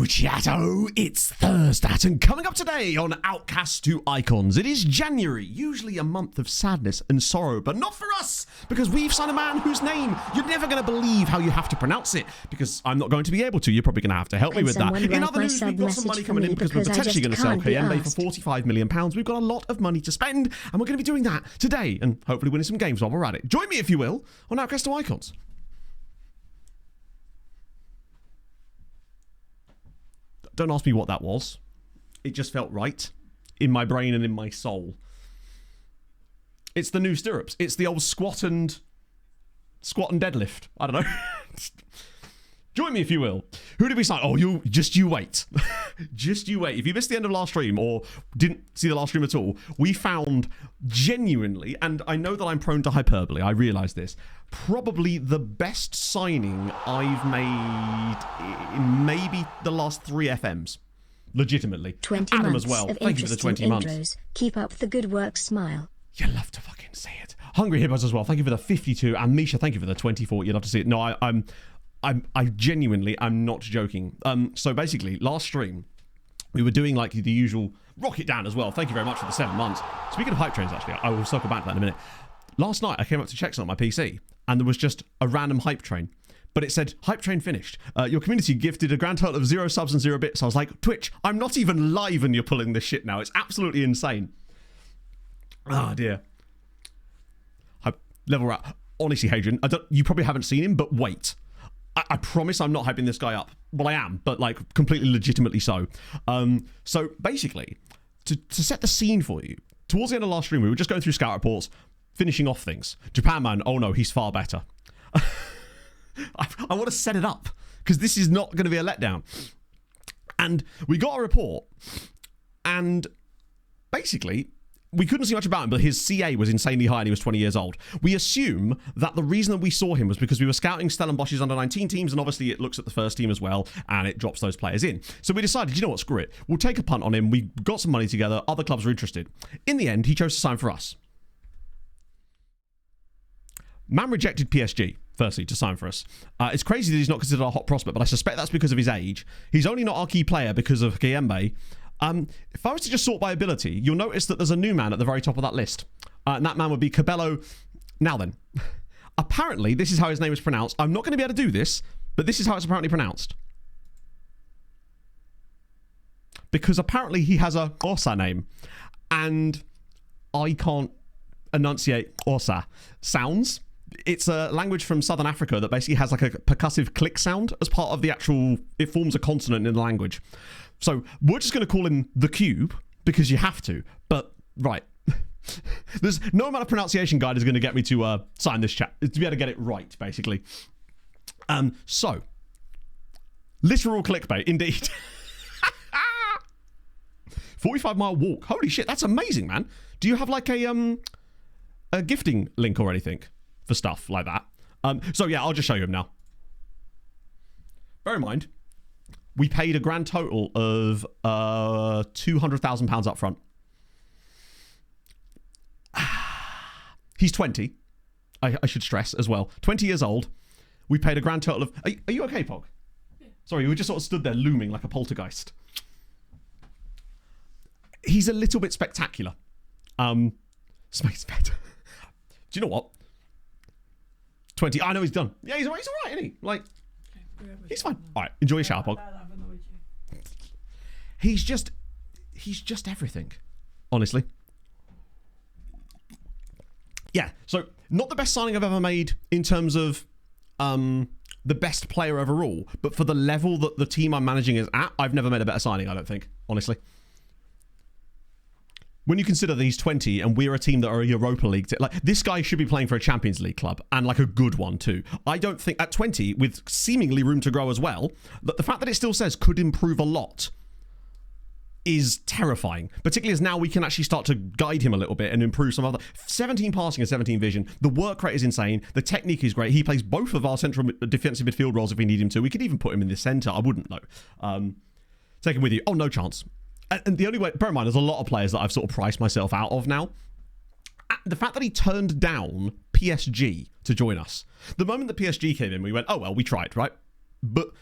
Chatto, it's Thursday, and coming up today on Outcasts to Icons, it is January, usually a month of sadness and sorrow, but not for us, because we've signed a man whose name you're never going to believe how you have to pronounce it, because I'm not going to be able to. You're probably going to have to help me with that. In other news, we've got some money coming in because we're potentially going to sell KMB for £45 million. We've got a lot of money to spend, and we're going to be doing that today, and hopefully winning some games while we're at it. Join me, if you will, on Outcasts to Icons. Don't ask me what that was. It just felt right in my brain and in my soul. It's the new stirrups. It's the old squat and deadlift. I don't know. Join me if you will. Who did we sign? Oh, you wait. Just you wait. If you missed the end of last stream or didn't see the last stream at all, we found genuinely, and I know that I'm prone to hyperbole, I realise this, probably the best signing I've made in maybe the last 3 FMs. Legitimately. 20 Adam months as well. Of Thank you for the 20 intros. months. Keep up the good work, smile. You love to fucking see it. Hungry Hippos as well. Thank you for the 52. And Misha, thank you for the 24. You love to see it. No, I genuinely, I'm not joking. So basically, last stream, we were doing like the usual rocket down as well. Thank you very much for the 7 months. Speaking of hype trains, actually, I will circle back to that in a minute. Last night, I came up to check something on my PC, and there was just a random hype train. But it said, hype train finished. Your community gifted a grand total of 0 subs and 0 bits. I was like, Twitch, I'm not even live and you're pulling this shit now. It's absolutely insane. Ah, dear. Level up. Honestly, Hadrian, you probably haven't seen him, but wait. I promise I'm not hyping this guy up. Well, I am, but like completely legitimately so. So basically, to set the scene for you, towards the end of last stream, we were just going through scout reports, finishing off things. Japan man, oh no, he's far better. I want to set it up because this is not going to be a letdown. And we got a report, and basically, we couldn't see much about him, but his CA was insanely high and he was 20 years old. We assume that the reason that we saw him was because we were scouting Stellenbosch's under-19 teams, and obviously it looks at the first team as well, and it drops those players in. So we decided, you know what, screw it. We'll take a punt on him. We got some money together. Other clubs were interested. In the end, he chose to sign for us. Man rejected PSG, firstly, to sign for us. It's crazy that he's not considered our hot prospect, but I suspect that's because of his age. He's only not our key player because of Kiembe. If I was to just sort by ability, you'll notice that there's a new man at the very top of that list. And that man would be Cabello. Now then, apparently this is how his name is pronounced. I'm not going to be able to do this, but this is how it's apparently pronounced. Because apparently he has a Osa name. And I can't enunciate Osa sounds. It's a language from Southern Africa that basically has like a percussive click sound as part of the actual... It forms a consonant in the language. So we're just going to call him the Cube because you have to. But, right. There's no amount of pronunciation guide is going to get me to sign this chat. To be able to get it right, basically. So, literal clickbait, indeed. 45-mile walk. Holy shit, that's amazing, man. Do you have like a gifting link or anything for stuff like that? So yeah, I'll just show you him now. Bear in mind, we paid a grand total of £200,000 up front. He's 20. I should stress as well. 20 years old. We paid a grand total of... Are you okay, Pog? Yeah. Sorry, we just sort of stood there looming like a poltergeist. He's a little bit spectacular. Space better. Do you know what? 20. I know he's done. Yeah, he's all right, isn't he? Like, he's fine. All right, enjoy your shower, Pog. He's just everything, honestly. Yeah, so not the best signing I've ever made in terms of the best player overall, but for the level that the team I'm managing is at, I've never made a better signing, I don't think, honestly. When you consider that he's 20 and we're a team that are a Europa League, like this guy should be playing for a Champions League club and like a good one too. I don't think at 20, with seemingly room to grow as well, that the fact that it still says could improve a lot is terrifying, particularly as now we can actually start to guide him a little bit and improve some other 17 passing and 17 vision. The work rate is insane. The technique is great. He plays both of our central defensive midfield roles if we need him to. We could even put him in the centre. I wouldn't though. Take him with you. Oh, no chance. And the only way, bear in mind, there's a lot of players that I've sort of priced myself out of now. The fact that he turned down PSG to join us. The moment that PSG came in, we went, oh, well, we tried, right? But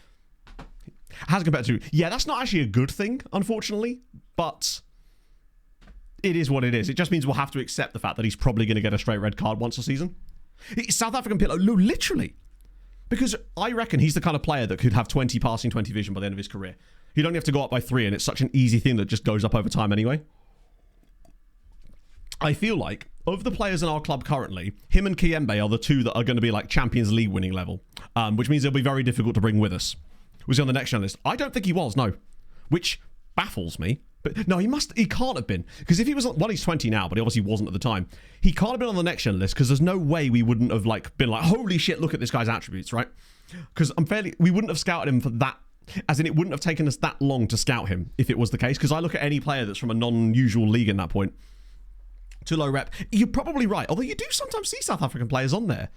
Has compared to, yeah, that's not actually a good thing, unfortunately, but it is what it is. It just means we'll have to accept the fact that he's probably going to get a straight red card once a season. South African Pitlow, no, literally. Because I reckon he's the kind of player that could have 20 passing, 20 vision by the end of his career. He'd only have to go up by 3, and it's such an easy thing that just goes up over time anyway. I feel like, of the players in our club currently, him and Kiembe are the two that are going to be like Champions League winning level, which means they'll be very difficult to bring with us. Was he on the next gen list? I don't think he was, no. Which baffles me. But no, he can't have been. Because if he was, well, he's 20 now, but he obviously wasn't at the time. He can't have been on the next gen list because there's no way we wouldn't have like been like, holy shit, look at this guy's attributes, right? Because we wouldn't have scouted him for that. As in, it wouldn't have taken us that long to scout him if it was the case. Because I look at any player that's from a non-usual league in that point, too low rep. You're probably right. Although you do sometimes see South African players on there.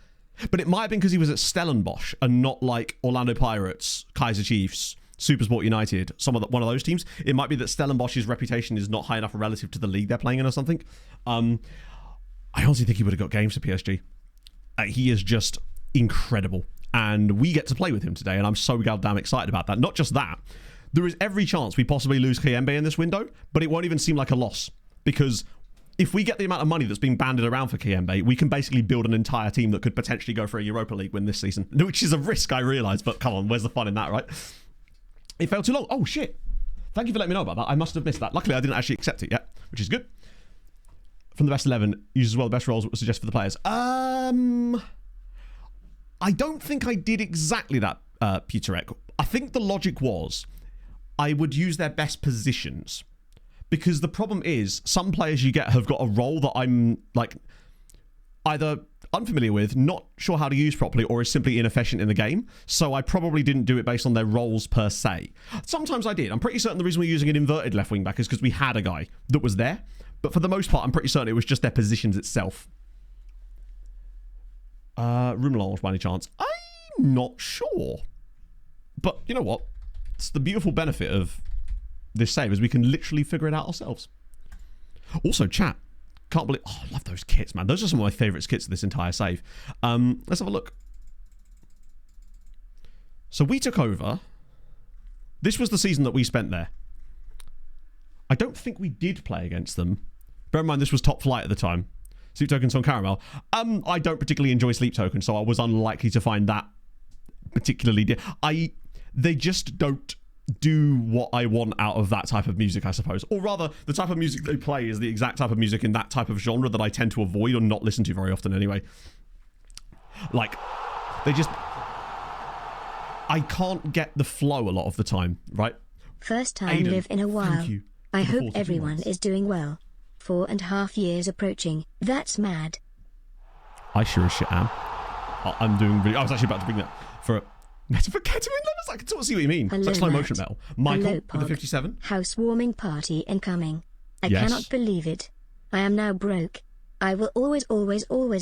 But it might have been because he was at Stellenbosch and not like Orlando Pirates, Kaiser Chiefs, Supersport United, one of those teams. It might be that Stellenbosch's reputation is not high enough relative to the league they're playing in or something. I honestly think he would have got games for PSG. He is just incredible. And we get to play with him today, and I'm so goddamn excited about that. Not just that, there is every chance we possibly lose Kiembe in this window, but it won't even seem like a loss. Because if we get the amount of money that's being banded around for Kiembe, we can basically build an entire team that could potentially go for a Europa League win this season. Which is a risk, I realise, but come on, where's the fun in that, right? It felt too long. Oh, shit. Thank you for letting me know about that. I must have missed that. Luckily, I didn't actually accept it yet, which is good. From the best 11, uses well the best roles suggest for the players. I don't think I did exactly that, Peterek. I think the logic was I would use their best positions. Because the problem is, some players you get have got a role that I'm, like, either unfamiliar with, not sure how to use properly, or is simply inefficient in the game. So I probably didn't do it based on their roles per se. Sometimes I did. I'm pretty certain the reason we're using an inverted left wing back is because we had a guy that was there. But for the most part, I'm pretty certain it was just their positions itself. Room launch by any chance? I'm not sure. But you know what? It's the beautiful benefit of this save is we can literally figure it out ourselves. Also, chat. Can't believe... Oh, I love those kits, man. Those are some of my favourite kits of this entire save. Let's have a look. So we took over. This was the season that we spent there. I don't think we did play against them. Bear in mind, this was top flight at the time. Sleep Tokens on Caramel. I don't particularly enjoy Sleep Tokens, so I was unlikely to find that particularly... They just don't do what I want out of that type of music, I suppose. Or rather, the type of music they play is the exact type of music in that type of genre that I tend to avoid or not listen to very often anyway. Like, they just... I can't get the flow a lot of the time, right? First time Aiden, live in a while. thank you I for the hope 42 everyone months. is doing well. 4.5 years approaching. That's mad. I sure as shit am. I'm doing really... I was actually about to bring that for a... For ketamine levels? I can sort of see what you mean. Hello, It's like slow motion Matt. metal. Michael Hello, with the Pog. 57. Housewarming party incoming. I Yes. cannot believe it. I am now broke. I will always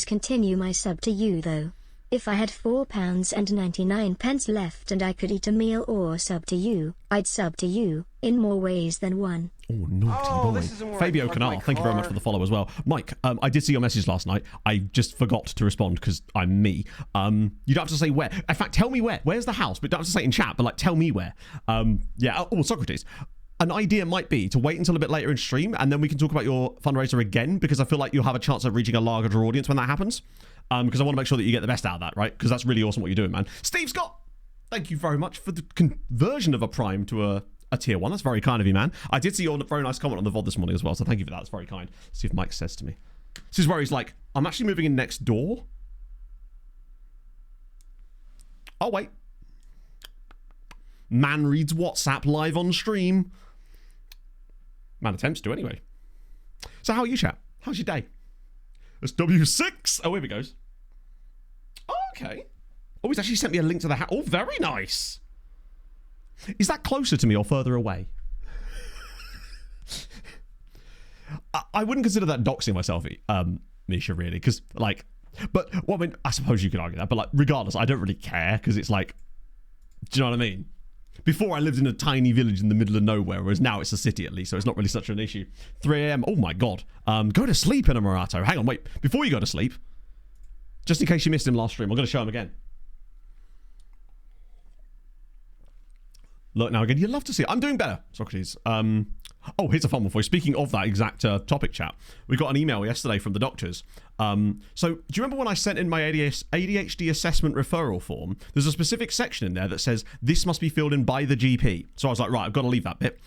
continue my sub to you though. If I had £4.99 left and I could eat a meal or sub to you, I'd sub to you, in more ways than one. Oh, naughty boy. this isn't where Fabio I parked Canal, my thank you very much car. for the follow as well. Mike, I did see your message last night. I just forgot to respond because I'm me. You don't have to say where. In fact, tell me where. Where's the house? But don't have to say it in chat, but like tell me where. Yeah, oh, Socrates. An idea might be to wait until a bit later in stream and then we can talk about your fundraiser again because I feel like you'll have a chance of reaching a larger audience when that happens. Because I want to make sure that you get the best out of that, right? Because that's really awesome what you're doing, man. Steve Scott, thank you very much for the conversion of a Prime to a tier 1. That's very kind of you, man. I did see your very nice comment on the VOD this morning as well, so thank you for that. That's very kind. Let's see if Mike says to me. This is where he's like, I'm actually moving in next door. Oh, wait. Man reads WhatsApp live on stream. Man attempts to, anyway. So how are you, chat? How's your day? It's W6. Oh, here he goes. Oh, okay. Oh, he's actually sent me a link to the house. Oh, very nice. Is that closer to me or further away? I wouldn't consider that doxing myself, Misha, really, because, like, but, well, I mean, I suppose you could argue that, but, like, regardless, I don't really care, because it's like, do you know what I mean? Before I lived in a tiny village in the middle of nowhere, whereas now it's a city at least, so it's not really such an issue. 3 a.m. Oh my god. Go to sleep, Inamorato. Hang on, wait. Before you go to sleep, just in case you missed him last stream, I'm going to show him again. Look now again. You'd love to see it. I'm doing better, Socrates. Oh, here's a fun one for you. Speaking of that exact topic, chat, we got an email yesterday from the doctors. So do you remember when I sent in my ADHD assessment referral form? There's a specific section in there that says this must be filled in by the GP. So I was like, right, I've got to leave that bit.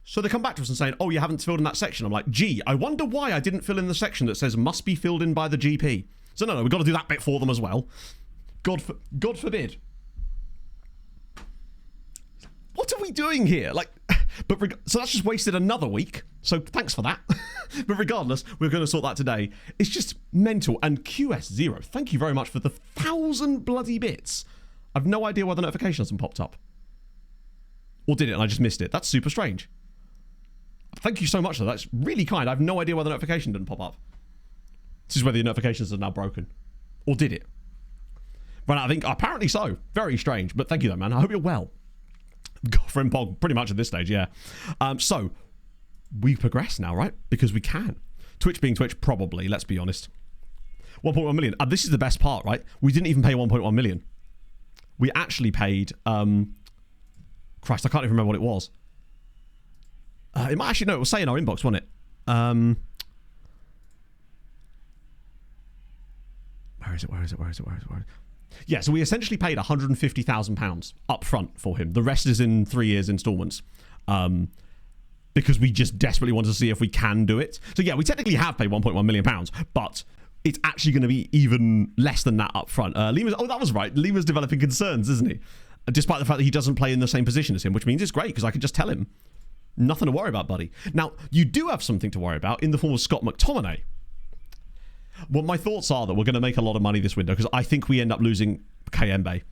So they come back to us and saying, oh, you haven't filled in that section. I'm like, gee, I wonder why I didn't fill in the section that says must be filled in by the GP. So no, we've got to do that bit for them as well. God forbid. What are we doing here? So that's just wasted another week. So thanks for that. But regardless, we're going to sort that today. It's just mental. And QS0, thank you very much for the 1,000 bloody bits. I've no idea why the notification hasn't popped up. Or did it and I just missed it? That's super strange. Thank you so much, though. That's really kind. I have no idea why the notification didn't pop up. This is whether your notifications are now broken. Or did it? But I think apparently so. Very strange. But thank you, though, man. I hope you're well. Friend Pog, pretty much at this stage, yeah. So, we progress now, right? Because we can. Twitch being Twitch, probably, let's be honest. 1.1 million. This is the best part, right? We didn't even pay 1.1 million. We actually paid... Christ, I can't even remember what it was. It might actually... No, it was saying in our inbox, wasn't it? Where is it? Yeah, so we essentially paid £150,000 up front for him. The rest is in 3 years installments. Because we just desperately want to see if we can do it. So yeah, we technically have paid £1.1 million, but it's actually going to be even less than that up front. Lima's, that was right. Lima's developing concerns, isn't he? Despite the fact that he doesn't play in the same position as him, which means it's great because I can just tell him. Nothing to worry about, buddy. Now, you do have something to worry about in the form of Scott McTominay. Well, my thoughts are that we're going to make a lot of money this window because I think we end up losing Kayembe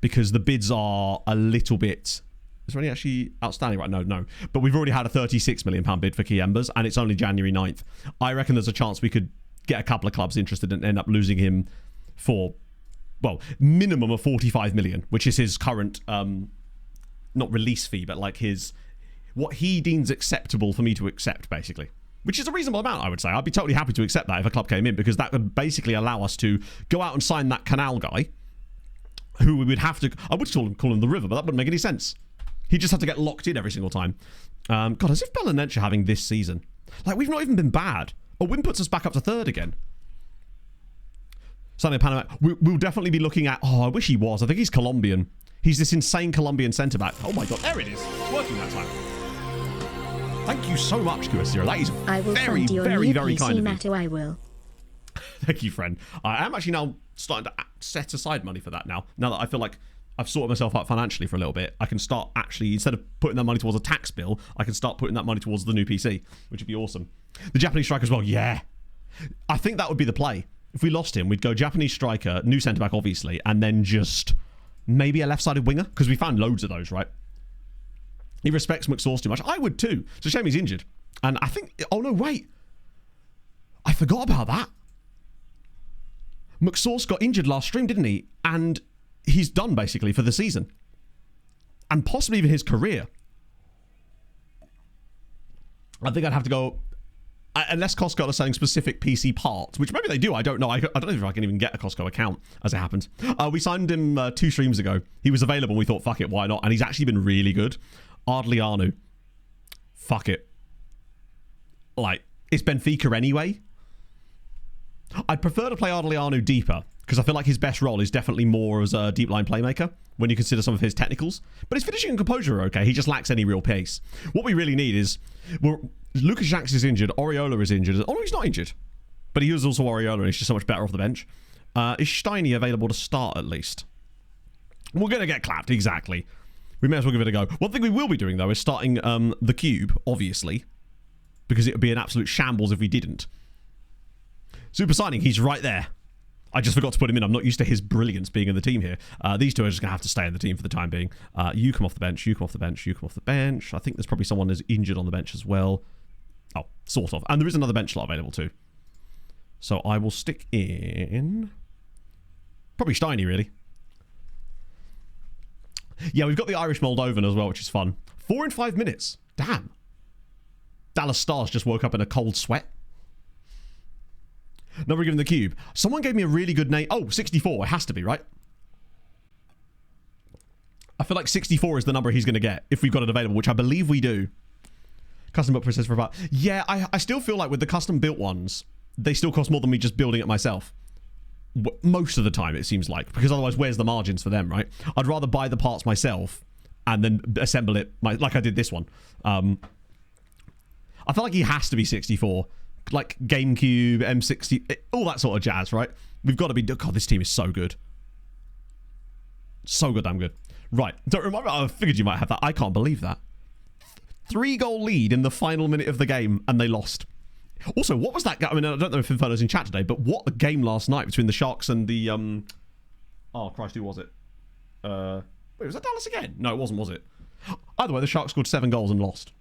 because the bids are a little bit... Is there any actually outstanding right? No. But we've already had a £36 million bid for Kayembers and it's only January 9th. I reckon there's a chance we could get a couple of clubs interested and end up losing him for, well, minimum of 45 million, which is his current, not release fee, but like what he deems acceptable for me to accept, basically. Which is a reasonable amount, I would say. I'd be totally happy to accept that if a club came in, because that would basically allow us to go out and sign that Canal guy, who we would have to... I would call him the River, but that wouldn't make any sense. He'd just have to get locked in every single time. God, as if Belenense are having this season. Like, we've not even been bad. Or Win puts us back up to third again. Something Panama. We'll definitely be looking at... Oh, I wish he was. I think he's Colombian. He's this insane Colombian centre-back. Oh my God, there it is. It's working that time. Thank you so much, QS0. That is very, very, very kind of you. I will. Thank you, friend. I am actually now starting to set aside money for that now. Now that I feel like I've sorted myself out financially for a little bit, I can start actually, instead of putting that money towards a tax bill, I can start putting that money towards the new PC, which would be awesome. The Japanese striker as well, yeah. I think that would be the play. If we lost him, we'd go Japanese striker, new centre-back, obviously, and then just maybe a left-sided winger, because we found loads of those, right? He respects McSauce too much. I would too. It's a shame he's injured. And I think... Oh, no, wait. I forgot about that. McSauce got injured last stream, didn't he? And he's done, basically, for the season. And possibly even his career. I think I'd have to go... Unless Costco are selling specific PC parts, which maybe they do, I don't know. I don't know if I can even get a Costco account, as it happens. We signed him 2 streams ago. He was available, and we thought, fuck it, why not? And he's actually been really good. Ardlianu. Fuck it. Like, it's Benfica anyway. I'd prefer to play Ardlianu deeper, because I feel like his best role is definitely more as a deep line playmaker, when you consider some of his technicals. But his finishing and composure are okay. He just lacks any real pace. What we really need is... Lucas Jax is injured. Oriola is injured. Oh, no, he's not injured. But he was also Oriola, and he's just so much better off the bench. Is Steiny available to start, at least? We're going to get clapped, exactly. We may as well give it a go. One thing we will be doing, though, is starting the Cube, obviously. Because it would be an absolute shambles if we didn't. Super signing, he's right there. I just forgot to put him in. I'm not used to his brilliance being in the team here. These two are just going to have to stay in the team for the time being. You come off the bench, you come off the bench, you come off the bench. I think there's probably someone who's injured on the bench as well. Oh, sort of. And there is another bench slot available too. So I will stick in... Probably Steiny, really. Yeah, we've got the Irish Moldovan as well, which is fun. 4 in 5 minutes. Damn. Dallas Stars just woke up in a cold sweat. Never given the cube. Someone gave me a really good name. Oh, 64. It has to be, right? I feel like 64 is the number he's going to get if we've got it available, which I believe we do. Custom built process for about... Yeah, I still feel like with the custom built ones, they still cost more than me just building it myself. Most of the time, it seems like. Because otherwise, where's the margins for them, right? I'd rather buy the parts myself and then assemble it like I did this one. I feel like he has to be 64. Like GameCube, M60, all that sort of jazz, right? We've got to be... God, this team is so good. So goddamn good. Right. Don't remember. I figured you might have that. I can't believe that. 3-goal lead in the final minute of the game, and they lost. Also, what was that? I mean, I don't know if Inferno's in chat today, but what a game last night between the Sharks and the... Oh, Christ, who was it? Wait, was that Dallas again? No, it wasn't, was it? Either way, the Sharks scored 7 goals and lost.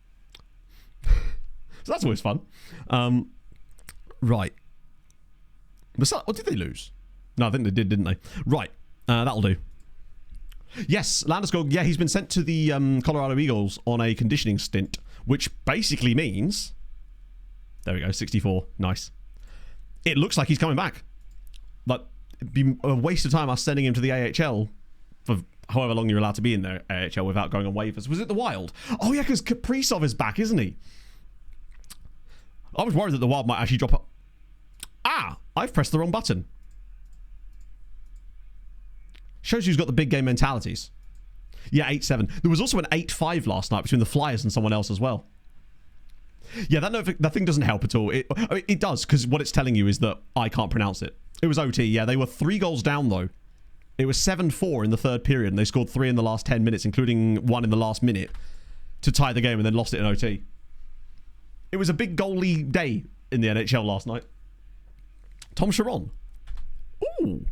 So that's always fun. Right. Or did they lose? No, I think they did, didn't they? Right. That'll do. Yes, Landeskog, yeah, he's been sent to the Colorado Eagles on a conditioning stint, which basically means... There we go, 64. Nice. It looks like he's coming back. But it'd be a waste of time us sending him to the AHL for however long you're allowed to be in the AHL without going on waivers. Was it the Wild? Oh, yeah, because Kaprizov is back, isn't he? I was worried that the Wild might actually drop... I've pressed the wrong button. Shows who's got the big game mentalities. Yeah, 8-7. There was also an 8-5 last night between the Flyers and someone else as well. Yeah, that thing doesn't help at all. It does, because what it's telling you is that I can't pronounce it. It was OT, yeah. They were 3 goals down, though. It was 7-4 in the third period, and they scored 3 in the last 10 minutes, including 1 in the last minute, to tie the game and then lost it in OT. It was a big goalie day in the NHL last night. Tom Sharon. Ooh.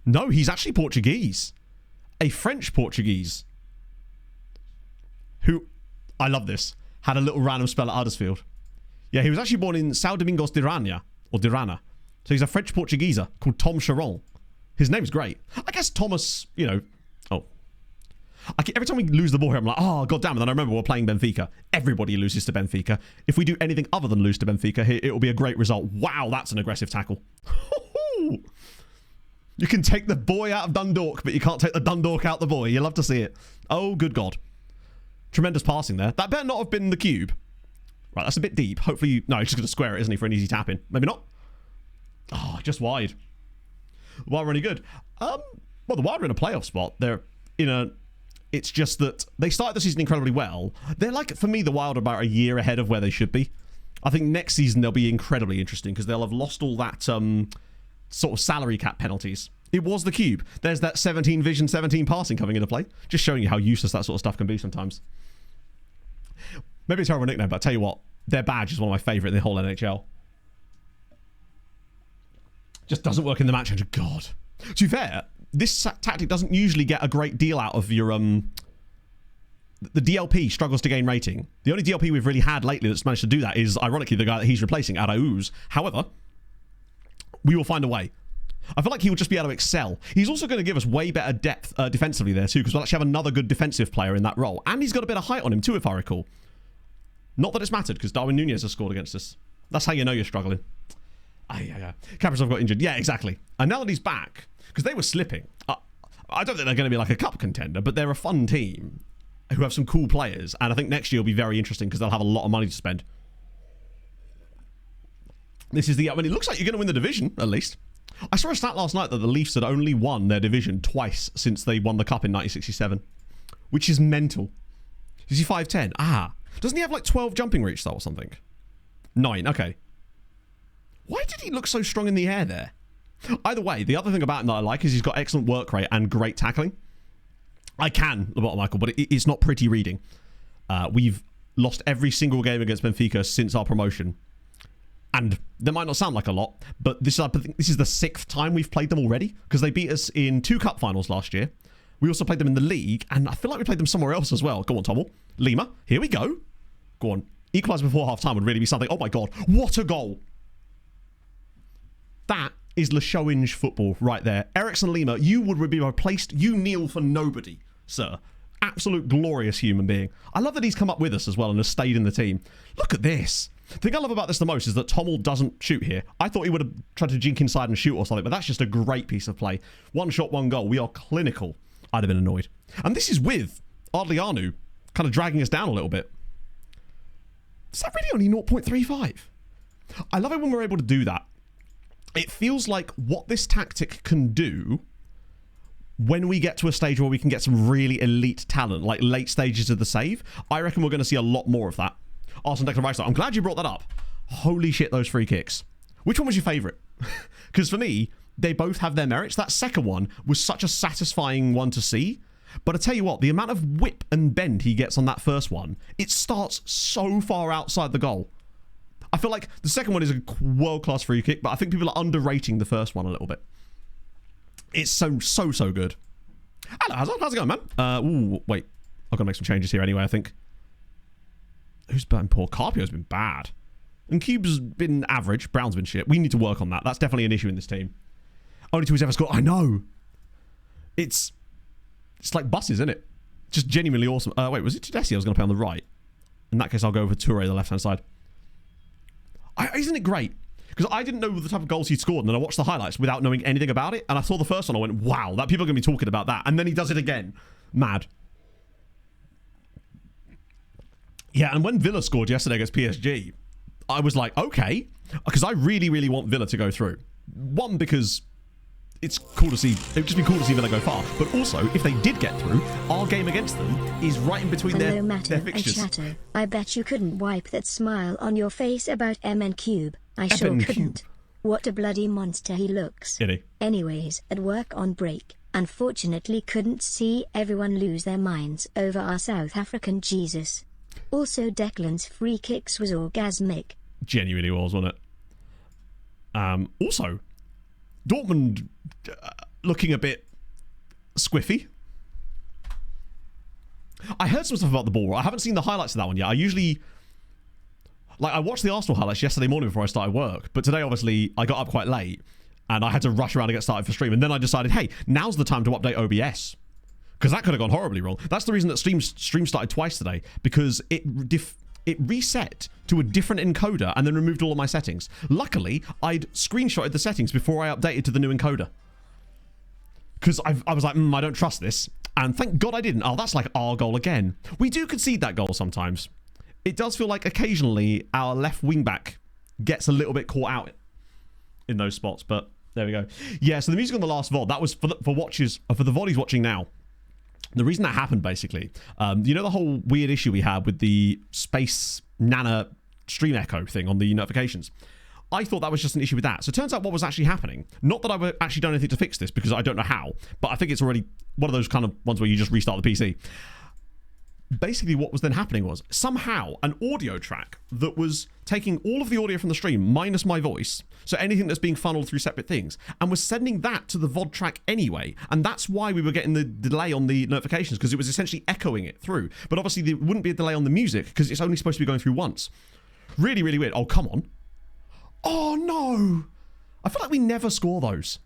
No, he's actually Portuguese. A French Portuguese. Who, I love this, had a little random spell at Huddersfield. Yeah, he was actually born in São Domingos de Rana, or de Rana. So he's a French Portugueser called Tom Sharon. His name's great. I guess Thomas, every time we lose the ball here, I'm like, oh, god damn it. Then I remember we're playing Benfica. Everybody loses to Benfica. If we do anything other than lose to Benfica, it will be a great result. Wow, that's an aggressive tackle. You can take the boy out of Dundalk, but you can't take the Dundalk out the boy. You love to see it. Oh, good God. Tremendous passing there. That better not have been the cube. Right, that's a bit deep. Hopefully... No, he's just going to square it, isn't he, for an easy tap-in? Maybe not. Oh, just wide. The Wild are really good. Well, the Wild are in a playoff spot. They're in a... It's just that they started the season incredibly well. They're like, for me, the Wild are about a year ahead of where they should be. I think next season they'll be incredibly interesting because they'll have lost all that sort of salary cap penalties. It was the cube. There's that 17 vision, 17 passing coming into play. Just showing you how useless that sort of stuff can be sometimes. Maybe a terrible nickname, but I tell you what, their badge is one of my favourite in the whole NHL. Just doesn't work in the match. God. To be fair, this tactic doesn't usually get a great deal out of your... The DLP struggles to gain rating. The only DLP we've really had lately that's managed to do that is, ironically, the guy that he's replacing, Arauz. However, we will find a way. I feel like he will just be able to excel. He's also going to give us way better depth defensively there too, because we'll actually have another good defensive player in that role. And he's got a bit of height on him too, if I recall. Not that it's mattered, because Darwin Nunez has scored against us. That's how you know you're struggling. Yeah. Kaprizov got injured. Yeah, exactly. And now that he's back, because they were slipping. I don't think they're going to be like a cup contender, but they're a fun team who have some cool players. And I think next year will be very interesting because they'll have a lot of money to spend. This is the... I mean, it looks like you're going to win the division, at least. I saw a stat last night that the Leafs had only won their division twice since they won the cup in 1967, which is mental. Is he 5'10"? Doesn't he have like 12 jumping reach though or something? 9, okay. Why did he look so strong in the air there? Either way, the other thing about him that I like is he's got excellent work rate and great tackling. I can, Michael, but it's not pretty reading. We've lost every single game against Benfica since our promotion. And that might not sound like a lot, but this is the 6th time we've played them already, because they beat us in 2 cup finals last year. We also played them in the league, and I feel like we played them somewhere else as well. Go on, Tommel. Lima, here we go. Go on. Equalise before half-time would really be something. Oh my God, what a goal. That is Leixões football right there. Ericsson Lima, you would be replaced. You kneel for nobody, sir. Absolute glorious human being. I love that he's come up with us as well and has stayed in the team. Look at this. The thing I love about this the most is that Tommel doesn't shoot here. I thought he would have tried to jink inside and shoot or something, but that's just a great piece of play. 1 shot, 1 goal. We are clinical I'd have been annoyed. And this is with Adlianu kind of dragging us down a little bit. Is that really only 0.35? I love it when we're able to do that. It feels like what this tactic can do when we get to a stage where we can get some really elite talent, like late stages of the save. I reckon we're going to see a lot more of that. Arsenal Declan Rice, I'm glad you brought that up. Holy shit, those free kicks. Which one was your favourite? Because for me, they both have their merits. That second one was such a satisfying one to see. But I tell you what, the amount of whip and bend he gets on that first one, it starts so far outside the goal. I feel like the second one is a world-class free kick, but I think people are underrating the first one a little bit. It's so good. Hello, how's it going, man? Ooh, wait. I've got to make some changes here anyway, I think. Who's been poor? Carpio's been bad. And Cube's been average. Brown's been shit. We need to work on that. That's definitely an issue in this team. Only two he's ever scored. I know. It's like buses, isn't it? Just genuinely awesome. Wait, was it Tedeschi I was going to play on the right? In that case, I'll go over Toure, the left-hand side. Isn't it great? Because I didn't know the type of goals he'd scored, and then I watched the highlights without knowing anything about it, and I saw the first one, I went, wow, that people are going to be talking about that. And then he does it again. Mad. Yeah, and when Villa scored yesterday against PSG, I was like, okay. Because I really, really want Villa to go through. One, because it's cool to see. It would just be cool to see Villa go far. But also, if they did get through, our game against them is right in between their fixtures. And Chateau, I bet you couldn't wipe that smile on your face about MN Cube. I sure couldn't. What a bloody monster he looks. Anyways, at work on break, unfortunately couldn't see everyone lose their minds over our South African Jesus. Also, Declan's free kicks was orgasmic. Genuinely was, wasn't it? Also, Dortmund looking a bit squiffy. I heard some stuff about the ball. I haven't seen the highlights of that one yet. I watched the Arsenal highlights yesterday morning before I started work, but today, obviously, I got up quite late, and I had to rush around to get started for stream, and then I decided, hey, now's the time to update OBS, because that could have gone horribly wrong. That's the reason that stream started twice today, because it reset to a different encoder and then removed all of my settings. Luckily, I'd screenshotted the settings before I updated to the new encoder, because I was like, I don't trust this, and thank God I didn't. Oh, that's like our goal again. We do concede that goal sometimes. It does feel like occasionally our left wing back gets a little bit caught out in those spots, but there we go. Yeah, so the music on the last VOD, that was for the volleys watching now. The reason that happened, basically, you know the whole weird issue we had with the Space Nana stream echo thing on the notifications? I thought that was just an issue with that. So it turns out what was actually happening, not that I've actually done anything to fix this, because I don't know how, but I think it's already one of those kind of ones where you just restart the PC. Basically, what was then happening was somehow an audio track that was taking all of the audio from the stream minus my voice, so anything that's being funneled through separate things, and was sending that to the VOD track anyway. And that's why we were getting the delay on the notifications, because it was essentially echoing it through. But obviously, there wouldn't be a delay on the music because it's only supposed to be going through once. Really, really weird. Oh, come on. Oh, no. I feel like we never score those.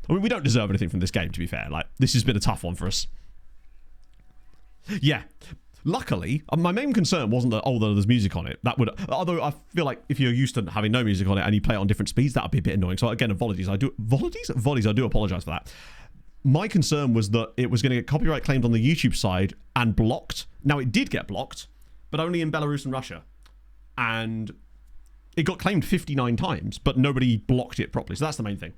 I mean, we don't deserve anything from this game, to be fair. Like, this has been a tough one for us. Yeah. Luckily, my main concern wasn't that, there's music on it. That would, although I feel like if you're used to having no music on it and you play it on different speeds, that would be a bit annoying. So again, volleys, I do apologize for that. My concern was that it was going to get copyright claimed on the YouTube side and blocked. Now, it did get blocked, but only in Belarus and Russia. And it got claimed 59 times, but nobody blocked it properly. So that's the main thing.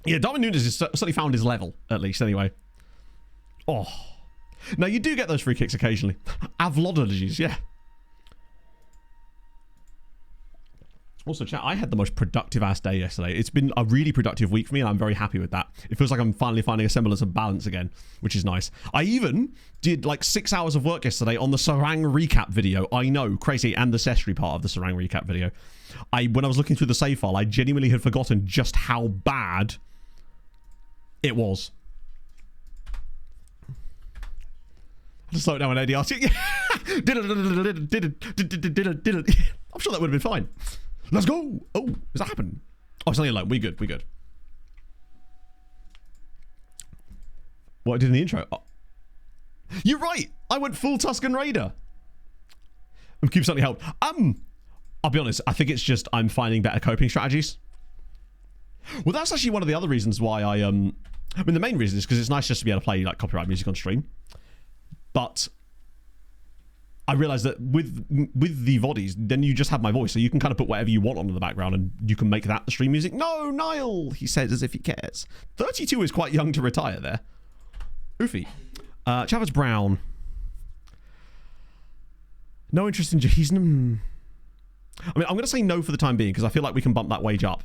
Yeah, Darwin Núñez has certainly found his level, at least, anyway. Oh. Now, you do get those free kicks occasionally. Avlodologies, yeah. Also, chat, I had the most productive-ass day yesterday. It's been a really productive week for me, and I'm very happy with that. It feels like I'm finally finding a semblance of balance again, which is nice. I even did like 6 hours of work yesterday on the Sarang recap video. I know, crazy, and the Sestri part of the Sarang recap video. When I was looking through the save file, I genuinely had forgotten just how bad it was. Just slow it down on ADR. I'm sure that would have been fine. Let's go. Oh, has that happened? Oh, it's only alone. We good. What I did in the intro? Oh. You're right. I went full Tuscan Raider. Cube certainly helped. I'll be honest. I think it's just I'm finding better coping strategies. Well, that's actually one of the other reasons why I I mean, the main reason is because it's nice just to be able to play like copyright music on stream. But I realised that with the VODs, then you just have my voice, so you can kind of put whatever you want on in the background, and you can make that the stream music. No, Niall, he says as if he cares. 32 is quite young to retire there. Oofy. Chavez Brown. No interest in he's. I mean, I'm going to say no for the time being because I feel like we can bump that wage up.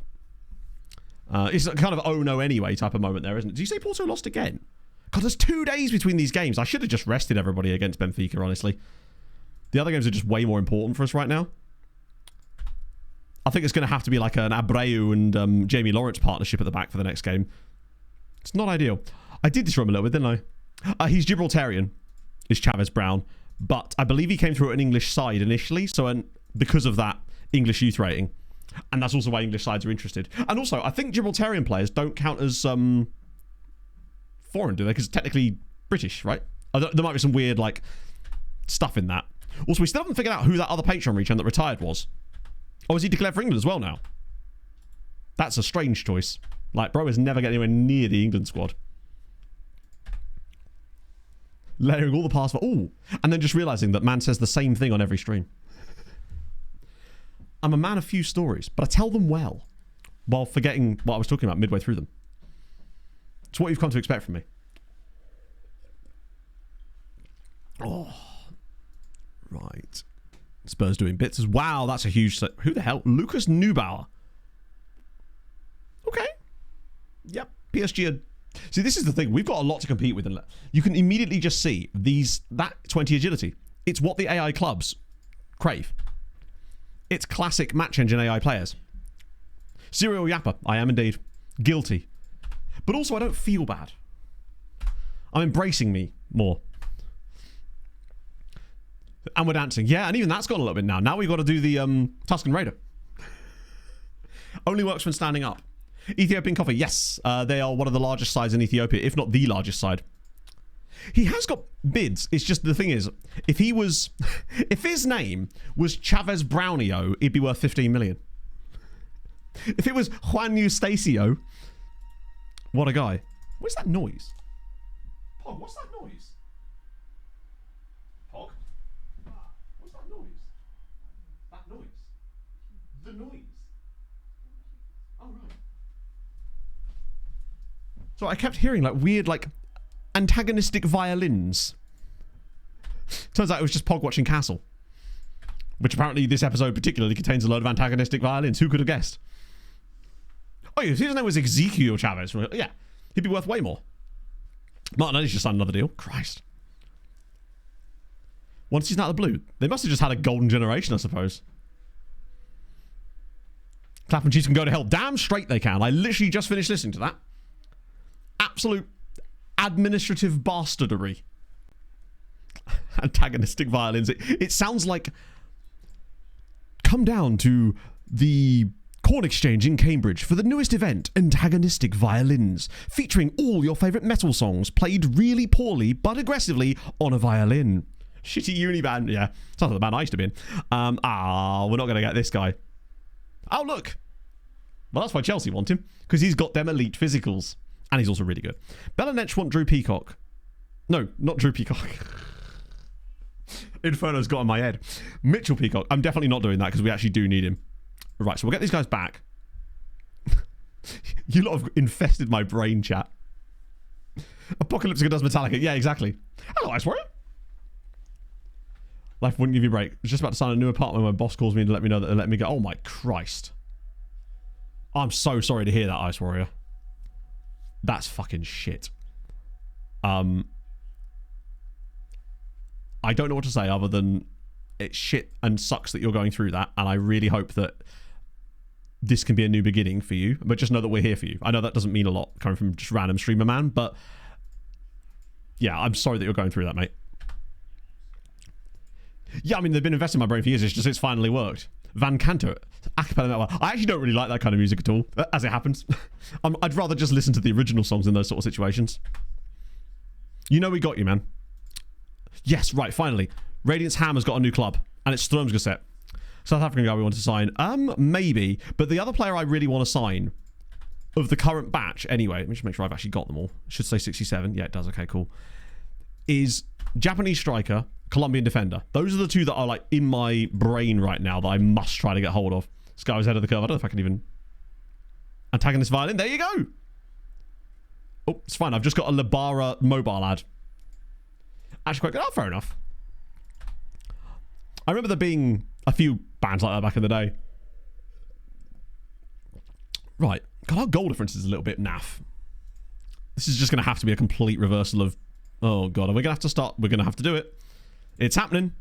It's kind of oh no anyway type of moment there, isn't it? Did you say Porto lost again? God, there's 2 days between these games. I should have just rested everybody against Benfica, honestly. The other games are just way more important for us right now. I think it's going to have to be like an Abreu and Jamie Lawrence partnership at the back for the next game. It's not ideal. I did disrupt him a little bit, didn't I? He's Gibraltarian, is Chavez Brown. But I believe he came through an English side initially. So because of that, English youth rating. And that's also why English sides are interested. And also, I think Gibraltarian players don't count as foreign, do they? Because technically British, right? There might be some weird like stuff in that. Also, we still haven't figured out who that other Patreon regen that retired was. Oh, is he declared for England as well now? That's a strange choice. Like, bro is never getting anywhere near the England squad. Layering all the password. Ooh. And then just realising that man says the same thing on every stream. I'm a man of few stories, but I tell them well, while forgetting what I was talking about midway through them. It's what you've come to expect from me. Oh. Right. Spurs doing bits as wow, that's a huge set. Who the hell? Lucas Neubauer. Okay. Yep. PSG are... See, this is the thing. We've got a lot to compete with. You can immediately just see that 20 agility. It's what the AI clubs crave. It's classic match engine AI players. Serial yapper. I am indeed. Guilty. But also, I don't feel bad. I'm embracing me more. And we're dancing. Yeah, and even that's gone a little bit now. Now we've got to do the Tuscan Raider. Only works when standing up. Ethiopian Coffee. Yes, they are one of the largest sides in Ethiopia, if not the largest side. He has got bids. It's just the thing is, if his name was Chavez Brownio, it'd be worth 15 million. If it was Juan Eustacio, what a guy. What's that noise? Pog, what's that noise? Pog? What's that noise? That noise? The noise? Oh, right. So I kept hearing like weird, like antagonistic violins. Turns out it was just Pog watching Castle. Which apparently this episode particularly contains a load of antagonistic violins. Who could have guessed? Oh, yeah, if his name was Ezekiel Chavez, yeah, he'd be worth way more. Martinelli's just signed another deal. Christ. Once he's out of the blue. They must have just had a golden generation, I suppose. Clapham Chiefs can go to hell. Damn straight they can. I literally just finished listening to that. Absolute administrative bastardery. Antagonistic violins. It sounds like... Come down to the Corn Exchange in Cambridge for the newest event, Antagonistic Violins, featuring all your favourite metal songs played really poorly but aggressively on a violin. Shitty uni band. Yeah, sounds like the band I used to be in. We're not going to get this guy. Oh, look. Well, that's why Chelsea want him, because he's got them elite physicals. And he's also really good. Belenetch want Drew Peacock. No, not Drew Peacock. Inferno's got in my head. Mitchell Peacock. I'm definitely not doing that because we actually do need him. Right, so we'll get these guys back. You lot have infested my brain, chat. Apocalyptica does Metallica. Yeah, exactly. Hello, Ice Warrior. Life wouldn't give you a break. I was just about to sign a new apartment when my boss calls me to let me know that they're letting me go. Oh my Christ. I'm so sorry to hear that, Ice Warrior. That's fucking shit. I don't know what to say other than it's shit and sucks that you're going through that, and I really hope that this can be a new beginning for you, but just know that we're here for you. I know that doesn't mean a lot coming from just random streamer man, but yeah, I'm sorry that you're going through that, mate. Yeah, I mean, they've been investing in my brain for years. It's finally worked. Van Canto, acapella metal. I actually don't really like that kind of music at all, as it happens. I'd rather just listen to the original songs in those sort of situations. You know we got you, man. Yes, right, finally. Radiance Hammer's got a new club, and it's Strømsgodset. South African guy we want to sign. Maybe, but the other player I really want to sign, of the current batch, anyway, let me just make sure I've actually got them all. It should say 67. Yeah, it does. Okay, cool. Is Japanese striker, Colombian defender. Those are the two that are like in my brain right now that I must try to get hold of. This guy was ahead of the curve. I don't know if I can even... Antagonist violin. There you go. Oh, it's fine. I've just got a Labara mobile ad. Actually quite good. Oh, fair enough. I remember there being a few bands like that back in the day. Right. God, our goal difference is a little bit naff. This is just going to have to be a complete reversal of... Oh, God. Are we going to have to start? We're going to have to do it. It's happening.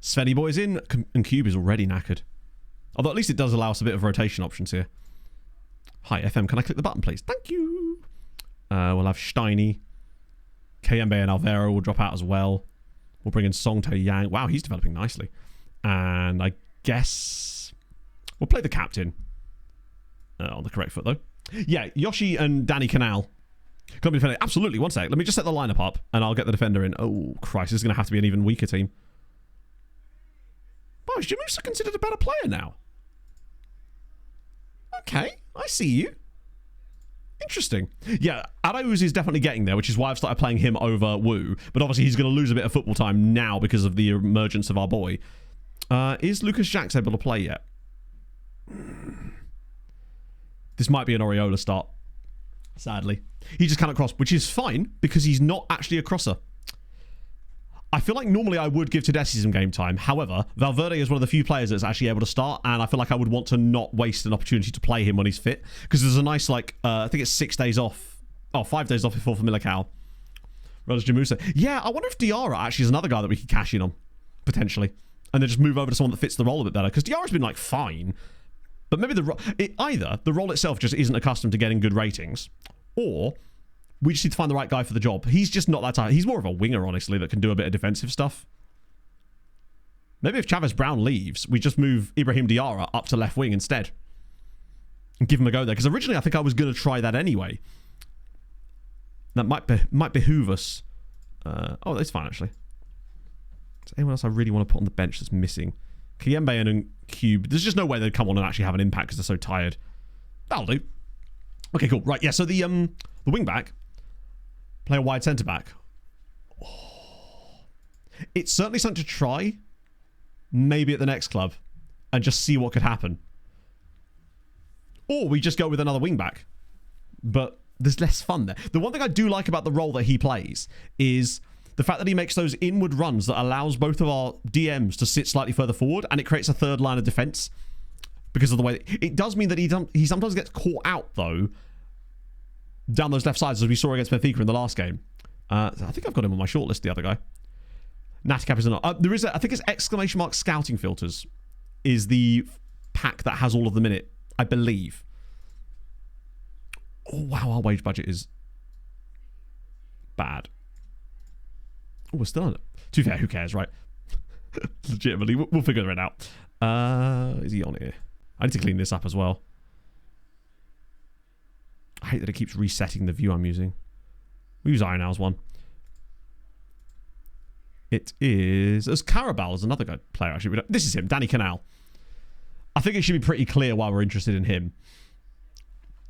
Svenny boy's in. And Cube is already knackered. Although at least it does allow us a bit of rotation options here. Hi, FM. Can I click the button, please? Thank you. We'll have Steiny. Kayembe and Alvaro will drop out as well. We'll bring in Songtae Yang. Wow, he's developing nicely. And I guess we'll play the captain. On the correct foot, though. Yeah, Yoshi and Danny Canal. Can't be defending. Absolutely. One sec. Let me just set the lineup up, and I'll get the defender in. Oh, Christ. This is going to have to be an even weaker team. Oh, is Jamusa considered a better player now? Okay. I see you. Interesting. Yeah, Arauz is definitely getting there, which is why I've started playing him over Wu. But obviously, he's going to lose a bit of football time now because of the emergence of our boy. Is Lucas Jacques able to play yet? This might be an Oriola start, sadly. He just cannot cross, which is fine because he's not actually a crosser. I feel like normally I would give Tedeschi some game time. However, Valverde is one of the few players that's actually able to start, and I feel like I would want to not waste an opportunity to play him when he's fit, because there's a nice, like, I think it's 6 days off. Oh, 5 days off before for Millicao. Rose Jamusa. Yeah, I wonder if Diarra actually is another guy that we could cash in on, potentially, and then just move over to someone that fits the role a bit better, because Diarra's been, like, fine. But maybe either the role itself just isn't accustomed to getting good ratings, or we just need to find the right guy for the job. He's just not that type. He's more of a winger, honestly, that can do a bit of defensive stuff. Maybe if Chavez Brown leaves, we just move Ibrahim Diarra up to left wing instead. And give him a go there. Because originally I think I was going to try that anyway. That might behoove us. Oh, that's fine, actually. Is there anyone else I really want to put on the bench that's missing? Kiyembe and Cube. There's just no way they'd come on and actually have an impact because they're so tired. That'll do. Okay, cool. Right, yeah, so the wing back, play a wide centre back. Oh. It's certainly something to try, maybe at the next club, and just see what could happen. Or we just go with another wing back. But there's less fun there. The one thing I do like about the role that he plays is the fact that he makes those inward runs that allows both of our DMs to sit slightly further forward, and it creates a third line of defence because of the way it does mean that he sometimes gets caught out though down those left sides, as we saw against Benfica in the last game. I think I've got him on my shortlist. The other guy, Natcap is not. There is I think it's ! Scouting filters is the pack that has all of them in it, I believe. Oh wow, our wage budget is bad. Oh, we're still on it. To be fair, who cares, right? Legitimately, we'll figure it out. Is he on here? I need to clean this up as well. I hate that it keeps resetting the view I'm using. We'll use Ironow's one. It is... There's Carabal as another good player, actually. This is him, Danny Canal. I think it should be pretty clear why we're interested in him.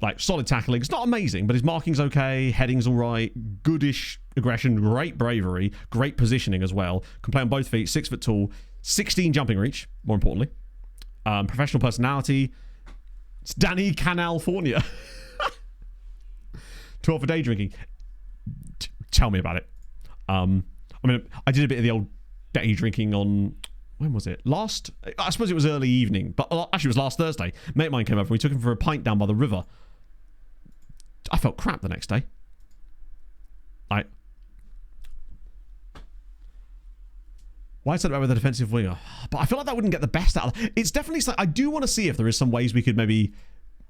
Like, solid tackling. It's not amazing, but his marking's okay. Heading's all right. Goodish aggression. Great bravery. Great positioning as well. Can play on both feet. 6 foot tall. 16 jumping reach, more importantly. Professional personality. It's Danny Canalfornia. 12 for day drinking. Tell me about it. I mean, I did a bit of the old day drinking on... When was it? I suppose it was early evening, but actually it was last Thursday. Mate of mine came over and we took him for a pint down by the river. I felt crap the next day. Why is that about with a defensive winger? But I feel like that wouldn't get the best out of it. It's definitely... I do want to see if there is some ways we could maybe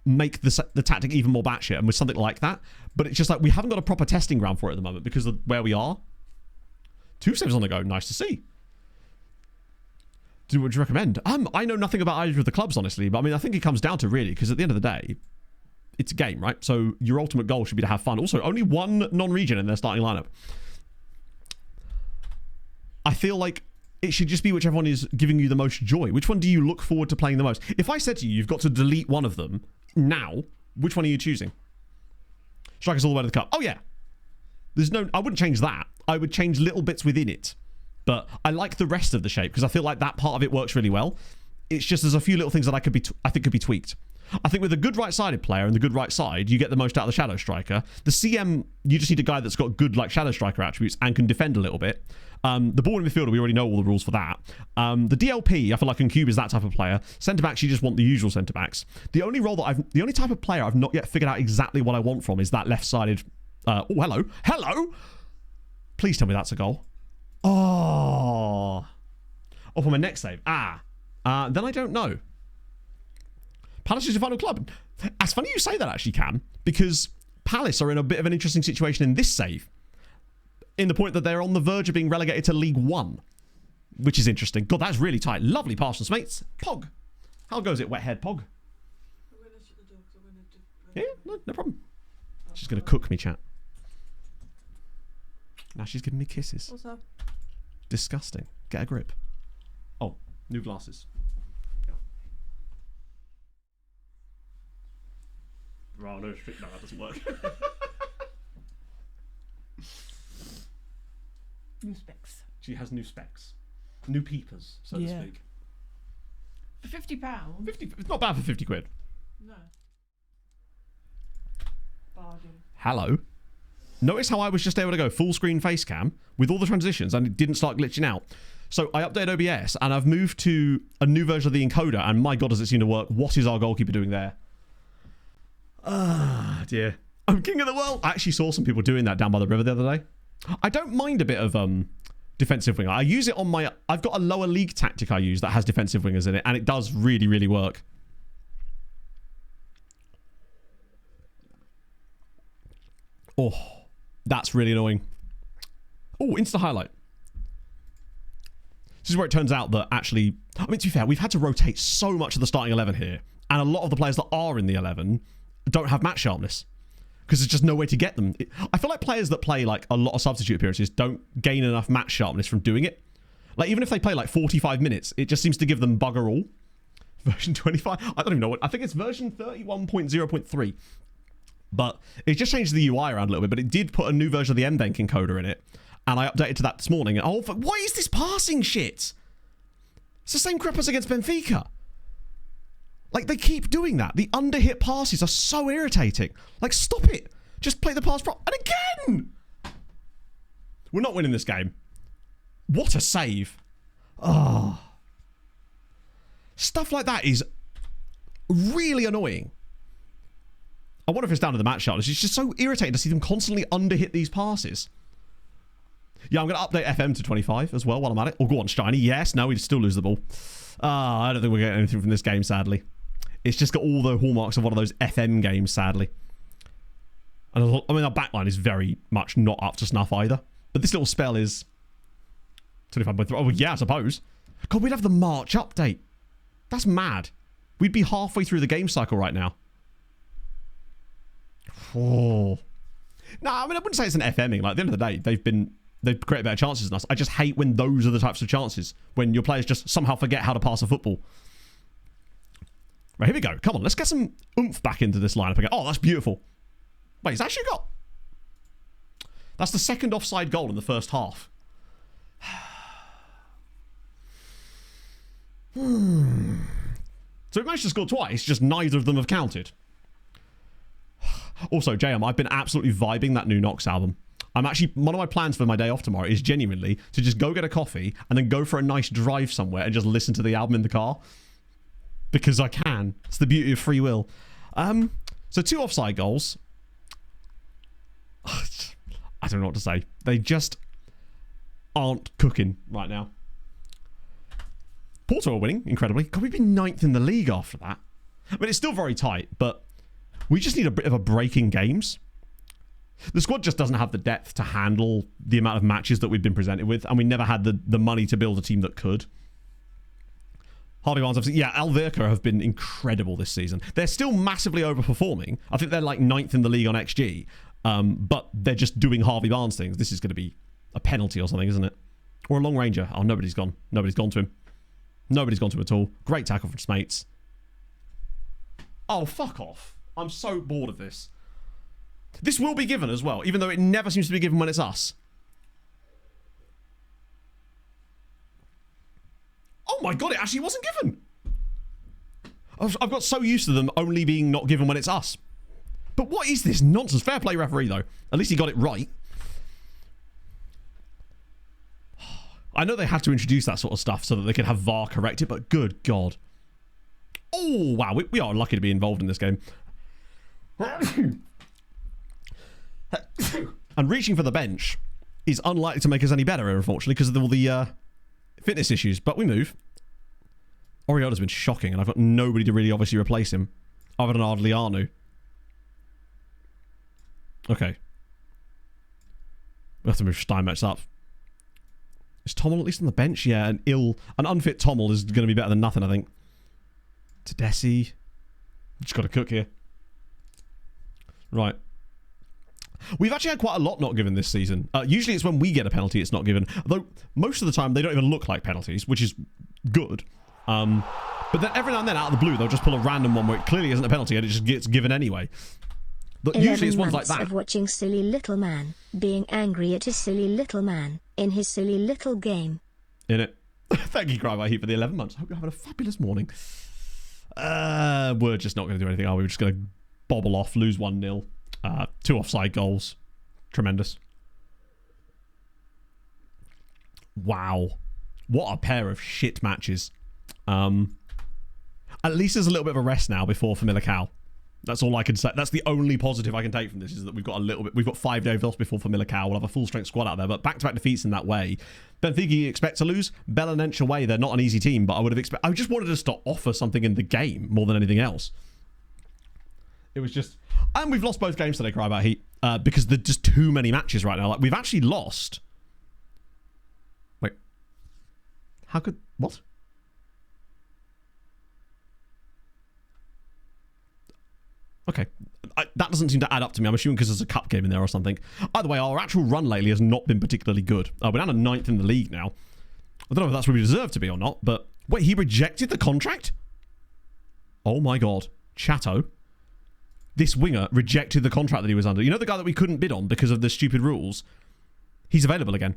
make the tactic even more batshit and with something like that. But it's just like we haven't got a proper testing ground for it at the moment because of where we are. 2 saves on the go. Nice to see. Would you recommend? I know nothing about either of the clubs, honestly, but I mean, I think it comes down to really, because at the end of the day, it's a game, right? So your ultimate goal should be to have fun. Also, only one non-region in their starting lineup. I feel like it should just be whichever one is giving you the most joy. Which one do you look forward to playing the most? If I said to you, you've got to delete one of them now, which one are you choosing? Strikers all the way to the cup. Oh, yeah. I wouldn't change that. I would change little bits within it. But I like the rest of the shape because I feel like that part of it works really well. It's just there's a few little things that I think could be tweaked. I think with a good right-sided player and the good right side, you get the most out of the shadow striker. The CM, you just need a guy that's got good like shadow striker attributes and can defend a little bit. The ball in midfielder, we already know all the rules for that. The DLP, I feel like Cube is that type of player. Centre backs, you just want the usual centre backs. The only type of player I've not yet figured out exactly what I want from is that left-sided. Oh, hello. Please tell me that's a goal. Oh, for my next save. Then I don't know. Palace is your final club. It's funny you say that, actually, Cam, because Palace are in a bit of an interesting situation in this save, in the point that they're on the verge of being relegated to League One, which is interesting. God, that's really tight. Lovely pass from Smates. Pog. How goes it, Wethead Pog? Yeah, no problem. She's going to cook me, chat. Now she's giving me kisses. What's up? Disgusting. Get a grip. Oh, new glasses. Oh, no, that doesn't work. New specs. She has new specs. New peepers, so to speak. For £50? 50, it's not bad for 50 quid. No. Bargain. Hello. Notice how I was just able to go full screen face cam with all the transitions and it didn't start glitching out. So I updated OBS and I've moved to a new version of the encoder and my God, does it seem to work. What is our goalkeeper doing there? Ah, dear. I'm king of the world. I actually saw some people doing that down by the river the other day. I don't mind a bit of defensive winger. I use it on my... I've got a lower league tactic I use that has defensive wingers in it, and it does really, really work. Oh, that's really annoying. Oh, Insta highlight. This is where it turns out that actually... I mean, to be fair, we've had to rotate so much of the starting 11 here, and a lot of the players that are in the 11 don't have match sharpness because there's just no way to get them. I feel like players that play like a lot of substitute appearances don't gain enough match sharpness from doing it. Like even if they play like 45 minutes, it just seems to give them bugger all. Version 25? I don't even know what. I think it's version 31.0.3. But it just changed the UI around a little bit, but it did put a new version of the MBank encoder in it. And I updated to that this morning. And what is this passing shit? It's the same crap as against Benfica. Like, they keep doing that. The under-hit passes are so irritating. Like, stop it. Just play the pass prop. And again! We're not winning this game. What a save. Oh. Stuff like that is really annoying. I wonder if it's down to the match sharpness. It's just so irritating to see them constantly under-hit these passes. Yeah, I'm going to update FM to 25 as well while I'm at it. Oh, go on, Shiny. Yes, no, we still lose the ball. I don't think we're getting anything from this game, sadly. It's just got all the hallmarks of one of those FM games, sadly. And I mean, our backline is very much not up to snuff either. But this little spell is 25.3. Oh, yeah, I suppose. God, we'd have the March update. That's mad. We'd be halfway through the game cycle right now. Oh. No, I mean, I wouldn't say it's an FMing. Like, at the end of the day, they've created better chances than us. I just hate when those are the types of chances. When your players just somehow forget how to pass a football. Right, here we go. Come on, let's get some oomph back into this lineup again. Oh, that's beautiful. Wait, he's actually got... That's the second offside goal in the first half. So we've managed to score twice, just neither of them have counted. Also, JM, I've been absolutely vibing that new Nox album. I'm actually... One of my plans for my day off tomorrow is genuinely to just go get a coffee and then go for a nice drive somewhere and just listen to the album in the car. Because I can. It's the beauty of free will. So 2 offside goals. I don't know what to say. They just aren't cooking right now. Porto are winning, incredibly. God, we've been 9th in the league after that. I mean, it's still very tight, but we just need a bit of a break in games. The squad just doesn't have the depth to handle the amount of matches that we've been presented with, and we never had the money to build a team that could. Harvey Barnes, obviously, yeah, Alverca have been incredible this season. They're still massively overperforming. I think they're like 9th in the league on XG, but they're just doing Harvey Barnes things. This is going to be a penalty or something, isn't it? Or a long ranger. Oh, nobody's gone. Nobody's gone to him. Nobody's gone to him at all. Great tackle from Smates. Oh, fuck off. I'm so bored of this. This will be given as well, even though it never seems to be given when it's us. Oh my god, it actually wasn't given. I've got so used to them only being not given when it's us. But what is this nonsense? Fair play referee, though. At least he got it right. I know they had to introduce that sort of stuff so that they could have VAR correct it, but good God. Oh, wow. We are lucky to be involved in this game. And reaching for the bench is unlikely to make us any better, unfortunately, because of all the fitness issues. But we move. Oriola's been shocking, and I've got nobody to really obviously replace him, other than Ardlianu. Okay. We have to move Steinmetz up. Is Tommel at least on the bench? Yeah, an unfit Tommel is going to be better than nothing, I think. Tedeschi. Just got to cook here. Right. We've actually had quite a lot not given this season. Usually it's when we get a penalty it's not given. Although most of the time they don't even look like penalties, which is good. But then every now and then out of the blue they'll just pull a random one where it clearly isn't a penalty and it just gets given anyway. But usually it's ones like that. Of watching silly little man being angry at his silly little man in his silly little game. In it. Thank you, Cry by Heat, for the 11 months. I hope you're having a fabulous morning. We're just not going to do anything, are we? We're just going to bobble off, lose 1-0. 2 offside goals. Tremendous. Wow. What a pair of shit matches. At least there's a little bit of a rest now before Famalicão. That's all I can say. That's the only positive I can take from this, is that we've got a little bit. We've got 5 days off before Famalicão. We'll have a full strength squad out there, but back-to-back defeats in that way. Benfica you expect to lose. Belenenses away, they're not an easy team, but I just wanted us to offer something in the game more than anything else. It was just, and we've lost both games today, Cry About Heat, because there's just too many matches right now. Like, we've actually lost. Wait, how could what? Okay, that doesn't seem to add up to me. I'm assuming because there's a cup game in there or something. Either way, our actual run lately has not been particularly good. We're down to 9th in the league now. I don't know if that's where we deserve to be or not, but wait, he rejected the contract? Oh my God. Chateau. This winger rejected the contract that he was under. You know the guy that we couldn't bid on because of the stupid rules? He's available again.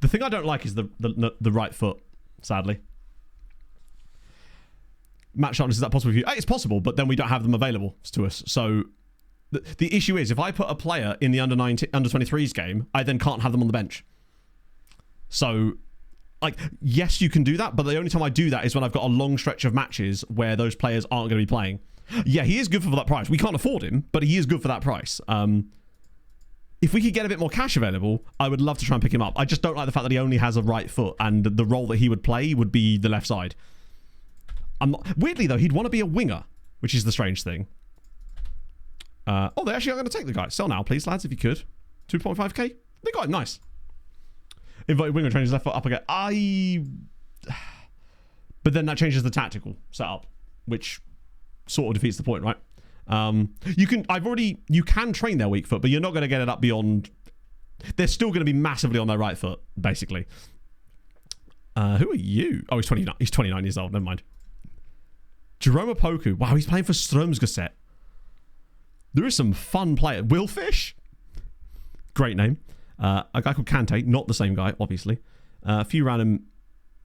The thing I don't like is the right foot, sadly. Match sharpness, is that possible for you? It's possible, but then we don't have them available to us. So the issue is, if I put a player in the under 23s game, I then can't have them on the bench. So, like, yes, you can do that, but the only time I do that is when I've got a long stretch of matches where those players aren't going to be playing. Yeah, he is good for that price. We can't afford him, but he is good for that price. If we could get a bit more cash available, I would love to try and pick him up. I just don't like the fact that he only has a right foot, and the role that he would play would be the left side. Weirdly, though, he'd want to be a winger, which is the strange thing. Oh, they actually are going to take the guy. Sell now, please, lads, if you could. 2.5k? They got him. Nice. Inverted winger, trains left foot up again. But then that changes the tactical setup, which sort of defeats the point, right? You can train their weak foot, but you're not going to get it up beyond. They're still going to be massively on their right foot, basically. Who are you? Oh, he's 29. He's 29 years old. Never mind. Jerome Opoku. Wow, he's playing for Strømsgodset. There is some fun player. Will Fish. Great name. A guy called Kante. Not the same guy, obviously. A few random.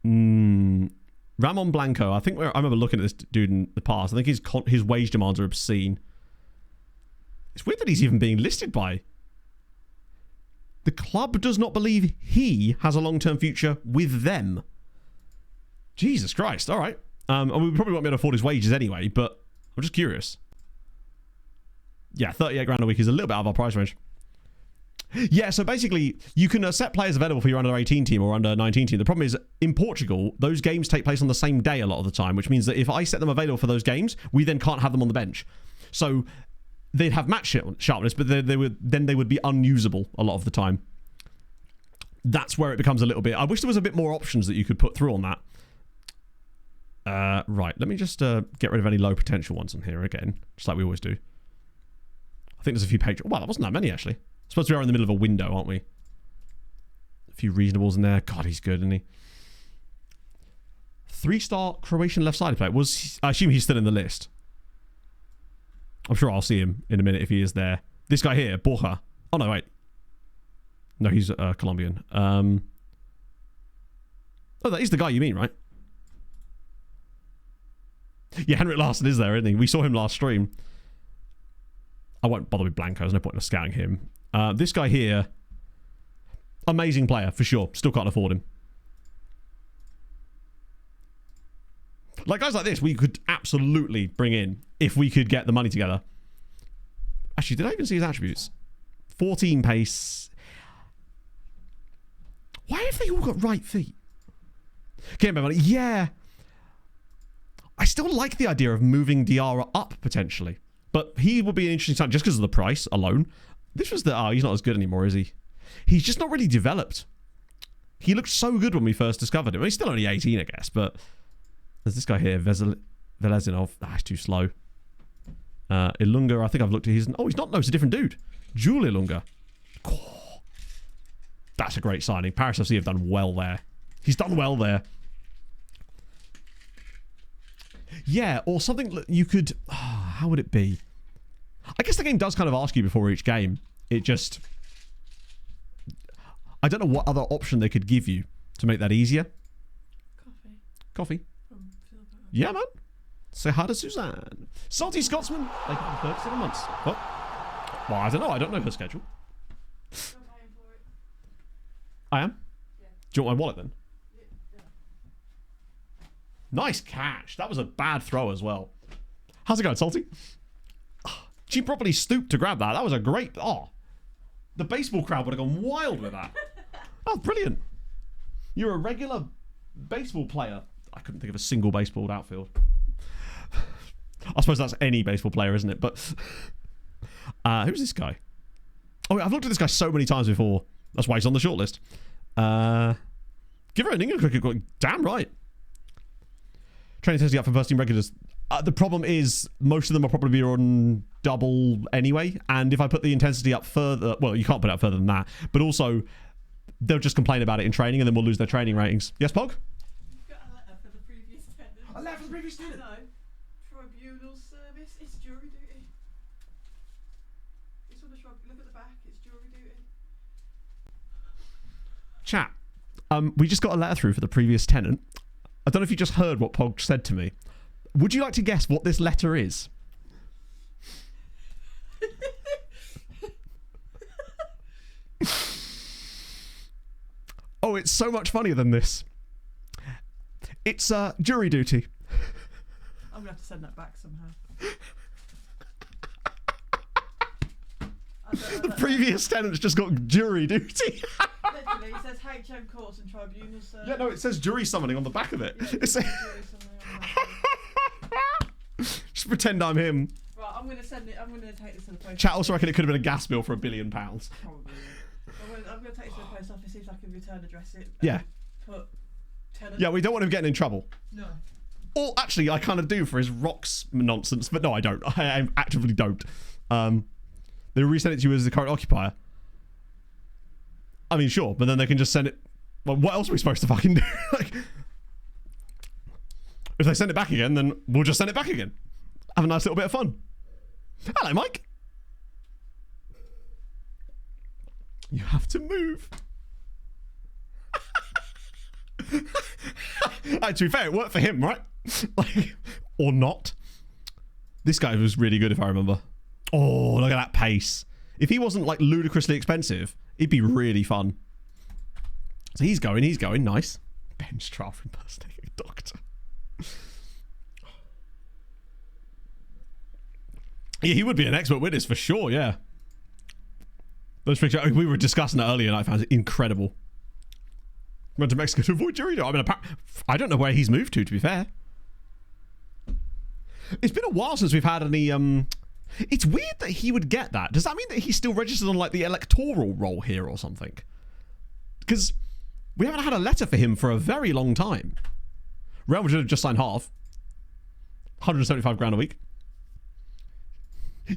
Ramon Blanco. I remember looking at this dude in the past. I think his wage demands are obscene. It's weird that he's even being listed by. The club does not believe he has a long-term future with them. Jesus Christ. All right. And we probably won't be able to afford his wages anyway, but I'm just curious. Yeah, 38 grand a week is a little bit out of our price range. Yeah, so basically, you can set players available for your under 18 team or under 19 team. The problem is, in Portugal, those games take place on the same day a lot of the time, which means that if I set them available for those games, we then can't have them on the bench. So they'd have match sharpness, but they would be unusable a lot of the time. That's where it becomes a little bit. I wish there was a bit more options that you could put through on that. Right, let me just get rid of any low potential ones on here again, just like we always do. I think there's a few pages. Wow, that wasn't that many, actually. I suppose we are in the middle of a window, aren't we? A few reasonables in there. God, he's good, isn't he? 3-star Croatian left-sided player. I assume he's still in the list. I'm sure I'll see him in a minute if he is there. This guy here, Borja. Oh, no, wait. No, he's Colombian. Oh, that is the guy you mean, right? Yeah, Henrik Larsson is there, isn't he? We saw him last stream. I won't bother with Blanco. There's no point in scouting him. This guy here, amazing player, for sure. Still can't afford him. Like, guys like this, we could absolutely bring in if we could get the money together. Actually, did I even see his attributes? 14 pace. Why have they all got right feet? Get my money. Yeah. I still like the idea of moving Diarra up, potentially. But he would be an interesting time just because of the price alone. This was the... Oh, he's not as good anymore, is he? He's just not really developed. He looked so good when we first discovered him. He's still only 18, I guess, but... There's this guy here, Velezinov. Ah, he's too slow. Ilunga, I think I've looked at his... Oh, he's not. No, it's a different dude. Jule Ilunga. Oh, that's a great signing. Paris FC have done well there. He's done well there. Yeah, or something you could... Oh, how would it be? I guess the game does kind of ask you before each game. It just... I don't know what other option they could give you to make that easier. Coffee. Yeah, man. Say hi to Suzanne. Salty Scotsman. They got 37 months. What? Well, I don't know. I don't know her schedule. I am? Yeah. Do you want my wallet then? Yeah. Nice catch. That was a bad throw as well. How's it going, Salty? She probably stooped to grab that. That was a great... Oh. The baseball crowd would have gone wild with that. That was brilliant. You're a regular baseball player. I couldn't think of a single baseball outfield. I suppose that's any baseball player, isn't it? But who's this guy? Oh, I've looked at this guy so many times before. That's why he's on the shortlist. Give her an England cricket. Damn right. Training testing up for first team regulars. The problem is most of them are probably on double anyway. And if I put the intensity up further, well, you can't put it up further than that. But also, they'll just complain about it in training, and then we'll lose their training ratings. Yes, Pog? A letter for the previous tenant? No. Tribunal service. It's jury duty. It's on the shrub. Look at the back. It's jury duty. Chat. We just got a letter through for the previous tenant. I don't know if you just heard what Pog said to me. Would you like to guess what this letter is? Oh, it's so much funnier than this. It's jury duty. I'm gonna have to send that back somehow. The previous tenant's just got jury duty. Literally, it says HM courts and tribunal service. Yeah, no, it says jury summoning on the back of it. Yeah, It's jury summoning on the back. just pretend I'm him. Right, I'm gonna send it. I'm gonna take this to the post. Chat also reckon it could have been a gas bill for £1 billion. Probably. I'm gonna take this to the post office, see if I can return address it. Yeah. Put tenant. Yeah, we don't want him getting in trouble. No. Or actually, I kind of do for his rocks nonsense, but no, I don't. I actively don't. They resend it to you as the current occupier. I mean, sure, but then they can just send it. Well, what else are we supposed to fucking do? Like, if they send it back again, then we'll just send it back again. Have a nice little bit of fun. Hello, Mike. You have to move. To be fair, it worked for him, right? Like, or not. This guy was really good, if I remember. Oh, look at that pace. If he wasn't like ludicrously expensive, it'd be really fun. So he's going, nice. Bench trial for impersonating a doctor. Yeah, he would be an expert witness for sure, yeah. Those pictures, we were discussing it earlier and I found it incredible. Went to Mexico to avoid jury. I mean, I don't know where he's moved to be fair. It's been a while since we've had any... It's weird that he would get that. Does that mean that he's still registered on like the electoral roll here or something? Because we haven't had a letter for him for a very long time. Real Madrid have just signed half. 175 grand a week.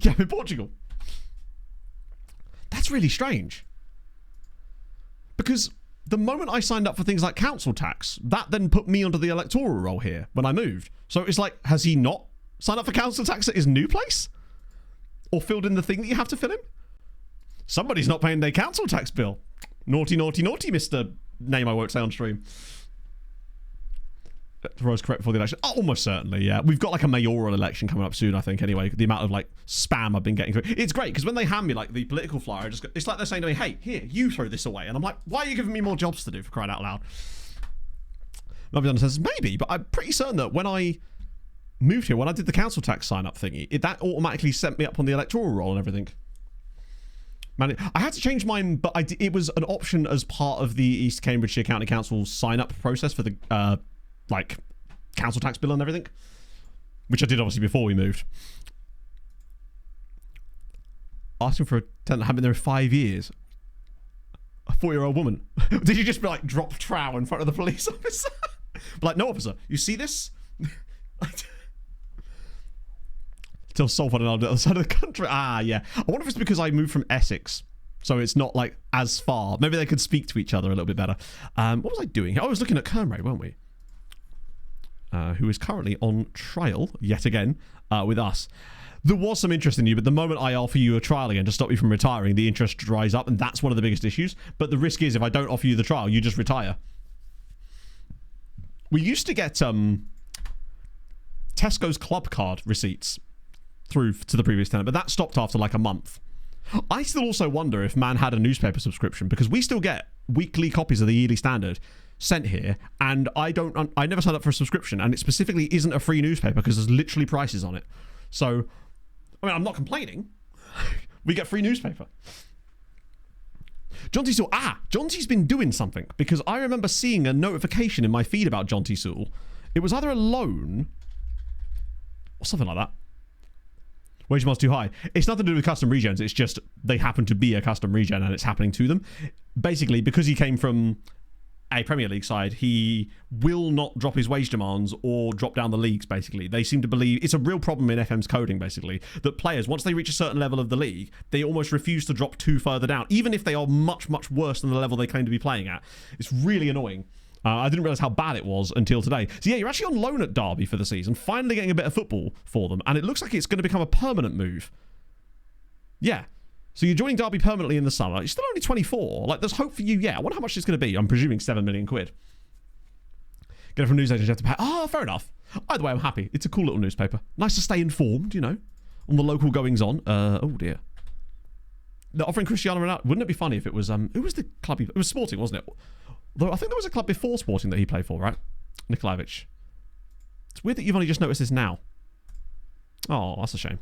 Yeah, in Portugal. That's really strange. Because the moment I signed up for things like council tax, that then put me onto the electoral roll here when I moved. So it's like, has he not signed up for council tax at his new place? or filled in the thing that you have to fill in. Somebody's not paying their council tax bill. Naughty, naughty, naughty, Mr. Name I won't say on stream. Rose correct before the election. Oh, almost certainly, yeah. We've got like a mayoral election coming up soon, I think, anyway. The amount of like spam I've been getting through. It's great because when they hand me like the political flyer, it's like they're saying to me, hey, here, you throw this away. And I'm like, why are you giving me more jobs to do, for crying out loud? Nobody understands. Maybe, but I'm pretty certain that when I moved here, when I did the council tax sign-up thingy, that automatically sent me up on the electoral roll and everything. Man, I had to change mine, but it was an option as part of the East Cambridgeshire County Council sign-up process for the like council tax bill and everything, which I did obviously before we moved. Asking for a tenant, I've been there 5 years. A 4-year-old woman. Did you just be like drop trow in front of the police officer? Like, no, officer, you see this? Still solve one on the other side of the country. Ah, yeah. I wonder if it's because I moved from Essex, so it's not like as far. Maybe they could speak to each other a little bit better. What was I doing? I was looking at Kernray, weren't we? Who is currently on trial yet again with us. There was some interest in you, but the moment I offer you a trial again to stop you from retiring, the interest dries up, and that's one of the biggest issues. But the risk is if I don't offer you the trial, you just retire. We used to get Tesco's club card receipts through to the previous tenant, but that stopped after like a month. I still also wonder if Man had a newspaper subscription, because we still get weekly copies of the Yearly Standard sent here, and I never signed up for a subscription, and it specifically isn't a free newspaper because there's literally prices on it. So, I mean, I'm not complaining. We get free newspaper. John T. Sewell. John T's been doing something, because I remember seeing a notification in my feed about John T. Sewell. It was either a loan or something like that. Wage demand's too high. It's nothing to do with custom regens. It's just they happen to be a custom regen and it's happening to them. Basically, because he came from a Premier League side, he will not drop his wage demands or drop down the leagues, basically. They seem to believe it's a real problem in FM's coding, basically, that players, once they reach a certain level of the league, they almost refuse to drop too further down, even if they are much, much worse than the level they claim to be playing at. It's really annoying. I didn't realise how bad it was until today. So yeah, you're actually on loan at Derby for the season, finally getting a bit of football for them, and it looks like it's going to become a permanent move. Yeah. So you're joining Derby permanently in the summer. You're still only 24. Like, there's hope for you. Yeah, I wonder how much it's going to be. I'm presuming 7 million quid. Get it from newsagents, you have to pay. Oh, fair enough. Either way, I'm happy. It's a cool little newspaper. Nice to stay informed, you know, on the local goings on. Oh dear. They're offering Cristiano Ronaldo. Wouldn't it be funny if it was who was the club? It was Sporting, wasn't it? Though I think there was a club before Sporting that he played for, right? Nikolaevich. It's weird that you've only just noticed this now. Oh, that's a shame.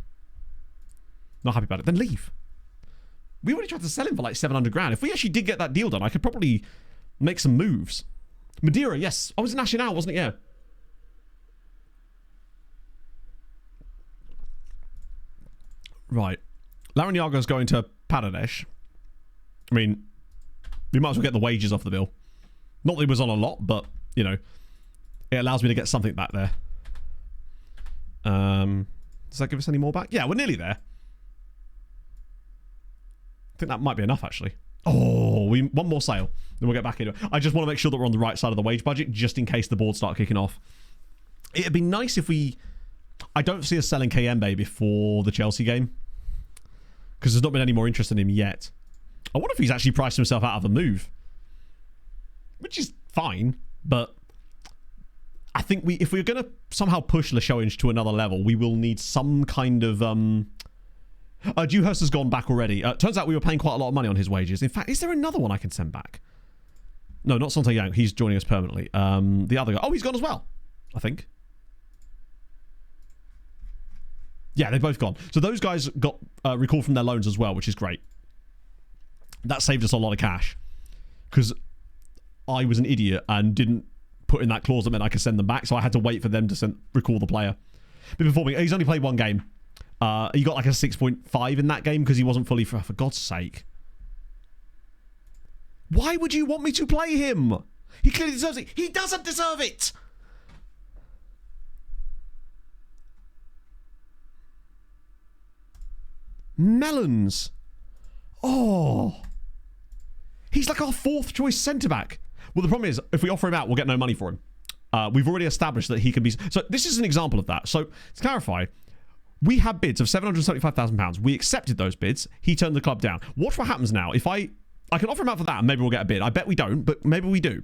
Not happy about it. Then leave. We already tried to sell him for like 700 grand. If we actually did get that deal done, I could probably make some moves. Madeira, yes. I was Nacional, wasn't it? Yeah. Right. Larinago's going to Bangladesh. I mean, we might as well get the wages off the bill. Not that it was on a lot, but, you know, it allows me to get something back there. Does that give us any more back? Yeah, we're nearly there. I think that might be enough, actually. Oh, one more sale. Then we'll get back into it. I just want to make sure that we're on the right side of the wage budget, just in case the board start kicking off. It'd be nice if we... I don't see us selling Kayembe before the Chelsea game, because there's not been any more interest in him yet. I wonder if he's actually priced himself out of a move, which is fine, but I think if we're going to somehow push Leixões to another level, we will need some kind of... Dewhurst has gone back already. Turns out we were paying quite a lot of money on his wages. In fact, is there another one I can send back? No, not Sante Yang. He's joining us permanently. The other guy... Oh, he's gone as well, I think. Yeah, they've both gone. So those guys got recalled from their loans as well, which is great. That saved us a lot of cash, because I was an idiot and didn't put in that clause that meant I could send them back, so I had to wait for them to recall the player. But before me, he's only played one game. He got like a 6.5 in that game because he wasn't fully... For God's sake. Why would you want me to play him? He clearly deserves it. He doesn't deserve it! Melons. Oh. He's like our fourth choice centre-back. Well, the problem is, if we offer him out, we'll get no money for him. We've already established that he can be... So this is an example of that. So, to clarify... We had bids of £775,000. We accepted those bids. He turned the club down. Watch what happens now. If I can offer him out for that and maybe we'll get a bid. I bet we don't, but maybe we do.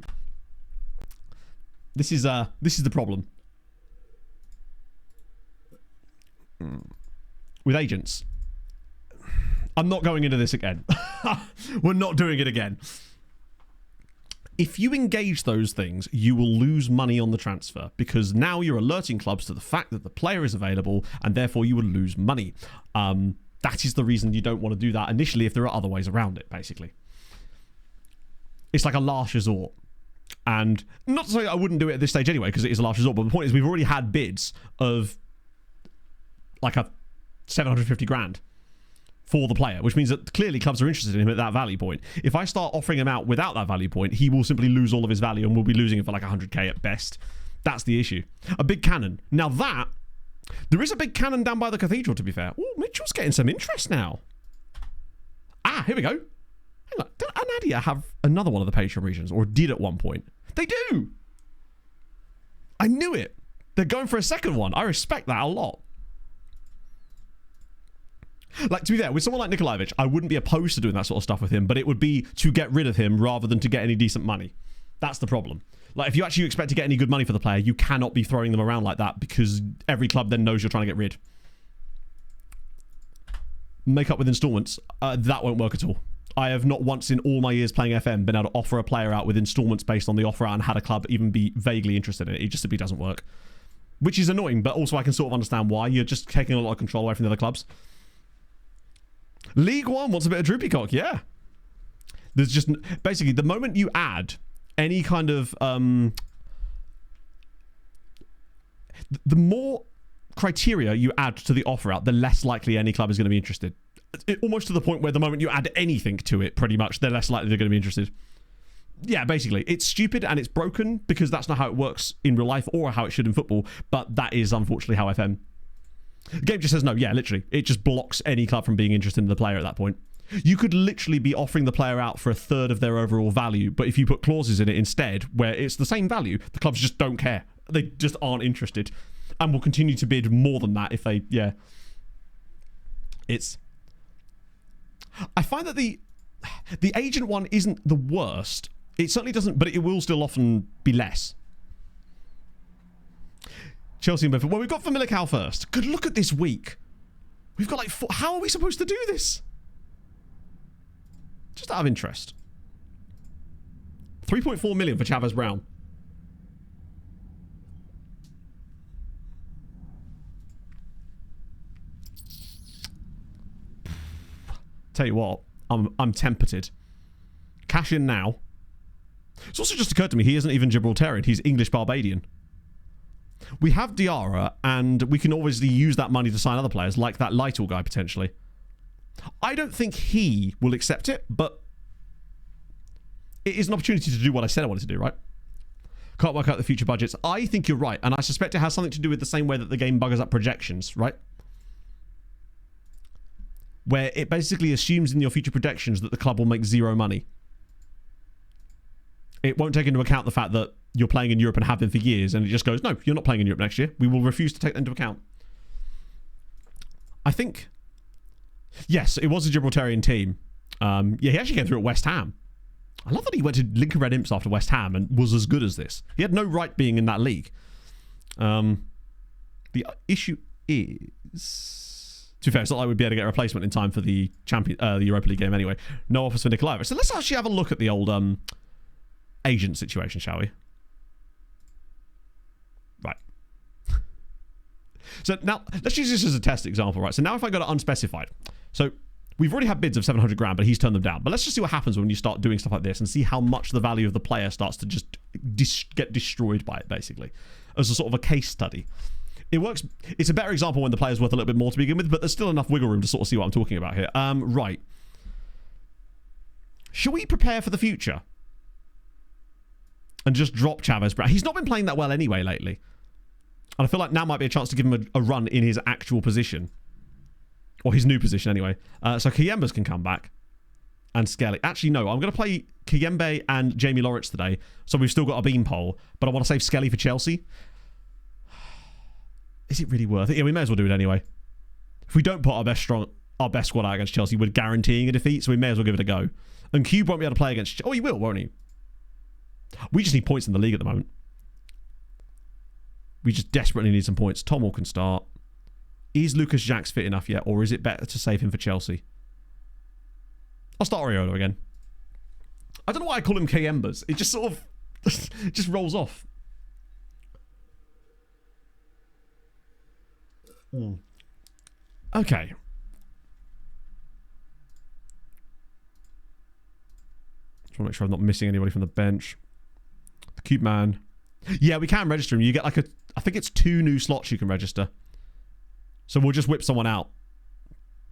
This is the problem. With agents. I'm not going into this again. We're not doing it again. If you engage those things, you will lose money on the transfer because now you're alerting clubs to the fact that the player is available and therefore you will lose money. That is the reason you don't want to do that initially if there are other ways around it, basically. It's like a last resort. And not to say I wouldn't do it at this stage anyway because it is a last resort, but the point is we've already had bids of like a 750 grand for the player, which means that clearly clubs are interested in him at that value point. If I start offering him out without that value point, he will simply lose all of his value and we'll be losing it for like 100k at best. That's the issue. A big cannon. Now that, there is a big cannon down by the cathedral, to be fair. Oh, Mitchell's getting some interest now. Ah, here we go. Hang on. Don't Anadia have another one of the Patreon regions, or did at one point? They do! I knew it. They're going for a second one. I respect that a lot. Like, to be fair, with someone like Nikolaevich, I wouldn't be opposed to doing that sort of stuff with him, but it would be to get rid of him rather than to get any decent money. That's the problem. Like, if you actually expect to get any good money for the player, you cannot be throwing them around like that because every club then knows you're trying to get rid. Make up with installments. That won't work at all. I have not once in all my years playing FM been able to offer a player out with installments based on the offer out and had a club even be vaguely interested in it. It just simply doesn't work. Which is annoying, but also I can sort of understand why. You're just taking a lot of control away from the other clubs. League One wants a bit of droopy cock, yeah. There's just basically the moment you add any kind of the more criteria you add to the offer out, the less likely any club is going to be interested. Almost to the point where the moment you add anything to it, pretty much, they're less likely they're going to be interested. Yeah, basically, it's stupid and it's broken because that's not how it works in real life or how it should in football. But that is unfortunately how FM. The game just says no, yeah, literally. It just blocks any club from being interested in the player at that point. You could literally be offering the player out for a third of their overall value, but if you put clauses in it instead, where it's the same value, the clubs just don't care. They just aren't interested. And will continue to bid more than that if they, yeah. It's... I find that the agent one isn't the worst. It certainly doesn't, but it will still often be less. Chelsea and Benfica. Well, we've got Famalicão first. Good look at this week. We've got like four. How are we supposed to do this? Just out of interest. 3.4 million for Chavez Brown. Tell you what, I'm tempted. Cash in now. It's also just occurred to me he isn't even Gibraltarian. He's English Barbadian. We have Diarra, and we can obviously use that money to sign other players, like that Lytle guy, potentially. I don't think he will accept it, but it is an opportunity to do what I said I wanted to do, right? Can't work out the future budgets. I think you're right, and I suspect it has something to do with the same way that the game buggers up projections, right? Where it basically assumes in your future projections that the club will make zero money. It won't take into account the fact that you're playing in Europe and have been for years, and it just goes, no, you're not playing in Europe next year. We will refuse to take that into account. I think, yes, it was a Gibraltarian team. Yeah, he actually came through at West Ham. I love that he went to Lincoln Red Imps after West Ham and was as good as this. He had no right being in that league. The issue is, to be fair, it's not like we'd be able to get a replacement in time for the Europa League game anyway. No offers for Nikolaevich. So let's actually have a look at the old agent situation, shall we? Right. So now, let's use this as a test example, right? So now if I go to unspecified. So we've already had bids of 700 grand, but he's turned them down. But let's just see what happens when you start doing stuff like this and see how much the value of the player starts to just get destroyed by it, basically, as a sort of a case study. It works. It's a better example when the player's worth a little bit more to begin with, but there's still enough wiggle room to sort of see what I'm talking about here. Right. Shall we prepare for the future? And just drop Chavez Brown. He's not been playing that well anyway lately. And I feel like now might be a chance to give him a run in his actual position. Or his new position anyway. So Kiyembes can come back. And Skelly. Actually, no. I'm going to play Kiyembe and Jamie Lawrence today. So we've still got a beanpole. But I want to save Skelly for Chelsea. Is it really worth it? Yeah, we may as well do it anyway. If we don't put our best squad out against Chelsea, we're guaranteeing a defeat, so we may as well give it a go. And Cube won't be able to play against... Oh, he will, won't he? We just need points in the league at the moment. We just desperately need some points. Tommel can start. Is Lucas Jacks fit enough yet, or is it better to save him for Chelsea? I'll start Areola again. I don't know why I call him K-Embers. It just sort of... it just rolls off. Okay. Just want to make sure I'm not missing anybody from the bench. The Cube Man. Yeah, we can register him. You get like I think it's 2 new slots you can register. So we'll just whip someone out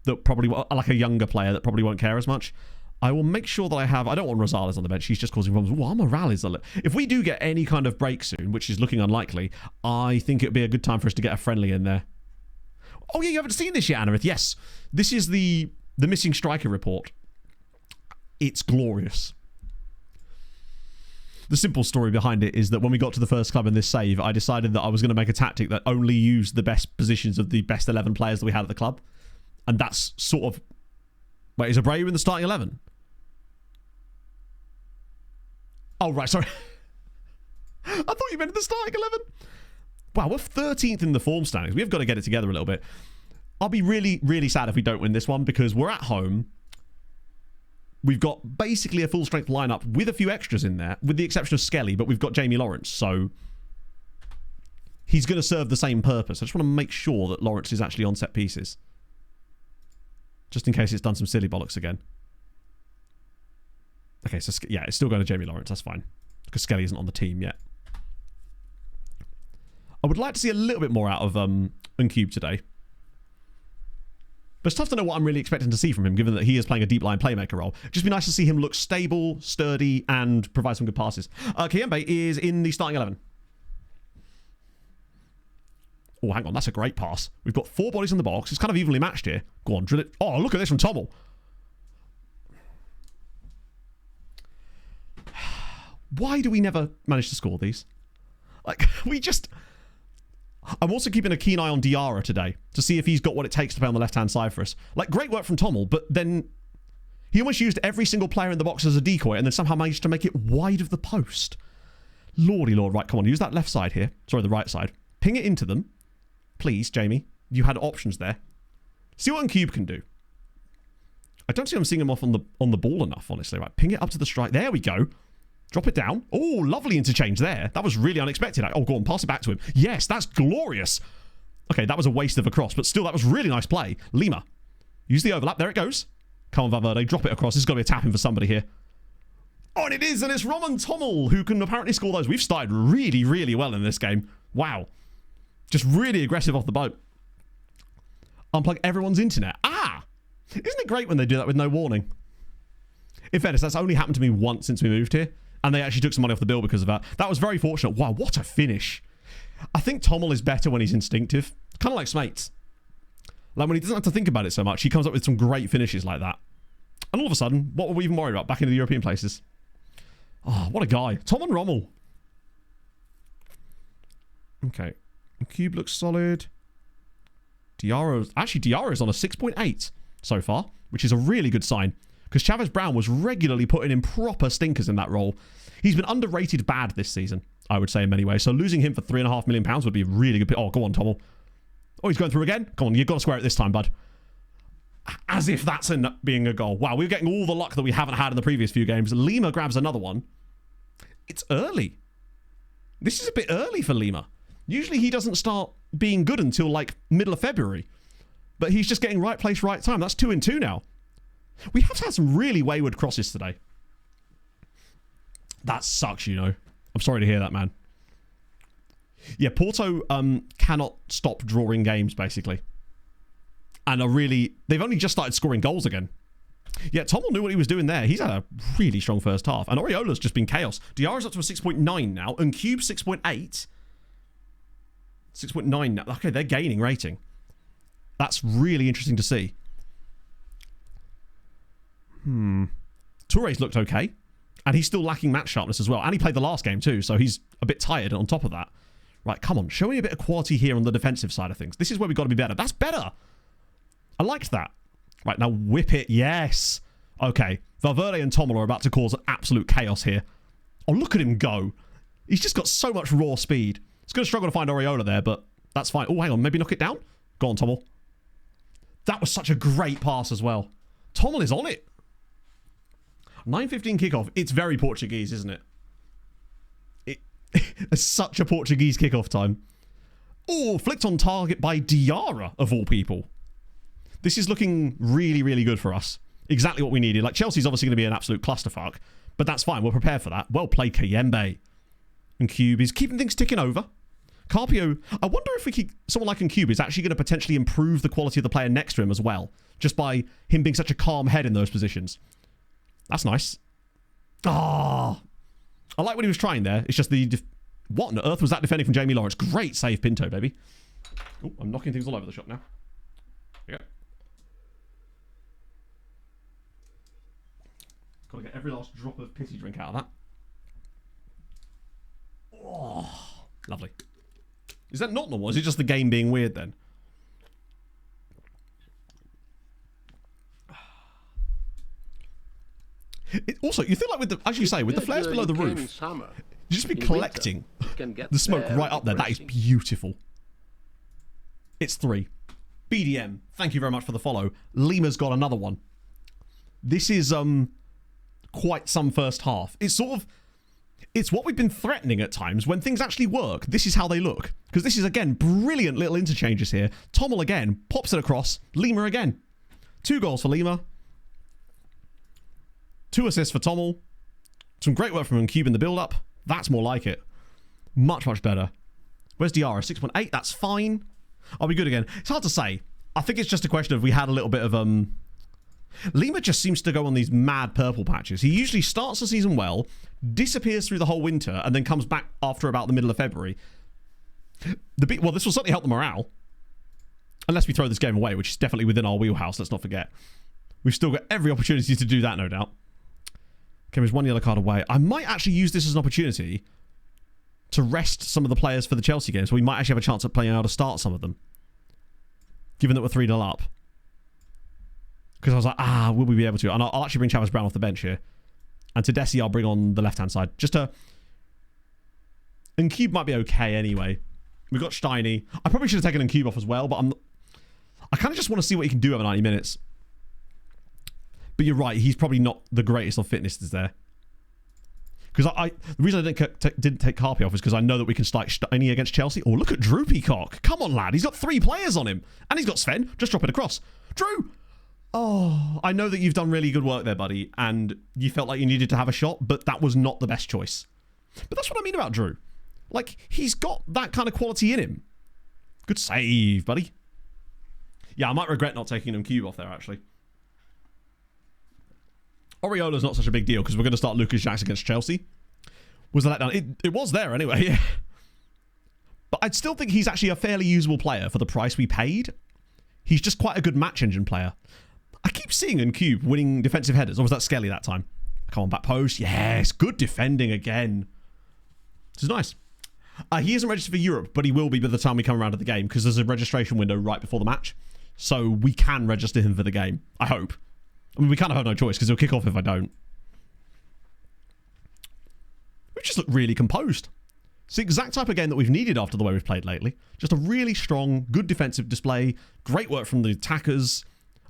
that probably, like a younger player that probably won't care as much. I will make sure that I don't want Rosales on the bench. He's just causing problems. Ooh, our morale is if we do get any kind of break soon, which is looking unlikely, I think it would be a good time for us to get a friendly in there. Oh yeah, you haven't seen this yet, Anarith. Yes. This is the missing striker report. It's glorious. The simple story behind it is that when we got to the first club in this save, I decided that I was going to make a tactic that only used the best positions of the best 11 players that we had at the club. And that's sort of... Wait, is Abreu in the starting 11? Oh, right, sorry. I thought you meant in the starting 11. Wow, we're 13th in the form standings. We've got to get it together a little bit. I'll be really, really sad if we don't win this one because we're at home. We've got basically a full-strength lineup with a few extras in there, with the exception of Skelly, but we've got Jamie Lawrence, so he's going to serve the same purpose. I just want to make sure that Lawrence is actually on set pieces. Just in case it's done some silly bollocks again. Okay, so yeah, it's still going to Jamie Lawrence. That's fine. Because Skelly isn't on the team yet. I would like to see a little bit more out of Uncube today. But it's tough to know what I'm really expecting to see from him, given that he is playing a deep line playmaker role. Just be nice to see him look stable, sturdy, and provide some good passes. Kiembe is in the starting 11. Oh, hang on. That's a great pass. We've got 4 bodies in the box. It's kind of evenly matched here. Go on, drill it. Oh, look at this from Tommel. Why do we never manage to score these? Like, we just... I'm also keeping a keen eye on Diarra today to see if he's got what it takes to play on the left-hand side for us. Like, great work from Tommel, but then he almost used every single player in the box as a decoy and then somehow managed to make it wide of the post. Lordy Lord. Right, come on. Use that left side here. Sorry, the right side. Ping it into them. Please, Jamie. You had options there. See what Uncube can do. I don't see him seeing him off on the ball enough, honestly. Right, ping it up to the strike. There we go. Drop it down. Oh, lovely interchange there. That was really unexpected. Oh, go on, pass it back to him. Yes, that's glorious. Okay, that was a waste of a cross, but still, that was really nice play. Lima. Use the overlap. There it goes. Come on, Valverde. Drop it across. This has got to be a tap-in for somebody here. Oh, and it is, and it's Roman Tommel who can apparently score those. We've started really, really well in this game. Wow. Just really aggressive off the boat. Unplug everyone's internet. Ah! Isn't it great when they do that with no warning? In fairness, that's only happened to me once since we moved here. And they actually took some money off the bill because of that. That was very fortunate. Wow, what a finish. I think Tommel is better when he's instinctive. Kind of like Smates. Like when he doesn't have to think about it so much, he comes up with some great finishes like that. And all of a sudden, what were we even worried about back into the European places? Oh, what a guy. Tom and Rommel. Okay. Cube looks solid. Diarra is on a 6.8 so far, which is a really good sign. Because Chavez Brown was regularly putting in proper stinkers in that role. He's been underrated bad this season, I would say in many ways. So losing him for £3.5 million would be a really good pick. Oh, go on, Tommel. Oh, he's going through again. Come on, you've got to square it this time, bud. As if that's being a goal. Wow, we're getting all the luck that we haven't had in the previous few games. Lima grabs another one. It's early. This is a bit early for Lima. Usually he doesn't start being good until like middle of February. But he's just getting right place, right time. That's 2 and 2 now. We have had some really wayward crosses today. That sucks, you know. I'm sorry to hear that, man. Yeah, Porto cannot stop drawing games, basically. And they've only just started scoring goals again. Yeah, Tommel knew what he was doing there. He's had a really strong first half. And Oriola's just been chaos. Diarra's up to a 6.9 now. And Cube 6.8. 6.9 now. Okay, they're gaining rating. That's really interesting to see. Touré's looked okay. And he's still lacking match sharpness as well. And he played the last game too, so he's a bit tired on top of that. Right, come on. Show me a bit of quality here on the defensive side of things. This is where we've got to be better. That's better! I liked that. Right, now whip it. Yes. Okay. Valverde and Tommel are about to cause absolute chaos here. Oh, look at him go. He's just got so much raw speed. It's going to struggle to find Oriola there, but that's fine. Oh, hang on. Maybe knock it down? Go on, Tommel. That was such a great pass as well. Tommel is on it. 9:15 kickoff. It's very Portuguese, isn't it? It's such a Portuguese kickoff time. Oh, flicked on target by Diarra, of all people. This is looking really, really good for us. Exactly what we needed. Like, Chelsea's obviously going to be an absolute clusterfuck, but that's fine. We're prepared for that. Well played, Kayembe. And Cube is keeping things ticking over. Carpio, I wonder if someone like Cube is actually going to potentially improve the quality of the player next to him as well, just by him being such a calm head in those positions. That's nice. Ah, I like what he was trying there. It's just what on earth was that defending from Jamie Lawrence? Great save, Pinto, baby. Oh, I'm knocking things all over the shop now. Yeah. Got to get every last drop of pity drink out of that. Oh, lovely. Is that not normal? Is it just the game being weird then? Also, you feel like with the, as you say, with the flares below the roof, you just be collecting the smoke right up there. That is beautiful. It's 3. BDM, thank you very much for the follow. Lima's got another one. This is quite some first half. It's what we've been threatening at times. When things actually work, this is how they look. Because this is, again, brilliant little interchanges here. Tommel again, pops it across. Lima again. 2 goals for Lima. 2 assists for Tommel. Some great work from Cube in the build-up. That's more like it. Much, much better. Where's Diarra? 6.8. That's fine. I'll be good again. It's hard to say. I think it's just a question of we had a little bit of... Lima just seems to go on these mad purple patches. He usually starts the season well, disappears through the whole winter, and then comes back after about the middle of February. Well, this will certainly help the morale. Unless we throw this game away, which is definitely within our wheelhouse, let's not forget. We've still got every opportunity to do that, no doubt. Okay, there's 1 yellow card away. I might actually use this as an opportunity to rest some of the players for the Chelsea game, so we might actually have a chance at playing out to start some of them. Given that we're 3-0 up. Because I was like, will we be able to? And I'll actually bring Chavez Brown off the bench here. And Tedeschi I'll bring on the left-hand side. And Cube might be okay anyway. We've got Steiny. I probably should have taken Cube off as well, but I kind of just want to see what he can do over 90 minutes. But you're right, he's probably not the greatest of fitnesses there. Because the reason I didn't take Carpi off is because I know that we can start Steiny against Chelsea. Oh, look at Drew Peacock. Come on, lad. He's got 3 players on him. And he's got Sven. Just drop it across. Drew! Oh, I know that you've done really good work there, buddy, and you felt like you needed to have a shot, but that was not the best choice. But that's what I mean about Drew. Like, he's got that kind of quality in him. Good save, buddy. Yeah, I might regret not taking him Cube off there, actually. Oriola's not such a big deal, because we're going to start Lucas Jackson against Chelsea. Was the letdown? It was there, anyway. But I'd still think he's actually a fairly usable player for the price we paid. He's just quite a good match engine player. I keep seeing Cube winning defensive headers. Or was that Skelly that time? Come on, back post. Yes, good defending again. This is nice. He isn't registered for Europe, but he will be by the time we come around to the game because there's a registration window right before the match. So we can register him for the game. I hope. I mean, we kind of have no choice because he'll kick off if I don't. We just look really composed. It's the exact type of game that we've needed after the way we've played lately. Just a really strong, good defensive display. Great work from the attackers.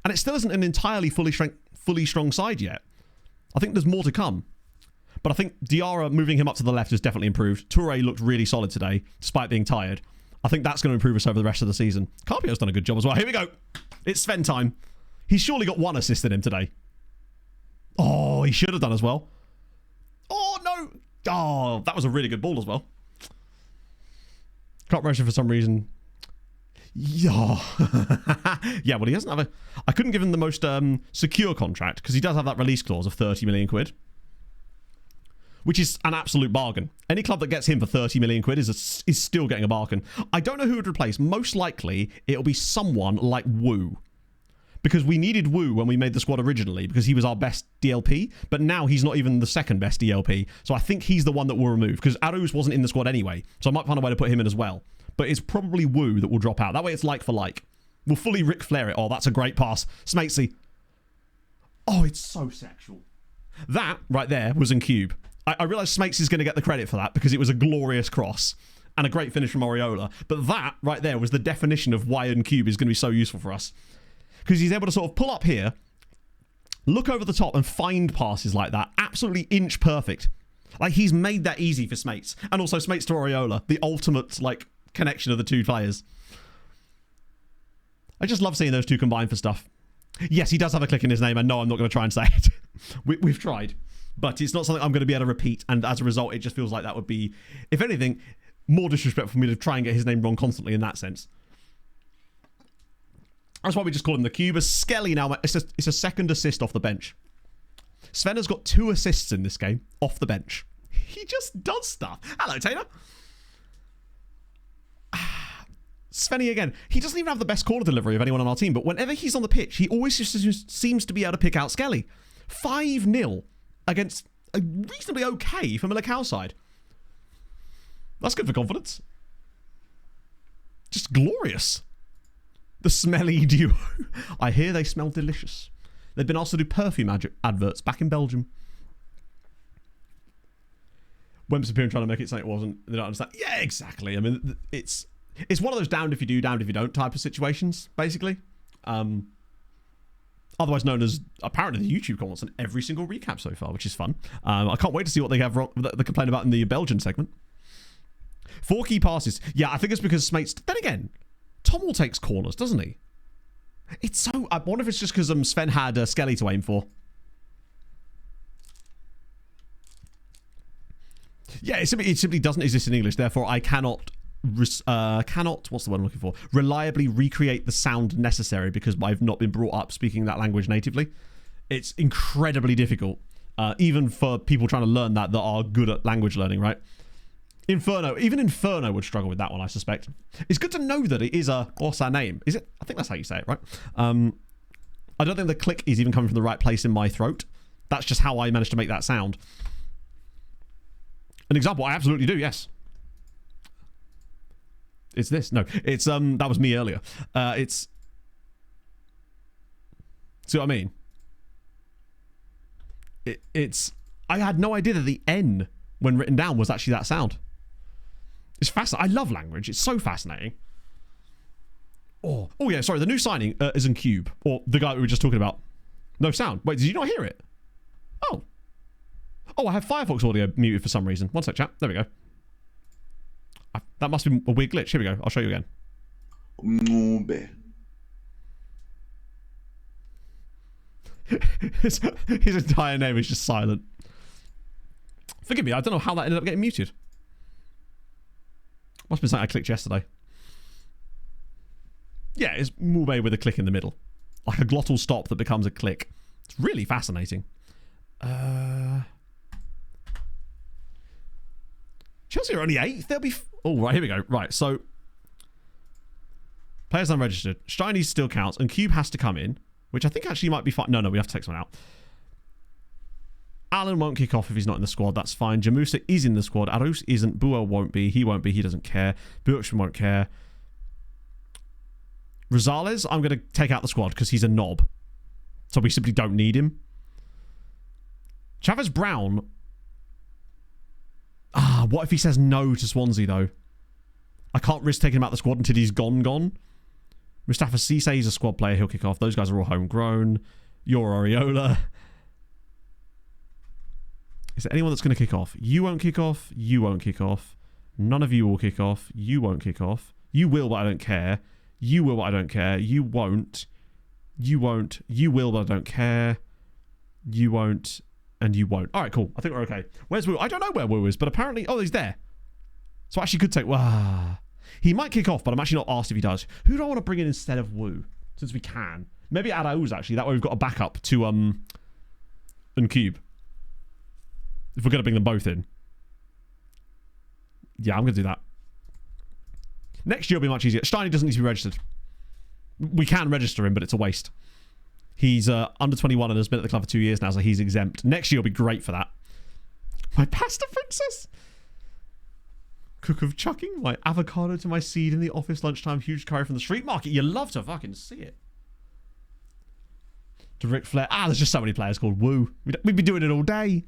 And it still isn't an entirely fully strong side yet. I think there's more to come. But I think Diarra moving him up to the left has definitely improved. Toure looked really solid today, despite being tired. I think that's going to improve us over the rest of the season. Carpio's done a good job as well. Here we go. It's Sven time. He's surely got 1 assist in him today. Oh, he should have done as well. Oh, no. Oh, that was a really good ball as well. Can't motion for some reason. Yeah. Yeah, well, he doesn't have I couldn't give him the most secure contract because he does have that release clause of 30 million quid. Which is an absolute bargain. Any club that gets him for 30 million quid is still getting a bargain. I don't know who would replace. Most likely, it'll be someone like Wu. Because we needed Wu when we made the squad originally because he was our best DLP. But now he's not even the second best DLP. So I think he's the one that we'll remove. Because Arus wasn't in the squad anyway. So I might find a way to put him in as well. But it's probably Wu that will drop out. That way it's like for like. We'll fully Ric Flair it. Oh, that's a great pass. Smatesy. Oh, it's so sexual. That right there was in cube. I realise Smatesy's going to get the credit for that because it was a glorious cross and a great finish from Oriola. But that right there was the definition of why in cube is going to be so useful for us. Because he's able to sort of pull up here, look over the top and find passes like that. Absolutely inch perfect. Like, he's made that easy for Smates. And also Smates to Oriola, the ultimate, like, connection of the two players. I just love seeing those two combined for stuff. Yes, he does have a click in his name, and no, I'm not going to try and say it. We've tried. But it's not something I'm going to be able to repeat, and as a result, it just feels like that would be, if anything, more disrespectful for me to try and get his name wrong constantly in that sense. That's why we just call him the Cube. Skelly now, it's a second assist off the bench. Sven has got 2 assists in this game off the bench. He just does stuff. Hello, Taylor. Svenny again. He doesn't even have the best corner delivery of anyone on our team, but whenever he's on the pitch, he always just seems to be able to pick out Skelly. 5-0 against a reasonably okay for Millicao side. That's good for confidence. Just glorious. The smelly duo. I hear they smell delicious. They've been asked to do perfume adverts back in Belgium. Wemps appearing trying to make it something it wasn't. They don't understand. Yeah, exactly. I mean, it's one of those damned if you do, damned if you don't type of situations, basically. Otherwise known as, apparently, the YouTube comments on every single recap so far, which is fun. I can't wait to see what they have wrong, they complain about in the Belgian segment. 4 key passes. Yeah, I think it's because Smates... Then again, Tommel takes corners, doesn't he? It's so... I wonder if it's just because Sven had Skelly to aim for. Yeah, it simply doesn't exist in English. Therefore, I cannot... what's the word I'm looking for? Reliably recreate the sound necessary because I've not been brought up speaking that language natively. It's incredibly difficult, even for people trying to learn that are good at language learning, right? Even Inferno would struggle with that one, I suspect. It's good to know that it is what's our name? Is it? I think that's how you say it, right? I don't think the click is even coming from the right place in my throat. That's just how I managed to make that sound. An example, I absolutely do, yes. It's this. No, it's that was me earlier. It's, see what I mean? It's I had no idea that the N when written down was actually that sound. It's fascinating. I love language. It's so fascinating. Oh yeah, sorry, the new signing is in Cube, or the guy we were just talking about. No sound. Wait, did you not hear it? Oh, I have Firefox audio muted for some reason. One sec, chat. There we go. That must be a weird glitch. Here we go. I'll show you again. His entire name is just silent. Forgive me, I don't know how that ended up getting muted. Must have been something I clicked yesterday. Yeah, it's Mube with a click in the middle. Like a glottal stop that becomes a click. It's really fascinating. Chelsea are only 8th. They'll be... Oh, right, here we go. Right, so... Players unregistered. Shiny still counts, and Cube has to come in, which I think actually might be fine. No, we have to take someone out. Alan won't kick off if he's not in the squad. That's fine. Jamusa is in the squad. Arus isn't. Buo won't be. He won't be. He doesn't care. Buoksham won't care. Rosales, I'm going to take out the squad because he's a knob. So we simply don't need him. Chavez Brown... what if he says no to Swansea, though? I can't risk taking him out the squad until he's gone. Mustafa Cisse, he's a squad player. He'll kick off. Those guys are all homegrown. You're Oriola. Is there anyone that's going to kick off? You won't kick off. You won't kick off. None of you will kick off. You won't kick off. You will, but I don't care. You will, but I don't care. You won't. You won't. You will, but I don't care. You won't. And you won't. All right, cool. I think we're okay. Where's Wu? I don't know where Wu is, but apparently... Oh, he's there. So I actually could take... He might kick off, but I'm actually not asked if he does. Who do I want to bring in instead of Wu? Since we can. Maybe Arauz, actually. That way we've got a backup to... and Cube. If we're going to bring them both in. Yeah, I'm going to do that. Next year will be much easier. Steiny doesn't need to be registered. We can register him, but it's a waste. He's under 21 and has been at the club for 2 years now, so he's exempt. Next year will be great for that. My pasta princess? Cook of chucking my avocado to my seed in the office lunchtime. Huge curry from the street market. You love to fucking see it. To Ric Flair. There's just so many players called Woo. We'd be doing it all day.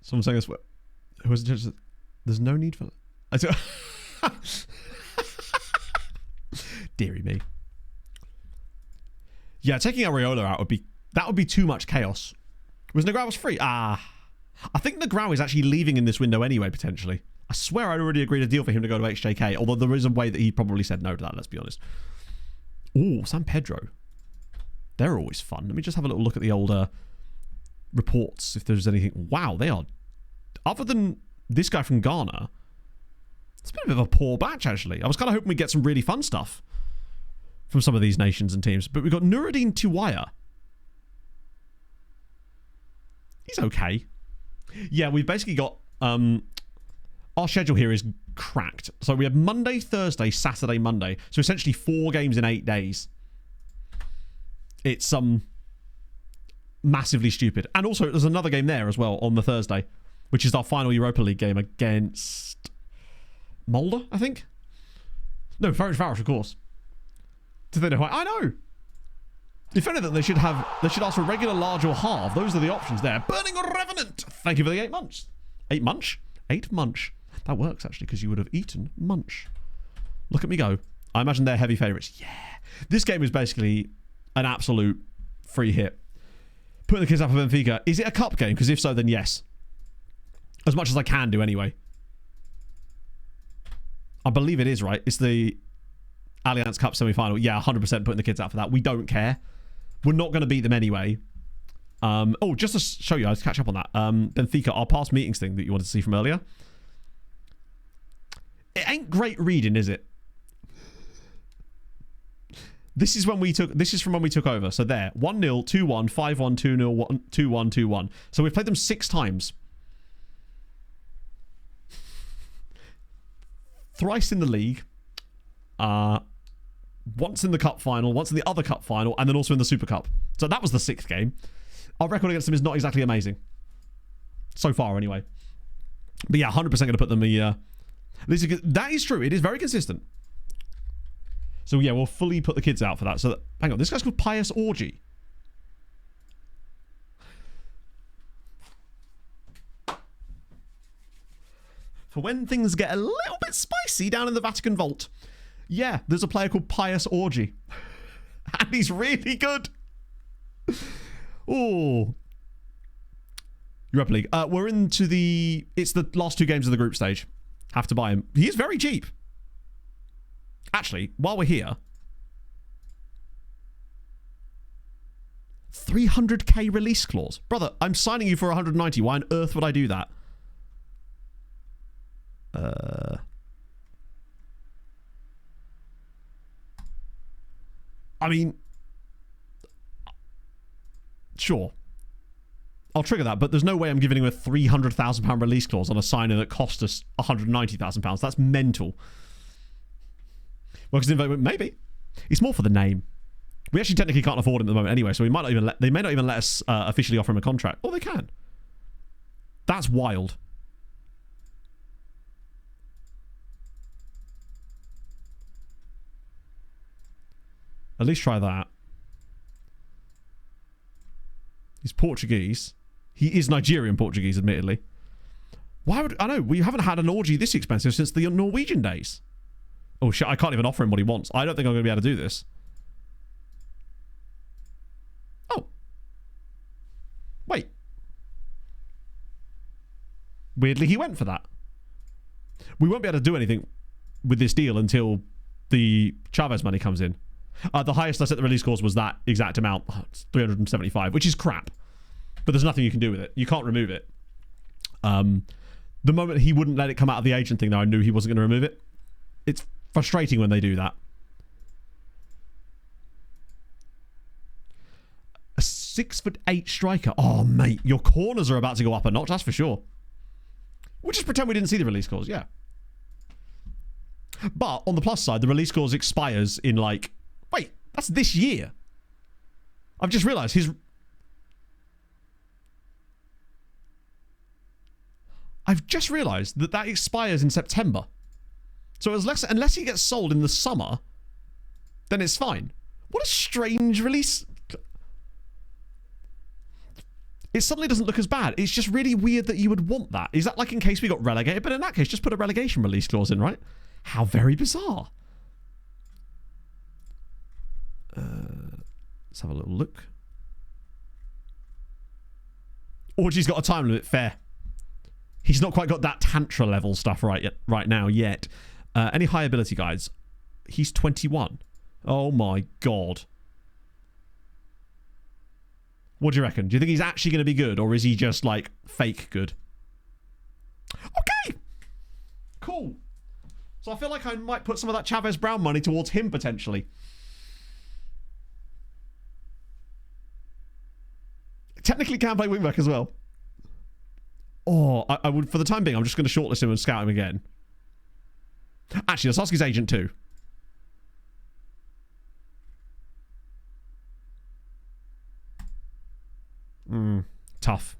Someone saying this. Who was it? There's no need for that. Deary me. Yeah, taking Areola out would be too much chaos. Was Negrao free? I think Negrao is actually leaving in this window anyway, potentially. I swear I'd already agreed a deal for him to go to HJK, although there is a way that he probably said no to that, let's be honest. Ooh, San Pedro. They're always fun. Let me just have a little look at the older reports, if there's anything. Wow, they are... Other than this guy from Ghana, it's been a bit of a poor batch, actually. I was kind of hoping we'd get some really fun stuff from some of these nations and teams. But we've got Nuruddin Tiwaya. He's okay. Yeah, we've basically got... our schedule here is cracked. So we have Monday, Thursday, Saturday, Monday. So essentially 4 games in 8 days. It's massively stupid. And also there's another game there as well on the Thursday, which is our final Europa League game against Mulder, I think. No, Ferencváros, of course. I know. If anything, they should ask for regular, large, or half. Those are the options there. Burning Revenant. Thank you for the 8 months. 8 munch? 8 munch. That works, actually, because you would have eaten munch. Look at me go. I imagine they're heavy favourites. Yeah. This game is basically an absolute free hit. Putting the kids up for Benfica. Is it a cup game? Because if so, then yes. As much as I can do, anyway. I believe it is, right? It's the Allianz Cup semi-final. Yeah, 100% putting the kids out for that. We don't care. We're not going to beat them anyway. Just to show you, I'll catch up on that. Benfica, our past meetings thing that you wanted to see from earlier. It ain't great reading, is it? This is from when we took over. So there, 1-0, 2-1, 5-1, 2-0, 2-1, 2-1. So we've played them 6 times. Thrice in the league. Once in the cup final, once in the other cup final, and then also in the Super Cup. So that was the 6th game. Our record against them is not exactly amazing. So far, anyway. But yeah, 100% going to put them that is true. It is very consistent. So yeah, we'll fully put the kids out for that. So hang on, this guy's called Pious Orgy. For when things get a little bit spicy down in the Vatican Vault. Yeah, there's a player called Pious Orgy. And he's really good. Oh. Europa League. We're into it's the last 2 games of the group stage. Have to buy him. He is very cheap. Actually, while we're here, 300k release clause. Brother, I'm signing you for 190. Why on earth would I do that? I mean, sure. I'll trigger that, but there's no way I'm giving him a £300,000 release clause on a signing that cost us £190,000. That's mental. Well, because maybe. It's more for the name. We actually technically can't afford him at the moment anyway, so they may not even let us officially offer him a contract. Or they can. That's wild. At least try that. He's Portuguese. He is Nigerian Portuguese, admittedly. Why would... I know, we haven't had an orgy this expensive since the Norwegian days. Oh, shit, I can't even offer him what he wants. I don't think I'm going to be able to do this. Oh. Wait. Weirdly, he went for that. We won't be able to do anything with this deal until the Chavez money comes in. The highest I set the release clause was that exact amount. It's 375, which is crap. But there's nothing you can do with it. You can't remove it. The moment he wouldn't let it come out of the agent thing, though, I knew he wasn't going to remove it. It's frustrating when they do that. A 6'8" striker. Oh, mate, your corners are about to go up a notch, that's for sure. We'll just pretend we didn't see the release clause, yeah. But on the plus side, the release clause expires in like... Wait, that's this year. I've just realised his... I've just realised that expires in September. So unless he gets sold in the summer, then it's fine. What a strange release. It suddenly doesn't look as bad. It's just really weird that you would want that. Is that like in case we got relegated? But in that case, just put a relegation release clause in, right? How very bizarre. Let's have a little look. Orgy's got a time limit. Fair. He's not quite got that Tantra level stuff right now yet. Any high ability guides? He's 21. Oh my god. What do you reckon? Do you think he's actually going to be good, or is he just like fake good? Okay. Cool. So I feel like I might put some of that Chavez Brown money towards him potentially. Technically can play wingback as well. Oh, I would, for the time being, I'm just going to shortlist him and scout him again. Actually, let's ask his agent too. Tough.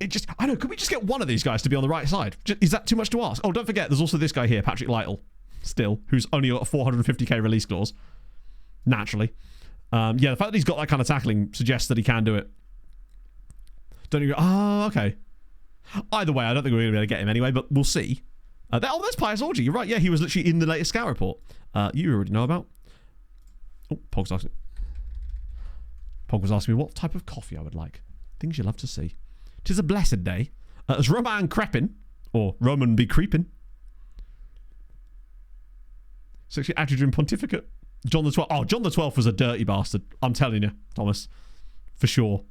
It just, I don't know, could we just get one of these guys to be on the right side? Is that too much to ask? Oh, don't forget, there's also this guy here, Patrick Lytle, still, who's only got a 450k release clause. Naturally. Yeah, the fact that he's got that kind of tackling suggests that he can do it. Don't you go, oh, okay. Either way, I don't think we're going to be able to get him anyway, but we'll see. There's Pius Orgy. You're right. Yeah, he was literally in the latest scout report. You already know about. Oh, Pog's asking. Pog was asking me what type of coffee I would like. Things you love to see. 'Tis a blessed day. As Roman creeping, or Roman be creeping. 60 Adrian Pontificate. John the 12th. Oh, John the 12th was a dirty bastard. I'm telling you, Thomas. For sure.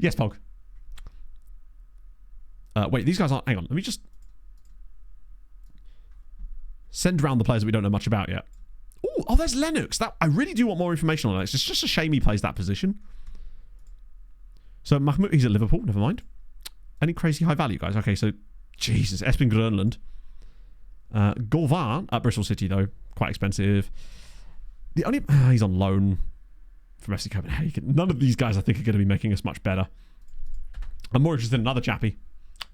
Yes, Pog. Wait, these guys aren't... Hang on. Let me just... send around the players that we don't know much about yet. Ooh, oh, there's Lennox. I really do want more information on Lennox. It's just a shame he plays that position. So, Mahmoud, he's at Liverpool. Never mind. Any crazy high value, guys? Okay, so... Jesus. Espen Grönlund. Gauvin at Bristol City, though. Quite expensive. The only... he's on loan from FC Copenhagen. None of these guys, I think, are going to be making us much better. I'm more interested in another chappie.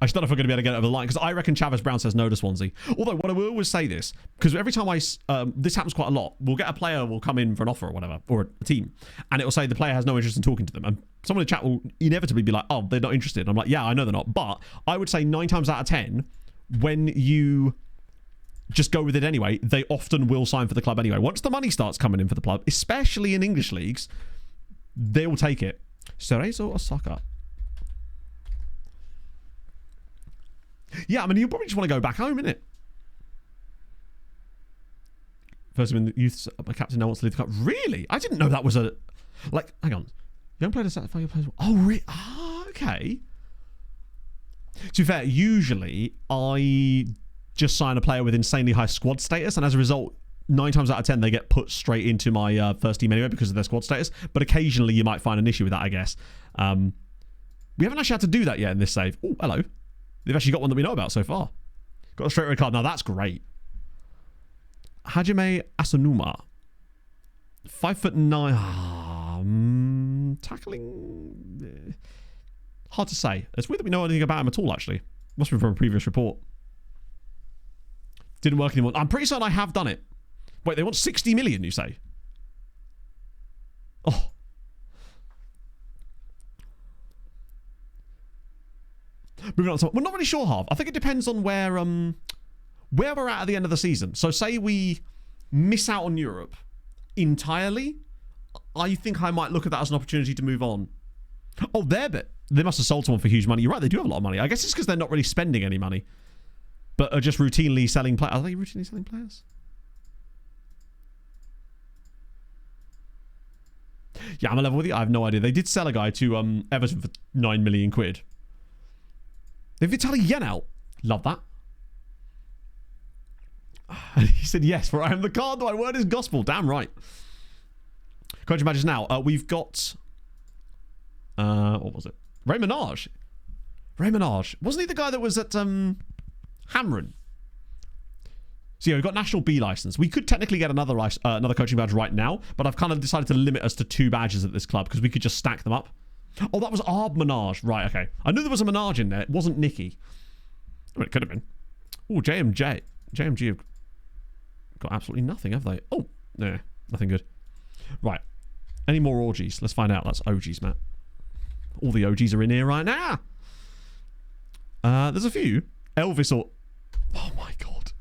I just don't know if we're going to be able to get it over the line, because I reckon Chavez Brown says no to Swansea. Although, what I will always say this, because every time this happens quite a lot, we'll get a player will come in for an offer or whatever, or a team, and it will say the player has no interest in talking to them, and someone in the chat will inevitably be like, oh, they're not interested. And I'm like, yeah, I know they're not, but I would say 9 times out of 10, when you just go with it anyway, they often will sign for the club anyway. Once the money starts coming in for the club, especially in English leagues, they will take it. Cerezo Osaka. Yeah, I mean, you probably just want to go back home, innit? First time in the youth, my captain now wants to leave the club. Really? I didn't know that was a... Like, hang on. You haven't played a set of 5 players. Oh, really? Ah, okay. To be fair, usually I just sign a player with insanely high squad status, and as a result, 9 times out of 10 they get put straight into my first team anyway because of their squad status. But occasionally you might find an issue with that, I guess. We haven't actually had to do that yet in this save. Oh, hello. They've actually got one that we know about so far. Got a straight red card. Now that's great. Hajime Asanuma. 5'9". Tackling. Hard to say. It's weird that we know anything about him at all, actually. Must be from a previous report. Didn't work anymore. I'm pretty certain I have done it. Wait, they want 60 million, you say? Oh. Moving on to... We're not really sure, Harv. I think it depends on where we're at the end of the season. So say we miss out on Europe entirely, I think I might look at that as an opportunity to move on. Oh, they must have sold someone for huge money. You're right, they do have a lot of money. I guess it's because they're not really spending any money, but are just routinely selling players. Are they routinely selling players? Yeah, I'm a level with you. I have no idea. They did sell a guy to Everton for 9 million quid. If Vitaly Yen out, love that. And he said yes, for I am the card, my word is gospel. Damn right. Can't you imagine now? We've got what was it? Ray Minaj. Ray Minaj. Wasn't he the guy that was at Hamron? So yeah, we've got National B license. We could technically get another coaching badge right now, but I've kind of decided to limit us to 2 badges at this club because we could just stack them up. Oh, that was Arb Menage. Right, okay. I knew there was a Menage in there. It wasn't Nikki. I mean, it could have been. Oh, JMG. JMG have got absolutely nothing, have they? Oh, no, nothing good. Right. Any more orgies? Let's find out. That's OGs, Matt. All the OGs are in here right now. There's a few. Elvis or... Oh, my God.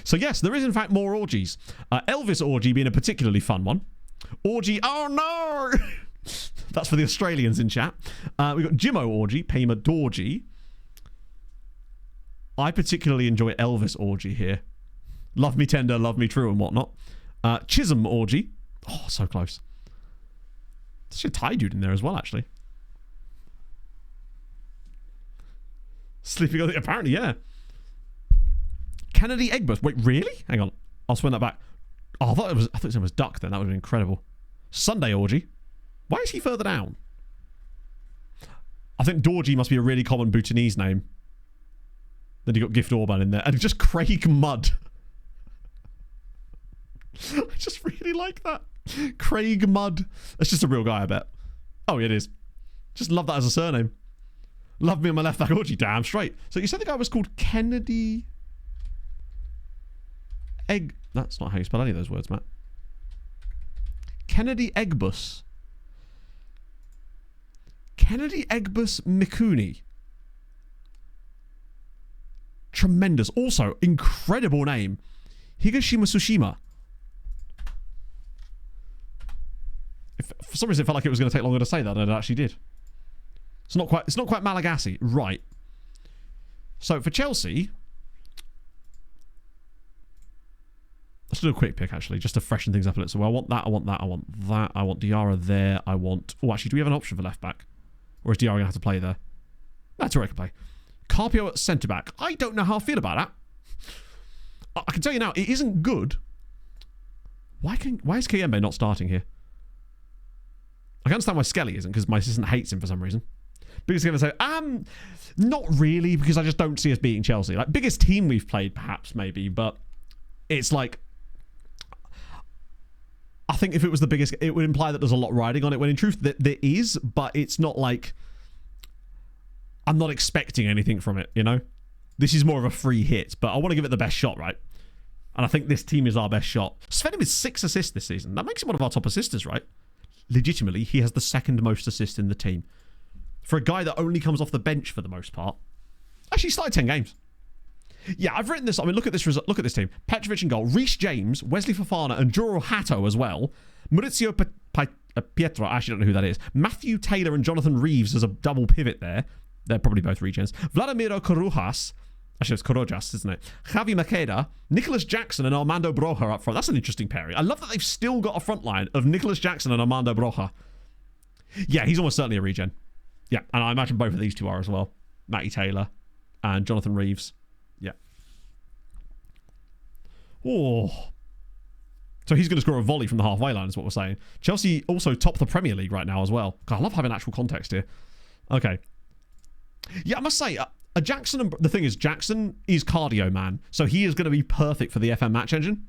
So, yes, there is, in fact, more orgies. Elvis orgy being a particularly fun one. Orgy... Oh, no! That's for the Australians in chat. We've got Jimmo orgy, Payma Dorgy. I particularly enjoy Elvis orgy here. Love me tender, love me true and whatnot. Chisholm orgy. Oh, so close. There's a Thai dude in there as well, actually. Sleeping on the... Apparently, yeah. Kennedy Egbert. Wait, really? Hang on. I'll swing that back. Oh, I thought it was duck then. That would have been incredible. Sunday orgy. Why is he further down? I think Dorgy must be a really common Bhutanese name. Then you got Gift Orban in there. And just Craig Mudd. I just really like that. Craig Mudd. That's just a real guy, I bet. Oh, yeah, it is. Just love that as a surname. Love me on my left back orgy. Damn straight. So you said the guy was called Kennedy... That's not how you spell any of those words, Matt. Kennedy Egbus. Kennedy Egbus Mikuni. Tremendous. Also, incredible name. Higashima Tsushima. For some reason, it felt like it was going to take longer to say that than it actually did. It's not quite Malagasy. Right. So, for Chelsea... Let's do a quick pick, actually, just to freshen things up a little. So I want that, I want that, I want that. I want Diarra there. I want... Oh, actually, do we have an option for left back? Or is Diarra going to have to play there? That's where I can play. Carpio at centre back. I don't know how I feel about that. I can tell you now, it isn't good. Why is Kayembe not starting here? I can understand why Skelly isn't, because my assistant hates him for some reason. Biggest going to say, not really, because I just don't see us beating Chelsea. Like, biggest team we've played, perhaps, maybe, but it's like... I think if it was the biggest, it would imply that there's a lot riding on it, when in truth there is, but it's not like... I'm not expecting anything from it, you know? This is more of a free hit, but I want to give it the best shot, right? And I think this team is our best shot. Sven with 6 assists this season. That makes him one of our top assisters, right? Legitimately, he has the second most assists in the team. For a guy that only comes off the bench for the most part. Actually, he started 10 games. Yeah, I've written this. I mean, look at this result. Look at this team. Petrovic in goal. Reece James, Wesley Fofana, and Juro Hato as well. Maurizio Pietro. I actually don't know who that is. Matthew Taylor and Jonathan Reeves as a double pivot there. They're probably both regens. Vladimiro Corujas. Actually, it's Corujas, isn't it? Javi Makeda, Nicholas Jackson, and Armando Broja up front. That's an interesting pairing. I love that they've still got a front line of Nicholas Jackson and Armando Broja. Yeah, he's almost certainly a regen. Yeah, and I imagine both of these two are as well. Matty Taylor and Jonathan Reeves. Yeah. Oh. So he's going to score a volley from the halfway line is what we're saying. Chelsea also top the Premier League right now as well. God, I love having actual context here. Okay. Yeah, I must say, a Jackson... The thing is, Jackson is cardio man. So he is going to be perfect for the FM match engine.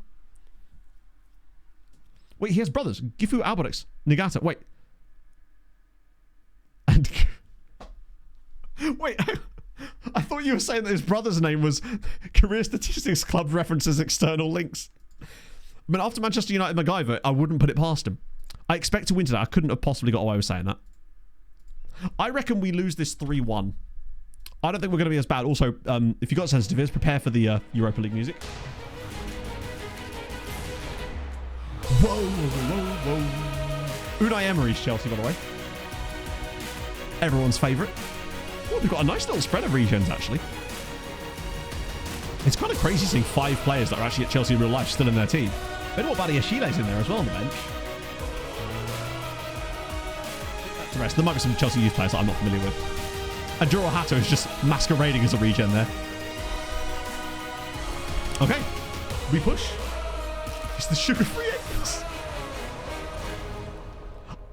Wait, he has brothers. Gifu Alberix. Nagata. Wait. And... Wait... I thought you were saying that his brother's name was Career Statistics Club references external links. I mean, after Manchester United MacGyver, I wouldn't put it past him. I expect to win today. I couldn't have possibly got away with saying that. I reckon we lose this 3-1. I don't think we're going to be as bad. Also, if you've got sensitive ears, prepare for the Europa League music. Whoa, whoa, whoa. Unai Emery's Chelsea, by the way. Everyone's favourite. Oh, we've got a nice little spread of regens, actually. It's kind of crazy seeing 5 players that are actually at Chelsea in real life still in their team. But what about Ashile's in there as well on the bench? The rest. There might be some Chelsea youth players that I'm not familiar with. And Juro Hato is just masquerading as a regen there. Okay. We push. It's the sugar-free eggs.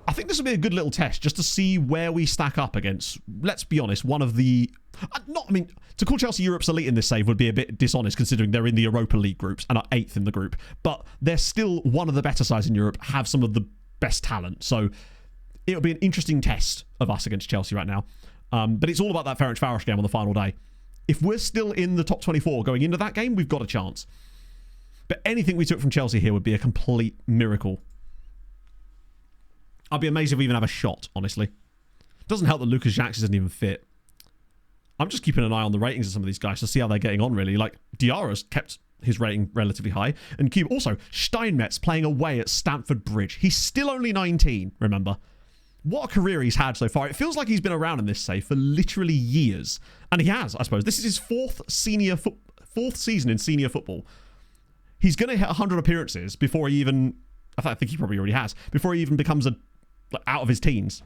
I think this will be a good little test just to see where we stack up against, let's be honest, one of the I mean, to call Chelsea Europe's elite in this save would be a bit dishonest considering they're in the Europa League groups and are 8th in the group. But they're still one of the better sides in Europe, have some of the best talent. So it'll be an interesting test of us against Chelsea right now. But it's all about that Ferencváros game on the final day. If we're still in the top 24 going into that game, we've got a chance. But anything we took from Chelsea here would be a complete miracle. I'd be amazed if we even have a shot, honestly. Doesn't help that Lucas Jackson isn't even fit. I'm just keeping an eye on the ratings of some of these guys to see how they're getting on, really. Like, Diarra's kept his rating relatively high. And Cube, also, Steinmetz playing away at Stamford Bridge. He's still only 19, remember. What a career he's had so far. It feels like he's been around in this save for literally years. And he has, I suppose. This is his fourth season in senior football. He's going to hit 100 appearances before he even... I think he probably already has. Before he even becomes out of his teens.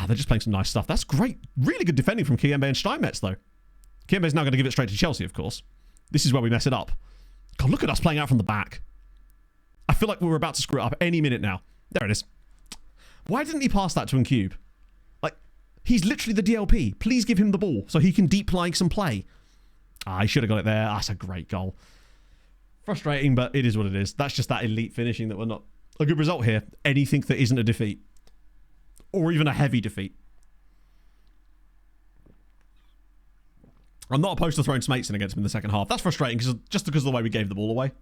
They're just playing some nice stuff. That's great. Really good defending from Kiembe and Steinmetz, though. Kiembe's now going to give it straight to Chelsea, of course. This is where we mess it up. God, look at us playing out from the back. I feel like we're about to screw it up any minute now. There it is. Why didn't he pass that to Nkube? Like, he's literally the DLP. Please give him the ball so he can deep line some play. He should have got it there. That's a great goal. Frustrating, but it is what it is. That's just that elite finishing that we're not... A good result here. Anything that isn't a defeat. Or even a heavy defeat. I'm not opposed to throwing Smates in against him in the second half. That's frustrating just because of the way we gave the ball away.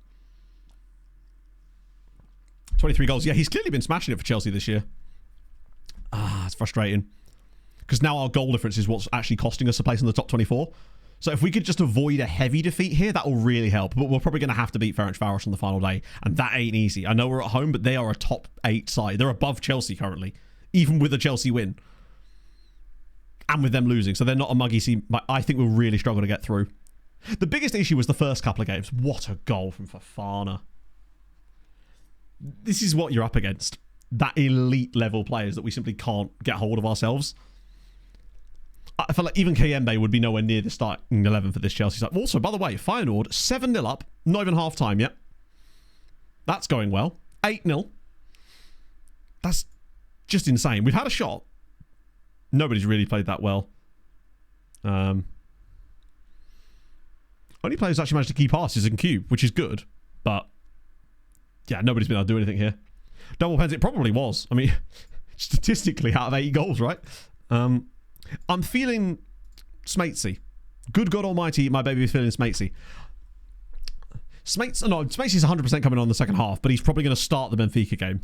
23 goals. Yeah, he's clearly been smashing it for Chelsea this year. It's frustrating. Because now our goal difference is what's actually costing us a place in the top 24. So if we could just avoid a heavy defeat here, that will really help. But we're probably going to have to beat Ferencváros on the final day. And that ain't easy. I know we're at home, but they are a top 8 side. They're above Chelsea currently. Even with a Chelsea win. And with them losing. So they're not a muggy team. I think we'll really struggle to get through. The biggest issue was the first couple of games. What a goal from Fofana. This is what you're up against. That elite level players that we simply can't get hold of ourselves. I feel like even Kayembe would be nowhere near the starting 11 for this Chelsea side. Also, by the way, Feyenoord 7-0 up. Not even half time yet. That's going well. 8-0. That's just insane. We've had a shot. Nobody's really played that well. Only players actually managed to keep passes and Cube, which is good. But yeah, nobody's been able to do anything here. Double pens, it probably was. I mean, statistically, out of 8 goals, right? I'm feeling Smatesy. Good God Almighty, my baby is feeling Smatesy. Smatesy 100% coming on in the second half, but he's probably going to start the Benfica game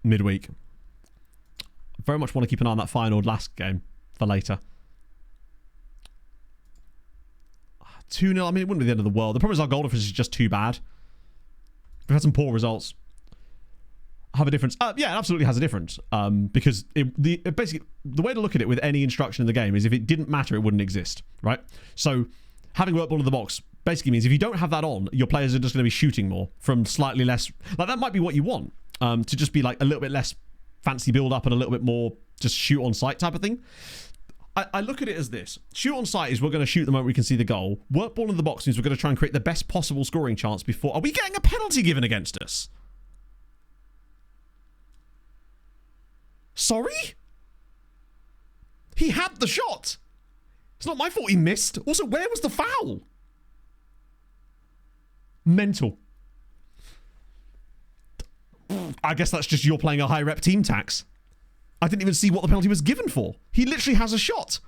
midweek. Very much want to keep an eye on that final last game for later. 2-0, I mean, it wouldn't be the end of the world. The problem is our goal difference is just too bad. We've had some poor results. Have a difference? Yeah, it absolutely has a difference. Because basically, the way to look at it with any instruction in the game is if it didn't matter, it wouldn't exist, right? So having work ball in the box basically means if you don't have that on, your players are just going to be shooting more from slightly less... Like, that might be what you want, to just be like a little bit less fancy build up and a little bit more just shoot on sight type of thing. I look at it as this. Shoot on sight is we're going to shoot the moment we can see the goal. Work ball in the box means we're going to try and create the best possible scoring chance before... Are we getting a penalty given against us? Sorry? He had the shot. It's not my fault he missed. Also, where was the foul? Mental. I guess that's just you're playing a high rep team tax. I didn't even see what the penalty was given for. He literally has a shot.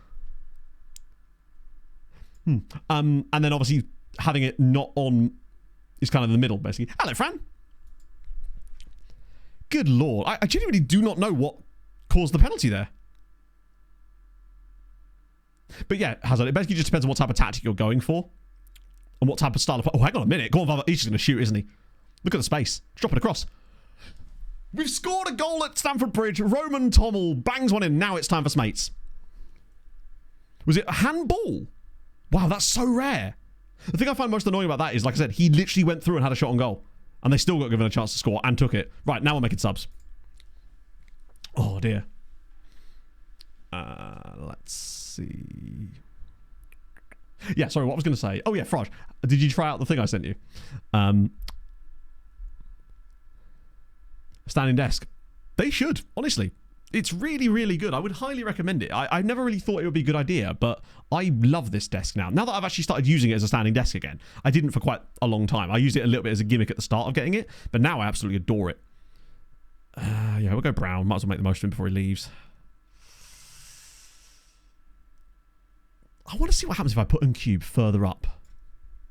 And then obviously having it not on is kind of in the middle, basically. Hello, Fran. Good lord. I genuinely do not know what caused the penalty there. But yeah, Hazard, it basically just depends on what type of tactic you're going for. And what type of style of... Oh, hang on a minute. Go on, Vava. He's just going to shoot, isn't he? Look at the space. Drop it across. We've scored a goal at Stamford Bridge. Roman Tommel bangs one in. Now it's time for Smates. Was it a handball? Wow, that's so rare. The thing I find most annoying about that is, like I said, he literally went through and had a shot on goal. And they still got given a chance to score and took it. Right, now we're making subs. Oh, dear. Let's see. Yeah, sorry, what I was going to say. Oh, yeah, Frog. Did you try out the thing I sent you? Standing desk. They should, honestly. It's really, really good. I would highly recommend it. I never really thought it would be a good idea, but I love this desk now. Now that I've actually started using it as a standing desk again. I didn't for quite a long time. I used it a little bit as a gimmick at the start of getting it, but now I absolutely adore it. Yeah, we'll go brown. Might as well make the most of him before he leaves. I want to see what happens if I put Cube further up,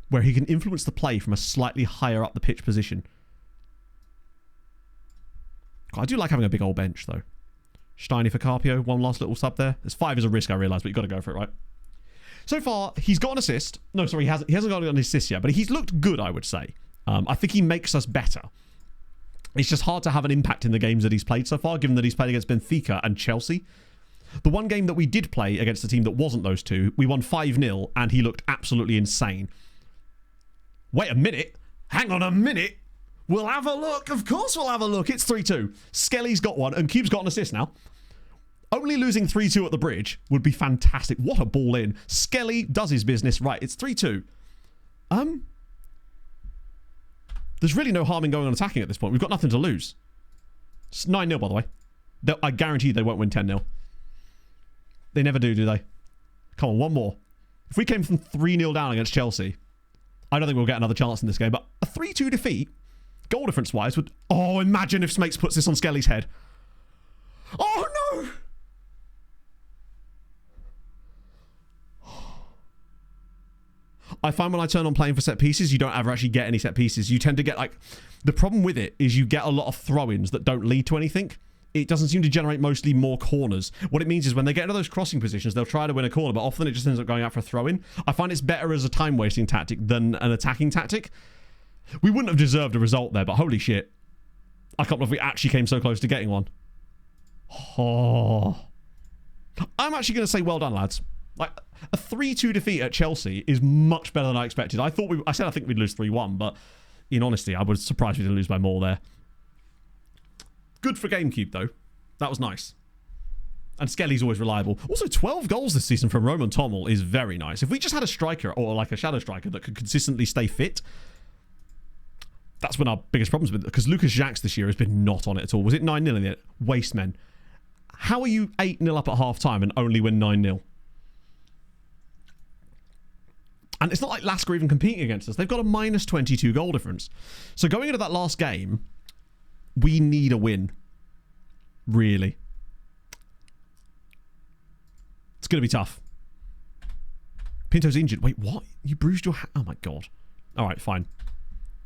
where he can influence the play from a slightly higher up the pitch position. I do like having a big old bench, though. Steiny for Carpio, one last little sub there. There's 5 is a risk, I realise, but you've got to go for it, right? So far, he's got an assist. No, sorry, he hasn't got an assist yet, but he's looked good, I would say. I think he makes us better. It's just hard to have an impact in the games that he's played so far, given that he's played against Benfica and Chelsea. The one game that we did play against a team that wasn't those two, we won 5-0, and he looked absolutely insane. Wait a minute. Hang on a minute. We'll have a look. Of course we'll have a look. It's 3-2. Skelly's got one, and Cube's got an assist now. Only losing 3-2 at the bridge would be fantastic. What a ball in. Skelly does his business. Right, it's 3-2. There's really no harm in going on attacking at this point. We've got nothing to lose. It's 9-0, by the way. I guarantee they won't win 10-0. They never do they? Come on, one more. If we came from 3-0 down against Chelsea, I don't think we'll get another chance in this game, but a 3-2 defeat, goal difference-wise, would... Oh, imagine if Smakes puts this on Skelly's head. Oh, no! I find when I turn on playing for set pieces, you don't ever actually get any set pieces. You tend to get, like... The problem with it is you get a lot of throw-ins that don't lead to anything. It doesn't seem to generate mostly more corners. What it means is when they get into those crossing positions, they'll try to win a corner, but often it just ends up going out for a throw-in. I find it's better as a time-wasting tactic than an attacking tactic. We wouldn't have deserved a result there, but holy shit. I can't believe we actually came so close to getting one. Oh. I'm actually going to say well done, lads. Like, a 3-2 defeat at Chelsea is much better than I expected. I said I think we'd lose 3-1, but in honesty, I was surprised we didn't lose by more there. Good for GameCube, though. That was nice. And Skelly's always reliable. Also, 12 goals this season from Roman Tommel is very nice. If we just had a striker, or like a shadow striker, that could consistently stay fit, that's when our biggest problem's been. Because Lucas Jacques this year has been not on it at all. Was it 9-0 in the end? Waste men. How are you 8-0 up at half-time and only win 9-0? And it's not like Lasker even competing against us. They've got a minus 22 goal difference. So going into that last game, we need a win. Really. It's going to be tough. Pinto's injured. Wait, what? You bruised your hand? Oh, my God. All right, fine.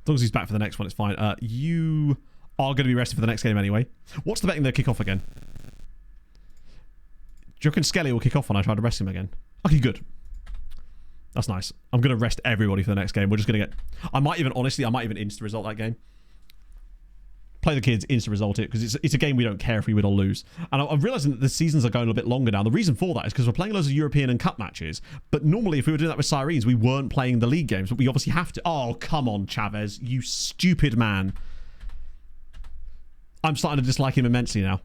As long as he's back for the next one, it's fine. You are going to be rested for the next game anyway. What's the betting they'll kick off again? Do you reckon Skelly will kick off when I try to rest him again? Okay, good. That's nice. I'm going to rest everybody for the next game. We're just going to get... I might even insta-result that game. Play the kids, insta-result it, because it's a game we don't care if we win or lose. And I'm realising that the seasons are going a bit longer now. The reason for that is because we're playing loads of European and Cup matches, but normally if we were doing that with Sirens, we weren't playing the league games, but we obviously have to... Oh, come on, Chavez, you stupid man. I'm starting to dislike him immensely now.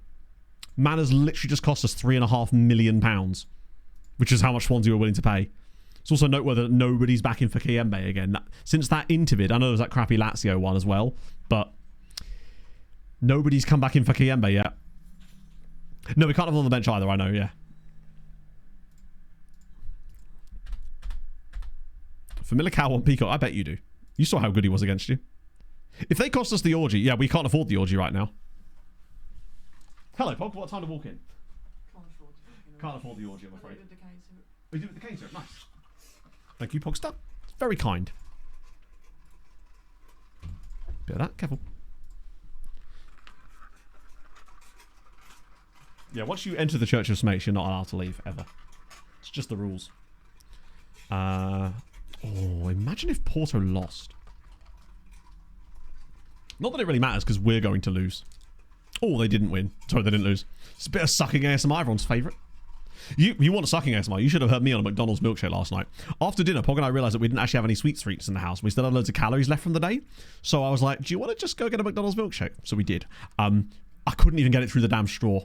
Man has literally just cost us £3.5 million, which is how much Swansea were willing to pay. It's also noteworthy that nobody's back in for Kiembe again. Since that Intervid, I know there's that crappy Lazio one as well, but nobody's come back in for Kiembe yet. No, we can't have him on the bench either, I know, yeah. For Millicao on Peacock, I bet you do. You saw how good he was against you. If they cost us the orgy, yeah, we can't afford the orgy right now. Hello, Pog. What time to walk in? Can't afford the orgy, I'm afraid. We do it with the cane syrup. Nice. Thank you, Pogstar. It's very kind. Bit of that. Careful. Yeah, once you enter the Church of Smakes, you're not allowed to leave, ever. It's just the rules. Oh, imagine if Porto lost. Not that it really matters, because we're going to lose. Oh, they didn't win. Sorry, they didn't lose. It's a bit of sucking ASMR, everyone's favourite. You want a sucking ASMR? You should have heard me on a McDonald's milkshake last night. After dinner, Pog and I realised that we didn't actually have any sweet treats in the house. We still had loads of calories left from the day. So I was like, do you want to just go get a McDonald's milkshake? So we did. I couldn't even get it through the damn straw.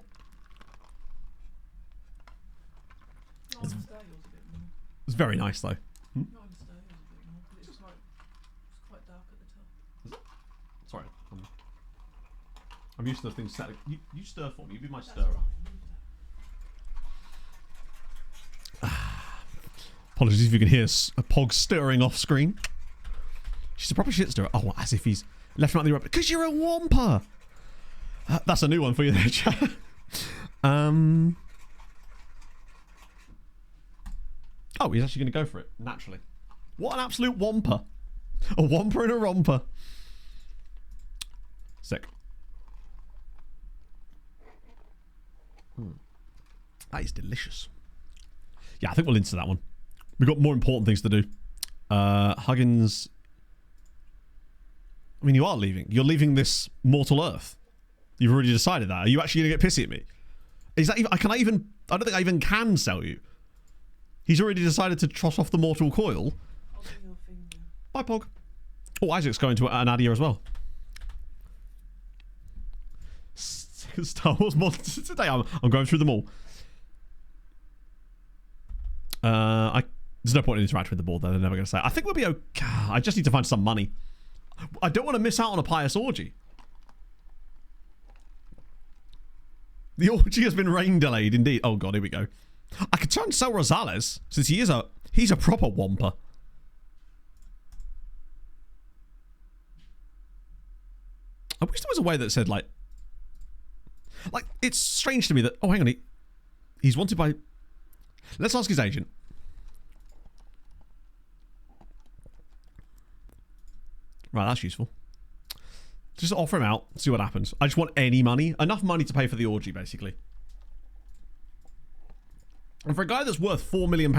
It's very nice, though. Sorry. I'm used to those things. You stir for me. You be my stirrer. Apologies if you can hear a Pog stirring off screen. She's a proper shit stirrer. Oh, as if he's left him out the right. Because you're a wamper. That's a new one for you there, chat. Oh, he's actually going to go for it, naturally. What an absolute wamper. A wamper and a romper. Sick. That is delicious. Yeah, I think we'll into that one. We've got more important things to do. Huggins. I mean, you are leaving. You're leaving this mortal earth. You've already decided that. Are you actually going to get pissy at me? Is that even... I don't think I even can sell you. He's already decided to trot off the mortal coil. Bye, Pog. Oh, Isaac's going to an Adia as well. Star Wars mods today. I'm going through them all. There's no point in interacting with the board, though. They're never going to say it. I think we'll be okay. I just need to find some money. I don't want to miss out on a pious orgy. The orgy has been rain delayed, indeed. Oh god, here we go. I could try and sell Rosales, since he's a proper wamper. I wish there was a way that said like it's strange to me that, oh hang on, he's wanted by... Let's ask his agent. Right, that's useful. Just offer him out, see what happens. I just want any money. Enough money to pay for the orgy, basically. And for a guy that's worth £4 million,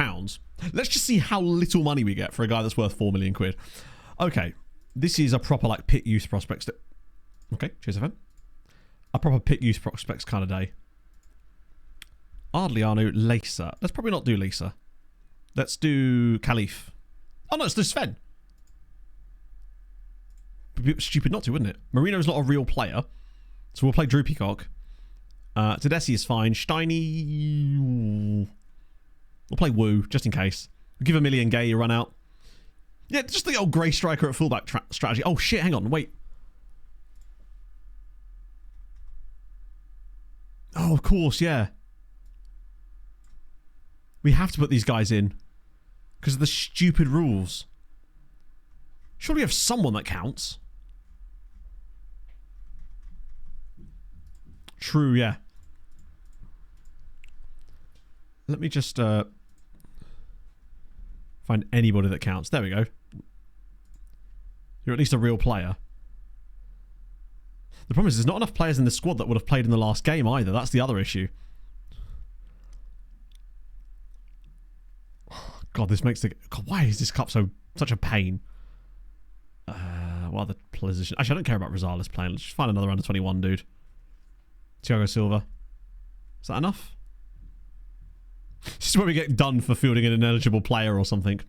let's just see how little money we get for a guy that's worth 4 million quid. Okay, this is a proper, like, pit youth prospects. Okay, cheers, FM. A proper pit youth prospects kind of day. Ardliano, Lisa. Let's probably not do Lisa. Let's do Khalif. Oh, no, it's the Sven. Stupid not to, wouldn't it? Marino's not a real player, so we'll play Drew Peacock. Tedeschi is fine. Steiny... We'll play Wu, just in case. We'll give Emilian Gay a run out. Yeah, just the old grey striker at fullback strategy. Oh, shit, hang on, wait. Oh, of course, yeah. We have to put these guys in because of the stupid rules. Surely we have someone that counts. True, yeah. Let me just find anybody that counts. There we go. You're at least a real player. The problem is there's not enough players in the squad that would have played in the last game either. That's the other issue. God, this makes the... God, why is this cup such a pain? What other position? Actually, I don't care about Rosales playing. Let's just find another under 21 dude. Thiago Silva. Is that enough? This is where we get done for fielding an ineligible player or something.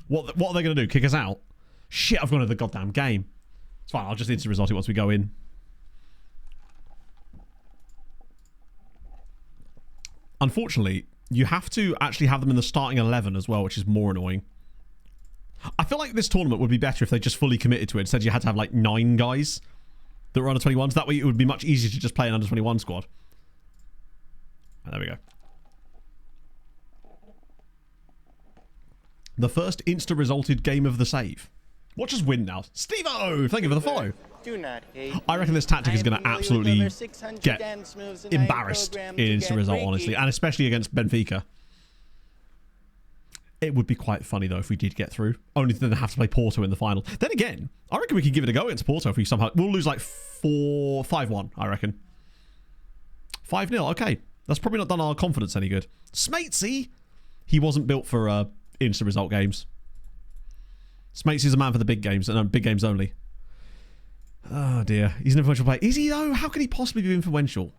What are they going to do? Kick us out? Shit, I've gone to the goddamn game. It's fine, I'll just instant result it once we go in. Unfortunately, you have to actually have them in the starting 11 as well, which is more annoying. I feel like this tournament would be better if they just fully committed to it. Instead, you had to have like 9 guys that were under 21s. That way, it would be much easier to just play an under 21 squad. There we go. The first insta-resulted game of the save. Watch us win now. Steve-O, thank you for the follow. Do not hate. I reckon this tactic is going to absolutely get embarrassed in instant result, honestly. And especially against Benfica. It would be quite funny, though, if we did get through. Only then have to play Porto in the final. Then again, I reckon we could give it a go against Porto if we somehow... We'll lose like 5-1, I reckon. 5-0, okay. That's probably not done our confidence any good. Smatesy, he wasn't built for instant result games. Smatesy's a man for the big games, and big games only. Oh, dear. He's an influential player. Is he, though? How could he possibly be influential?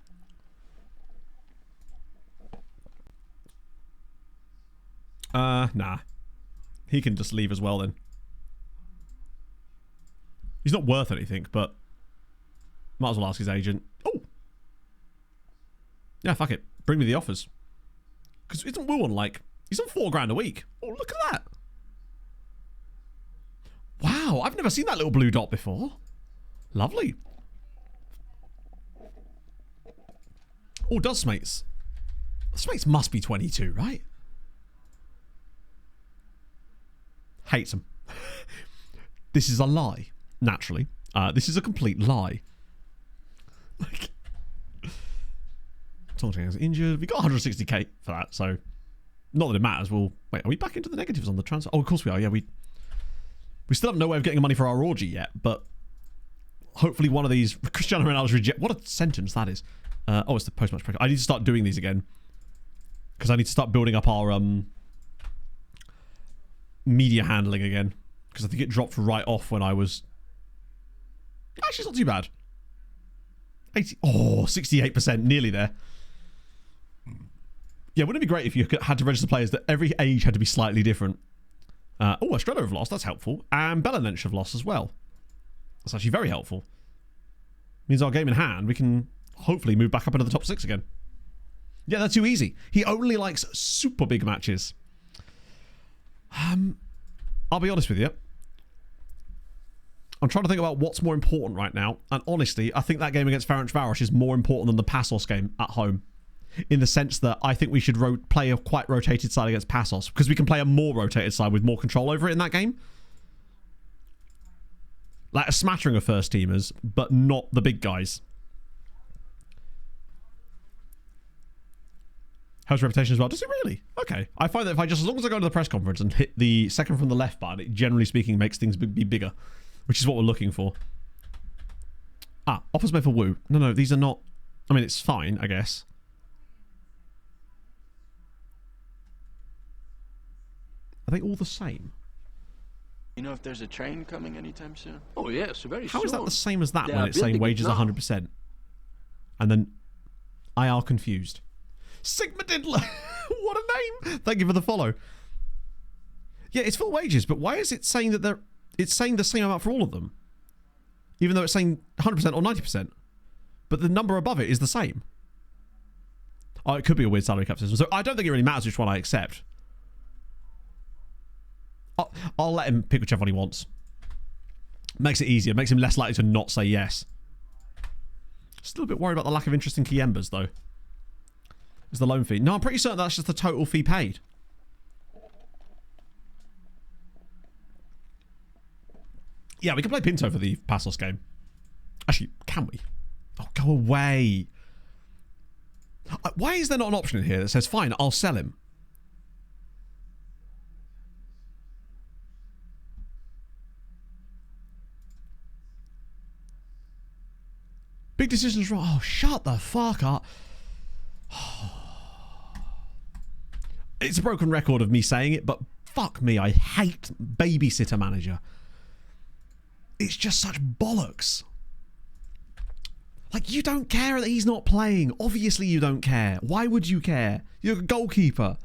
Nah. He can just leave as well, then. He's not worth anything, but... Might as well ask his agent. Oh! Yeah, fuck it. Bring me the offers. Because isn't Wu on, like... He's on $4 a week. Oh, look at that. Wow, I've never seen that little blue dot before. Lovely. Oh, does Smates? Smates must be 22, right? Hates him. This is a lie, naturally. This is a complete lie. Like, Tonting's injured. We got 160k for that, so not that it matters. Well, wait, are we back into the negatives on the transfer? Oh, of course we are. Yeah, we still have no way of getting money for our orgy yet, but hopefully one of these Cristiano Ronaldo's reject. What a sentence that is. Oh, it's the post-match break. I need to start doing these again because I need to start building up our media handling again because I think it dropped right off when I was. Actually, it's not too bad. 68%, nearly there. Yeah, wouldn't it be great if you had to register players that every age had to be slightly different? Estrella have lost, that's helpful. And Belenench have lost as well. That's actually very helpful. Means our game in hand, we can hopefully move back up into the top 6 again. Yeah, they're too easy. He only likes super big matches. I'll be honest with you. I'm trying to think about what's more important right now. And honestly, I think that game against Ferencváros is more important than the Passos game at home. In the sense that I think we should play a quite rotated side against Passos. Because we can play a more rotated side with more control over it in that game. Like a smattering of first teamers, but not the big guys. How's reputation as well? Does it really? Okay. I find that if I just, as long as I go to the press conference and hit the second from the left button, it generally speaking makes things be bigger. Which is what we're looking for. Offers made for Woo. No, these are not. I mean, it's fine, I guess. Are they all the same? You know if there's a train coming anytime soon? Oh yes, very How soon. is that the same as that They when are it's saying building it wages now. 100%? And then I are confused. Sigma Diddler! What a name! Thank you for the follow. Yeah, it's full wages, but why is it saying that it's saying the same amount for all of them? Even though it's saying 100% or 90%. But the number above it is the same. Oh, it could be a weird salary cap system. So I don't think it really matters which one I accept. I'll let him pick whichever one he wants. Makes it easier. Makes him less likely to not say yes. Still a bit worried about the lack of interest in Kiembers, though. Is the loan fee? No, I'm pretty certain that's just the total fee paid. Yeah, we can play Pinto for the Passos game. Actually, can we? Oh, go away. Why is there not an option in here that says, fine, I'll sell him? Big decisions wrong. Oh, shut the fuck up. It's a broken record of me saying it, but fuck me, I hate Babysitter Manager. It's just such bollocks. Like, you don't care that he's not playing. Obviously you don't care. Why would you care? You're a goalkeeper.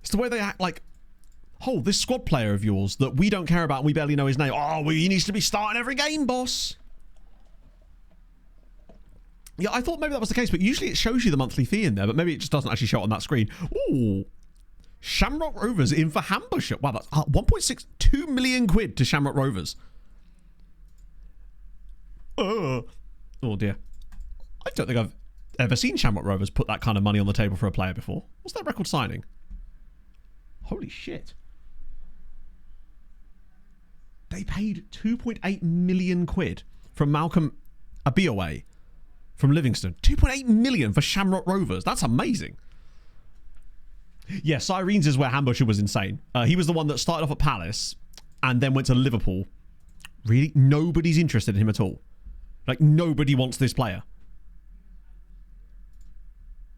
It's the way they act like, oh, this squad player of yours that we don't care about and we barely know his name. Oh, well, he needs to be starting every game, boss. Yeah, I thought maybe that was the case, but usually it shows you the monthly fee in there, but maybe it just doesn't actually show it on that screen. Ooh. Shamrock Rovers in for Hamburger. Wow, that's 1.62 million quid to Shamrock Rovers. Oh dear. I don't think I've ever seen Shamrock Rovers put that kind of money on the table for a player before. What's their record signing? Holy shit. They paid 2.8 million quid from Malcolm Abioway from Livingston. 2.8 million for Shamrock Rovers. That's amazing. Yeah, Syrenes is where Hamburger was insane. He was the one that started off at Palace and then went to Liverpool. Really? Nobody's interested in him at all. Like, nobody wants this player.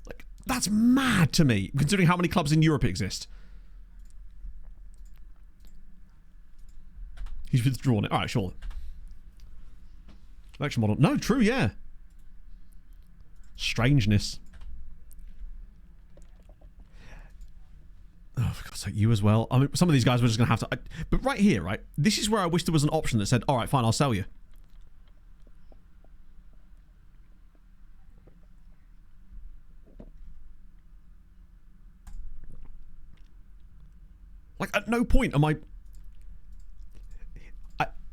Like, that's mad to me, considering how many clubs in Europe exist. He's withdrawn it. All right, sure. Election model. No, true, yeah. Strangeness. Oh, for God's sake, you as well. I mean, some of these guys were just going to have to... but right here, right? This is where I wish there was an option that said, all right, fine, I'll sell you. Like, at no point am I...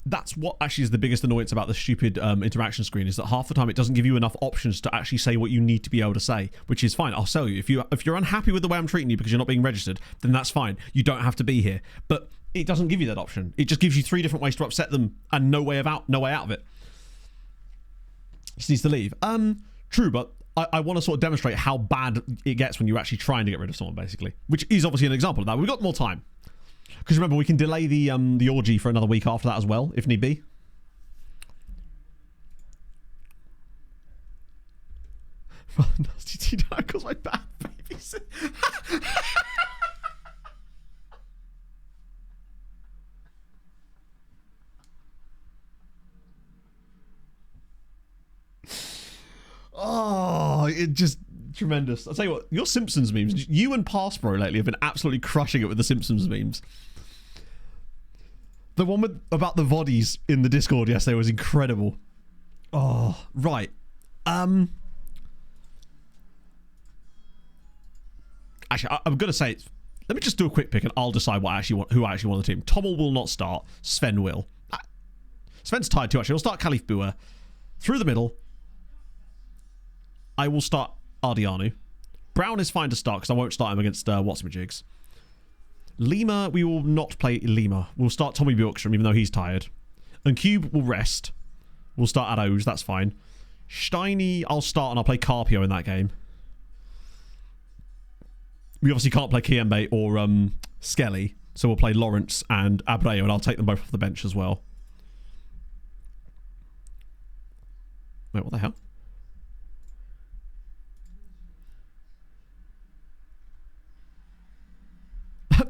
That's what actually is the biggest annoyance about the stupid interaction screen, is that half the time it doesn't give you enough options to actually say what you need to be able to say, which is fine. I'll sell you. If you're unhappy with the way I'm treating you because you're not being registered, then that's fine. You don't have to be here. But it doesn't give you that option. It just gives you 3 different ways to upset them and no way out of it. Just needs to leave. True, but I want to sort of demonstrate how bad it gets when you're actually trying to get rid of someone, basically, which is obviously an example of that. We've got more time. Because remember, we can delay the orgy for another week after that as well, if need be. Nasty because my bad babies. Oh, it just tremendous. I'll tell you what, your Simpsons memes, you and Passpro lately have been absolutely crushing it with the Simpsons memes. The one about the bodies in the Discord yesterday was incredible. Oh, right. Actually, I'm going to say, let me just do a quick pick and I'll decide who I actually want on the team. Tommel will not start. Sven will. Sven's tied too, actually. I'll start Khalif Bua. Through the middle, I will start Ardianu. Brown is fine to start because I won't start him against Whatsmajigs. Lima, we will not play Lima. We'll start Tommy Bjorkstrom, even though he's tired. And Cube will rest. We'll start Adoge, that's fine. Steiny, I'll start and I'll play Carpio in that game. We obviously can't play Kiembe or Skelly, so we'll play Lawrence and Abreu, and I'll take them both off the bench as well. Wait, what the hell?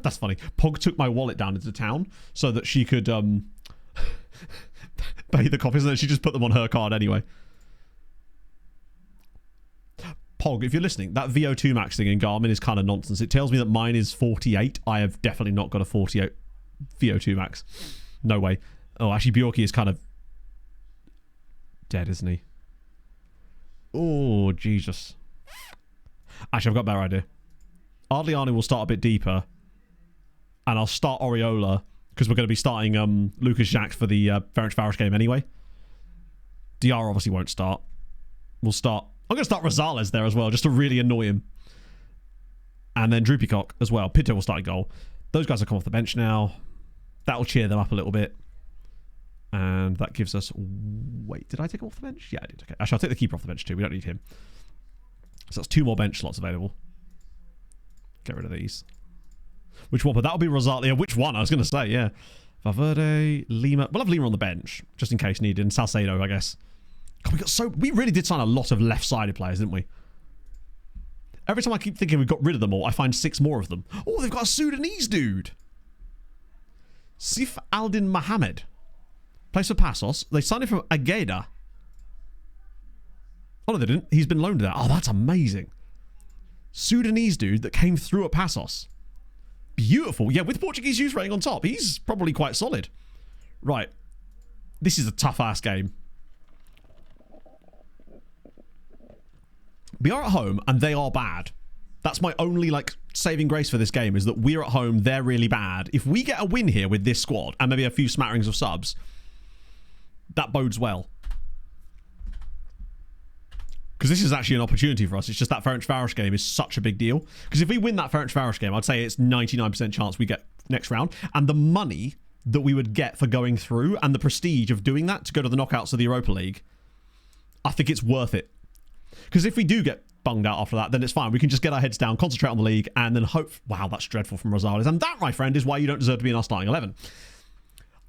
That's funny. Pog took my wallet down into town so that she could pay the copies, and then she just put them on her card anyway. Pog, if you're listening, that VO2 max thing in Garmin is kind of nonsense. It tells me that mine is 48. I have definitely not got a 48 VO2 max. No way. Oh, actually, Bjorky is kind of dead, isn't he? Oh, Jesus. Actually, I've got a better idea. Ardianu will start a bit deeper. And I'll start Oriola, because we're going to be starting Lucas Jacques for the Ferencváros game anyway. DR obviously won't start. I'm going to start Rosales there as well, just to really annoy him. And then Droopy Cock as well. Pinto will start a goal. Those guys will come off the bench now. That'll cheer them up a little bit. And that gives us... Wait, did I take him off the bench? Yeah, I did. Okay. Actually, I'll take the keeper off the bench too. We don't need him. So that's 2 more bench slots available. Get rid of these. Which one? But that'll be Rosalia. Which one? I was going to say, yeah. Valverde, Lima. We'll have Lima on the bench, just in case needed. And Salcedo, I guess. God, we really did sign a lot of left-sided players, didn't we? Every time I keep thinking we've got rid of them all, I find 6 more of them. Oh, they've got a Sudanese dude. Sif Aldin Mohammed. Plays for Passos. They signed him from Ageda. Oh, no, they didn't. He's been loaned there. Oh, that's amazing. Sudanese dude that came through at Passos. Beautiful. Yeah, with Portuguese use rating on top. He's probably quite solid. Right. This is a tough-ass game. We are at home, and they are bad. That's my only, saving grace for this game, is that we're at home, they're really bad. If we get a win here with this squad, and maybe a few smatterings of subs, that bodes well. Because this is actually an opportunity for us. It's just that Ferencváros game is such a big deal. Because if we win that Ferencváros game, I'd say it's 99% chance we get next round. And the money that we would get for going through and the prestige of doing that to go to the knockouts of the Europa League, I think it's worth it. Because if we do get bunged out after that, then it's fine. We can just get our heads down, concentrate on the league, and then hope... Wow, that's dreadful from Rosales. And that, my friend, is why you don't deserve to be in our starting 11.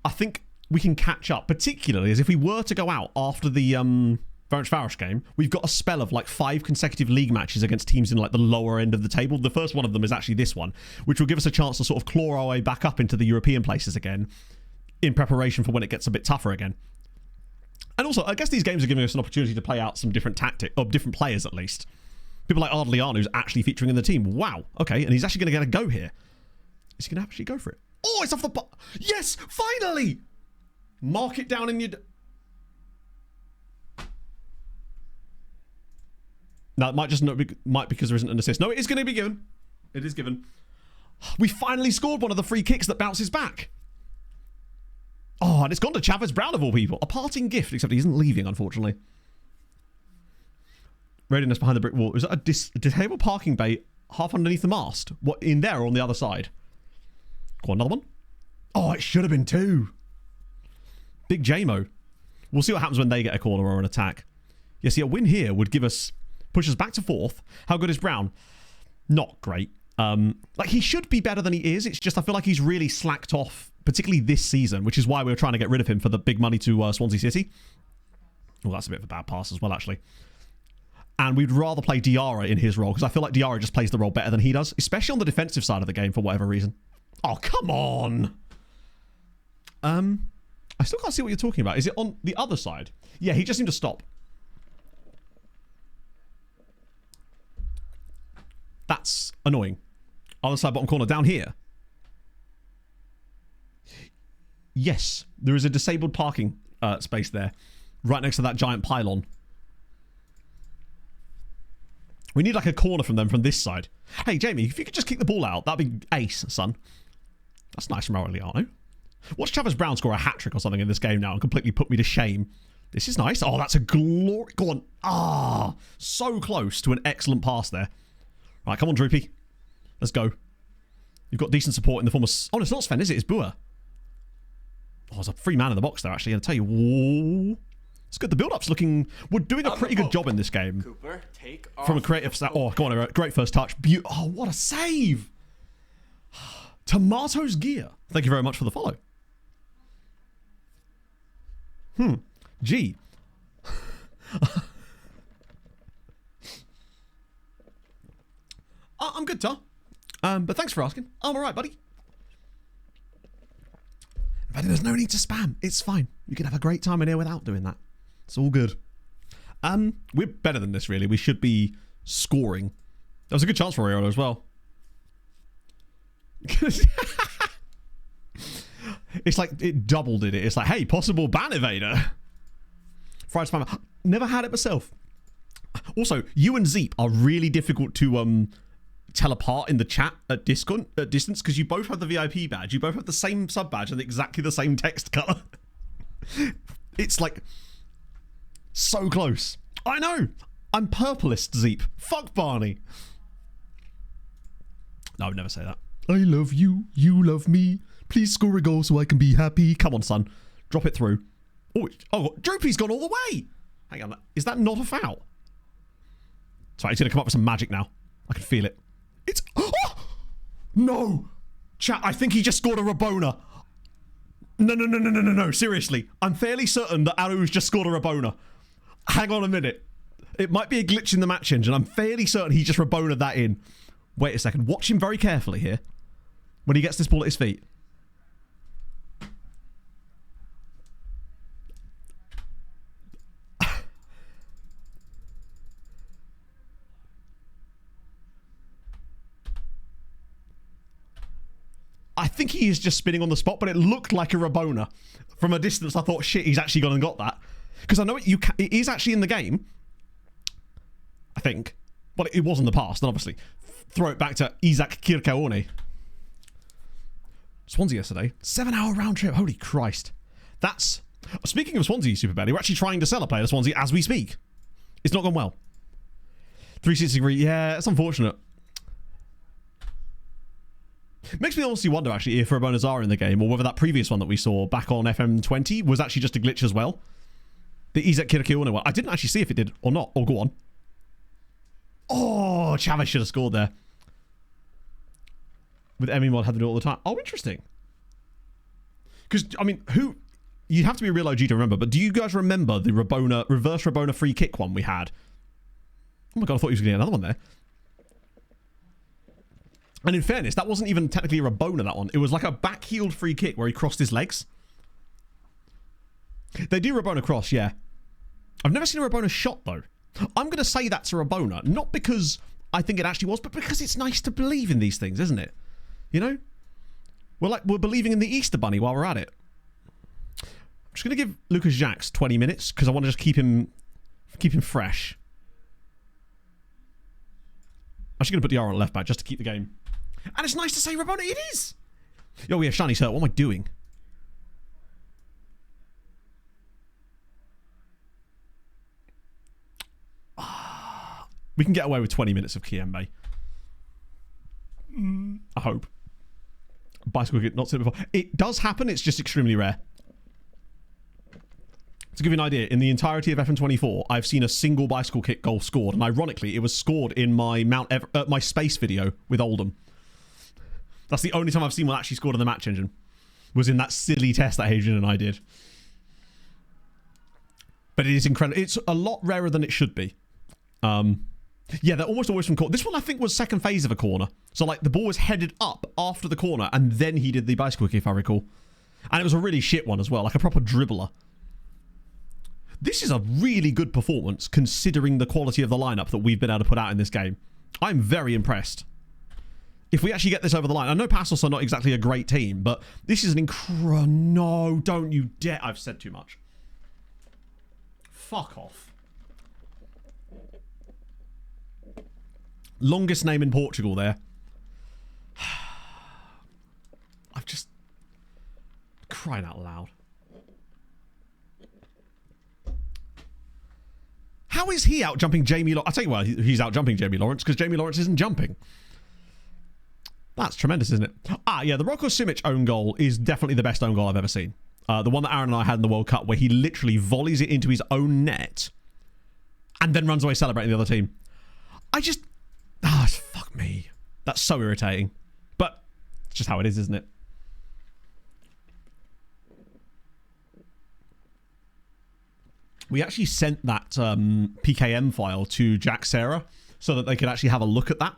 I think we can catch up, particularly as if we were to go out after the... Ferencváros game, we've got a spell of 5 consecutive league matches against teams in the lower end of the table. The first one of them is actually this one, which will give us a chance to sort of claw our way back up into the European places again in preparation for when it gets a bit tougher again. And also, I guess these games are giving us an opportunity to play out some different different players at least. People like Ardlian, who's actually featuring in the team. Wow, okay, and he's actually going to get a go here. Is he going to actually go for it? Oh, it's off the... Yes, finally! Mark it down in your... No, it might just not be, because there isn't an assist. No, it is going to be given. It is given. We finally scored one of the free kicks that bounces back. Oh, and it's gone to Chavez Brown of all people. A parting gift, except he isn't leaving, unfortunately. Readiness behind the brick wall. Is that a disabled parking bay half underneath the mast? What, in there or on the other side? Go on, another one. Oh, it should have been 2. Big JMO. We'll see what happens when they get a corner or an attack. Yeah, see, a win here would push us back to 4th. How good is Brown? Not great. Like, he should be better than he is. It's just I feel like he's really slacked off, particularly this season, which is why we were trying to get rid of him for the big money to Swansea City. Oh, that's a bit of a bad pass as well, actually. And we'd rather play Diarra in his role, because I feel like Diarra just plays the role better than he does, especially on the defensive side of the game for whatever reason. Oh, come on! I still can't see what you're talking about. Is it on the other side? Yeah, he just seemed to stop. That's annoying. Other side bottom corner, down here. Yes, there is a disabled parking space there, right next to that giant pylon. We need like a corner from them from this side. Hey, Jamie, if you could just kick the ball out, that'd be ace, son. That's nice from Aureliano. Watch Chavez Brown score a hat-trick or something in this game now and completely put me to shame. This is nice. Oh, that's a glory. Go on. Ah, so close to an excellent pass there. Right, come on, Droopy. Let's go. You've got decent support in the form of... Oh, it's not Sven, is it? It's Bua. Oh, there's a free man in the box there, actually. I'll tell you... Whoa. It's good. The build-up's looking... We're doing a pretty good job in this game. Cooper, take From a creative... Oh, come on. Great first touch. Oh, what a save. Tomatoes Gear. Thank you very much for the follow. Gee. I'm good, Tar. But thanks for asking. I'm alright, buddy. But there's no need to spam. It's fine. You can have a great time in here without doing that. It's all good. We're better than this, really. We should be scoring. That was a good chance for Areola as well. It's like it doubled it. It's like, hey, possible ban evader. Fried spammer. Never had it myself. Also, you and Zeep are really difficult to tell apart in the chat at distance because you both have the VIP badge. You both have the same sub badge and exactly the same text color. It's like so close. I know. I'm purplist, Zeep. Fuck Barney. No, I would never say that. I love you. You love me. Please score a goal so I can be happy. Come on, son. Drop it through. Oh, Droopy's gone all the way. Hang on. Is that not a foul? Sorry, he's going to come up with some magic now. I can feel it. It's... Oh! No! Chat, I think he just scored a Rabona. No. Seriously. I'm fairly certain that Aru's just scored a Rabona. Hang on a minute. It might be a glitch in the match engine. I'm fairly certain he just Rabona'd that in. Wait a second. Watch him very carefully here. When he gets this ball at his feet. I think he is just spinning on the spot, but it looked like a Rabona. From a distance, I thought, shit, he's actually gone and got that. Because I know it is actually in the game. I think. Well, it was in the past, and obviously. Throw it back to Isaac Kirkaone. Swansea yesterday. 7-hour round trip. Holy Christ. That's... Speaking of Swansea, Super Badly, we're actually trying to sell a player to Swansea as we speak. It's not gone well. 360 degree. Yeah, it's unfortunate. Makes me honestly wonder, actually, if Rabonas are in the game, or whether that previous one that we saw back on FM20 was actually just a glitch as well. The Isaac Kirkaone one. I didn't actually see if it did or not. Oh, go on. Oh, Chavez should have scored there. With Emmy Mod had to do it all the time. Oh, interesting. Because, I mean, you'd have to be a real OG to remember, but do you guys remember the reverse Rabona free kick one we had? Oh my god, I thought he was going to get another one there. And in fairness, that wasn't even technically a Rabona, that one. It was like a back-heeled free kick where he crossed his legs. They do Rabona cross, yeah. I've never seen a Rabona shot, though. I'm going to say that's a Rabona, not because I think it actually was, but because it's nice to believe in these things, isn't it? You know? We're believing in the Easter Bunny while we're at it. I'm just going to give Lucas Jacques 20 minutes, because I want to just keep him fresh. I'm just going to put Diarra on left back, just to keep the game. And it's nice to say Rabona, it is! Oh yeah, Shani's hurt, what am I doing? We can get away with 20 minutes of Kiembe. I hope. Bicycle kick, not seen it before. It does happen, it's just extremely rare. To give you an idea, in the entirety of FM24, I've seen a single bicycle kick goal scored, and ironically, it was scored in my my Space video with Oldham. That's the only time I've seen one actually scored in the match engine. Was in that silly test that Hadrian and I did. But it is incredible. It's a lot rarer than it should be. Yeah, they're almost always from corner. This one, I think, was second phase of a corner. So, like, the ball was headed up after the corner, and then he did the bicycle kick, if I recall. And it was a really shit one as well, like a proper dribbler. This is a really good performance, considering the quality of the lineup that we've been able to put out in this game. I'm very impressed. If we actually get this over the line, I know Passos are not exactly a great team, but this is an no, don't you dare. I've said too much. Fuck off. Longest name in Portugal there. I've just... crying out loud. How is he out jumping Jamie Lawrence? I'll tell you why he's out jumping Jamie Lawrence, because Jamie Lawrence isn't jumping. That's tremendous, isn't it? Ah, yeah, the Rocco Simic own goal is definitely the best own goal I've ever seen. The one that Aaron and I had in the World Cup, where he literally volleys it into his own net and then runs away celebrating the other team. I just... fuck me. That's so irritating. But it's just how it is, isn't it? We actually sent that PKM file to Jack Sarah so that they could actually have a look at that.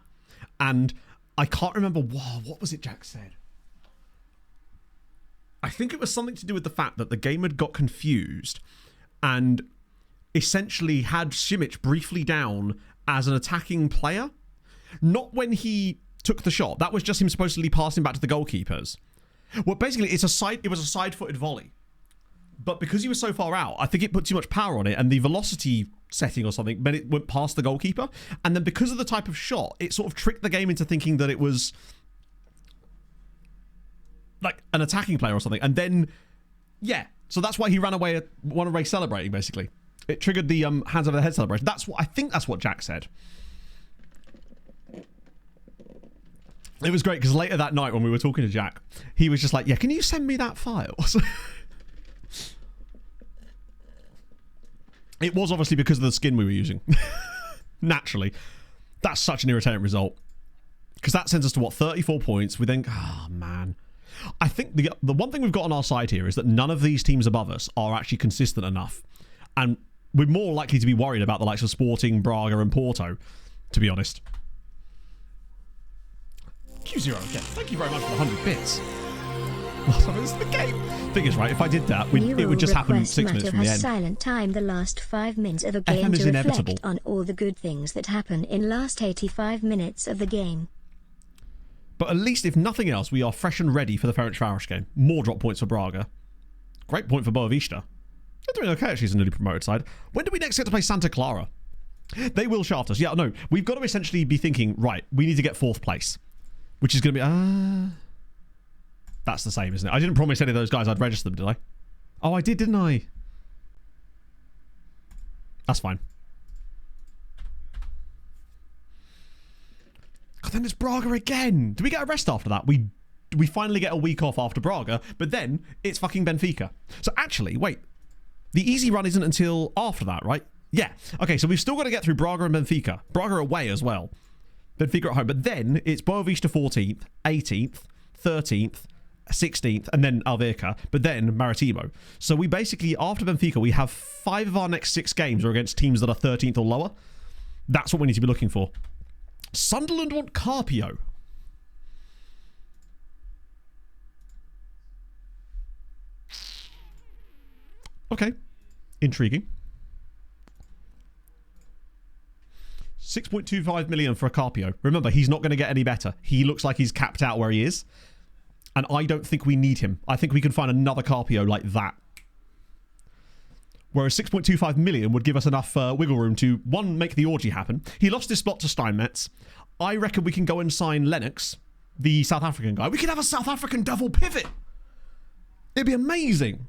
And I can't remember, what was it Jack said? I think it was something to do with the fact that the game had got confused and essentially had Simic briefly down as an attacking player. Not when he took the shot. That was just him supposedly passing back to the goalkeepers. Well, basically, it was a side-footed volley. But because he was so far out, I think it put too much power on it, and the velocity setting or something meant it went past the goalkeeper. And then because of the type of shot, it sort of tricked the game into thinking that it was like an attacking player or something. And then, yeah. So that's why he ran away celebrating, basically. It triggered the hands over the head celebration. I think that's what Jack said. It was great because later that night when we were talking to Jack, he was just like, yeah, can you send me that file? It was obviously because of the skin we were using. Naturally. That's such an irritating result. Because that sends us to, 34 points. We think, man. I think the one thing we've got on our side here is that none of these teams above us are actually consistent enough. And we're more likely to be worried about the likes of Sporting, Braga and Porto, to be honest. Q0 again. Thank you very much for the 100 bits. It's the game. Thing is, right, if I did that, it would just happen 6 minutes from the end. Silent time the last 5 minutes of a game to reflect on all the good things that happen in last 85 minutes of the game. But at least, if nothing else, we are fresh and ready for the Ferencváros game. More drop points for Braga. Great point for Boavista. They're doing okay, actually, as a newly promoted side. When do we next get to play Santa Clara? They will shaft us. Yeah, no, we've got to essentially be thinking, right, we need to get 4th place. Which is going to be... That's the same, isn't it? I didn't promise any of those guys I'd register them, did I? Oh, I did, didn't I? That's fine. God, then it's Braga again. Do we get a rest after that? We finally get a week off after Braga, but then it's fucking Benfica. So actually, wait. The easy run isn't until after that, right? Yeah. Okay, so we've still got to get through Braga and Benfica. Braga away as well. Benfica at home. But then it's Boavista 14th, 18th, 13th, 16th, and then Alverca, but then Maritimo. So we basically, after Benfica, we have 5 of our next 6 games are against teams that are 13th or lower. That's what we need to be looking for. Sunderland want Carpio. Okay. Intriguing. 6.25 million for a Carpio. Remember, he's not going to get any better. He looks like he's capped out where he is. And I don't think we need him. I think we can find another Carpio like that. Whereas 6.25 million would give us enough wiggle room to, one, make the orgy happen. He lost his spot to Steinmetz. I reckon we can go and sign Lennox, the South African guy. We could have a South African double pivot. It'd be amazing.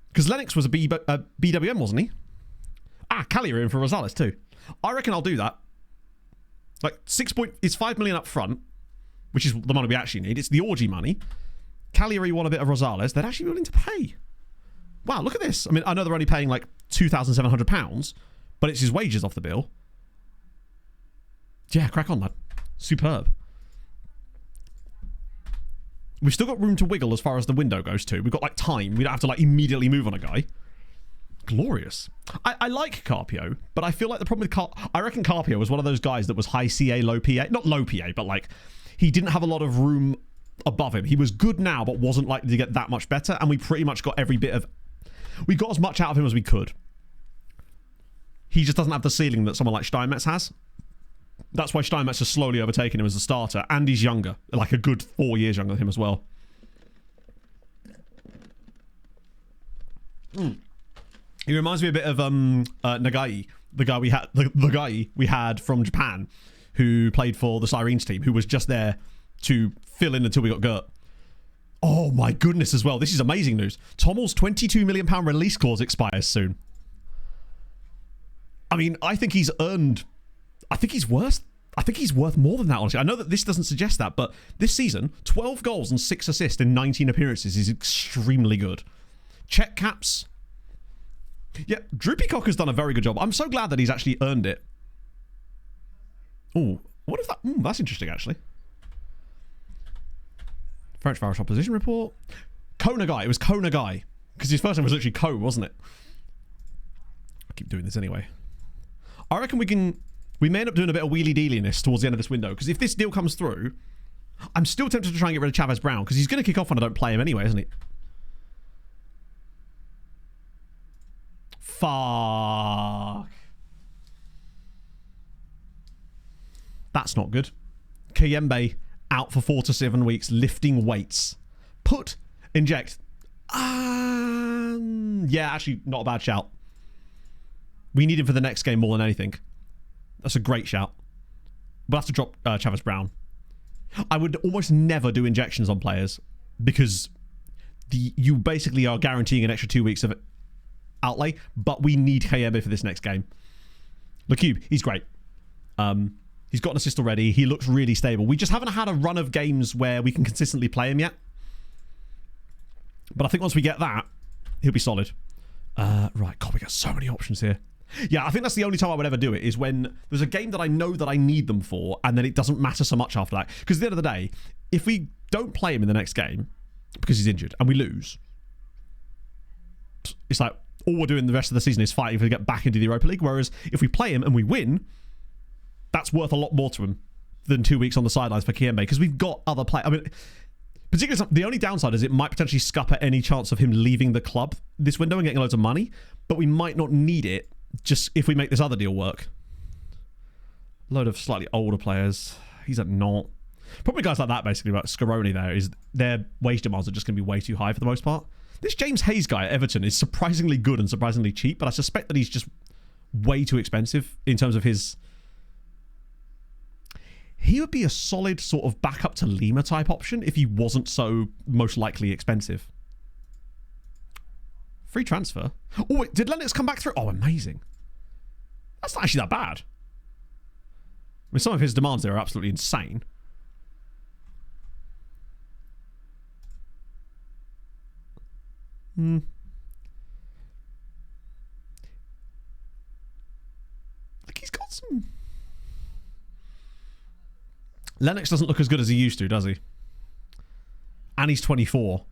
Because Lennox was a BWM, wasn't he? Ah, Callier in for Rosales too. I reckon I'll do that. Like, it's 5 million up front, which is the money we actually need. It's the orgy money. Cagliari want a bit of Rosales. They'd actually be willing to pay. Wow, look at this. I mean, I know they're only paying like £2,700, but it's his wages off the bill. Yeah, crack on, lad. Superb. We've still got room to wiggle as far as the window goes too. We've got like time. We don't have to like immediately move on a guy. Glorious. I like Carpio, but I feel like the problem with I reckon Carpio was one of those guys that was high CA, low PA. Not low PA, but like he didn't have a lot of room above him. He was good now, but wasn't likely to get that much better. And we pretty much got every bit of... We got as much out of him as we could. He just doesn't have the ceiling that someone like Steinmetz has. That's why Steinmetz has slowly overtaken him as a starter. And he's younger. Like a good 4 years younger than him as well. He reminds me a bit of Nagai, the guy we had, the guy we had from Japan, who played for the Sirens team, who was just there to fill in until we got Gert. Oh my goodness, as well. This is amazing news. Tommel's £22 million release clause expires soon. I mean, I think he's earned... I think he's worth more than that, honestly. I know that this doesn't suggest that, but this season, 12 goals and 6 assists in 19 appearances is extremely good. Check caps. Yeah, Droopy Cock has done a very good job. I'm so glad that he's actually earned it. Oh, what if that... that's interesting, actually. French Virus Opposition Report. Kona Guy. It was Kona Guy. Because his first name was literally Ko, wasn't it? I keep doing this anyway. I reckon we may end up doing a bit of wheelie-dealiness towards the end of this window. Because if this deal comes through, I'm still tempted to try and get rid of Chavez Brown. Because he's going to kick off when I don't play him anyway, isn't he? Fuck. That's not good. Kayembe out for 4 to 7 weeks, lifting weights. Inject. Yeah, actually, not a bad shout. We need him for the next game more than anything. That's a great shout. We'll have to drop Chavez Brown. I would almost never do injections on players because you basically are guaranteeing an extra 2 weeks of outlay, but we need Kayembe for this next game. LeCube, he's great. He's got an assist already. He looks really stable. We just haven't had a run of games where we can consistently play him yet. But I think once we get that, he'll be solid. Right, God, we got so many options here. Yeah, I think that's the only time I would ever do it, is when there's a game that I know that I need them for, and then it doesn't matter so much after that. Because at the end of the day, if we don't play him in the next game, because he's injured, and we lose, it's like, all we're doing the rest of the season is fighting to get back into the Europa League. Whereas if we play him and we win, that's worth a lot more to him than 2 weeks on the sidelines for Kayembe, because we've got other players. I mean, particularly the only downside is it might potentially scupper any chance of him leaving the club this window and getting loads of money, but we might not need it just if we make this other deal work. Load of slightly older players. He's at not. Probably guys like that, basically, like Scaroni there, is their wage demands are just going to be way too high for the most part. This James Hayes guy at Everton is surprisingly good and surprisingly cheap, but I suspect that he's just way too expensive in terms of his... He would be a solid sort of backup to Lima type option if he wasn't so most likely expensive. Free transfer. Oh, wait, did Lennox come back through? Oh, amazing. That's not actually that bad. I mean, some of his demands there are absolutely insane. Like, he's got some... Lennox doesn't look as good as he used to, does he? And he's 24.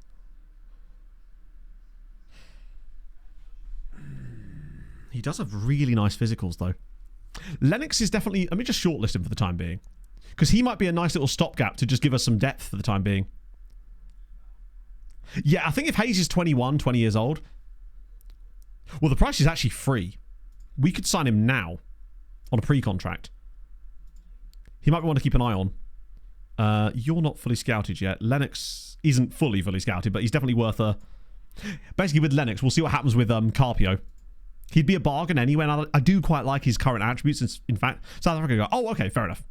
He does have really nice physicals, though. Lennox is definitely... Let me just shortlist him for the time being. Because he might be a nice little stopgap to just give us some depth for the time being. Yeah, I think if Hayes is 21, 20 years old... Well, the price is actually free. We could sign him now on a pre-contract. He might be one to keep an eye on. You're not fully scouted yet. Lennox isn't fully scouted, but he's definitely worth a... Basically, with Lennox, we'll see what happens with Carpio. He'd be a bargain anyway, and I do quite like his current attributes. In fact, South Africa go, oh, okay, fair enough.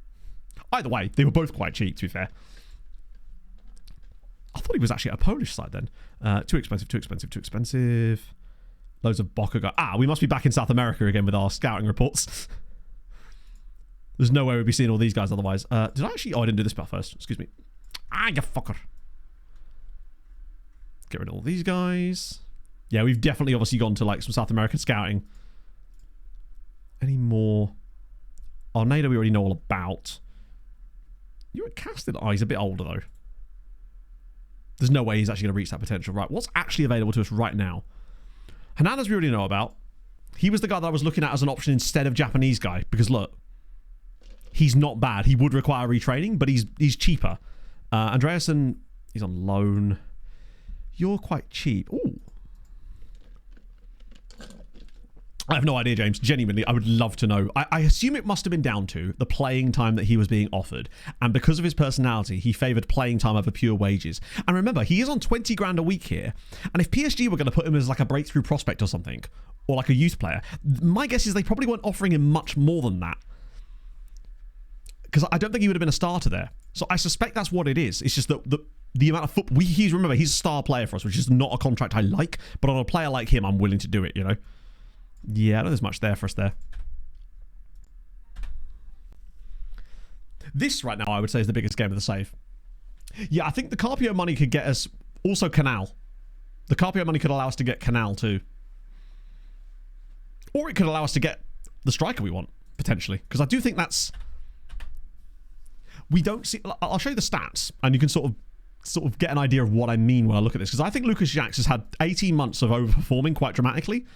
Either way, they were both quite cheap, to be fair. I thought he was actually at a Polish side then. Too expensive. Loads of Boca go. We must be back in South America again with our scouting reports. There's no way we'd be seeing all these guys otherwise. Did I actually... Oh, I didn't do this part first. Excuse me. Ah, you fucker. Get rid of all these guys. Yeah, we've definitely obviously gone to like some South American scouting. Any more? Arnada we already know all about. You're at Casted. Oh, he's a bit older though. There's no way he's actually going to reach that potential. Right, what's actually available to us right now? Hernandez we already know about. He was the guy that I was looking at as an option instead of Japanese guy. Because look, he's not bad. He would require retraining, but he's cheaper. Andreasen, he's on loan. You're quite cheap. Ooh. I have no idea, James. Genuinely, I would love to know. I assume it must have been down to the playing time that he was being offered. And because of his personality, he favoured playing time over pure wages. And remember, he is on 20 grand a week here. And if PSG were going to put him as like a breakthrough prospect or something, or like a youth player, my guess is they probably weren't offering him much more than that. Because I don't think he would have been a starter there. So I suspect that's what it is. It's just that the amount of football... Remember, he's a star player for us, which is not a contract I like. But on a player like him, I'm willing to do it, you know? Yeah, I don't think there's much there for us there. This right now, I would say, is the biggest game of the save. Yeah, I think the Carpio money could get us... Also, Canal. The Carpio money could allow us to get Canal too. Or it could allow us to get the striker we want, potentially. Because I do think that's... We don't see... I'll show you the stats, and you can sort of get an idea of what I mean when I look at this. Because I think Lucas Jacques has had 18 months of overperforming quite dramatically.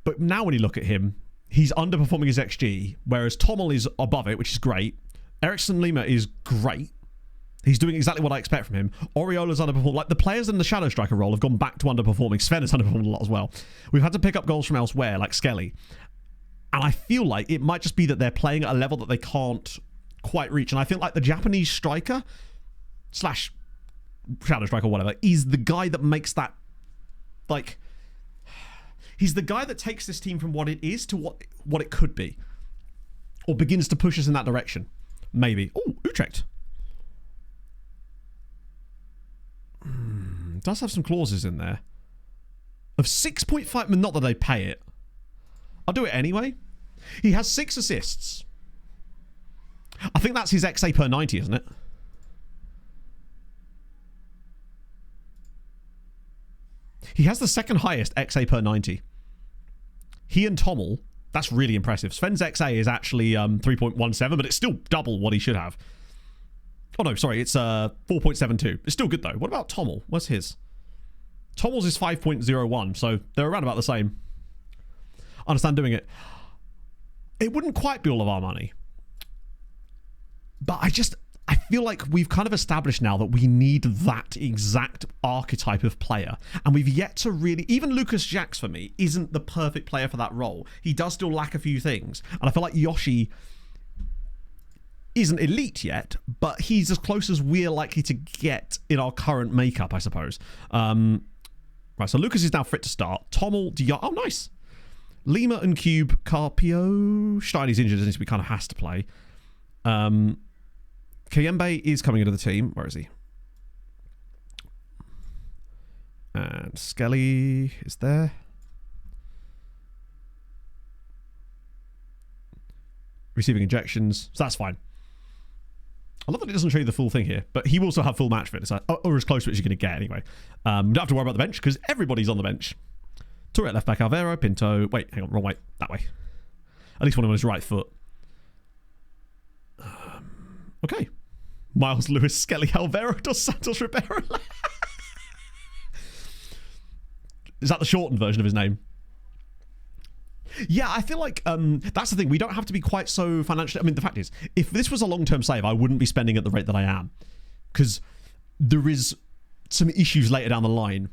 But now when you look at him, he's underperforming his XG, whereas Tommel is above it, which is great. Ericsson Lima is great. He's doing exactly what I expect from him. Oriola's underperformed. Like, the players in the shadow striker role have gone back to underperforming. Sven has underperformed a lot as well. We've had to pick up goals from elsewhere, like Skelly. And I feel like it might just be that they're playing at a level that they can't quite reach. And I feel like the Japanese striker / shadow striker, whatever, is the guy that makes that, like... He's the guy that takes this team from what it is to what it could be. Or begins to push us in that direction. Maybe. Oh, Utrecht. Does have some clauses in there. Of 6.5... Not that they pay it. I'll do it anyway. He has 6 assists. I think that's his XA per 90, isn't it? He has the second highest XA per 90. He and Tommel, that's really impressive. Sven's XA is actually 3.17, but it's still double what he should have. Oh no, sorry, it's 4.72. It's still good though. What about Tommel? What's his? Tommel's is 5.01, so they're around about the same. I understand doing it. It wouldn't quite be all of our money. But I feel like we've kind of established now that we need that exact archetype of player. And we've yet to really... Even Lucas Jacques, for me, isn't the perfect player for that role. He does still lack a few things. And I feel like Yoshi isn't elite yet, but he's as close as we're likely to get in our current makeup, I suppose. Right, so Lucas is now fit to start. Tommel, oh, nice. Lima and Cube, Carpio. Steiny's injured, and he kind of has to play. Kayembe is coming into the team. Where is he? And Skelly is there. Receiving injections. So that's fine. I love that it doesn't show you the full thing here. But he will also have full match fitness. Or as close to it as you're going to get anyway. You don't have to worry about the bench because everybody's on the bench. Tourette left back, Alvaro, Pinto. Wait, hang on. Wrong way. That way. At least one on his right foot. Okay. Miles Lewis, Skelly, Alvaro, Dos Santos, Ribeiro. Is that the shortened version of his name? Yeah, I feel like that's the thing. We don't have to be quite so financially... I mean, the fact is, if this was a long-term save, I wouldn't be spending at the rate that I am. Because there is some issues later down the line.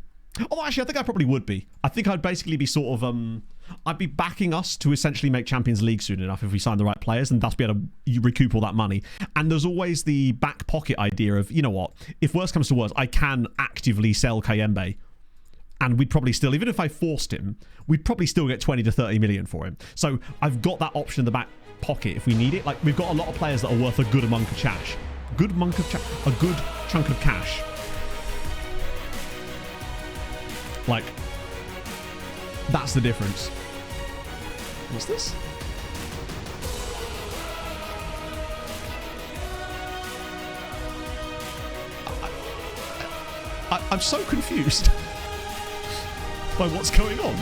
Although, actually, I think I probably would be. I think I'd basically be sort of... I'd be backing us to essentially make Champions League soon enough if we sign the right players and thus be able to recoup all that money. And there's always the back pocket idea of, you know what, if worse comes to worse, I can actively sell Kayembe. And we'd probably still, even if I forced him, we'd probably still get 20 to 30 million for him. So I've got that option in the back pocket if we need it. Like, we've got a lot of players that are worth a good amount of cash. A good chunk of cash. Like, that's the difference. What's this? I'm so confused by what's going on.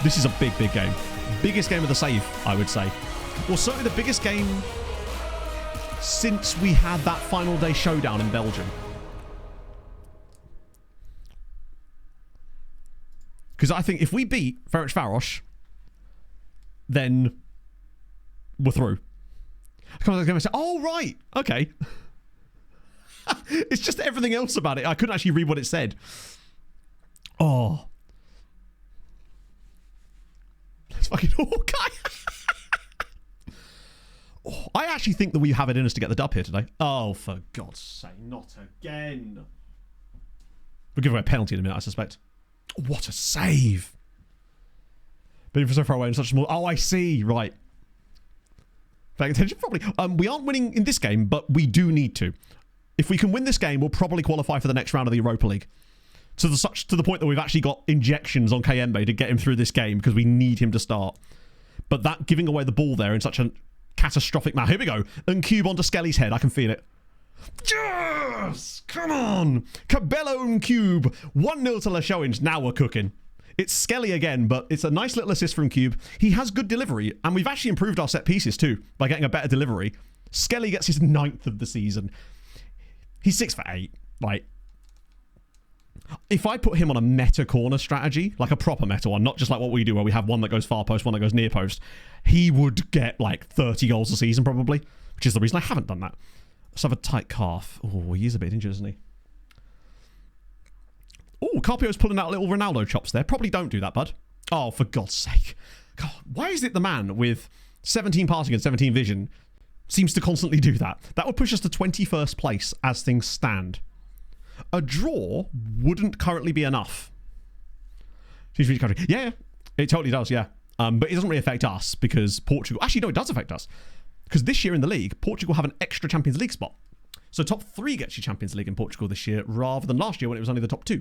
This is a big, big game. Biggest game of the save, I would say. Well, certainly the biggest game since we had that final day showdown in Belgium. Because I think if we beat Ferencvaros, then we're through. I was going to say, oh, right. Okay. It's just everything else about it. I couldn't actually read what it said. Oh. That's fucking Hawkeye. Oh, I actually think that we have it in us to get the dub here today. Oh, for God's sake, not again. We'll give away a penalty in a minute, I suspect. What a save. But so far away and such a small... Oh, I see. Right. Paying attention, probably. We aren't winning in this game, but we do need to. If we can win this game, we'll probably qualify for the next round of the Europa League. To the point that we've actually got injections on Kayembe to get him through this game because we need him to start. But that giving away the ball there in such a catastrophic manner. Here we go. And cube onto Skelly's head. I can feel it. Yes! Come on! Cabello and Cube. 1-0 to Leixões. Now we're cooking. It's Skelly again, but it's a nice little assist from Cube. He has good delivery, and we've actually improved our set pieces too by getting a better delivery. Skelly gets his 9th of the season. He's 6 for 8. Like, if I put him on a meta corner strategy, like a proper meta one, not just like what we do where we have one that goes far post, one that goes near post, he would get like 30 goals a season probably, which is the reason I haven't done that. Let's have a tight calf. Oh, he is a bit injured, isn't he? Oh, Carpio's pulling out little Ronaldo chops there. Probably don't do that, bud. Oh, for God's sake. God, why is it the man with 17 passing and 17 vision seems to constantly do that? That would push us to 21st place as things stand. A draw wouldn't currently be enough. Yeah, it totally does, yeah. But it doesn't really affect us because Portugal... Actually, no, it does affect us. Because this year in the league, Portugal have an extra Champions League spot. So top 3 gets you Champions League in Portugal this year rather than last year when it was only the top 2.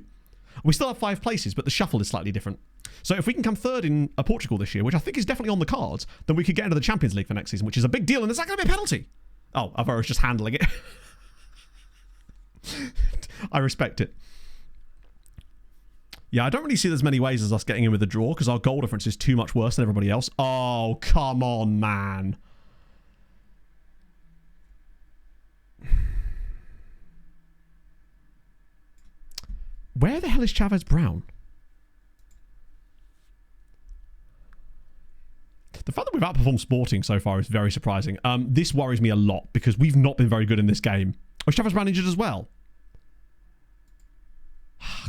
We still have 5 places, but the shuffle is slightly different. So if we can come 3rd in Portugal this year, which I think is definitely on the cards, then we could get into the Champions League for next season, which is a big deal. And is that going to be a penalty? Oh, Alvaro's just handling it. I respect it. Yeah, I don't really see there's many ways as us getting in with a draw because our goal difference is too much worse than everybody else. Oh, come on, man. Where the hell is Chavez Brown? The fact that we've outperformed Sporting so far is very surprising. This worries me a lot because we've not been very good in this game. Oh, is Chavez Brown injured as well?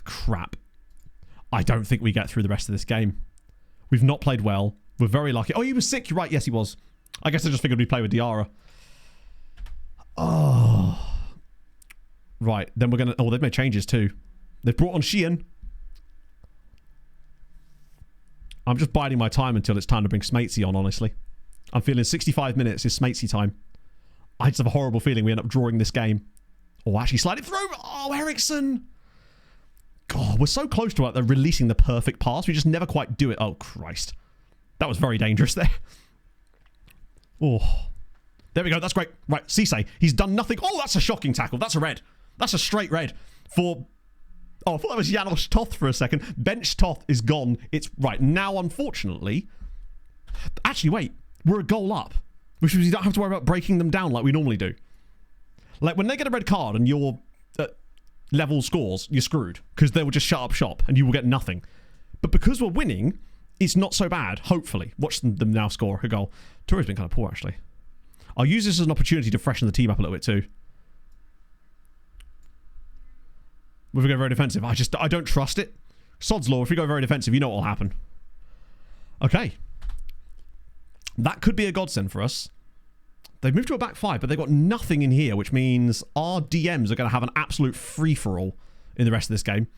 Crap. I don't think we get through the rest of this game. We've not played well. We're very lucky. Oh, he was sick. You're right. Yes, he was. I guess I just figured we'd play with Diarra. Oh. Right. Then we're going to... Oh, they've made changes too. They've brought on Sheehan. I'm just biding my time until it's time to bring Smatesy on, honestly. I'm feeling 65 minutes is Smatesy time. I just have a horrible feeling we end up drawing this game. Oh, actually slide it through. Oh, Eriksson. God, we're so close to releasing the perfect pass. We just never quite do it. Oh, Christ. That was very dangerous there. Oh. There we go. That's great. Right, Cisse. He's done nothing. Oh, that's a shocking tackle. That's a red. That's a straight red for... Oh, I thought that was Janos Toth for a second. Bench Toth is gone. It's... Right, now, unfortunately... Actually, wait. We're a goal up. Which means you don't have to worry about breaking them down like we normally do. Like, when they get a red card and you're level scores, you're screwed. Because they will just shut up shop and you will get nothing. But because we're winning, it's not so bad, hopefully. Watch them now score a goal. Tour's been kind of poor, actually. I'll use this as an opportunity to freshen the team up a little bit, too. If we go very defensive, I don't trust it. Sod's law, if we go very defensive, you know what will happen. Okay. That could be a godsend for us. They've moved to a back 5, but they've got nothing in here, which means our DMs are going to have an absolute free-for-all in the rest of this game.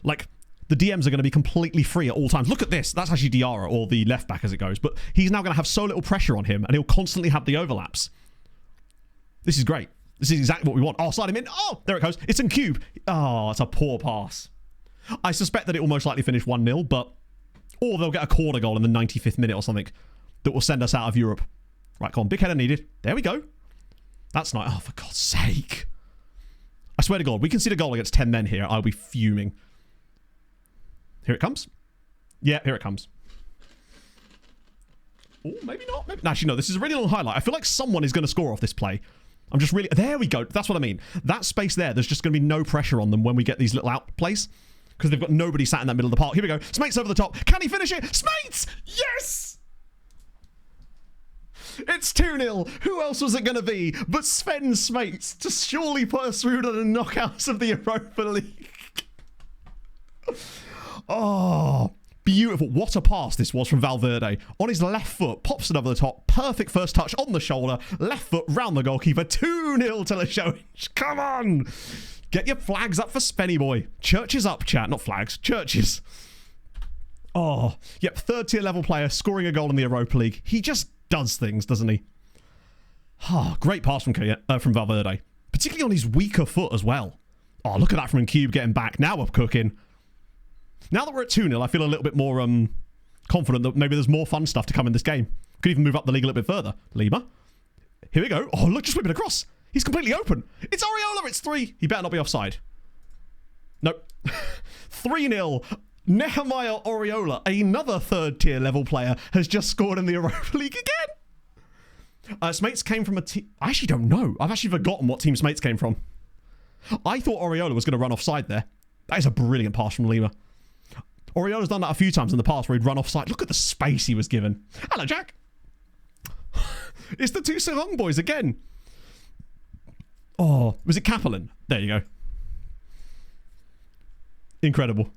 Like, the DMs are going to be completely free at all times. Look at this. That's actually Diarra, or the left back as it goes. But he's now going to have so little pressure on him, and he'll constantly have the overlaps. This is great. This is exactly what we want. Oh, slide him in. Oh, there it goes. It's in cube. Oh, it's a poor pass. I suspect that it will most likely finish 1-0, but... Or they'll get a corner goal in the 95th minute or something that will send us out of Europe. Right, come on. Big header needed. There we go. That's nice. Oh, for God's sake. I swear to God, we can see the goal against 10 men here. I'll be fuming. Here it comes. Yeah, here it comes. Oh, maybe not. Maybe. Actually, no, this is a really long highlight. I feel like someone is going to score off this play. I'm just really... There we go. That's what I mean. That space there, there's just going to be no pressure on them when we get these little out plays. Because they've got nobody sat in that middle of the park. Here we go. Smates over the top. Can he finish it? Smates! Yes! It's 2-0. Who else was it going to be but Sven Smates to surely put us through to the knockouts of the Europa League? Oh... Beautiful. What a pass this was from Valverde. On his left foot, pops it over the top. Perfect first touch on the shoulder. Left foot round the goalkeeper. 2-0 to Leixões. Come on. Get your flags up for Spenny boy. Churches up, chat. Not flags. Churches. Oh, yep. Third tier level player scoring a goal in the Europa League. He just does things, doesn't he? Oh, great pass from Valverde. Particularly on his weaker foot as well. Oh, look at that from Cube getting back. Now we're cooking. Now that we're at 2-0, I feel a little bit more confident that maybe there's more fun stuff to come in this game. Could even move up the league a little bit further. Lima. Here we go. Oh, look, just whipping across. He's completely open. It's Areola. It's 3. He better not be offside. Nope. 3-0. Nehemiah Areola, another third-tier level player, has just scored in the Europa League again. Smates came from a team... I actually don't know. I've actually forgotten what team Smates came from. I thought Areola was going to run offside there. That is a brilliant pass from Lima. Oriola's done that a few times in the past where he'd run offside. Look at the space he was given. Hello, Jack. It's the two Sarong boys again. Oh, was it Kaplan? There you go. Incredible.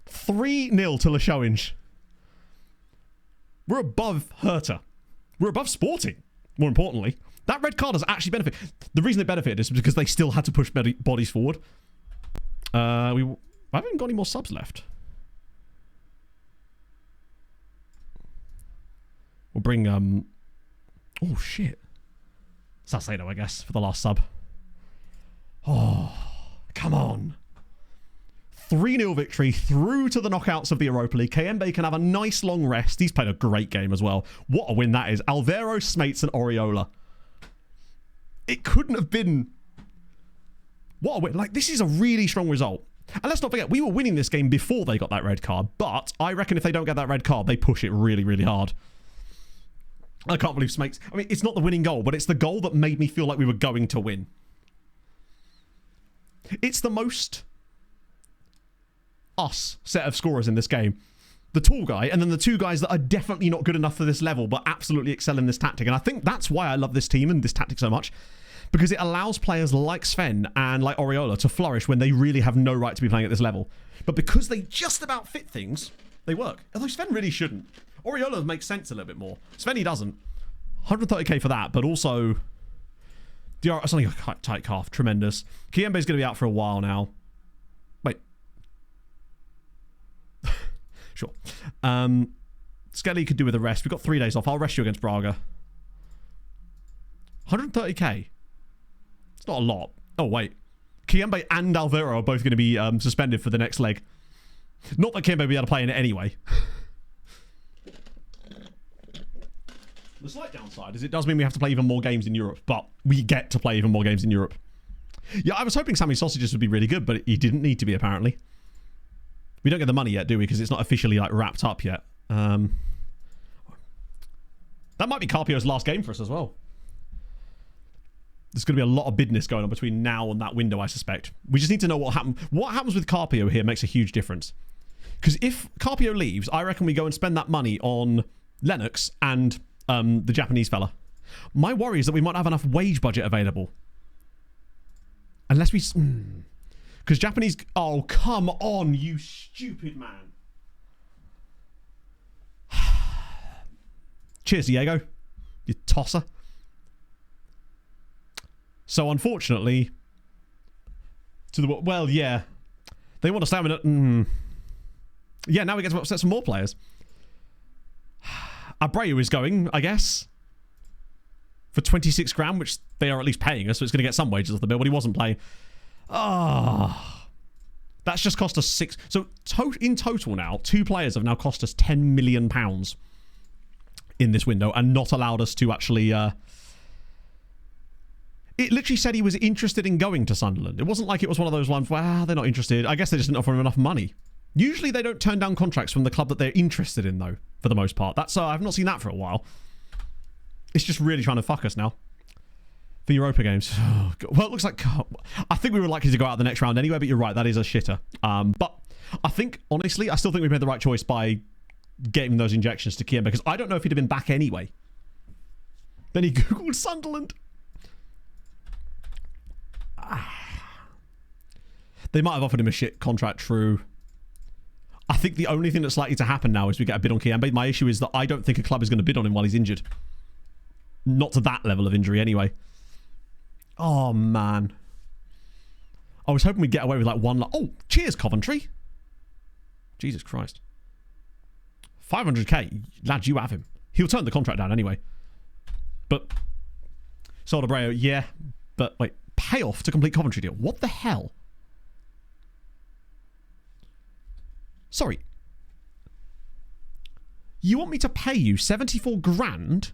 3-0 to Leixões. We're above Hertha. We're above Sporting, more importantly. That red card has actually benefited. The reason it benefited is because they still had to push bodies forward. I haven't got any more subs left. We'll bring, oh, shit. Sassedo, I guess, for the last sub. Oh, come on. 3-0 victory through to the knockouts of the Europa League. Kayembe can have a nice long rest. He's played a great game as well. What a win that is. Alvaro, Smates, and Areola. It couldn't have been... What a win. Like, this is a really strong result. And let's not forget, we were winning this game before they got that red card. But I reckon if they don't get that red card, they push it really, really hard. I can't believe Smates... I mean, it's not the winning goal, but it's the goal that made me feel like we were going to win. It's the most us set of scorers in this game. The tall guy, and then the two guys that are definitely not good enough for this level, but absolutely excel in this tactic. And I think that's why I love this team and this tactic so much. Because it allows players like Sven and like Areola to flourish when they really have no right to be playing at this level. But because they just about fit things, they work. Although Sven really shouldn't. Areola makes sense a little bit more. Sven, he doesn't. 130k for that, but also... It's only a tight calf. Tremendous. Kiyembe's going to be out for a while now. Wait. Sure. Skelly could do with a rest. We've got 3 days off. I'll rest you against Braga. 130k. It's not a lot. Oh, wait. Kiyembe and Alvaro are both going to be suspended for the next leg. Not that Kiyembe will be able to play in it anyway. The slight downside is it does mean we have to play even more games in Europe, but we get to play even more games in Europe. Yeah, I was hoping Sammy Sausages would be really good, but he didn't need to be, apparently. We don't get the money yet, do we? Because it's not officially like wrapped up yet. That might be Carpio's last game for us as well. There's going to be a lot of business going on between now and that window, I suspect. We just need to know what happens. What happens with Carpio here makes a huge difference. Because if Carpio leaves, I reckon we go and spend that money on Lennox and... the Japanese fella. My worry is that we might not have enough wage budget available. Unless we... Because Japanese... Oh, come on, you stupid man. Cheers, Diego. You tosser. So, unfortunately... Well, yeah. They want to stay in... Yeah, now we get to upset some more players. Abreu is going, I guess, for 26 grand, which they are at least paying us, so it's going to get some wages off the bill, but he wasn't playing. That's just cost us 6. So in total now, 2 players have now cost us £10 million in this window and not allowed us to actually It literally said he was interested in going to Sunderland. It wasn't like it was one of those ones where they're not interested. I guess they just didn't offer him enough money. Usually they don't turn down contracts from the club that they're interested in, though, for the most part. That's I've not seen that for a while. It's just really trying to fuck us now. The Europa games. Oh, well, it looks like... I think we were likely to go out the next round anyway, but you're right. That is a shitter. But I think, honestly, I still think we made the right choice by getting those injections to Kian, because I don't know if he'd have been back anyway. Then he Googled Sunderland. They might have offered him a shit contract, true. I think the only thing that's likely to happen now is we get a bid on Kiambe. My issue is that I don't think a club is going to bid on him while he's injured. Not to that level of injury anyway. Oh, man. I was hoping we'd get away with like one... Oh, cheers, Coventry. Jesus Christ. 500k. Lads, you have him. He'll turn the contract down anyway. But... Soldabreo, yeah. But wait, payoff to complete Coventry deal. What the hell? Sorry. You want me to pay you 74 grand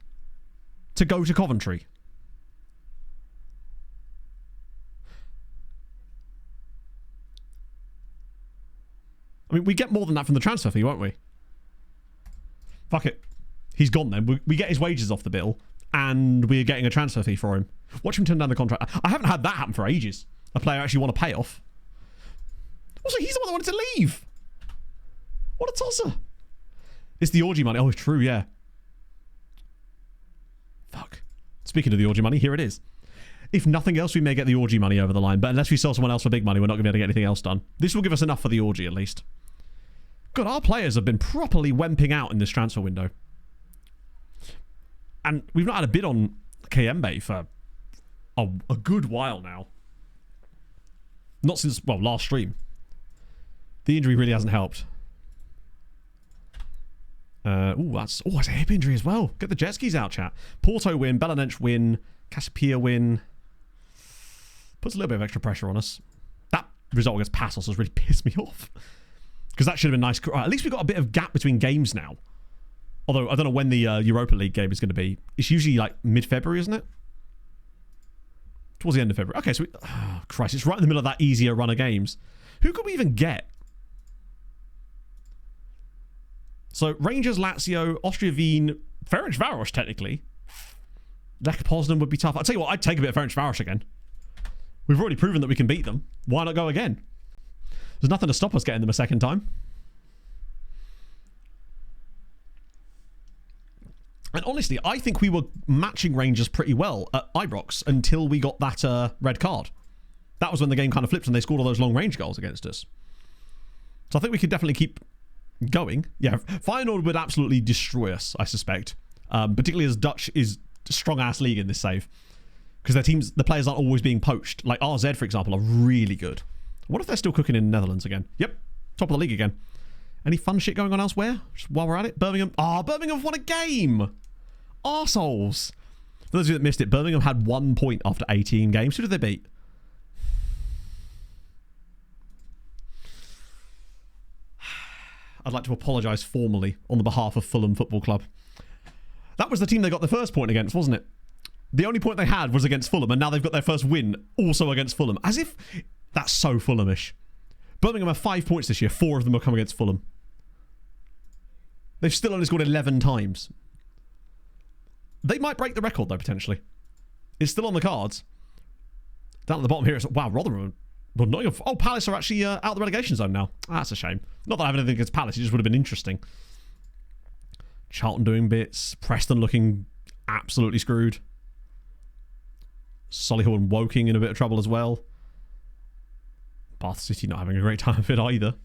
to go to Coventry? I mean, we get more than that from the transfer fee, won't we? Fuck it. He's gone then. We get his wages off the bill, and we're getting a transfer fee for him. Watch him turn down the contract. I haven't had that happen for ages. A player actually want to pay off. Also, he's the one that wanted to leave. What a tosser. It's the orgy money. Oh, it's true, yeah. Fuck. Speaking of the orgy money, here it is. If nothing else, we may get the orgy money over the line, but unless we sell someone else for big money, we're not going to be able to get anything else done. This will give us enough for the orgy, at least. God, our players have been properly wemping out in this transfer window. And we've not had a bid on Kayembe for a good while now. Not since, well, last stream. The injury really hasn't helped. That's a hip injury as well. Get the jet skis out, chat. Porto win, Belenench win, Casapia win. Puts a little bit of extra pressure on us. That result against Passos has really pissed me off. Because that should have been nice. At least we've got a bit of gap between games now. Although, I don't know when the Europa League game is going to be. It's usually like mid-February, isn't it? Towards the end of February. Okay, so... Christ, it's right in the middle of that easier run of games. Who could we even get? So, Rangers, Lazio, Austria Wien, Ferencvaros, technically. Lech Poznan would be tough. I'll tell you what, I'd take a bit of Ferencvaros again. We've already proven that we can beat them. Why not go again? There's nothing to stop us getting them a second time. And honestly, I think we were matching Rangers pretty well at Ibrox until we got that red card. That was when the game kind of flipped and they scored all those long-range goals against us. So I think we could definitely keep going. Yeah, Feyenoord would absolutely destroy us, I suspect. Particularly as Dutch is a strong-ass league in this save. Because the players aren't always being poached. Like RZ, for example, are really good. What if they're still cooking in the Netherlands again? Yep, top of the league again. Any fun shit going on elsewhere? Just while we're at it, Birmingham. Birmingham have won a game! Arseholes. For those of you that missed it, Birmingham had 1 point after 18 games. Who did they beat? I'd like to apologise formally on the behalf of Fulham Football Club. That was the team they got the first point against, wasn't it? The only point they had was against Fulham, and now they've got their first win also against Fulham. As if... That's so Fulhamish. Birmingham have 5 points this year. 4 of them have come against Fulham. They've still only scored 11 times. They might break the record, though, potentially. It's still on the cards. Down at the bottom here, it's... Wow, Rotherham... Well, Nottingham... Oh, Palace are actually out of the relegation zone now. That's a shame. Not that I have anything against Palace. It just would have been interesting. Charlton doing bits. Preston looking absolutely screwed. Solihull and Woking in a bit of trouble as well. Bath City not having a great time of it either.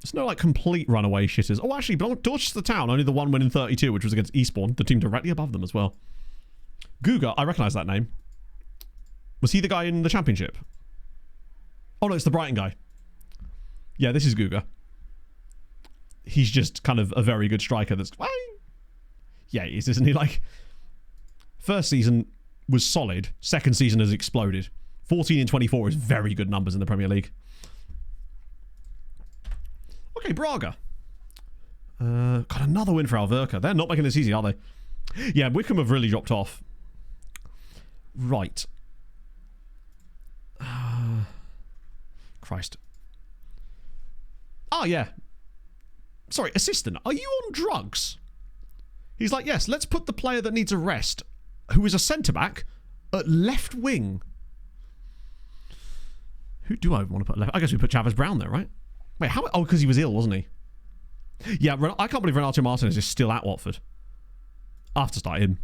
There's no, like, complete runaway shitters. Oh, actually, Dorchester Town, only the one win in 32, which was against Eastbourne, the team directly above them as well. Guga, I recognise that name. Was he the guy in the Championship? Oh, no, it's the Brighton guy. Yeah, this is Guga. He's just kind of a very good striker that's... Well, yeah, he is, isn't he? Like, first season was solid. Second season has exploded. 14 and 24 is very good numbers in the Premier League. Okay, Braga. Got another win for Alverca. They're not making this easy, are they? Yeah, Wickham have really dropped off. Right. Christ. Oh, yeah. Sorry, assistant, are you on drugs? He's like, yes, let's put the player that needs a rest, who is a centre-back, at left wing. Who do I want to put left? I guess we put Chavez Brown there, right? Wait, how? Oh, because he was ill, wasn't he? Yeah, I can't believe Renato Martinez is still at Watford. I have to start him.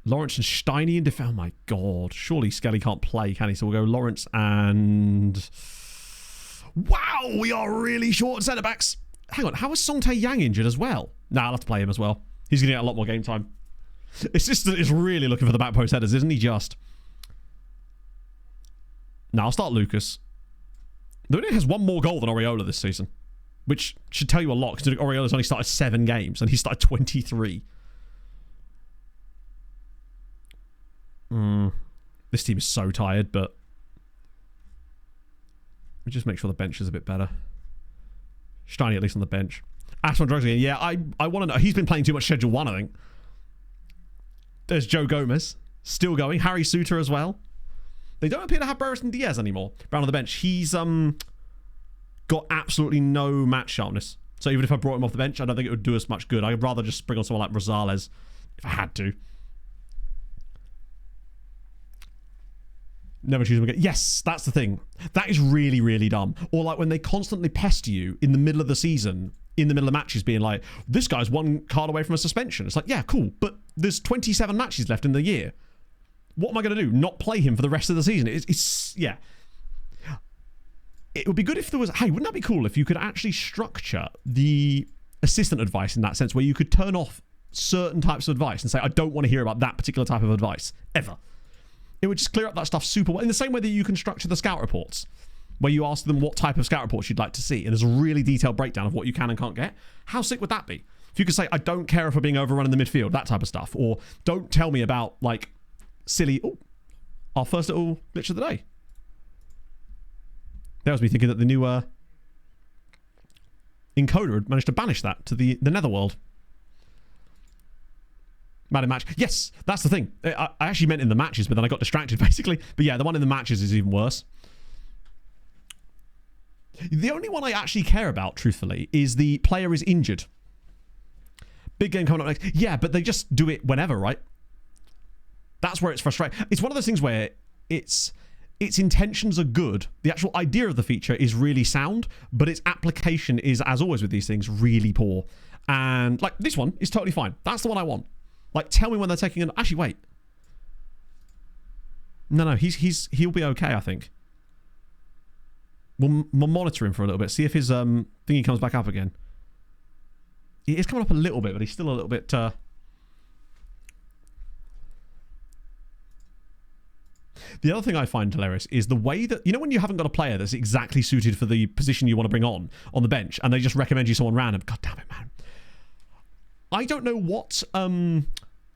Lawrence and Steiny in defence. Oh my god. Surely Skelly can't play, can he? So we'll go Lawrence and... Wow, we are really short at centre-backs. Hang on, how is Song Tae-Yang injured as well? Nah, I'll have to play him as well. He's going to get a lot more game time. Assistant is really looking for the back post headers, isn't he just? Now I'll start Lucas. Lunin has one more goal than Oriola this season, which should tell you a lot, considering Oriola's only started 7 games and he started 23. This team is so tired, but let me just make sure the bench is a bit better. Steiny at least on the bench. Ashman Drugs again. Yeah, I want to know. He's been playing too much Schedule 1, I think. There's Joe Gomez. Still going. Harry Suter as well. They don't appear to have Burris and Diaz anymore. Brown on the bench. He's got absolutely no match sharpness. So even if I brought him off the bench, I don't think it would do us much good. I'd rather just bring on someone like Rosales if I had to. Never choose them again. Yes, that's the thing. That is really, really dumb. Or like when they constantly pester you in the middle of the season, in the middle of matches, being like, this guy's 1 card away from a suspension. It's like, yeah, cool, but there's 27 matches left in the year. What am I going to do? Not play him for the rest of the season? It's yeah. It would be good if there was... Hey, wouldn't that be cool if you could actually structure the assistant advice in that sense, where you could turn off certain types of advice and say, I don't want to hear about that particular type of advice, ever. It would just clear up that stuff super well. In the same way that you can structure the scout reports, where you ask them what type of scout reports you'd like to see, and there's a really detailed breakdown of what you can and can't get. How sick would that be? If you could say, I don't care if we're being overrun in the midfield, that type of stuff. Or don't tell me about, like, silly... Oh, our first little glitch of the day. That was me thinking that the new encoder had managed to banish that to the netherworld. Man in match. Yes, that's the thing. I actually meant in the matches, but then I got distracted, basically. But yeah, the one in the matches is even worse. The only one I actually care about, truthfully, is the player is injured. Big game coming up next. Yeah, but they just do it whenever, right? That's where it's frustrating. It's one of those things where its intentions are good. The actual idea of the feature is really sound, but its application is, as always with these things, really poor. And, like, this one is totally fine. That's the one I want. Like, tell me when they're taking an... Actually, wait. No, he'll be okay, I think. We'll monitor him for a little bit. See if his thingy comes back up again. It is coming up a little bit, but he's still a little bit... The other thing I find hilarious is the way that... You know when you haven't got a player that's exactly suited for the position you want to bring on the bench, and they just recommend you someone random? God damn it, man. I don't know what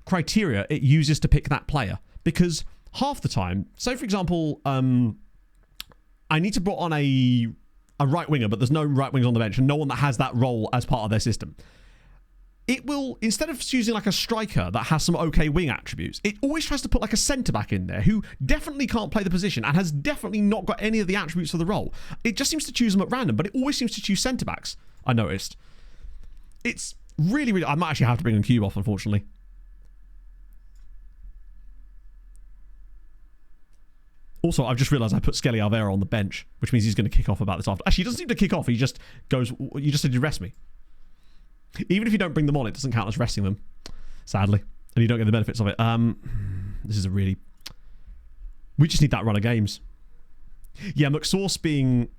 criteria it uses to pick that player, because half the time, say for example, I need to put on a right winger, but there's no right wingers on the bench and no one that has that role as part of their system. It will, instead of choosing like a striker that has some okay wing attributes, it always tries to put like a centre-back in there who definitely can't play the position and has definitely not got any of the attributes for the role. It just seems to choose them at random, but it always seems to choose centre-backs, I noticed. It's... Really, really... I might actually have to bring the cube off, unfortunately. Also, I've just realised I put Skelly Alvera on the bench, which means he's going to kick off about this after. Actually, he doesn't seem to kick off. He just goes... You just said you rest me. Even if you don't bring them on, it doesn't count as resting them, sadly. And you don't get the benefits of it. This is a really... We just need that run of games. Yeah, McSauce being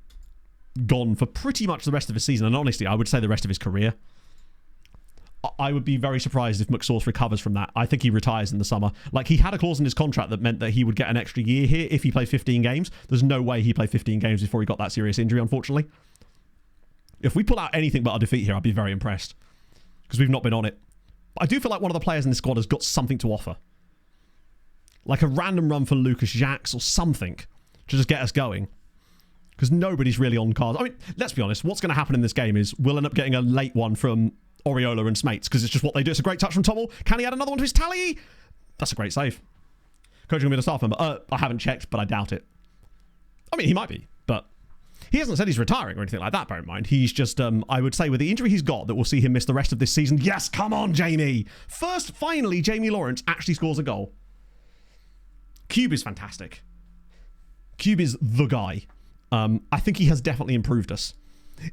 gone for pretty much the rest of his season, and honestly, I would say the rest of his career. I would be very surprised if McSauce recovers from that. I think he retires in the summer. Like, he had a clause in his contract that meant that he would get an extra year here if he played 15 games. There's no way he played 15 games before he got that serious injury, unfortunately. If we pull out anything but a defeat here, I'd be very impressed. Because we've not been on it. But I do feel like one of the players in this squad has got something to offer. Like a random run for Lucas Jacques or something to just get us going. Because nobody's really on cards. I mean, let's be honest. What's going to happen in this game is we'll end up getting a late one from Oriola and Smates, because it's just what they do. It's a great touch from Tommel. Can he add another one to his tally? That's a great save. Coach going to be the staff member. I haven't checked, but I doubt it. I mean, he might be, but he hasn't said he's retiring or anything like that, bear in mind. He's just, I would say, with the injury he's got, that will see him miss the rest of this season. Yes, come on, Jamie. First, finally, Jamie Lawrence actually scores a goal. Cube is fantastic. Cube is the guy. I think he has definitely improved us.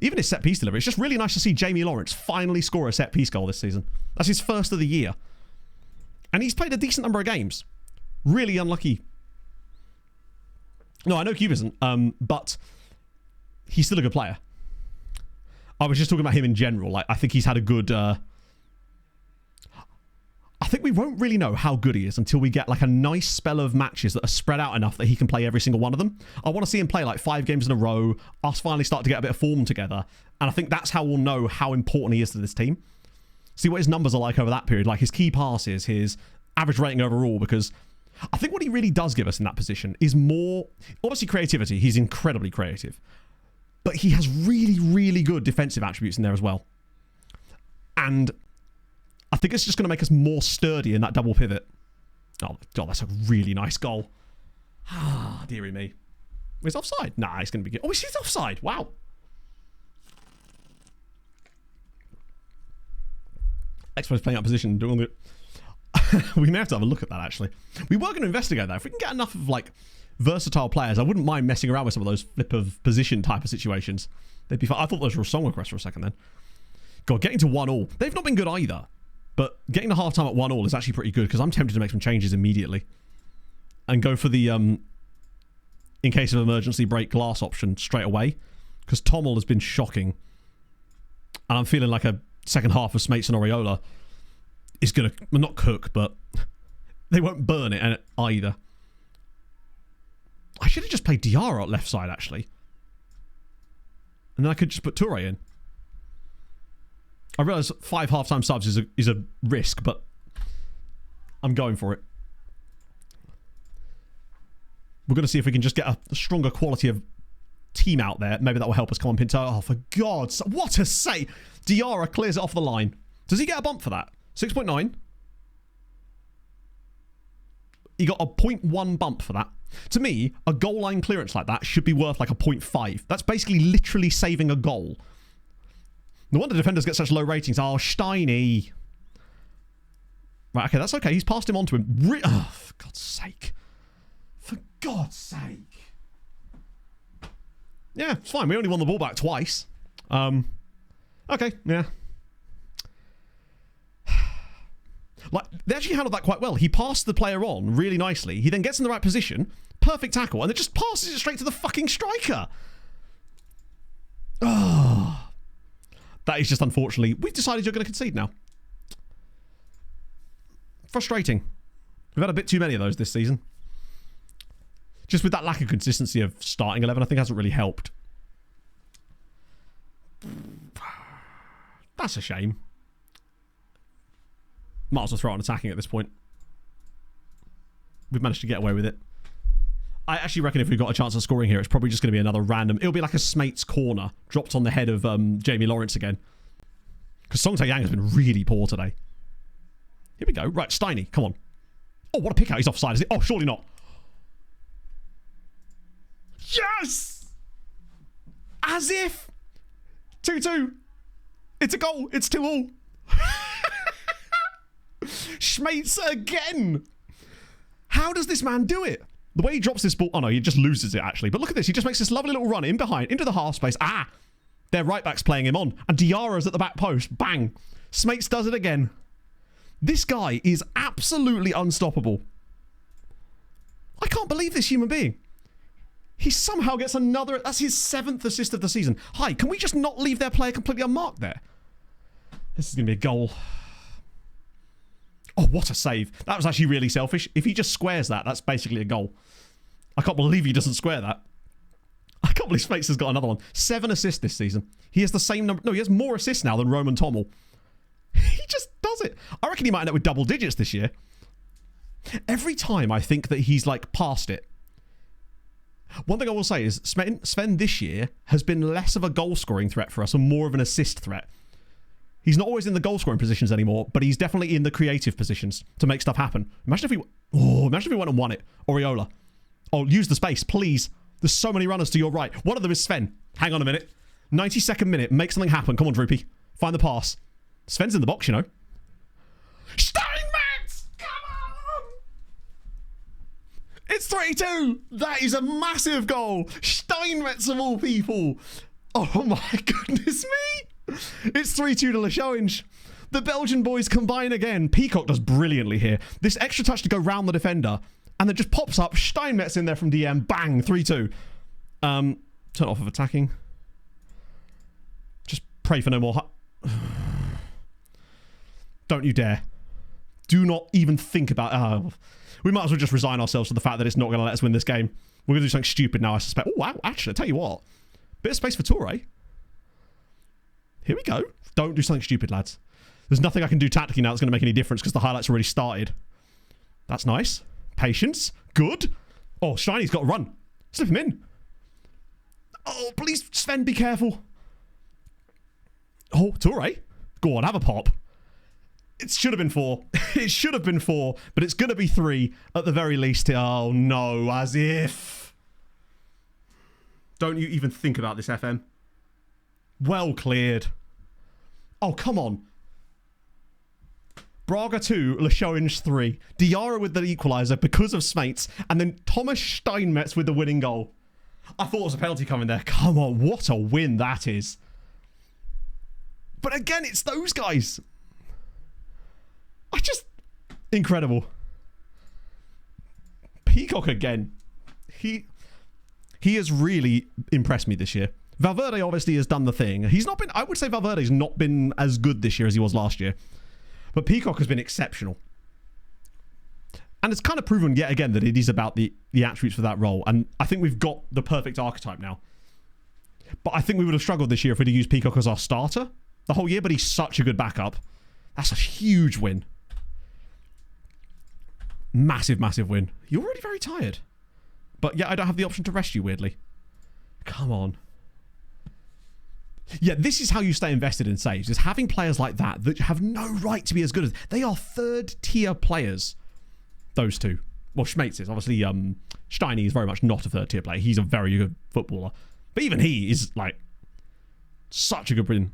Even his set-piece delivery. It's just really nice to see Jamie Lawrence finally score a set-piece goal this season. That's his first of the year. And he's played a decent number of games. Really unlucky. No, I know Cube isn't, but he's still a good player. I was just talking about him in general. Like, I think he's had a good... I think we won't really know how good he is until we get like a nice spell of matches that are spread out enough that he can play every single one of them. I want to see him play like 5 games in a row, us finally start to get a bit of form together, and I think that's how we'll know how important he is to this team. See what his numbers are like over that period, like his key passes, his average rating overall, because I think what he really does give us in that position is more, obviously creativity. He's incredibly creative, but he has really, really good defensive attributes in there as well. And I think it's just going to make us more sturdy in that double pivot. Oh, God, that's a really nice goal. Ah, dearie me. He's offside. Nah, he's going to be good. Oh, he's offside. Wow. Expo's playing out position, doing it. We may have to have a look at that, actually. We were going to investigate that. If we can get enough of, like, versatile players, I wouldn't mind messing around with some of those flip of position type of situations. They'd be fun. I thought those were a song request for a second then. God, getting to 1-1. They've not been good either. But getting to half-time at 1-1 is actually pretty good, because I'm tempted to make some changes immediately. And go for the, in case of emergency, break glass option straight away. Because Tommel has been shocking. And I'm feeling like a second half of Smates and Oriola is going to, well, not cook, but they won't burn it either. I should have just played Diarra at left side, actually. And then I could just put Toure in. I realise 5 half-time subs is a risk, but I'm going for it. We're going to see if we can just get a stronger quality of team out there. Maybe that will help us. Come on, Pinto. Oh, for God's sake. What a save. Diarra clears it off the line. Does he get a bump for that? 6.9. He got a 0.1 bump for that. To me, a goal line clearance like that should be worth like a 0.5. That's basically literally saving a goal. No wonder defenders get such low ratings. Oh, Steiny. Right, okay, that's okay. He's passed him on to him. Oh, for God's sake. For God's sake. Yeah, it's fine. We only won the ball back twice. Okay, yeah. Like, they actually handled that quite well. He passed the player on really nicely. He then gets in the right position. Perfect tackle. And then just passes it straight to the fucking striker. Oh. That is just, unfortunately, we've decided you're going to concede now. Frustrating. We've had a bit too many of those this season. Just with that lack of consistency of starting 11, I think hasn't really helped. That's a shame. Might as well throw on attacking at this point. We've managed to get away with it. I actually reckon if we've got a chance of scoring here, it's probably just going to be another random... It'll be like a Smates corner dropped on the head of Jamie Lawrence again. Because Song Tae Yang has been really poor today. Here we go. Right, Steiny, come on. Oh, what a pick out. He's offside, is it? Oh, surely not. Yes! As if. 2-2. It's a goal. It's 2-2. Schmates again. How does this man do it? The way he drops this ball... Oh, no, he just loses it, actually. But look at this. He just makes this lovely little run in behind, into the half space. Ah! Their right-back's playing him on. And Diarra's at the back post. Bang. Smates does it again. This guy is absolutely unstoppable. I can't believe this human being. He somehow gets another... That's his 7th assist of the season. Hi, can we just not leave their player completely unmarked there? This is going to be a goal. Oh, what a save. That was actually really selfish. If he just squares that, that's basically a goal. I can't believe he doesn't square that. I can't believe Spates has got another one. 7 assists this season. He has the same number... No, he has more assists now than Roman Tommel. He just does it. I reckon he might end up with double digits this year. Every time I think that he's, like, past it. One thing I will say is Sven this year has been less of a goal-scoring threat for us and more of an assist threat. He's not always in the goal scoring positions anymore, but he's definitely in the creative positions to make stuff happen. Imagine if we went and won it. Oriola. Oh, use the space, please. There's so many runners to your right. One of them is Sven. Hang on a minute. 92nd minute. Make something happen. Come on, Droopy. Find the pass. Sven's in the box, you know. Steinmetz! Come on! It's 3-2. That is a massive goal. Steinmetz of all people. Oh my goodness me. It's 3-2 to Leixões. The Belgian boys combine again. Peacock does brilliantly here. This extra touch to go round the defender. And then just pops up. Steinmetz in there from DM. Bang. 3-2. Turn off of attacking. Just pray for no more. Don't you dare. Do not even think about... we might as well just resign ourselves to the fact that it's not going to let us win this game. We're going to do something stupid now, I suspect. Oh, wow. Actually, I tell you what. Bit of space for Toure. Here we go. Don't do something stupid, lads. There's nothing I can do tactically now that's going to make any difference because the highlights already started. That's nice. Patience. Good. Oh, Shiny's got to run. Slip him in. Oh, please, Sven, be careful. Oh, Toure. Go on, have a pop. It should have been 4. It should have been 4, but it's going to be 3 at the very least. Oh, no, as if. Don't you even think about this, FM. Well cleared. Oh, come on. Braga 2, Leixões 3. Diarra with the equaliser because of Smates, and then Thomas Steinmetz with the winning goal. I thought it was a penalty coming there. Come on, what a win that is. But again, it's those guys. Incredible. Peacock again. He has really impressed me this year. Valverde obviously has done the thing. He's not been... I would say Valverde's not been as good this year as he was last year. But Peacock has been exceptional. And it's kind of proven yet again that it is about the attributes for that role. And I think we've got the perfect archetype now. But I think we would have struggled this year if we'd have used Peacock as our starter the whole year. But he's such a good backup. That's a huge win. Massive, massive win. You're already very tired. But yeah, I don't have the option to rest you, weirdly. Come on. Yeah, this is how you stay invested in saves, is having players like that have no right to be as good as... They are third-tier players, those two. Well, Schmates is. Obviously, Steiny is very much not a third-tier player. He's a very good footballer. But even he is, like, such a good win.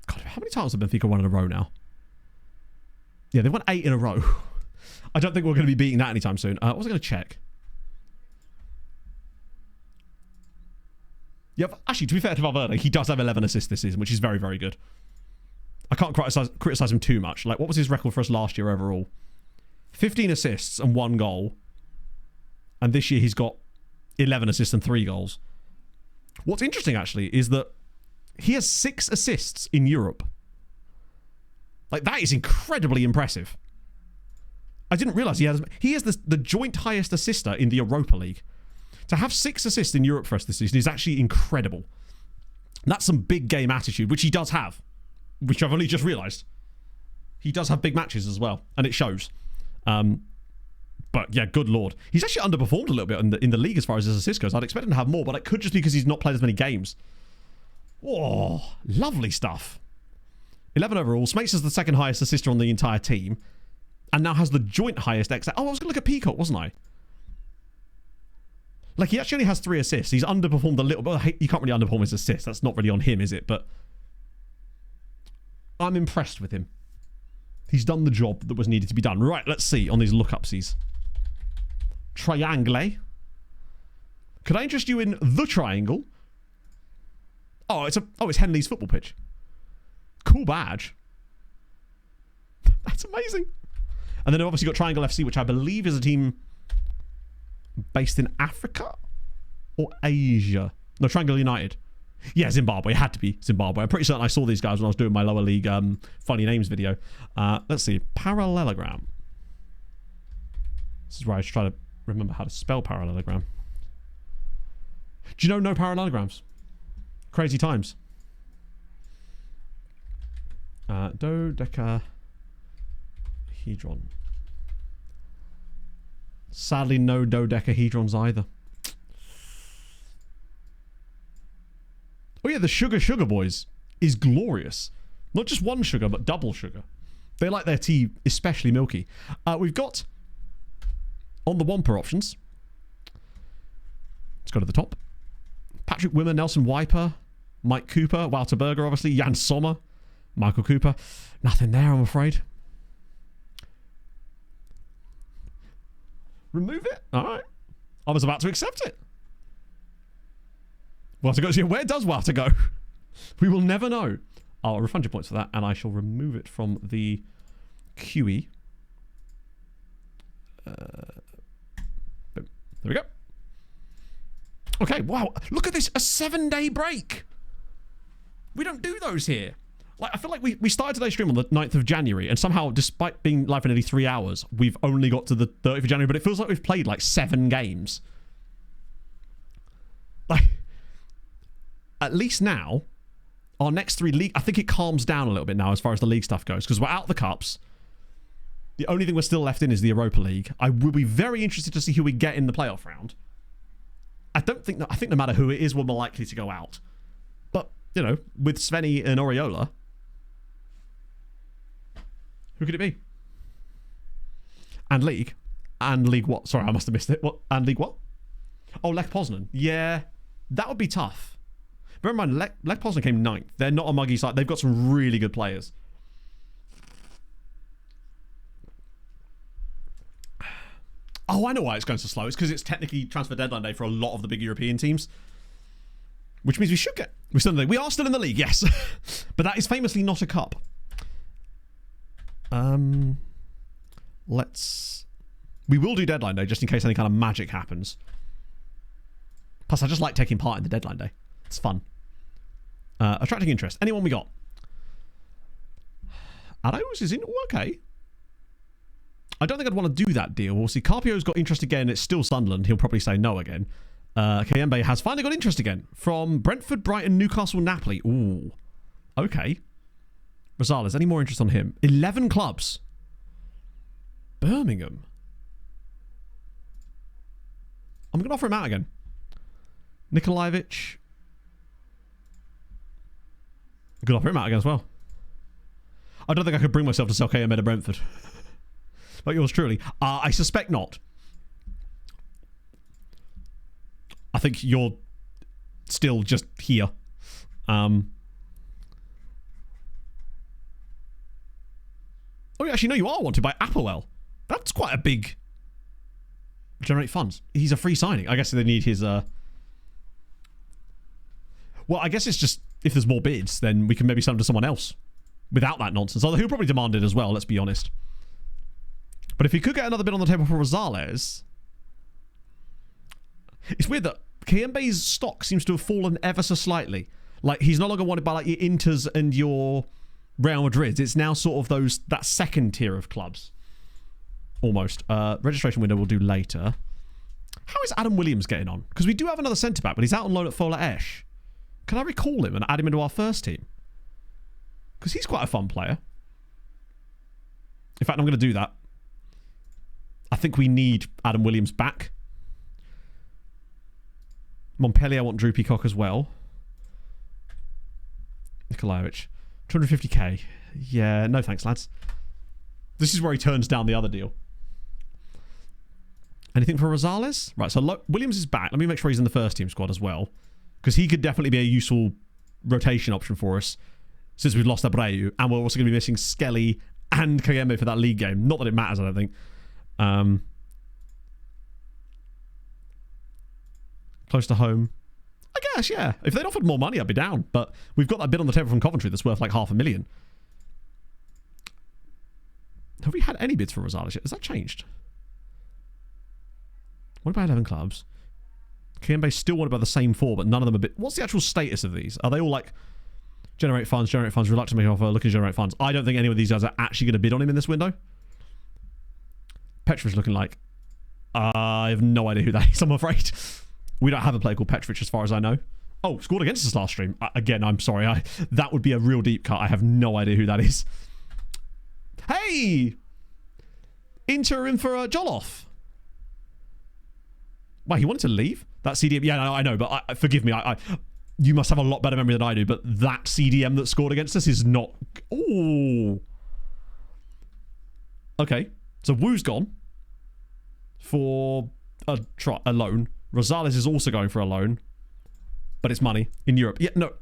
God, how many times have Benfica won in a row now? Yeah, they've won 8 in a row. I don't think we're going to be beating that anytime soon. What was I going to check? Yeah, actually, to be fair to Valverde, he does have 11 assists this season, which is very, very good. I can't criticize him too much. Like, what was his record for us last year overall? 15 assists and 1 goal. And this year he's got 11 assists and 3 goals. What's interesting, actually, is that he has 6 assists in Europe. Like, that is incredibly impressive. I didn't realise he is the joint highest assister in the Europa League. To have 6 assists in Europe for us this season is actually incredible. And that's some big game attitude, which he does have. Which I've only just realised. He does have big matches as well, and it shows. But yeah, good lord. He's actually underperformed a little bit in the league as far as his assists goes. I'd expect him to have more, but it could just be because he's not played as many games. Oh, lovely stuff. 11 overall. Smates is the second highest assister on the entire team. And now has the joint highest XA. Oh, I was going to look at Peacock, wasn't I? Like, he actually only has 3 assists. He's underperformed a little bit. You can't really underperform his assists. That's not really on him, is it? But I'm impressed with him. He's done the job that was needed to be done. Right, let's see on these look-upsies. Triangle. Could I interest you in the triangle? Oh, it's Henley's football pitch. Cool badge. That's amazing. And then I've obviously got Triangle FC, which I believe is a team based in Africa or Asia. No, Triangle United. Yeah, Zimbabwe. It had to be Zimbabwe. I'm pretty certain I saw these guys when I was doing my lower league funny names video. Let's see. Parallelogram. This is where I should try to remember how to spell parallelogram. Do you know no parallelograms? Crazy times. Dodecahedron. Sadly, no dodecahedrons either. Oh yeah, the Sugar Boys is glorious. Not just one sugar, but double sugar. They like their tea especially milky. We've got, on the Wamper options, let's go to the top. Patrick Wimmer, Nelson Wiper, Mike Cooper, Walter Berger, obviously, Jan Sommer, Michael Cooper. Nothing there, I'm afraid. Remove it? All right. I was about to accept it. Walter goes, yeah, where does Walter go? We will never know. I'll refund your points for that, and I shall remove it from the QE. There we go. Okay, wow. Look at this. A 7-day break. We don't do those here. Like, I feel like we started today's stream on the 9th of January, and somehow, despite being live for nearly 3 hours, we've only got to the 30th of January, but it feels like we've played like 7 games. Like, at least now, our next 3 league, I think it calms down a little bit now as far as the league stuff goes, because we're out of the cups. The only thing we're still left in is the Europa League. I will be very interested to see who we get in the playoff round. I think no matter who it is, we're more likely to go out. But, you know, with Svenny and Oriola, who could it be? And League? And League what? Sorry, I must have missed it. What? And League what? Oh, Lech Poznan. Yeah, that would be tough. Bear in mind, Lech Poznan came 9th. They're not a muggy side. They've got some really good players. Oh, I know why it's going so slow. It's because it's technically transfer deadline day for a lot of the big European teams. Which means we should get... We are still in the league, yes. But that is famously not a cup. We will do deadline day just in case any kind of magic happens. Plus, I just like taking part in the deadline day. It's fun. Attracting interest. Anyone we got? Arrows is in. Oh, okay. I don't think I'd want to do that deal. We'll see. Carpio's got interest again. It's still Sunderland. He'll probably say no again. Kayembe has finally got interest again. From Brentford, Brighton, Newcastle, Napoli. Ooh. Okay. Rosales, any more interest on him? 11 clubs. Birmingham. I'm going to offer him out again. Nikolaevich. I'm going to offer him out again as well. I don't think I could bring myself to sell KM to Brentford. Like yours truly. I suspect not. I think you're still just here. Oh, actually, no, you are wanted by Applewell. That's quite a big... Generate funds. He's a free signing. I guess they need his... Well, I guess it's just... If there's more bids, then we can maybe sell him to someone else. Without that nonsense. Although he'll probably demand it as well, let's be honest. But if he could get another bid on the table for Rosales... It's weird that Kayembe's stock seems to have fallen ever so slightly. Like, he's no longer wanted by like your Inters and your Real Madrids. It's now sort of that second tier of clubs. Almost. Registration window we'll do later. How is Adam Williams getting on? Because we do have another centre-back, but he's out on loan at Fola Esch. Can I recall him and add him into our first team? Because he's quite a fun player. In fact, I'm going to do that. I think we need Adam Williams back. Montpellier, I want Drew Peacock as well. Nikolaevich. 250k. Yeah, no thanks, lads. This is where he turns down the other deal. Anything for Rosales? Right, so Williams is back. Let me make sure he's in the first team squad as well. Because he could definitely be a useful rotation option for us. Since we've lost Abreu. And we're also going to be missing Skelly and Kayembe for that league game. Not that it matters, I don't think. Close to home. I guess, yeah. If they'd offered more money, I'd be down. But we've got that bid on the table from Coventry that's worth like $500,000. Have we had any bids for Rosales yet? Has that changed? What about 11 clubs? Kayembe still wanted by the same 4, but none of them are bid. What's the actual status of these? Are they all like generate funds, reluctant to make an offer, looking to generate funds? I don't think any of these guys are actually going to bid on him in this window. Petrovich looking like... I have no idea who that is, I'm afraid. We don't have a player called Petrovich as far as I know. Oh, scored against us last stream. Again, I'm sorry. That would be a real deep cut. I have no idea who that is. Hey! Inter in for Joloff. Wait, he wanted to leave? That CDM... Yeah, no, I know, but forgive me. you must have a lot better memory than I do, but that CDM that scored against us is not... Ooh. Okay, so Wu's gone for a loan. Rosales is also going for a loan, but it's money in Europe. Yeah, no.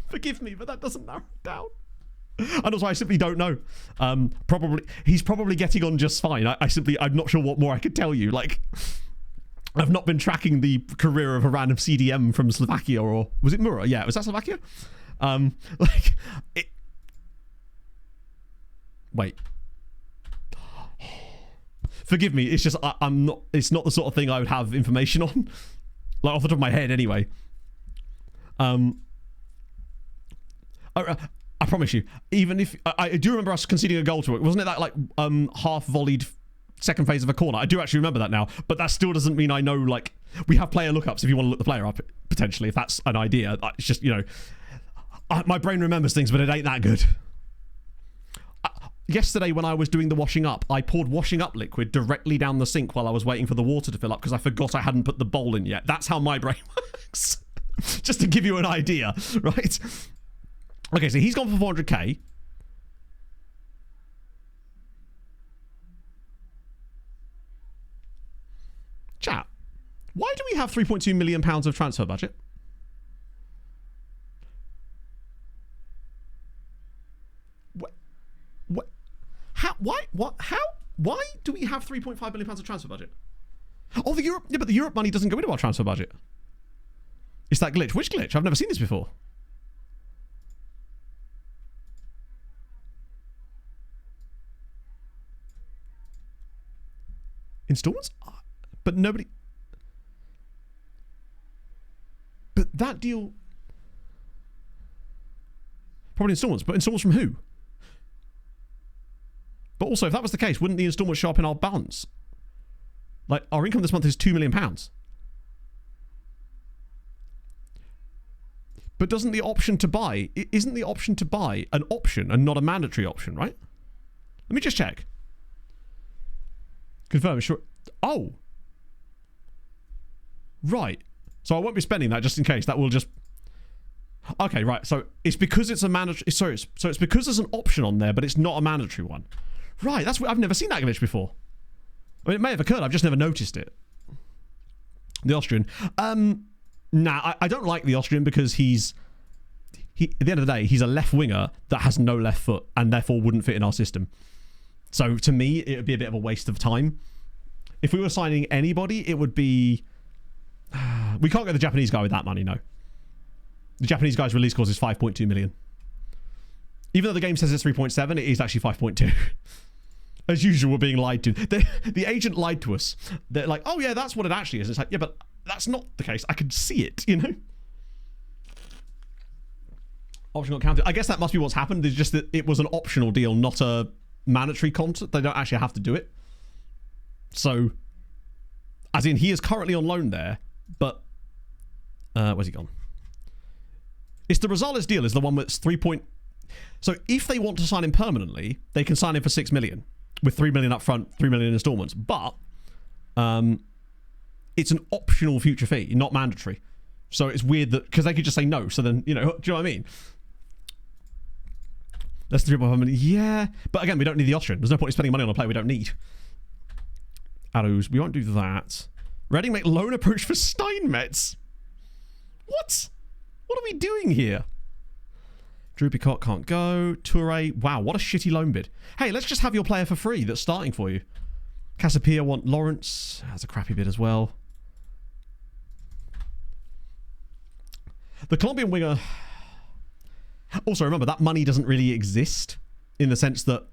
Forgive me, but that doesn't narrow it down. And also, I simply don't know. He's probably getting on just fine. I'm not sure what more I could tell you. Like, I've not been tracking the career of a random CDM from Slovakia, or was it Mura? Yeah, was that Slovakia? Wait. Forgive me. It's just I'm not. It's not the sort of thing I would have information on, like off the top of my head, anyway. I promise you, even if I do remember us conceding a goal to it, wasn't it that like half volleyed second phase of a corner? I do actually remember that now, but that still doesn't mean I know. Like, we have player lookups if you want to look the player up potentially, if that's an idea. It's just, you know, my brain remembers things, but it ain't that good. Yesterday when I was doing the washing up, I poured washing up liquid directly down the sink while I was waiting for the water to fill up because I forgot I hadn't put the bowl in yet. That's how my brain works. Just to give you an idea, right? Okay, so he's gone for 400k. Chat, why do we have £3.2 million of transfer budget? What? How? Why? What? How? Why do we have £3.5 million of transfer budget? Oh, the Europe. Yeah, but the Europe money doesn't go into our transfer budget. It's that glitch. Which glitch? I've never seen this before. Installments? But nobody... But that deal... Probably installments. But installments from who? But also, if that was the case, wouldn't the installments show up in our balance? Like, our income this month is £2 million. But doesn't the option to buy... Isn't the option to buy an option and not a mandatory option, right? Let me just check. Confirm, sure. Oh. Right. So I won't be spending that just in case. That will just... Okay, right. So it's because it's a mandatory... Sorry, so it's because there's an option on there, but it's not a mandatory one. Right, that's... I've never seen that glitch before. I mean, it may have occurred. I've just never noticed it. The Austrian. Nah, I don't like the Austrian because he's... At the end of the day, he's a left winger that has no left foot and therefore wouldn't fit in our system. So to me, it would be a bit of a waste of time. If we were signing anybody, it would be... We can't get the Japanese guy with that money, no. The Japanese guy's release clause is 5.2 million. Even though the game says it's 3.7, it is actually 5.2. As usual, we're being lied to. The agent lied to us. They're like, oh yeah, that's what it actually is. It's like, yeah, but that's not the case. I could see it, you know? Optional counted. I guess that must be what's happened. It's just that it was an optional deal, not a mandatory contract. They don't actually have to do it. So, as in, he is currently on loan there, but where's he gone? It's the Rosales deal is the one that's 3 point... So if they want to sign him permanently, they can sign him for 6 million with 3 million up front, 3 million in installments. But it's an optional future fee, not mandatory. So it's weird that... Because they could just say no. So then, you know, do you know what I mean? That's 3.5 million. Yeah. But again, we don't need the Austrian. There's no point in spending money on a player we don't need. Arrows. We won't do that. Reading make loan approach for Steinmetz. What? What are we doing here? Drew Picot can't go. Toure. Wow, what a shitty loan bid. Hey, let's just have your player for free that's starting for you. Casapia want Lawrence. That's a crappy bid as well. The Colombian winger... Also, remember, that money doesn't really exist in the sense that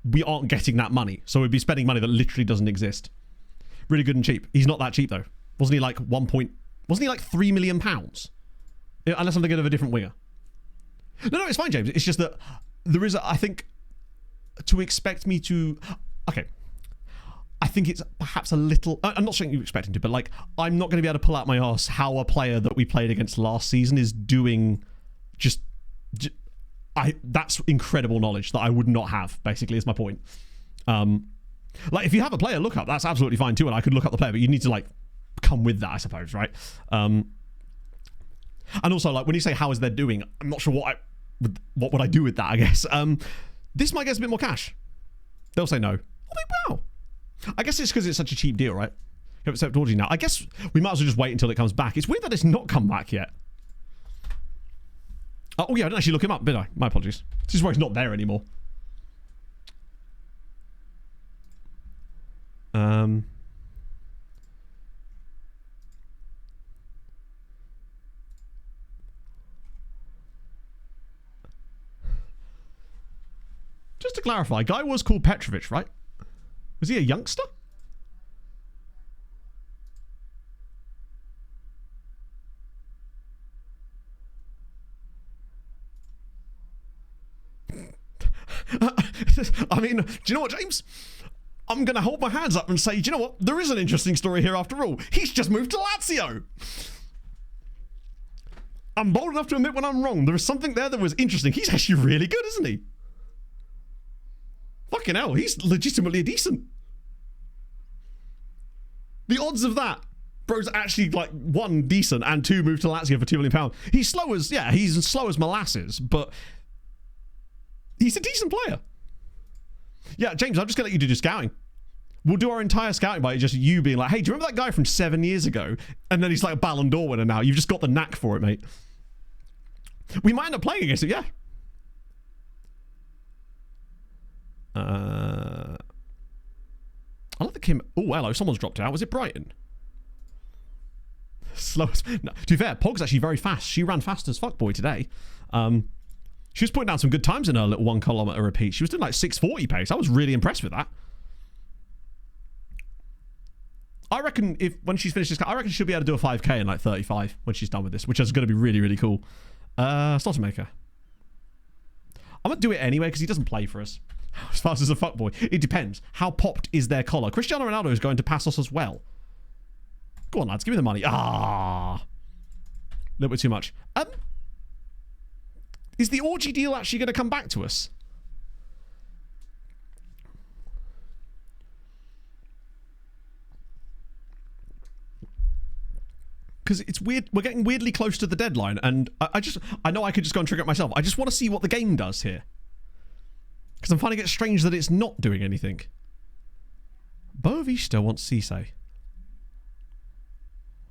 we aren't getting that money. So we'd be spending money that literally doesn't exist. Really good and cheap. He's not that cheap, though. Wasn't he like Wasn't he like £3 million? Unless I'm thinking of a different winger. No, it's fine, James. It's just that there is, I think, to expect me to... Okay. I think it's perhaps a little... I'm not saying you're expecting to, but like, I'm not going to be able to pull out my arse how a player that we played against last season is doing just that's incredible knowledge that I would not have, basically, is my point. Like, if you have a player look up, that's absolutely fine too, and I could look up the player, but you need to, like, come with that, I suppose, right? And also, like, when you say how is they doing, I'm not sure what would I do with that, I guess. This might get us a bit more cash. They'll say no. I'll be, wow. I guess it's because it's such a cheap deal, right? You accept orgy now. I guess we might as well just wait until it comes back. It's weird that it's not come back yet. Oh, yeah, I didn't actually look him up, did I? My apologies. This is why he's not there anymore. Just to clarify, guy was called Petrovic, right? Was he a youngster? I mean, do you know what, James? I'm going to hold my hands up and say, do you know what? There is an interesting story here after all. He's just moved to Lazio. I'm bold enough to admit when I'm wrong. There is something there that was interesting. He's actually really good, isn't he? Fucking hell, he's legitimately decent. The odds of that. Bro's actually, like, 1, decent, and 2, moved to Lazio for £2 million. He's slow as, yeah, he's slow as molasses, but he's a decent player. Yeah, James, I'm just going to let you do scouting. We'll do our entire scouting by just you being like, hey, do you remember that guy from 7 years ago? And then he's like a Ballon d'Or winner now. You've just got the knack for it, mate. We might end up playing against it, yeah. I like the Kim. Oh, hello, someone's dropped out. Was it Brighton? Slowest. No, to be fair, Pog's actually very fast. She ran fast as fuck boy today. She was putting down some good times in her little 1 kilometer repeat. She was doing like 6:40 pace. I was really impressed with that. I reckon when she's finished this, I reckon she'll be able to do a 5k in like 35 when she's done with this, which is going to be really, really cool. Slaughter maker. I'm going to do it anyway because he doesn't play for us. As fast as a fuckboy. It depends. How popped is their collar? Cristiano Ronaldo is going to pass us as well. Go on, lads. Give me the money. A little bit too much. Is the orgy deal actually going to come back to us? Because it's weird. We're getting weirdly close to the deadline, and I know I could just go and trigger it myself. I just want to see what the game does here. Because I'm finding it strange that it's not doing anything. Boavista wants Cisse.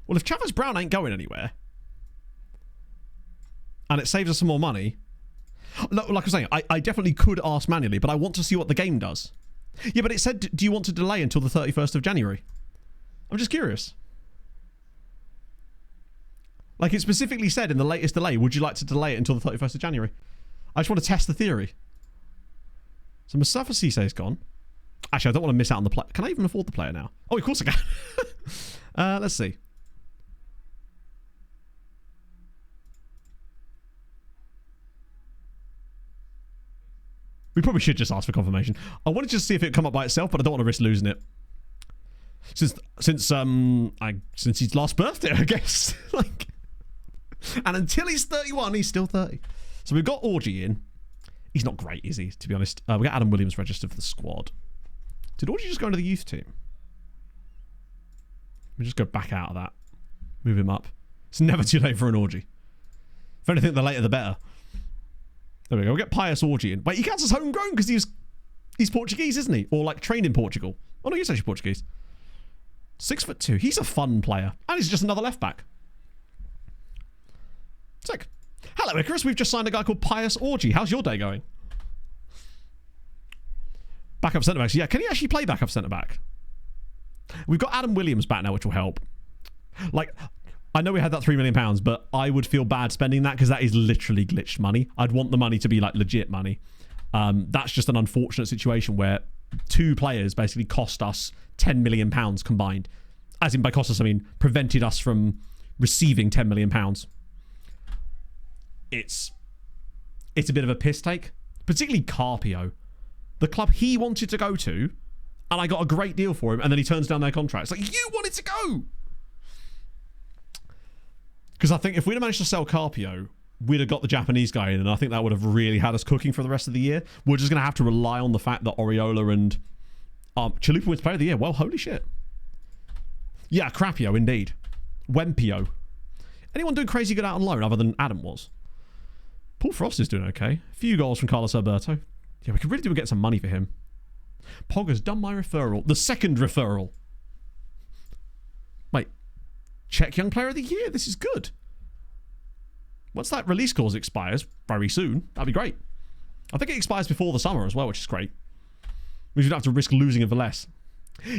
Well, if Chavez Brown ain't going anywhere, and it saves us some more money, like I was saying, I definitely could ask manually, but I want to see what the game does. Yeah, but it said, do you want to delay until the 31st of January? I'm just curious. Like, it specifically said in the latest delay, would you like to delay it until the 31st of January? I just want to test the theory. So Mustafa Cisse is gone. Actually, I don't want to miss out on the play. Can I even afford the player now? Oh, of course I can. Let's see. We probably should just ask for confirmation. I wanted to see if it would come up by itself, but I don't want to risk losing it. Since his last birthday, I guess. Like, and until he's 31, he's still 30. So we've got Orgy in. He's not great, is he, to be honest? We got Adam Williams registered for the squad. Did Orgy just go into the youth team? Let me just go back out of that. Move him up. It's never too late for an Orgy. If anything, the later the better. There we go. We'll get Pius Orgy in. Wait, he counts as homegrown because he's Portuguese, isn't he? Or like trained in Portugal. Oh no, he's actually Portuguese. 6'2". He's a fun player. And he's just another left back. Sick. Hello, Icarus. We've just signed a guy called Pius Orgy. How's your day going? Backup centre backs. Yeah, can he actually play backup centre back? We've got Adam Williams back now, which will help. Like, I know we had that £3 million, but I would feel bad spending that because that is literally glitched money. I'd want the money to be like legit money. That's just an unfortunate situation where 2 players basically cost us £10 million combined. As in by cost us, I mean prevented us from receiving £10 million. It's a bit of a piss take. Particularly Carpio. The club he wanted to go to, and I got a great deal for him, and then he turns down their contract. It's like, you wanted to go! Because I think if we'd have managed to sell Carpio, we'd have got the Japanese guy in, and I think that would have really had us cooking for the rest of the year. We're just going to have to rely on the fact that Oriola and Chalupa wins Player of the Year. Well, holy shit. Yeah, Crapio, indeed. Wempio. Anyone doing crazy good out on loan other than Adam was? Paul Frost is doing okay. A few goals from Carlos Alberto. Yeah, we could really do with getting some money for him. Pogger's done my referral. The second referral. Wait. Czech Young Player of the Year. This is good. Once that release clause expires very soon, that'd be great. I think it expires before the summer as well, which is great. We don't have to risk losing him for less.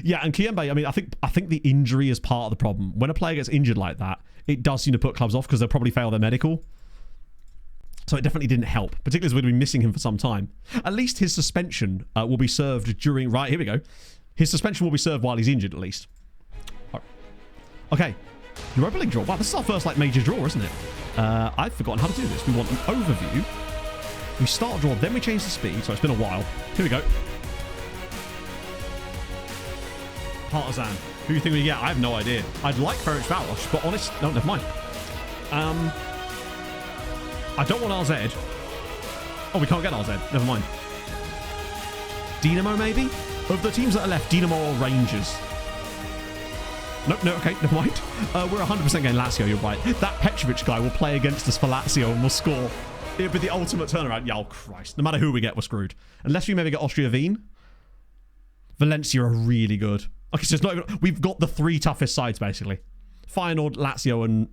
Yeah, and Kiembe, I mean, I think the injury is part of the problem. When a player gets injured like that, it does seem to put clubs off because they'll probably fail their medical. So it definitely didn't help, particularly as we've been missing him for some time. At least his suspension will be served during... Right, here we go. His suspension will be served while he's injured, at least. Okay. Europa League draw. Wow, this is our first, major draw, isn't it? I've forgotten how to do this. We want an overview. We start draw, then we change the speed. So it's been a while. Here we go. Partizan. Who do you think we get? I have no idea. I'd like Ferenc Varos, but honest... No, never mind. I don't want RZ. Oh, we can't get RZ. Never mind. Dinamo, maybe? Of the teams that are left, Dinamo or Rangers? No, okay, never mind. We're 100% getting Lazio, you're right. That Petrovic guy will play against us for Lazio and will score. It'll be the ultimate turnaround. Yeah, oh, Christ. No matter who we get, we're screwed. Unless we maybe get Austria Wien. Valencia are really good. Okay, so it's not even... We've got the 3 toughest sides, basically. Feyenoord, Lazio,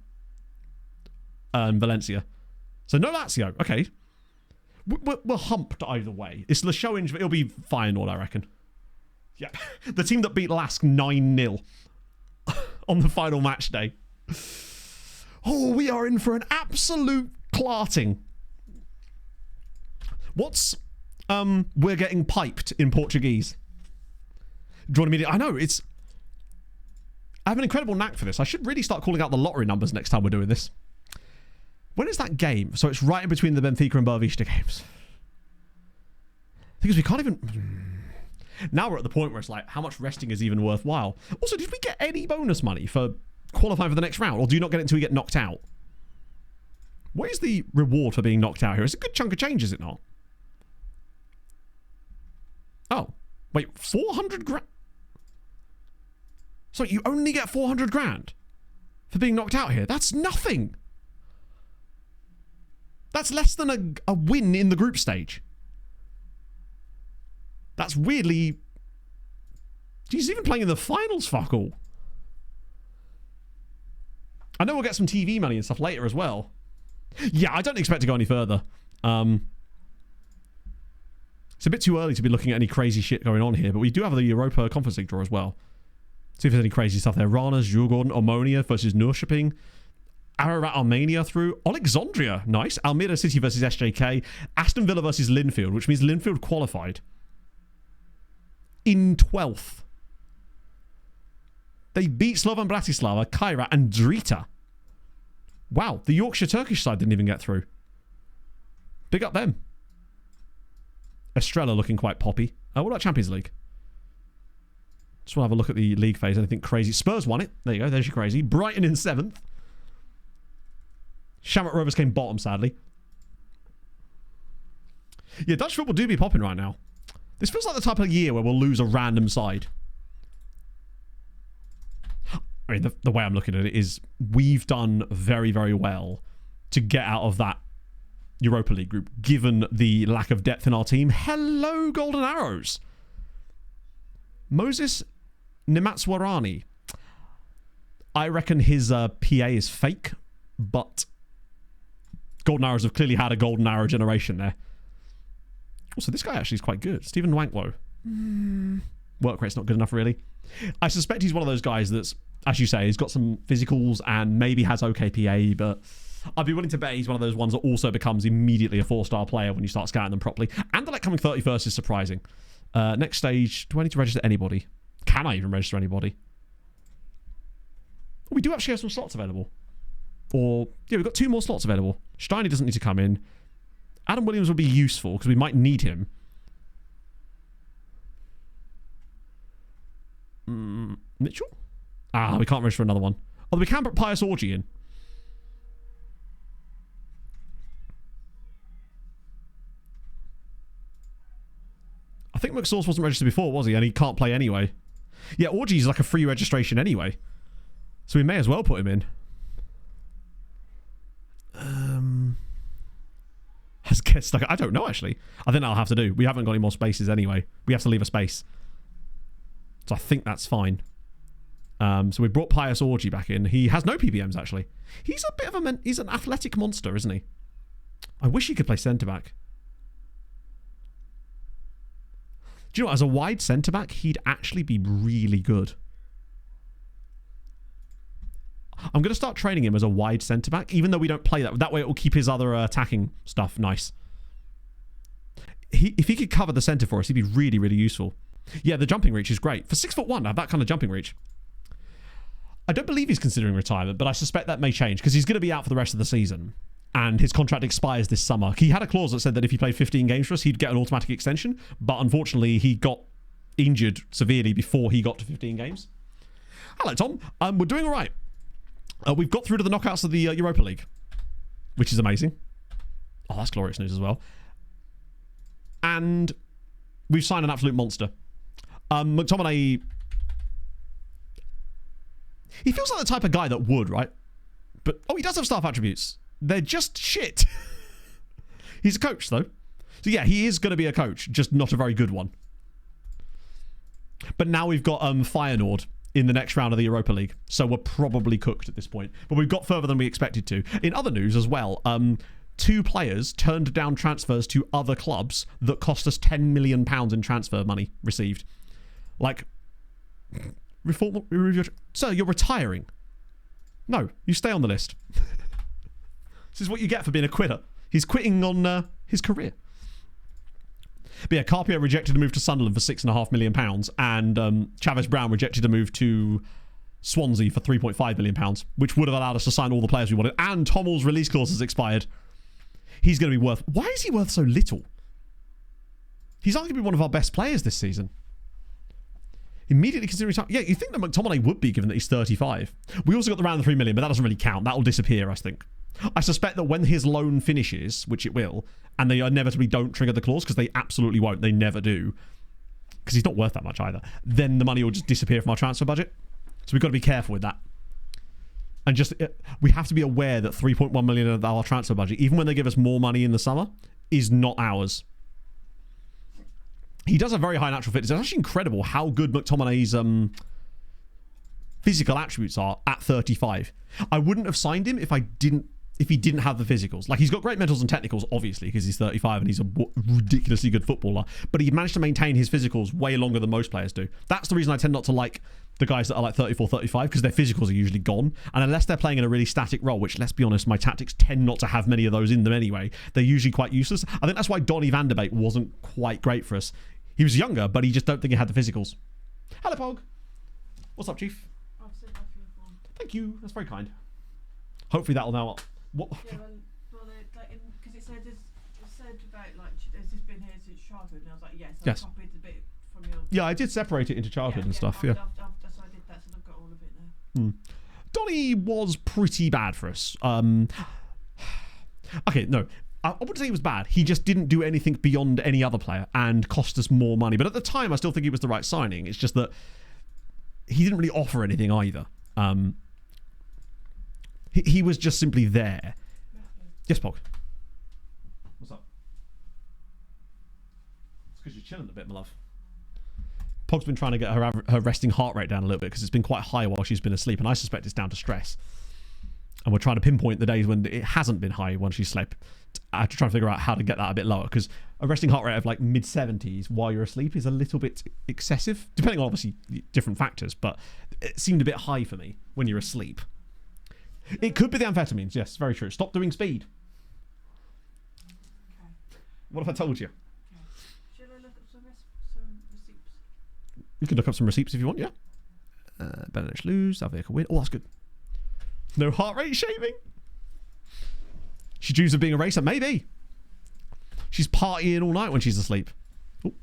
and Valencia. So no Lazio. Okay. We're humped either way. It's Leixões, but it'll be Feyenoord, I reckon. Yeah. The team that beat Lask 9-0 on the final match day. Oh, we are in for an absolute clarting. What's... we're getting piped in Portuguese. Drawn immediately. I know, it's... I have an incredible knack for this. I should really start calling out the lottery numbers next time we're doing this. When is that game? So it's right in between the Benfica and Boa Vista games. Because we can't even... Now we're at the point where it's like, how much resting is even worthwhile? Also, did we get any bonus money for qualifying for the next round? Or do you not get it until you get knocked out? What is the reward for being knocked out here? It's a good chunk of change, is it not? Oh. Wait, 400 grand? So you only get 400 grand for being knocked out here? That's nothing. That's less than a win in the group stage. That's weirdly... He's even playing in the finals, fuck all. I know we'll get some TV money and stuff later as well. Yeah, I don't expect to go any further. It's a bit too early to be looking at any crazy shit going on here, but we do have the Europa Conference League draw as well. See if there's any crazy stuff there. Rana, Djurgården, Omonia versus Norrköping. Ararat Armenia through. Alexandria, nice. Almere City versus SJK. Aston Villa versus Linfield, which means Linfield qualified. In 12th. They beat Slovan Bratislava, Kairat, and Drita. Wow, the Yorkshire Turkish side didn't even get through. Big up them. Estrella looking quite poppy. What about Champions League? Just want to have a look at the league phase. Anything crazy? Spurs won it. There you go. There's your crazy. Brighton in 7th. Shamrock Rovers came bottom, sadly. Yeah, Dutch football do be popping right now. This feels like the type of year where we'll lose a random side. I mean, the way I'm looking at it is we've done very, very well to get out of that Europa League group, given the lack of depth in our team. Hello, Golden Arrows. Moses Nimatswarani. I reckon his PA is fake, but Golden Arrows have clearly had a Golden Arrow generation there. Also, this guy actually is quite good. Stephen Wankwo. Work rate's not good enough, really. I suspect he's one of those guys that's, as you say, he's got some physicals and maybe has okay PA, but I'd be willing to bet he's one of those ones that also becomes immediately a 4-star player when you start scouting them properly. And the coming 31st is surprising. Next stage, do I need to register anybody? Can I even register anybody? Oh, we do actually have some slots available. Or, yeah, we've got 2 more slots available. Steiny doesn't need to come in. Adam Williams will be useful because we might need him. Mitchell? Ah, we can't register another one. Although we can put Pius Orgy in. I think McSauce wasn't registered before, was he? And he can't play anyway. Yeah, Orgy's like a free registration anyway. So we may as well put him in. has guest stuck. I don't know, actually. I think that'll have to do. We haven't got any more spaces anyway. We have to leave a space. So I think that's fine. So we brought Pius Orgy back in. He has no PPMs, actually. He's a bit of he's an athletic monster, isn't he? I wish he could play centre-back. Do you know what? As a wide centre-back, he'd actually be really good. I'm going to start training him as a wide centre-back, even though we don't play that. That way it will keep his other attacking stuff nice. If he could cover the centre for us, he'd be really, really useful. Yeah, the jumping reach is great. For 6'1", to have that kind of jumping reach. I don't believe he's considering retirement, but I suspect that may change because he's going to be out for the rest of the season. And his contract expires this summer. He had a clause that said that if he played 15 games for us, he'd get an automatic extension. But unfortunately, he got injured severely before he got to 15 games. Hello, Tom. We're doing all right. We've got through to the knockouts of the Europa League, which is amazing. Oh, that's glorious news as well. And we've signed an absolute monster. McTominay, he feels like the type of guy that would, right? But, oh, he does have staff attributes. They're just shit. He's a coach, though. So, yeah, he is going to be a coach, just not a very good one. But now we've got Feyenoord in the next round of the Europa League. So we're probably cooked at this point. But we've got further than we expected to. In other news as well, 2 players turned down transfers to other clubs that cost us £10 million in transfer money received. Like, sir, you're retiring. No, you stay on the list. This is what you get for being a quitter. He's quitting on his career. But yeah, Carpio rejected a move to Sunderland for £6.5 million, and Chavez Brown rejected a move to Swansea for £3.5 million, which would have allowed us to sign all the players we wanted. And Tommel's release clause has expired. He's going to be worth... Why is he worth so little? He's arguably one of our best players this season. Immediately considering time. Yeah, you think that McTominay would be, given that he's 35. We also got the round of 3 million, but that doesn't really count. That will disappear, I think. I suspect that when his loan finishes, which it will, and they inevitably don't trigger the clause, because they absolutely won't, they never do, because he's not worth that much either, then the money will just disappear from our transfer budget. So we've got to be careful with that. And just, we have to be aware that 3.1 million of our transfer budget, even when they give us more money in the summer, is not ours. He does have very high natural fitness. It's actually incredible how good McTominay's physical attributes are at 35. I wouldn't have signed him if he didn't have the physicals. Like, he's got great mentals and technicals, obviously, because he's 35 and he's a ridiculously good footballer. But he managed to maintain his physicals way longer than most players do. That's the reason I tend not to like the guys that are like 34, 35, because their physicals are usually gone. And unless they're playing in a really static role, which, let's be honest, my tactics tend not to have many of those in them anyway, they're usually quite useless. I think that's why Donny van der Beek wasn't quite great for us. He was younger, but he just don't think he had the physicals. Hello, Pog. What's up, Chief? I've sent off your form. Thank you. That's very kind. Hopefully that'll now... What? Yeah, well, because it said about, like, has this been here since childhood? And I was like, yes. I copied a bit from your... Yeah, I did separate it into childhood and stuff, so I did that, so I've got all of it now. Donny was pretty bad for us. Okay, no. I wouldn't say he was bad. He just didn't do anything beyond any other player and cost us more money. But at the time, I still think it was the right signing. It's just that he didn't really offer anything either. He was just simply there. Yes, Pog. What's up? It's because you're chilling a bit, my love. Pog's been trying to get her resting heart rate down a little bit because it's been quite high while she's been asleep, and I suspect it's down to stress. And we're trying to pinpoint the days when it hasn't been high when she slept. I have to try and figure out how to get that a bit lower, because a resting heart rate of like mid-70s while you're asleep is a little bit excessive, depending on obviously different factors, but it seemed a bit high for me when you're asleep. It could be the amphetamines, yes, very true. Stop doing speed. Okay. What have I told you? Okay. Should I look up some receipts? You can look up some receipts if you want, yeah. Benedict lose, our vehicle win. Oh, that's good. No heart rate shaving. She dreams of being a racer? Maybe. She's partying all night when she's asleep. Ooh.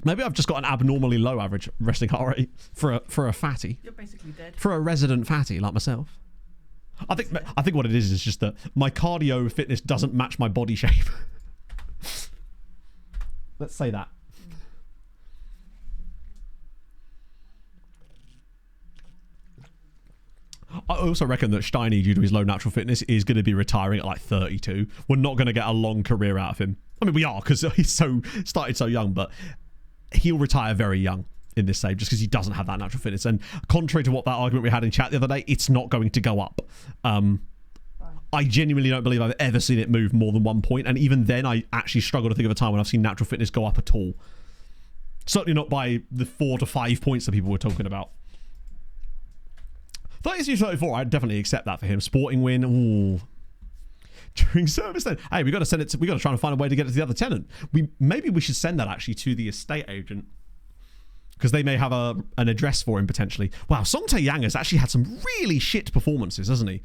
Maybe I've just got an abnormally low average resting heart rate for a fatty. You're basically dead. For a resident fatty like myself. I think what it is just that my cardio fitness doesn't match my body shape. Let's say that. I also reckon that Steiny, due to his low natural fitness, is going to be retiring at like 32. We're not going to get a long career out of him. I mean, we are, because he's started so young, but he'll retire very young in this save just because he doesn't have that natural fitness. And contrary to what that argument we had in chat the other day, it's not going to go up. I genuinely don't believe I've ever seen it move more than 1 point, and even then I actually struggle to think of a time when I've seen natural fitness go up at all. Certainly not by the 4 to 5 points that people were talking about. 32-34, I'd definitely accept that for him. Sporting win, ooh. During service then. Hey, we got to send it. We got to try and find a way to get it to the other tenant. Maybe we should send that actually to the estate agent, because they may have an address for him potentially. Wow, Song Tae-yang has actually had some really shit performances, hasn't he?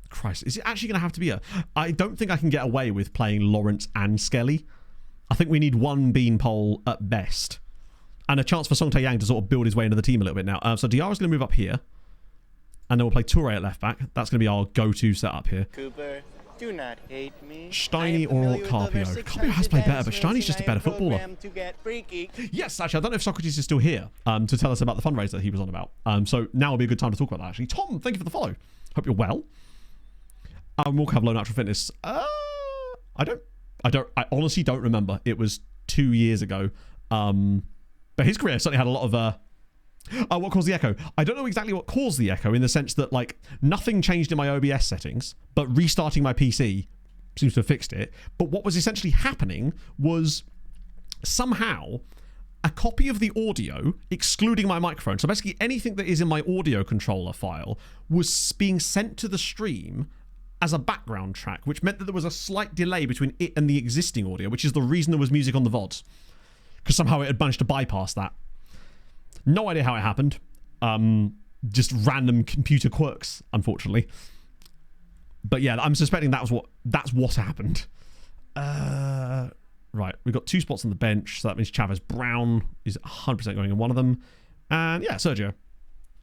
Christ, is it actually going to have to be a... I don't think I can get away with playing Lawrence and Skelly. I think we need one beanpole at best. And a chance for Song Tae-yang to sort of build his way into the team a little bit now. So Diarra's going to move up here. And then we'll play Toure at left back. That's going to be our go-to setup here. Cooper, do not hate me. Steiny or Carpio? Carpio has played better, but Steiny's just a better footballer. Yes, actually, I don't know if Socrates is still here to tell us about the fundraiser that he was on about. So now will be a good time to talk about that, actually. Tom, thank you for the follow. Hope you're well. Walker have low natural fitness. I honestly don't remember. It was 2 years ago. But his career certainly had a lot of... what caused the echo? I don't know exactly what caused the echo, in the sense that, like, nothing changed in my OBS settings, but restarting my PC seems to have fixed it. But what was essentially happening was somehow a copy of the audio, excluding my microphone, so basically anything that is in my audio controller file, was being sent to the stream as a background track, which meant that there was a slight delay between it and the existing audio, which is the reason there was music on the VODs. Because somehow it had managed to bypass that. No idea how it happened. Just random computer quirks, unfortunately. But yeah, I'm suspecting that's what happened. Right, we've got 2 spots on the bench, so that means Chavez Brown is 100% going in one of them. And yeah, Sergio.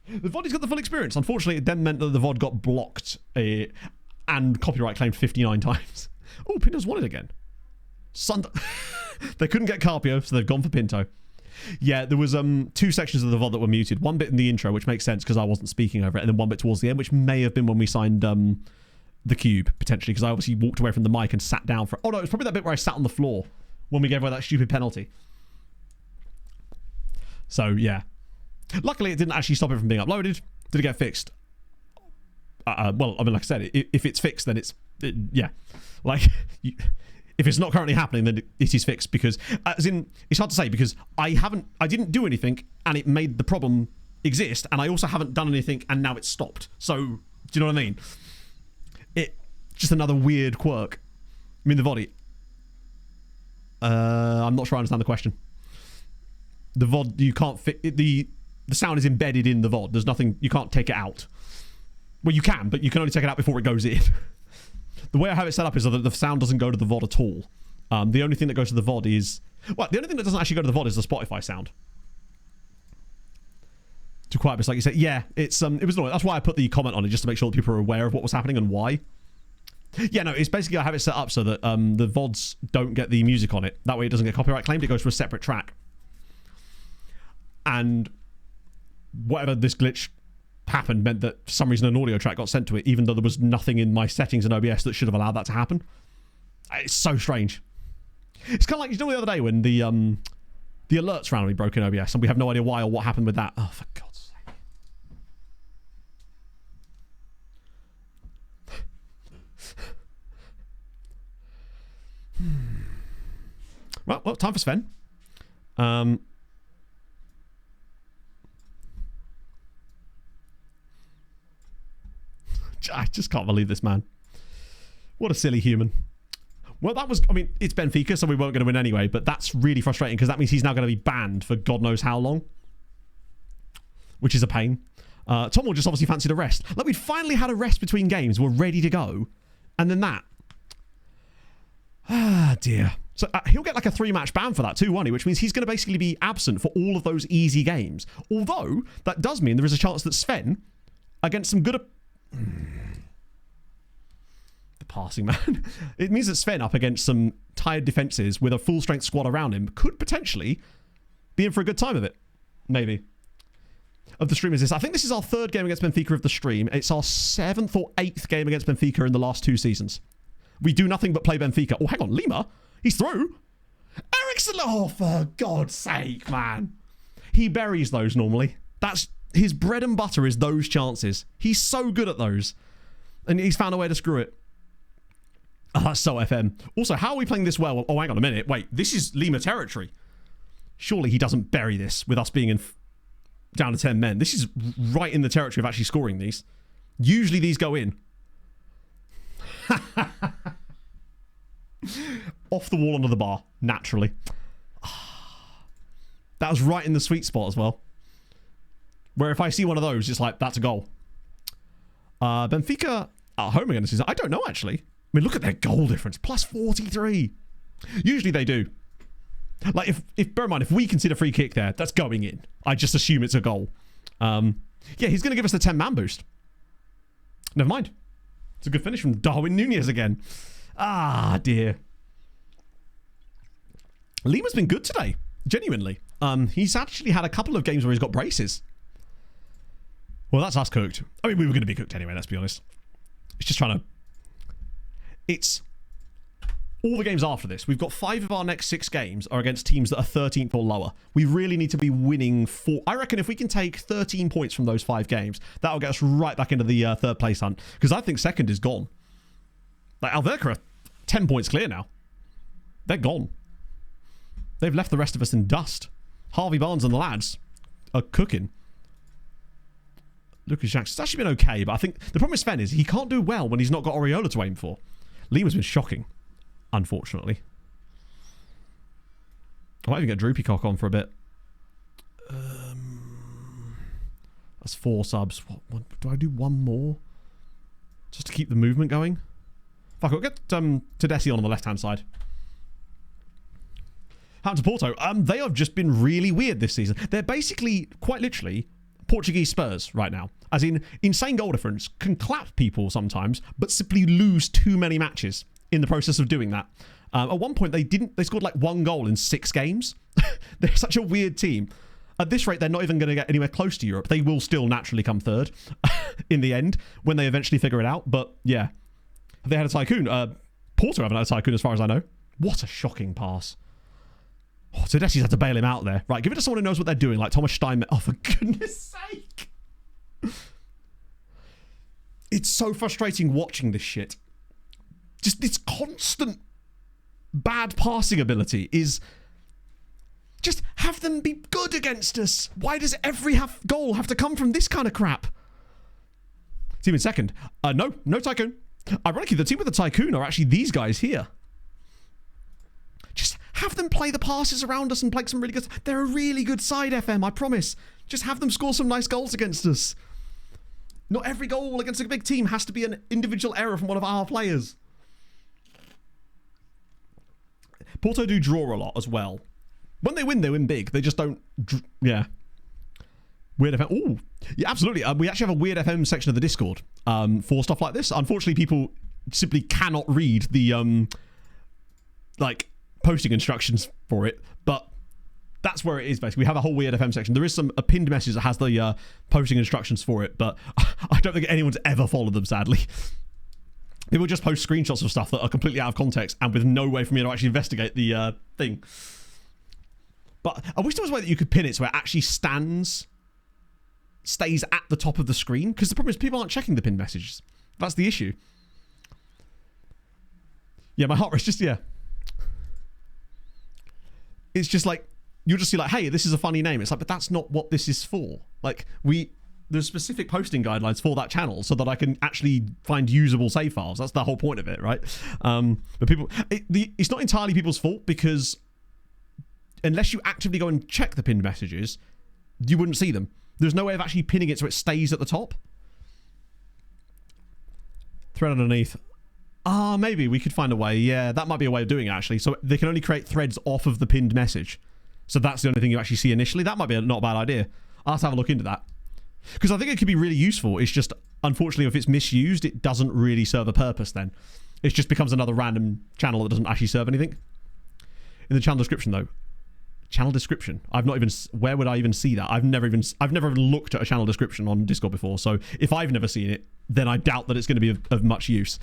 The VOD's got the full experience. Unfortunately, it then meant that the VOD got blocked and copyright claimed 59 times. Oh, Pinto's won it again. They couldn't get Carpio, so they've gone for Pinto. Yeah, there was 2 sections of the VOD that were muted. One bit in the intro, which makes sense because I wasn't speaking over it, and then one bit towards the end, which may have been when we signed the cube, potentially, because I obviously walked away from the mic and sat down for... Oh, no, it was probably that bit where I sat on the floor when we gave away that stupid penalty. So, yeah. Luckily, it didn't actually stop it from being uploaded. Did it get fixed? Well, I mean, like I said, if it's fixed, then yeah. Like... If it's not currently happening, then it is fixed, because, as in, it's hard to say, because I didn't do anything, and it made the problem exist, and I also haven't done anything, and now it's stopped. So, do you know what I mean? Just another weird quirk. I mean, the VOD. I'm not sure I understand the question. The VOD, you can't fit, the sound is embedded in the VOD. There's nothing, you can't take it out. Well, you can, but you can only take it out before it goes in. The way I have it set up is that the sound doesn't go to the VOD at all. The only thing that goes to the VOD is... Well, the only thing that doesn't actually go to the VOD is the Spotify sound. To quite a bit, like you said. Yeah, it was annoying. That's why I put the comment on it, just to make sure that people are aware of what was happening and why. Yeah, no, it's basically I have it set up so that the VODs don't get the music on it. That way it doesn't get copyright claimed. It goes to a separate track. And whatever this glitch happened meant that for some reason an audio track got sent to it, even though there was nothing in my settings in OBS that should have allowed that to happen. It's so strange. It's kind of like, you know, the other day when the alerts randomly broke in OBS and we have no idea why or what happened with that. Oh, for God's sake. Well, time for Sven. I just can't believe this man. What a silly human. Well, that was... I mean, it's Benfica, so we weren't going to win anyway, but that's really frustrating because that means he's now going to be banned for God knows how long. Which is a pain. Tom will just obviously fancied a rest. Like, we'd finally had a rest between games. We're ready to go. And then that. Ah, dear. So he'll get like a 3-match ban for that too, won't he? Which means he's going to basically be absent for all of those easy games. Although, that does mean there is a chance that Sven, against some good... the passing, man. It means that Sven, up against some tired defences with a full-strength squad around him, could potentially be in for a good time of it. Maybe. Of the stream is this. I think this is our 3rd game against Benfica of the stream. It's our 7th or 8th game against Benfica in the last 2 seasons. We do nothing but play Benfica. Oh, hang on. Lima? He's through. Ericsson. Oh, for God's sake, man. He buries those normally. That's his bread and butter is those chances. He's so good at those. And he's found a way to screw it. Oh, that's so FM. Also, how are we playing this well? Oh, hang on a minute. Wait, this is Lima territory. Surely he doesn't bury this with us being in down to 10 men. This is right in the territory of actually scoring these. Usually these go in. Off the wall onto the bar, naturally. That was right in the sweet spot as well. Where if I see one of those, it's like, that's a goal. Benfica at home again this season. I don't know, actually. I mean, look at their goal difference. Plus 43. Usually they do. Like, if bear in mind, if we concede a free kick there, that's going in. I just assume it's a goal. Yeah, he's going to give us the 10-man boost. Never mind. It's a good finish from Darwin Nunez again. Ah, dear. Lima's been good today. Genuinely. He's actually had a couple of games where he's got braces. Well, that's us cooked. I mean, we were going to be cooked anyway, let's be honest. It's just trying to... It's... All the games after this, we've got 5 of our next 6 games are against teams that are 13th or lower. We really need to be winning 4. I reckon if we can take 13 points from those 5 games, that'll get us right back into the 3rd place hunt. Because I think 2nd is gone. Like, Alverca are 10 points clear now. They're gone. They've left the rest of us in dust. Harvey Barnes and the lads are cooking. Lucas Jackson's actually been okay, but I think the problem with Sven is he can't do well when he's not got Oriola to aim for. Lima's been shocking. Unfortunately. I might even get Droopy Cock on for a bit. That's 4 subs. What, do I do one more? Just to keep the movement going? Fuck it, we'll get Tedeschi on the left-hand side. How to Porto. They have just been really weird this season. They're basically, quite literally, Portuguese Spurs right now. As in, insane goal difference, can clap people sometimes, but simply lose too many matches in the process of doing that. At one point, they scored like 1 goal in 6 games. They're such a weird team. At this rate, they're not even going to get anywhere close to Europe. They will still naturally come 3rd in the end when they eventually figure it out. But yeah, they had a tycoon. Porto haven't had a tycoon as far as I know. What a shocking pass. Oh, Tedeschi's had to bail him out there. Right, give it to someone who knows what they're doing, like Thomas Steinmetz. Oh, for goodness sake. It's so frustrating watching this shit. Just this constant bad passing ability is... Just have them be good against us. Why does every goal have to come from this kind of crap? Team in 2nd. No tycoon. Ironically, the team with the tycoon are actually these guys here. Just have them play the passes around us and play some really good... They're a really good side, FM, I promise. Just have them score some nice goals against us. Not every goal against a big team has to be an individual error from one of our players. Porto do draw a lot as well. When they win big. They just don't... Yeah. Weird FM. Ooh. Yeah, absolutely. We actually have a Weird FM section of the Discord for stuff like this. Unfortunately, people simply cannot read the... posting instructions for it, but that's where it is basically. We have a whole Weird FM section. There is a pinned message that has the posting instructions for it, but I don't think anyone's ever followed them, sadly. People just post screenshots of stuff that are completely out of context and with no way for me to actually investigate the thing. But I wish there was a way that you could pin it so it actually stays at the top of the screen, because the problem is people aren't checking the pinned messages. That's the issue. Yeah, my heart rate's just, yeah. It's just like, you'll just see like, hey, this is a funny name. It's like, but that's not what this is for. Like, there's specific posting guidelines for that channel so that I can actually find usable save files. That's the whole point of it, right? But it's not entirely people's fault, because unless you actively go and check the pinned messages, you wouldn't see them. There's no way of actually pinning it so it stays at the top. Thread underneath. Maybe we could find a way. Yeah, that might be a way of doing it, actually. So they can only create threads off of the pinned message. So that's the only thing you actually see initially. That might be not a bad idea. I'll have to have a look into that. Because I think it could be really useful. It's just, unfortunately, if it's misused, it doesn't really serve a purpose then. It just becomes another random channel that doesn't actually serve anything. In the channel description, though. Channel description. I've not even... Where would I even see that? I've never even looked at a channel description on Discord before. So if I've never seen it, then I doubt that it's going to be of much use.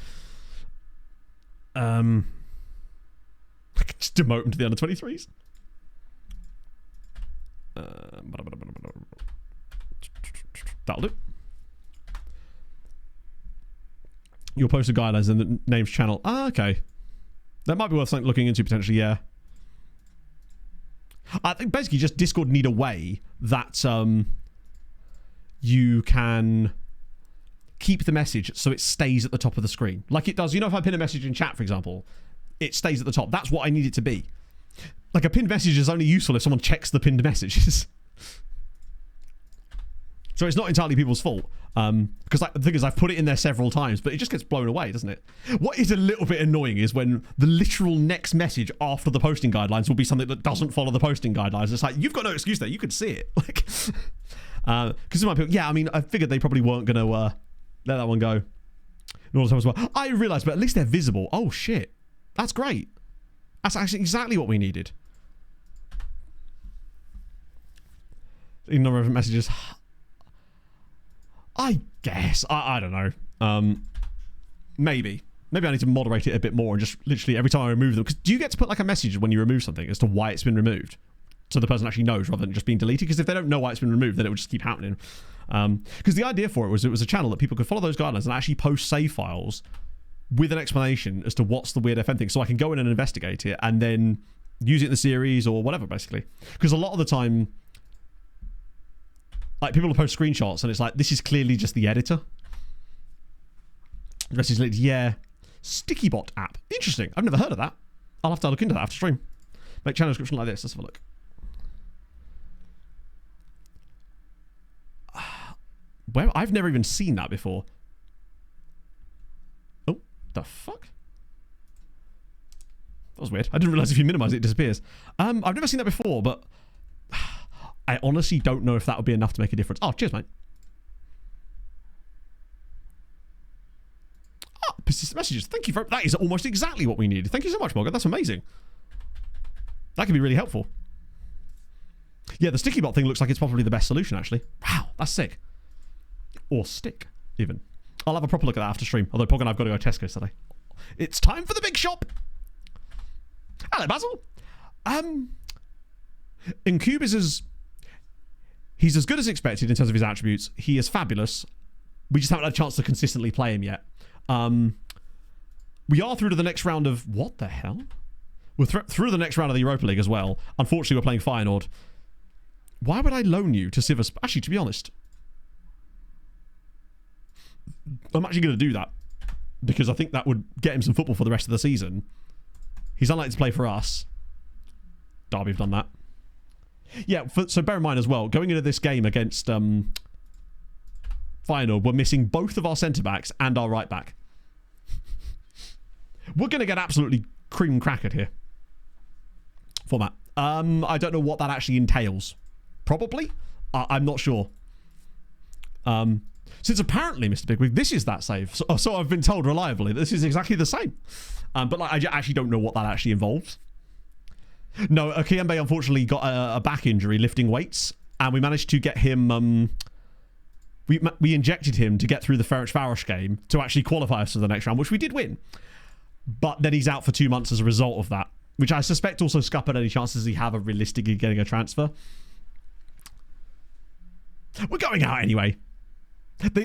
I could just demote them to the under 23s. That'll do. You'll post a guidelines and the name's channel. Ah, okay. That might be worth something looking into potentially, yeah. I think basically just Discord need a way that you can keep the message so it stays at the top of the screen. Like it does, you know, if I pin a message in chat, for example, it stays at the top. That's what I need it to be. Like a pinned message is only useful if someone checks the pinned messages. So it's not entirely people's fault. Because the thing is, I've put it in there several times, but it just gets blown away, doesn't it? What is a little bit annoying is when the literal next message after the posting guidelines will be something that doesn't follow the posting guidelines. It's like, you've got no excuse there. You could see it. Like, because my people, yeah, I mean, I figured they probably weren't going to let that one go. And all the time as well. I realised, but at least they're visible. Oh, shit. That's great. That's actually exactly what we needed. Ignore messages. I guess. I don't know. Maybe I need to moderate it a bit more and just literally every time I remove them. Because do you get to put like a message when you remove something as to why it's been removed? So the person actually knows rather than just being deleted? Because if they don't know why it's been removed, then it would just keep happening. Because the idea for it was a channel that people could follow those guidelines and actually post save files with an explanation as to what's the weird FM thing. So I can go in and investigate it and then use it in the series or whatever, basically. Because a lot of the time, like, people will post screenshots and it's like, this is clearly just the editor. The rest is linked. Yeah. StickyBot app. Interesting. I've never heard of that. I'll have to look into that after stream. Make channel description like this. Let's have a look. Where? I've never even seen that before. Oh, the fuck? That was weird. I didn't realize if you minimize it, it disappears. I've never seen that before, but I honestly don't know if that would be enough to make a difference. Oh, cheers, mate. Oh, persistent messages. Thank you for that. Is almost exactly what we needed. Thank you so much, Morgan. That's amazing. That could be really helpful. Yeah, the sticky bot thing looks like it's probably the best solution, actually. Wow, that's sick. Or stick, even. I'll have a proper look at that after stream. Although, Pog and I've got to go to Tesco's today. It's time for the big shop. Hello, Basil. Incube is he's as good as expected in terms of his attributes. He is fabulous. We just haven't had a chance to consistently play him yet. We are through to the next round of... What the hell? We're through the next round of the Europa League as well. Unfortunately, we're playing Feyenoord. Why would I loan you to Sivas? Actually, to be honest, I'm actually going to do that because I think that would get him some football for the rest of the season. He's unlikely to play for us. Derby have done that. Yeah, so bear in mind as well, going into this game against Feyenoord, we're missing both of our centre-backs and our right-back. We're going to get absolutely cream crackered here. Format. I don't know what that actually entails. Probably? I'm not sure. Since apparently, Mr. Bigwig, this is that save. So I've been told reliably that this is exactly the same. But like, I actually don't know what that actually involves. No, Kiembe unfortunately got a back injury lifting weights, and we managed to get him... We injected him to get through the Ferencváros game to actually qualify us for the next round, which we did win. But then he's out for 2 months as a result of that, which I suspect also scuppered any chances he have of realistically getting a transfer. We're going out anyway.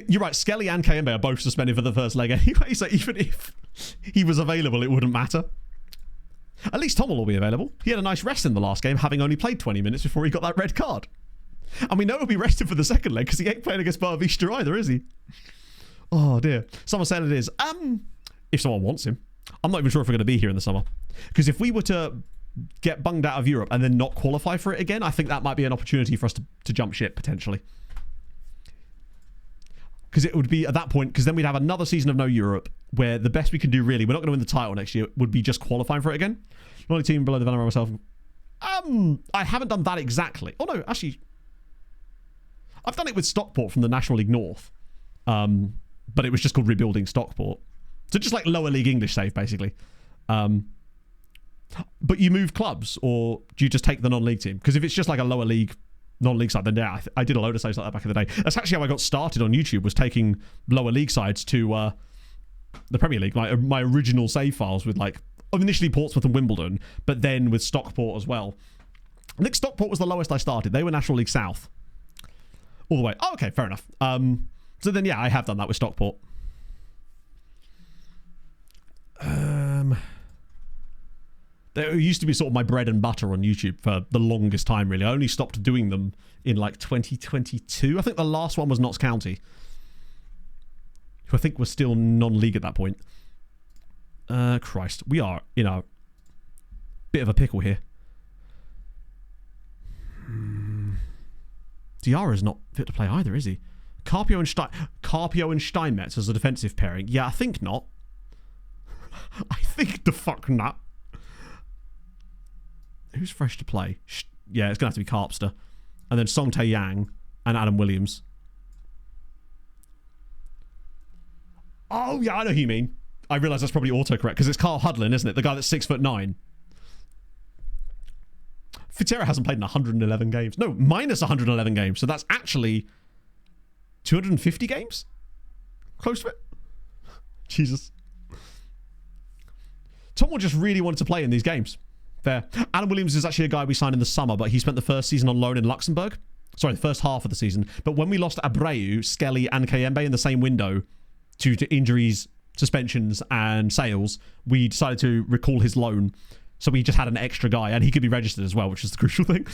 You're right, Skelly and Kiembe are both suspended for the first leg anyway, so even if he was available, it wouldn't matter. At least Tommel will be available. He had a nice rest in the last game, having only played 20 minutes before he got that red card. And we know he'll be rested for the second leg because he ain't playing against Barvista either, is he? Oh, dear. Someone said it is. If someone wants him. I'm not even sure if we're going to be here in the summer. Because if we were to get bunged out of Europe and then not qualify for it again, I think that might be an opportunity for us to jump ship, potentially. Because it would be at that point, because then we'd have another season of no Europe, where the best we can do, really, we're not going to win the title next year, would be just qualifying for it again. The only team below the Vanilla myself. I haven't done that exactly. Oh, no, actually, I've done it with Stockport from the National League North. But it was just called Rebuilding Stockport. So just like lower league English save, basically. But you move clubs, or do you just take the non-league team? Because if it's just like a lower league, non-league side, then yeah, I did a load of saves like that back in the day. That's actually how I got started on YouTube, was taking lower league sides to the Premier League. My original save files with like initially Portsmouth and Wimbledon, but then with Stockport as well. I think Stockport was the lowest I started. They were National League South. All the way. Oh, okay, fair enough. So then, yeah, I have done that with Stockport. There used to be sort of my bread and butter on YouTube for the longest time, really. I only stopped doing them in like 2022. I think the last one was Notts County, who I think was still non-league at that point. Christ, we are in a bit of a pickle here. Diarra's not fit to play either, is he? Carpio and Steinmetz as a defensive pairing. Yeah, I think not. I think the fuck not. Who's fresh to play? Yeah, it's going to have to be Carpster. And then Song Tae-yang and Adam Williams. Oh, yeah, I know who you mean. I realise that's probably autocorrect because it's Carl Hudlin, isn't it? The guy that's 6'9". Fitera hasn't played in 111 games. No, minus 111 games. So that's actually 250 games? Close to it? Jesus. Tom just really wanted to play in these games. Fair. Adam Williams is actually a guy we signed in the summer, but he spent the first season on loan in Luxembourg. Sorry, the first half of the season. But when we lost Abreu, Skelly, and Kayembe in the same window due to injuries, suspensions, and sales, we decided to recall his loan. So we just had an extra guy, and he could be registered as well, which is the crucial thing.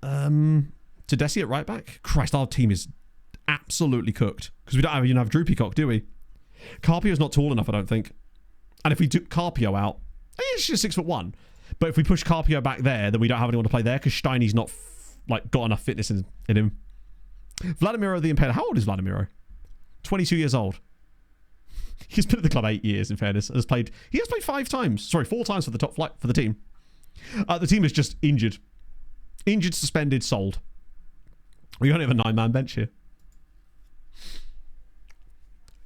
Tedeschi at right back? Christ, our team is absolutely cooked. Because we don't even have Drew Peacock, do we? Carpio's not tall enough, I don't think. And if we took Carpio out, he's just 6'1". But if we push Carpio back there, then we don't have anyone to play there because Steiny's not got enough fitness in him. Vladimiro the Impaler. How old is Vladimiro? 22 years old. He's been at the club 8 years, in fairness. He has played 4 times for the top flight for the team. The team is just injured. Injured, suspended, sold. We only have a 9-man bench here.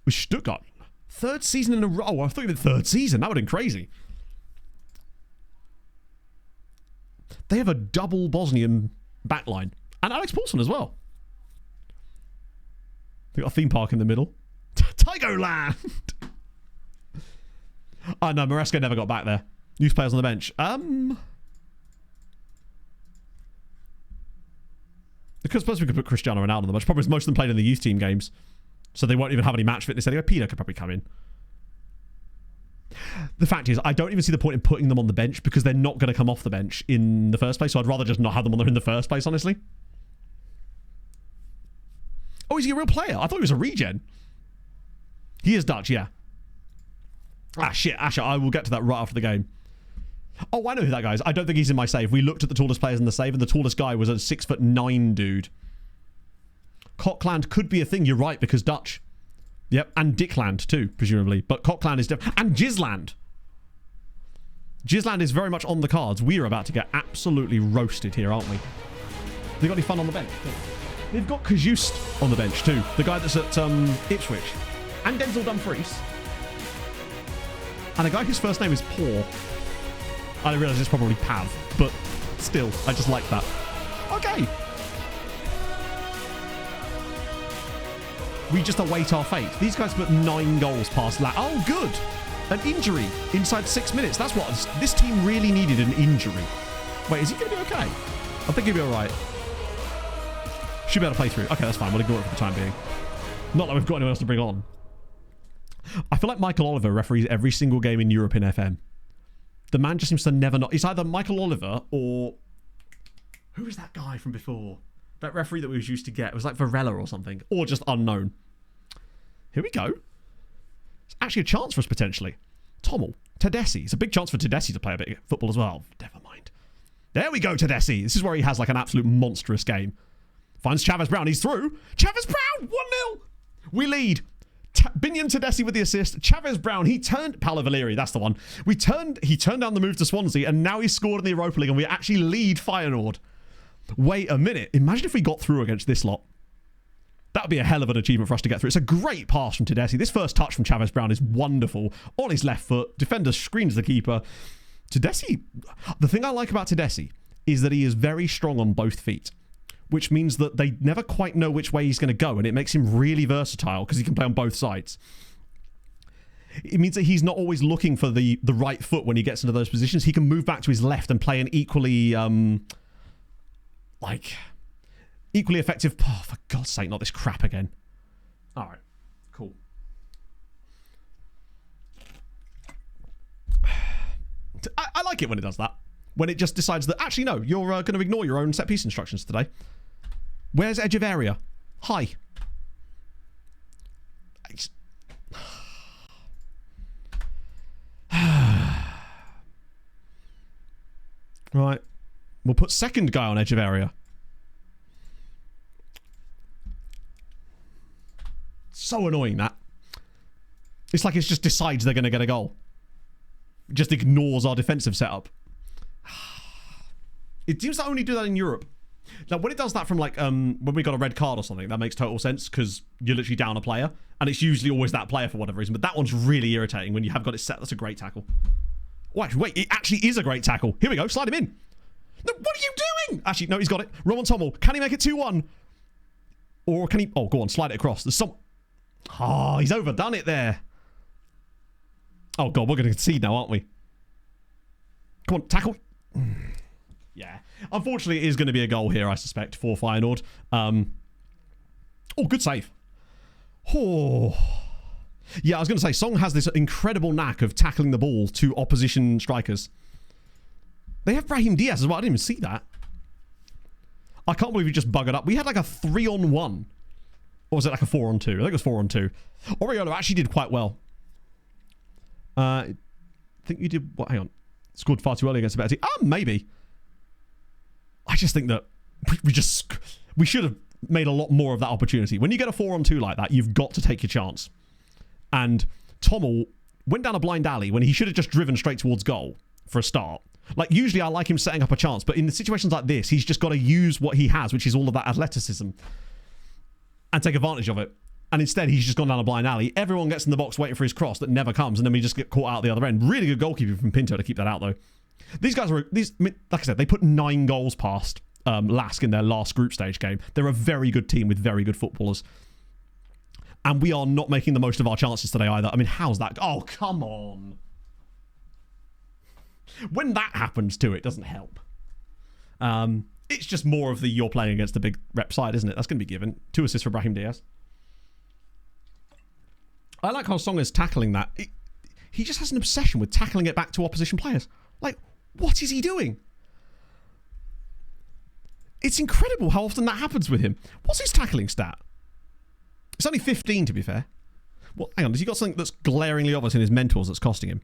With Stuttgart. 3rd season in a row. I thought you meant 3rd season. That would have been crazy. They have a double Bosnian backline. And Alex Paulson as well. They got a theme park in the middle. Tigoland! Oh no, Maresca never got back there. Youth players on the bench. Because suppose we could put Cristiano Ronaldo on the bench. Problem is most of them played in the youth team games. So they won't even have any match fitness anyway. Peter could probably come in. The fact is, I don't even see the point in putting them on the bench because they're not going to come off the bench in the first place. So I'd rather just not have them on there in the first place, honestly. Oh, is he a real player? I thought he was a regen. He is Dutch, yeah. Ah, shit, Asher, I will get to that right after the game. Oh, I know who that guy is. I don't think he's in my save. We looked at the tallest players in the save, and the tallest guy was a 6'9" dude. Cockland could be a thing, you're right, because Dutch. Yep, and Dickland too, presumably. But Cockland is different. And Gisland. Gisland is very much on the cards. We are about to get absolutely roasted here, aren't we? They got any fun on the bench? They've got Kajust on the bench too. The guy that's at Ipswich. And Denzel Dumfries. And a guy whose first name is Paul. I realise it's probably Pav, but still, I just like that. Okay. We just await our fate. These guys put 9 goals past Oh, good. An injury inside 6 minutes. That's what this team really needed, an injury. Wait, is he going to be okay? I think he'll be all right. Should be able to play through. Okay, that's fine. We'll ignore it for the time being. Not that we've got anyone else to bring on. I feel like Michael Oliver referees every single game in Europe in FM. The man just seems to never not. It's either Michael Oliver or... Who is that guy from before? That referee that we was used to get. It was like Varela or something. Or just unknown. Here we go. It's actually a chance for us potentially. Tommel. Tedeschi. It's a big chance for Tedeschi to play a bit of football as well. Never mind. There we go, Tedeschi. This is where he has like an absolute monstrous game. Finds Chavez Brown. He's through. Chavez Brown! 1-0. We lead. Binyam Tedeschi with the assist. Chavez Brown, he turned... Paolo Valeri, that's the one. He turned down the move to Swansea, and now he's scored in the Europa League, and we actually lead Feyenoord. Wait a minute. Imagine if we got through against this lot. That would be a hell of an achievement for us to get through. It's a great pass from Tedeschi. This first touch from Chavez Brown is wonderful. On his left foot, defender screens the keeper. Tedeschi, the thing I like about Tedeschi is that he is very strong on both feet, which means that they never quite know which way he's going to go, and it makes him really versatile because he can play on both sides. It means that he's not always looking for the right foot when he gets into those positions. He can move back to his left and play an equally equally effective. Oh, for God's sake, not this crap again. All right, cool. I like it when it does that. When it just decides that, actually, no, you're going to ignore your own set piece instructions today. Where's edge of area? Hi. Right. We'll put second guy on edge of area. So annoying, that. It's like it just decides they're going to get a goal. It just ignores our defensive setup. It seems to only do that in Europe. Now, when it does that from, like, when we got a red card or something, that makes total sense because you're literally down a player. And it's usually always that player for whatever reason. But that one's really irritating when you have got it set. That's a great tackle. Oh, actually, wait, it actually is a great tackle. Here we go. Slide him in. No, what are you doing? Actually, no, he's got it. Roman Tommel. Can he make it 2-1? Or can he... Oh, go on. Slide it across. There's some... Oh, he's overdone it there. Oh, God. We're going to concede now, aren't we? Come on. Tackle. Yeah. Unfortunately, it is going to be a goal here, I suspect, for Feyenoord. Oh, good save. Oh. Yeah, I was going to say, Song has this incredible knack of tackling the ball to opposition strikers. They have Brahim Diaz as well. I didn't even see that. I can't believe he just buggered up. We had like a 3-on-1. Or was it like a 4-on-2? I think it was 4-on-2. Oriolo actually did quite well. I think you did... What? Hang on. Scored far too early against a better team. Maybe. I just think that we should have made a lot more of that opportunity. When you get a 4-on-2 like that, you've got to take your chance. And Tommel went down a blind alley when he should have just driven straight towards goal for a start. Like, usually I like him setting up a chance, but in situations like this, he's just got to use what he has, which is all of that athleticism, and take advantage of it. And instead, he's just gone down a blind alley. Everyone gets in the box waiting for his cross that never comes, and then we just get caught out the other end. Really good goalkeeping from Pinto to keep that out, though. These guys like I said, they put 9 goals past Lask in their last group stage game. They're a very good team with very good footballers. And we are not making the most of our chances today either. I mean, how's that? Oh, come on. When that happens too, it doesn't help. It's just more of the you're playing against the big rep side, isn't it? That's going to be given. 2 assists for Brahim Diaz. I like how Song is tackling that. He just has an obsession with tackling it back to opposition players. Like, what is he doing? It's incredible how often that happens with him. What's his tackling stat? It's only 15, to be fair. Well, hang on. Has he got something that's glaringly obvious in his mentors that's costing him?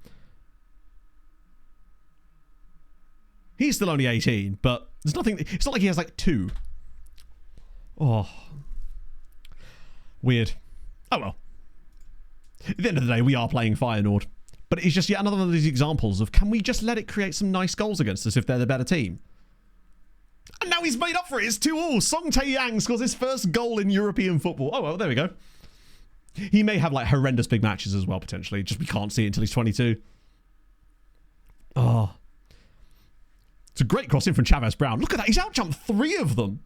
He's still only 18, but there's nothing... It's not like he has, like, 2. Oh. Weird. Oh, well. At the end of the day, we are playing Feyenoord. But it's just yet another one of these examples of, can we just let it create some nice goals against us if they're the better team? And now he's made up for it. It's 2-2. Song Tae-yang scores his first goal in European football. Oh, well, there we go. He may have, like, horrendous big matches as well, potentially. Just we can't see it until he's 22. Oh. It's a great cross in from Chavez Brown. Look at that. He's outjumped 3 of them.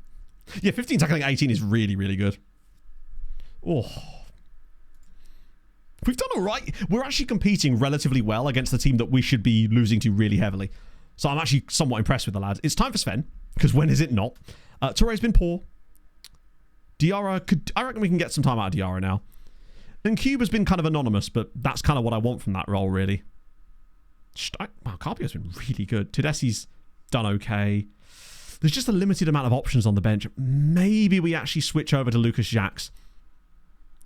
Yeah, 15 tackling 18 is really, really good. Oh. We've done all right. We're actually competing relatively well against the team that we should be losing to really heavily. So I'm actually somewhat impressed with the lads. It's time for Sven, because when is it not? Touré's been poor. Diarra, I reckon we can get some time out of Diarra now. And Cube has been kind of anonymous, but that's kind of what I want from that role, really. Wow, Carpio's been really good. Tedeschi's done okay. There's just a limited amount of options on the bench. Maybe we actually switch over to Lucas Jacques.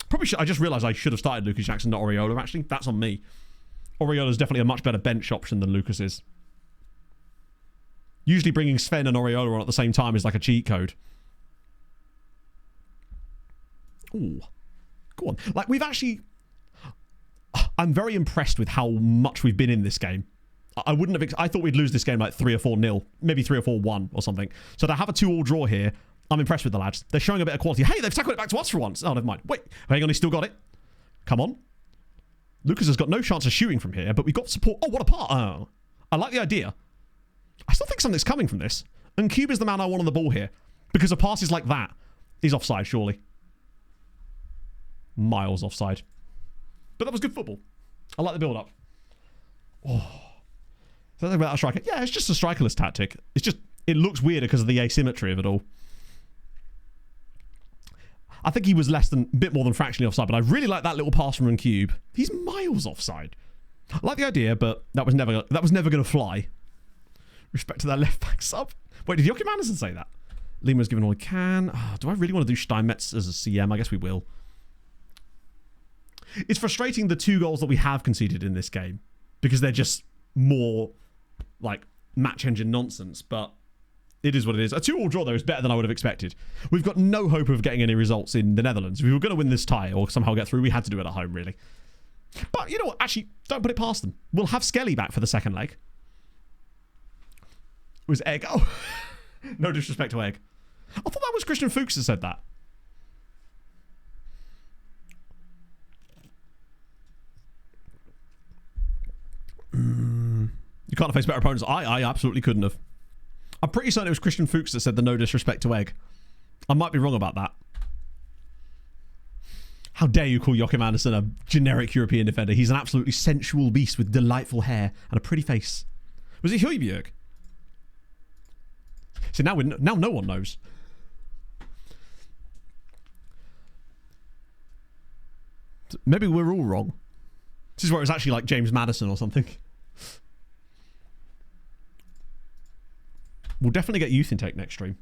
Probably should. I just realised I should have started Lucas Jacques and not Oriolo, actually. That's on me. Oriolo's definitely a much better bench option than Lucas is. Usually bringing Sven and Oriolo on at the same time is like a cheat code. Ooh. Go on. Like, we've actually... I'm very impressed with how much we've been in this game. I wouldn't have... I thought we'd lose this game like 3 or 4-0. Maybe 3 or 4-1 or something. So to have a 2-2 draw here, I'm impressed with the lads. They're showing a bit of quality. Hey, they've tackled it back to us for once. Oh, never mind. Wait, hang on, he's still got it. Come on. Lucas has got no chance of shooting from here, but we've got support. Oh, what a part. Oh, I like the idea. I still think something's coming from this. And Cube is the man I want on the ball here. Because a pass is like that. He's offside, surely. Miles offside. But that was good football. I like the build-up. Oh. Something about a striker. Yeah, it's just a strikerless tactic. It's just, it looks weirder because of the asymmetry of it all. I think he was a bit more than fractionally offside, but I really like that little pass from Cube. He's miles offside. I like the idea, but that was never going to fly. Respect to that left back sub. Wait, did Joachim Andersen say that? Lima's given all he can. Oh, do I really want to do Steinmetz as a CM? I guess we will. It's frustrating the 2 goals that we have conceded in this game because they're just more like match engine nonsense, but it is what it is. A 2-2 draw, though, is better than I would have expected. We've got no hope of getting any results in the Netherlands. If we were going to win this tie or somehow get through, we had to do it at home, really. But you know what? Actually, don't put it past them. We'll have Skelly back for the second leg. It was Egg. Oh, no disrespect to Egg. I thought that was Christian Fuchs that said that. You can't have faced better opponents. I absolutely couldn't have. I'm pretty certain it was Christian Fuchs that said the no disrespect to Egg. I might be wrong about that. How dare you call Joachim Andersen a generic European defender? He's an absolutely sensual beast with delightful hair and a pretty face. Was it Højbjerg? So now no one knows. Maybe we're all wrong. This is where it's actually like James Maddison or something. We'll definitely get youth intake next stream.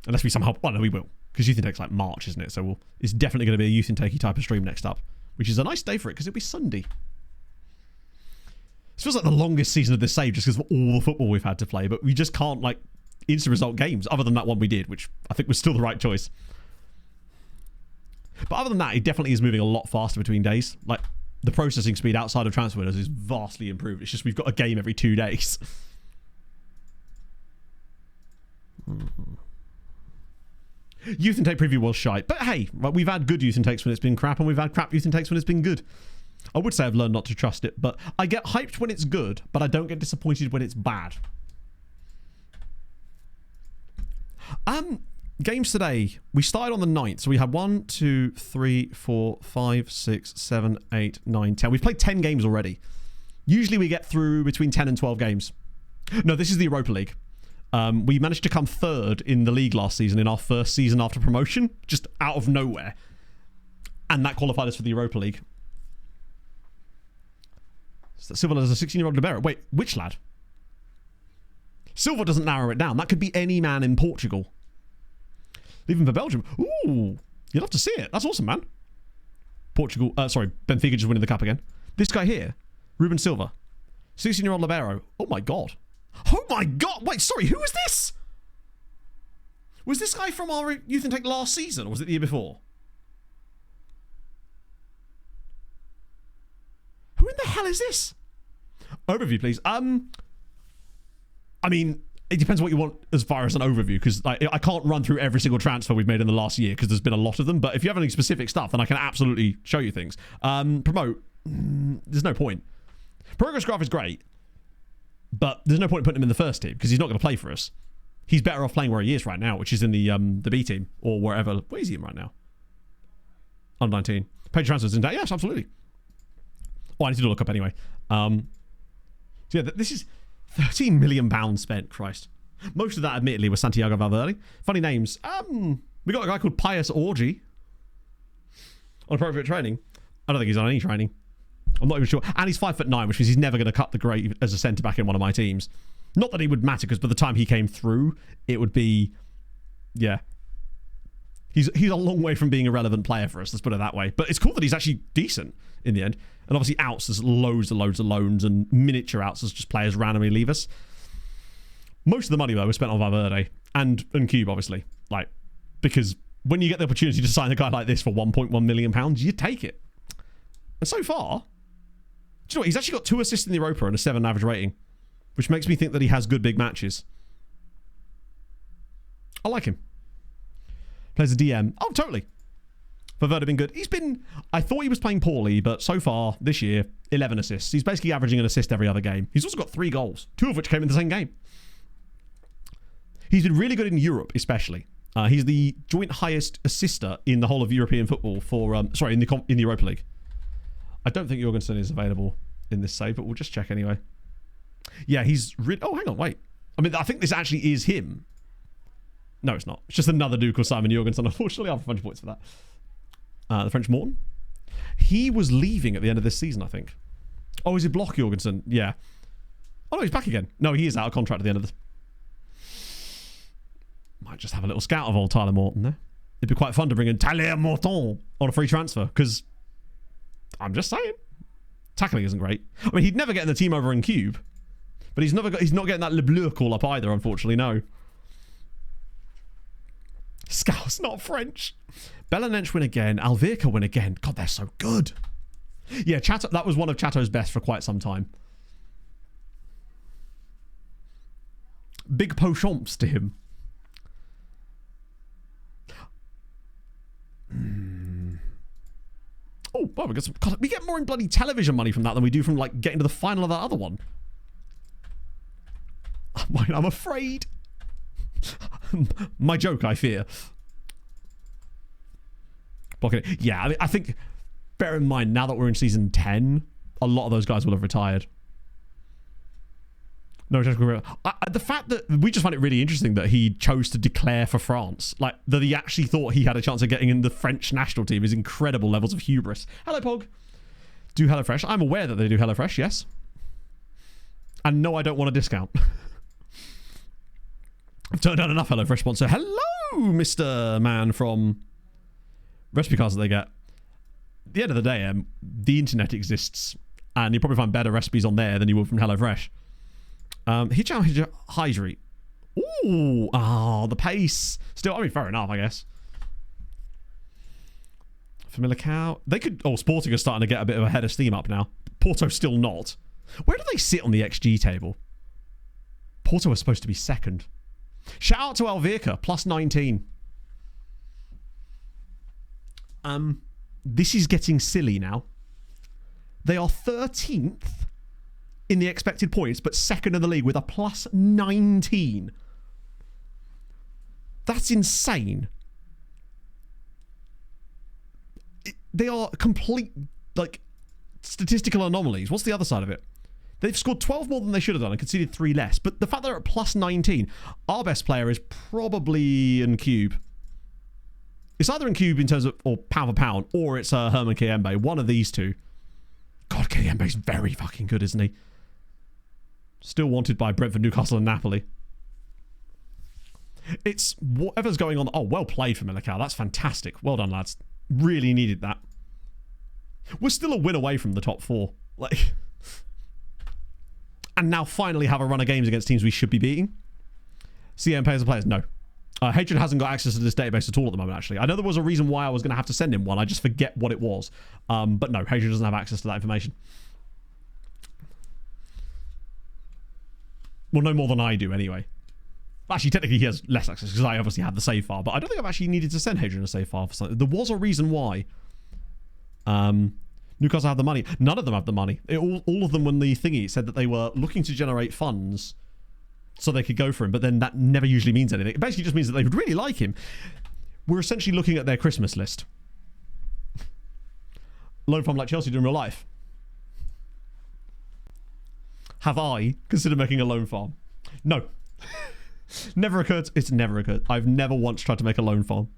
Unless we somehow... Well, no, we will. Because youth intake's like March, isn't it? So it's definitely going to be a youth intake type of stream next up. Which is a nice day for it, because it'll be Sunday. This feels like the longest season of this save, just because of all the football we've had to play. But we just can't, like, instant result games, other than that one we did, which I think was still the right choice. But other than that, it definitely is moving a lot faster between days. Like, the processing speed outside of transfer windows is vastly improved. It's just we've got a game every 2 days. Youth intake preview was shite, but hey, we've had good youth intakes when it's been crap, and we've had crap youth intakes when it's been good. I would say I've learned not to trust it, but I get hyped when it's good, but I don't get disappointed when it's bad. Games today, we started on the 9th, so we had 1, 2, 3, 4, 5, 6, 7, 8, 9, 10. We've played 10 games already. Usually we get through between 10 and 12 games. No, this is the Europa League. We managed to come 3rd in the league last season in our first season after promotion, just out of nowhere. And that qualified us for the Europa League. So Silva has a 16-year-old libero. Wait, which lad? Silva doesn't narrow it down. That could be any man in Portugal. Leaving for Belgium. Ooh, you'd love to see it. That's awesome, man. Portugal, Benfica just winning the cup again. This guy here, Ruben Silva, 16-year-old libero. Oh my god. Oh my god! Wait, sorry, who was this? Was this guy from our youth intake last season, or was it the year before? Who in the hell is this? Overview, please. I mean, it depends what you want as far as an overview, because I can't run through every single transfer we've made in the last year, because there's been a lot of them, but if you have any specific stuff, then I can absolutely show you things. Promote. There's no point. Progress graph is great, but there's no point in putting him in the first team because he's not going to play for us. He's better off playing where he is right now, which is in the B team or wherever. Where is he in right now? Under 19. Page transfers in that. Yes, absolutely. Oh, I need to look up anyway. So yeah, this is £13 million spent. Christ. Most of that, admittedly, was Santiago Valverde. Funny names. We got a guy called Pius Orgy on appropriate training. I don't think he's on any training. I'm not even sure. And he's 5'9", which means he's never going to cut the grade as a centre back in one of my teams. Not that it would matter, because by the time he came through, it would be, yeah. He's a long way from being a relevant player for us. Let's put it that way. But it's cool that he's actually decent in the end. And obviously, outs, there's loads and loads of loans and miniature outs as just players randomly leave us. Most of the money though was spent on Valverde and Cube, obviously, like, because when you get the opportunity to sign a guy like this for £1.1 million, you take it. And so far, do you know what? He's actually got 2 assists in the Europa and a 7 average rating, which makes me think that he has good big matches. I like him. Plays a DM. Oh, totally. Valverde been good. I thought he was playing poorly, but so far this year, 11 assists. He's basically averaging an assist every other game. He's also got 3 goals, 2 of which came in the same game. He's been really good in Europe, especially. He's the joint highest assister in the whole of European football for, in the Europa League. I don't think Jorgensen is available in this save, but we'll just check anyway. Yeah, he's oh, hang on, wait. I mean, I think this actually is him. No, it's not. It's just another Duke or Simon Jorgensen. Unfortunately, I have a bunch of points for that. The French Morton. He was leaving at the end of this season, I think. Oh, is it Block Jorgensen? Yeah. Oh, no, he's back again. No, he is out of contract at the end of this. Might just have a little scout of old Tyler Morton there. It'd be quite fun to bring in Tyler Morton on a free transfer, because I'm just saying, tackling isn't great. I mean, he'd never get in the team over in Cube, but he's not getting that Le Bleu call up either, unfortunately, no. Scout's not French. Belenench win again. Alvirka win again. God, they're so good. Yeah, Chateau, that was one of Chatto's best for quite some time. Big pochons to him. Oh, well, we get more in bloody television money from that than we do from like getting to the final of that other one. I'm afraid. My joke, I fear. Blocking it. Yeah, I think, bear in mind, now that we're in season 10, a lot of those guys will have retired. No, the fact that we just find it really interesting that he chose to declare for France, like that he actually thought he had a chance of getting in the French national team, is incredible levels of hubris. Hello, Pog. Do HelloFresh. I'm aware that they do HelloFresh, yes. And no, I don't want a discount. I've turned down enough HelloFresh sponsor. Hello, Mr. Man from recipe cards that they get. At the end of the day, the internet exists, and you probably find better recipes on there than you would from HelloFresh. Hydri. Ooh, the pace. Still, I mean, fair enough, I guess. Familiar Cow. They could. Oh, Sporting are starting to get a bit of a head of steam up now. Porto still not. Where do they sit on the XG table? Porto are supposed to be second. Shout out to Alvirka, plus 19. This is getting silly now. They are 13th in the expected points, but second in the league with a plus 19. That's insane. They are complete, like, statistical anomalies. What's the other side of it? They've scored 12 more than they should have done and conceded 3 less. But the fact they're at plus 19, our best player is probably in Cube. It's either in Cube in terms of, or pound for pound, or it's Herman Kayembe. One of these two. God, Kayembe's very fucking good, isn't he? Still wanted by Brentford, Newcastle, and Napoli. It's whatever's going on. Oh, well played for Milikau. That's fantastic. Well done, lads. Really needed that. We're still a win away from the top 4. Like, and now finally have a run of games against teams we should be beating. CM pays the players. No. Hatred hasn't got access to this database at all at the moment, actually. I know there was a reason why I was going to have to send him one. I just forget what it was. But no, Hatred doesn't have access to that information. Well, no more than I do, anyway. Actually, technically, he has less access, because I obviously have the save file. But I don't think I've actually needed to send Hadrian a save file for something. There was a reason why. Newcastle have the money. None of them have the money. All of them, when the thingy said that they were looking to generate funds so they could go for him, but then that never usually means anything. It basically just means that they would really like him. We're essentially looking at their Christmas list. Loan farm like Chelsea do in real life. Have I considered making a loan farm? No. Never occurred. It's never occurred. I've never once tried to make a loan farm.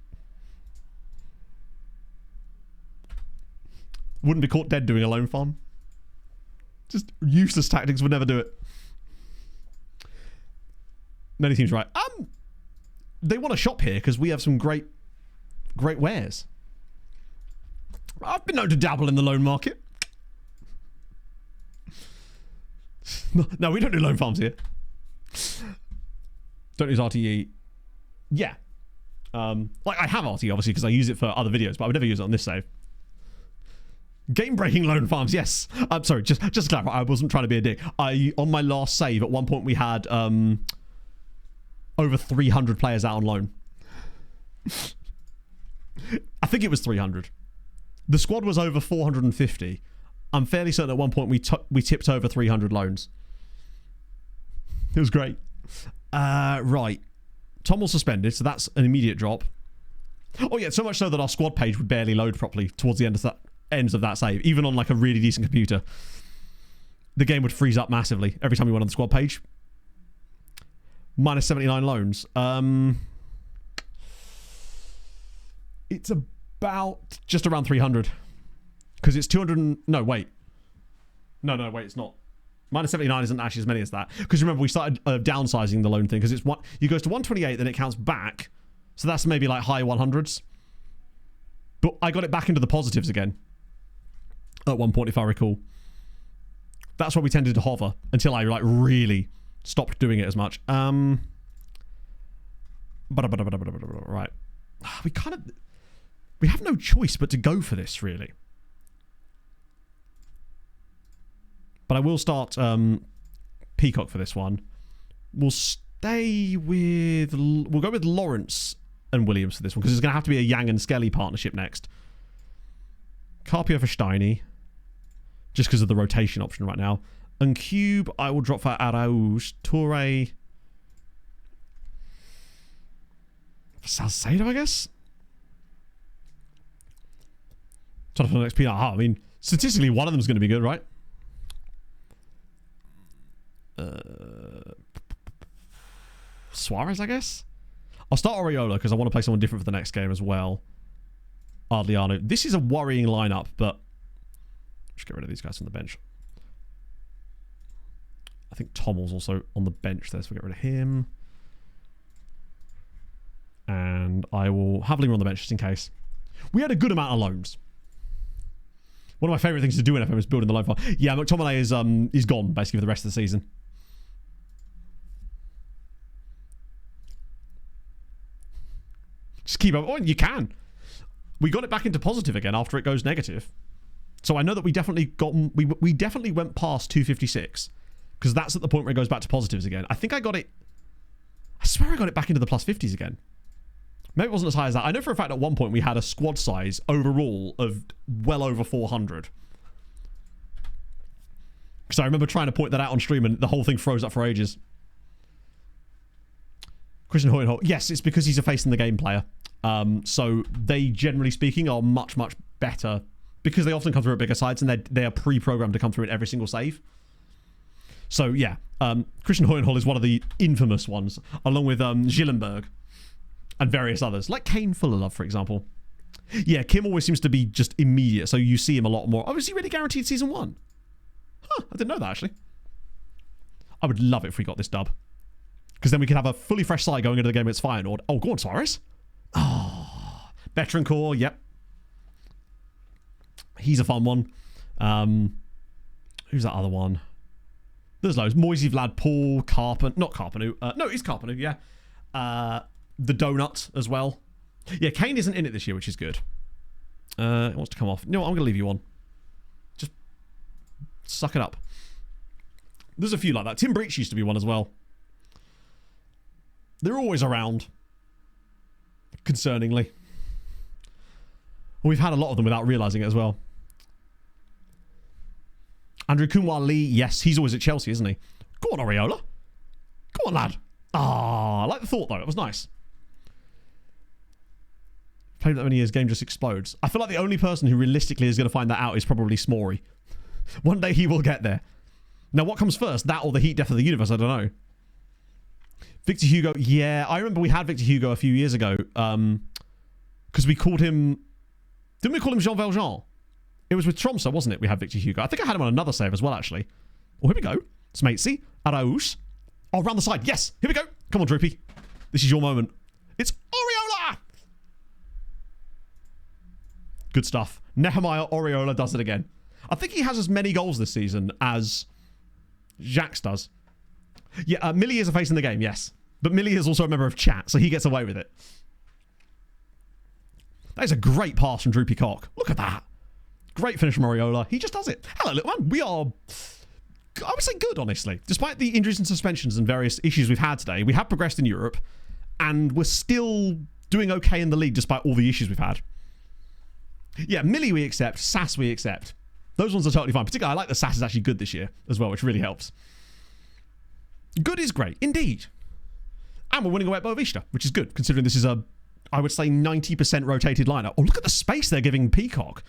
Wouldn't be caught dead doing a loan farm. Just useless tactics, would never do it. Many teams right. They want to shop here because we have some great wares. I've been known to dabble in the loan market. No, we don't do loan farms here. Don't use RTE. Yeah. Like, I have RTE, obviously, because I use it for other videos, but I would never use it on this save. Game-breaking loan farms, yes. I'm sorry, just to clarify, I wasn't trying to be a dick. On my last save, at one point we had a over 300 players out on loan. I think it was 300. The squad was over 450. I'm fairly certain at one point we tipped over 300 loans. It was great. Right. Tom was suspended, so that's an immediate drop. Oh yeah, so much so that our squad page would barely load properly towards the ends of that save. Even on like a really decent computer, the game would freeze up massively every time we went on the squad page. Minus 79 loans. It's about just around 300. Because it's 200... No, wait. No, wait, it's not. Minus 79 isn't actually as many as that. Because remember, we started downsizing the loan thing. Because it's you goes to 128, then it counts back. So that's maybe like high 100s. But I got it back into the positives again. At one point, if I recall. That's where we tended to hover. Until I like really stopped doing it as much. Right. We have no choice but to go for this, really. But I will start Peacock for this one. We'll stay with... We'll go with Lawrence and Williams for this one, because it's going to have to be a Yang and Skelly partnership next. Carpio for Steiny, just because of the rotation option right now. And Cube, I will drop for Araújo. Toure... Salcedo, I guess? Trying to find the next PR. I mean, statistically, one of them is going to be good, right? Suarez, I guess? I'll start Oriola because I want to play someone different for the next game as well. Adriano. This is a worrying lineup, but just get rid of these guys on the bench. I think Tommel's also on the bench there, so we'll get rid of him. And I will have Lima on the bench just in case. We had a good amount of loans. One of my favourite things to do in FM is building the loan file. Yeah, McTominay is gone basically for the rest of the season. Just keep up. Oh, you can. We got it back into positive again after it goes negative. So I know that we definitely we definitely went past 256 because that's at the point where it goes back to positives again. I think I got it. I swear I got it back into the plus 50s again. Maybe it wasn't as high as that. I know for a fact at one point we had a squad size overall of well over 400. Because I remember trying to point that out on stream and the whole thing froze up for ages. Christian Hoyenholt. Yes, it's because he's a face in the game player. So they, generally speaking, are much, much better because they often come through at bigger sides and they are pre-programmed to come through in every single save. So, yeah. Christian Hoyenholt is one of the infamous ones, along with Gillenberg and various others, like Kane Fullerlove, for example. Yeah, Kim always seems to be just immediate, so you see him a lot more. Oh, is he really guaranteed season 1? Huh, I didn't know that, actually. I would love it if we got this dub. Because then we could have a fully fresh side going into the game against Feyenoord. Oh, go on, Suarez. Oh, veteran core, yep. He's a fun one. Who's that other one? There's loads. Moisey, Vlad, Paul, not Carpenu. No, it's Carpenu, yeah. The Donut as well. Yeah, Kane isn't in it this year, which is good. It wants to come off. No, I'm going to leave you on. Just suck it up. There's a few like that. Tim Breach used to be one as well. They're always around. Concerningly. We've had a lot of them without realising it as well. Andrew Kumar Lee, yes, he's always at Chelsea, isn't he? Go on, Oriola. Go on, lad. Ah, I like the thought, though. It was nice. Played that many years, game just explodes. I feel like the only person who realistically is going to find that out is probably Smorey. One day he will get there. Now, what comes first? That or the heat death of the universe? I don't know. Victor Hugo, yeah. I remember we had Victor Hugo a few years ago. Because we called him... Didn't we call him Jean Valjean? It was with Tromsø, wasn't it? We had Victor Hugo. I think I had him on another save as well, actually. Oh, here we go. Smatesy. Araújo. Oh, round the side. Yes. Here we go. Come on, Droopy. This is your moment. It's Oriola! Good stuff. Nehemiah Oriola does it again. I think he has as many goals this season as Jax does. Yeah, Millie is a face in the game, yes. But Millie is also a member of chat, so he gets away with it. That is a great pass from Droopy Cock. Look at that. Great finish from Oriola. He just does it. Hello, little man. We are I would say good, honestly. Despite the injuries and suspensions and various issues we've had today, we have progressed in Europe, and we're still doing okay in the league despite all the issues we've had. Yeah, Millie we accept, Sass we accept. Those ones are totally fine. Particularly, I like that Sass is actually good this year as well, which really helps. Good is great, indeed. And we're winning away at Boavista, which is good, considering this is a, I would say, 90% rotated lineup. Oh, look at the space they're giving Peacock.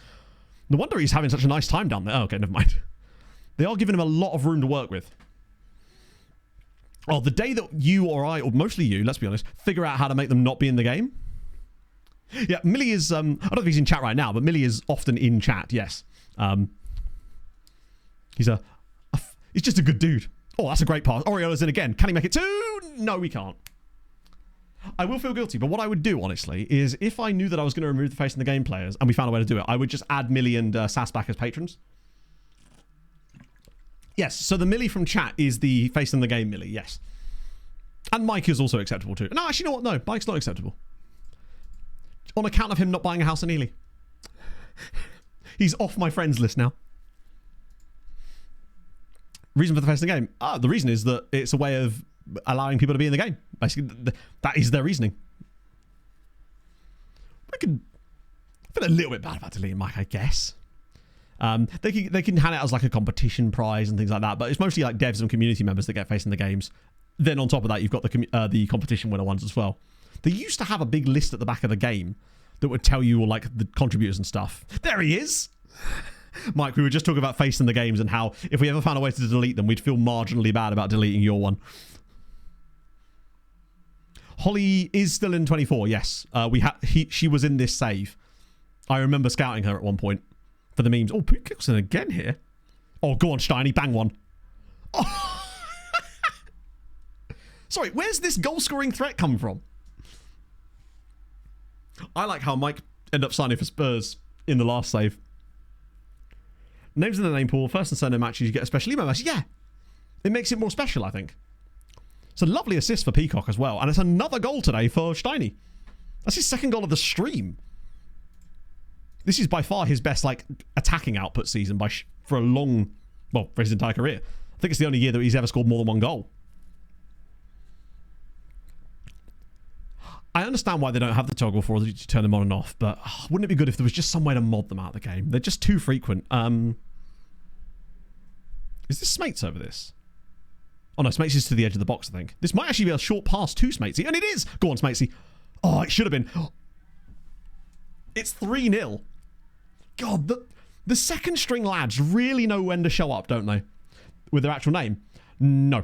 No wonder he's having such a nice time down there. Oh, okay, never mind. They are giving him a lot of room to work with. Oh, the day that you or I, or mostly you, let's be honest, figure out how to make them not be in the game. Yeah, Millie is, I don't know if he's in chat right now, but Millie is often in chat, yes. He's just a good dude. Oh, that's a great pass. Oriola's in again. Can he make it two? No, we can't. I will feel guilty, but what I would do, honestly, is if I knew that I was going to remove the face in the game players and we found a way to do it, I would just add Millie and Sass back as patrons. Yes, so the Millie from chat is the face in the game Millie, yes. And Mike is also acceptable too. No, actually, you know what? No, Mike's not acceptable. On account of him not buying a house in Ely. He's off my friends list now. Reason for the face in the game? The reason is that it's a way of allowing people to be in the game. Basically, that is their reasoning. I feel a little bit bad about deleting Mike, I guess. They can hand it as like a competition prize and things like that, but it's mostly like devs and community members that get face in the games. Then on top of that, you've got the competition winner ones as well. They used to have a big list at the back of the game that would tell you all like the contributors and stuff. There he is! Mike, we were just talking about face in the games and how if we ever found a way to delete them, we'd feel marginally bad about deleting your one. Holly is still in 24, yes. She was in this save. I remember scouting her at one point for the memes. Oh, Pickleson again here. Oh, go on, Steiny, bang one. Oh. Sorry, where's this goal-scoring threat come from? I like how Mike ended up signing for Spurs in the last save. Names in the name pool, first and surname matches, you get a special email message. Yeah, it makes it more special, I think. It's a lovely assist for Peacock as well. And it's another goal today for Steiny. That's his second goal of the stream. This is by far his best like attacking output season for a long, well, for his entire career. I think it's the only year that he's ever scored more than one goal. I understand why they don't have the toggle for you to turn them on and off, but wouldn't it be good if there was just some way to mod them out of the game? They're just too frequent. Is this Smates over this? Oh no, Smatesy is to the edge of the box, I think. This might actually be a short pass to Smatesy, and it is! Go on, Smatesy. Oh, it should have been. It's 3-0. God, the second string lads really know when to show up, don't they? With their actual name. No.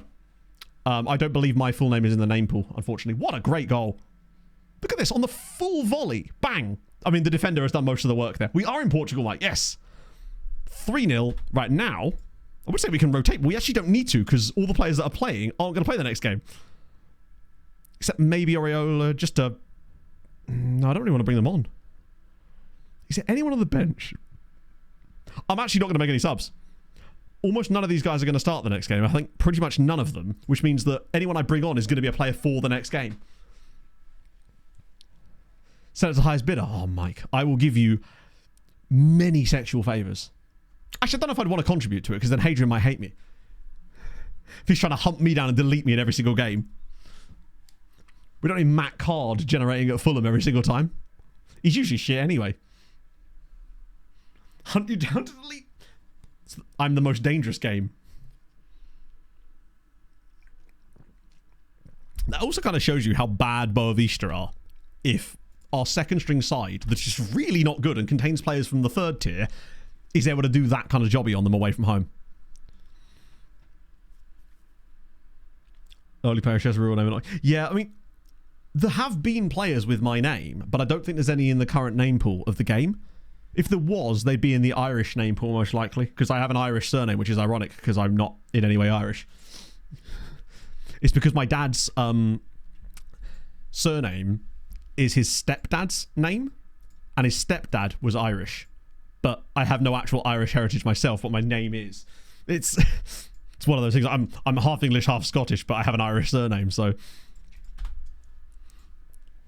I don't believe my full name is in the name pool, unfortunately. What a great goal. Look at this, on the full volley. Bang. I mean, the defender has done most of the work there. We are in Portugal, Mike. Yes. 3-0 right now. I would say we can rotate, but we actually don't need to because all the players that are playing aren't going to play the next game. Except maybe Oriola, just a... No, I don't really want to bring them on. Is there anyone on the bench? I'm actually not going to make any subs. Almost none of these guys are going to start the next game. I think pretty much none of them, which means that anyone I bring on is going to be a player for the next game. Send it to the highest bidder. Oh, Mike, I will give you many sexual favours. Actually, I don't know if I'd want to contribute to it because then Hadrian might hate me. If he's trying to hunt me down and delete me in every single game. We don't need Matt Card generating at Fulham every single time. He's usually shit anyway. Hunt you down to delete. I'm the most dangerous game. That also kind of shows you how bad Boavista are. If our second string side, that's just really not good and contains players from the third tier, is able to do that kind of jobby on them away from home. Early player shares a real name. Yeah, I mean, there have been players with my name, but I don't think there's any in the current name pool of the game. If there was, they'd be in the Irish name pool most likely, because I have an Irish surname, which is ironic, because I'm not in any way Irish. It's because my dad's surname is his stepdad's name, and his stepdad was Irish. But I have no actual Irish heritage myself, what my name is. It's one of those things. I'm half English, half Scottish, but I have an Irish surname, so...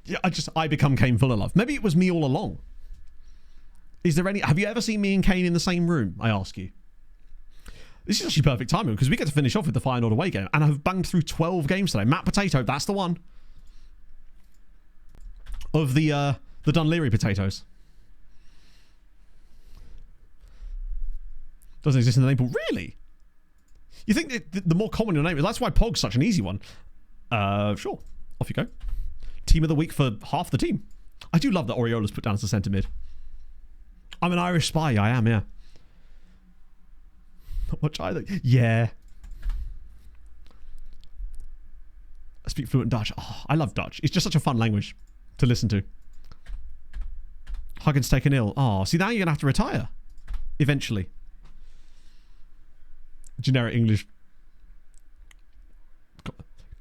Yeah, I become Kane full of love. Maybe it was me all along. Is there any... Have you ever seen me and Kane in the same room, I ask you? This is actually perfect timing because we get to finish off with the Feyenoord away game, and I've banged through 12 games today. Matt Potato, that's the one. Of the Dunleary potatoes. Doesn't exist in the name pool. Really? You think the more common your name is, that's why Pog's such an easy one. Sure. Off you go. Team of the week for half the team. I do love that Oriola's put down as a centre mid. I'm an Irish spy. I am, yeah. Not much either. Yeah. I speak fluent Dutch. Oh, I love Dutch. It's just such a fun language to listen to. Huggins taken ill. Oh, see, now you're going to have to retire. Eventually. Generic English.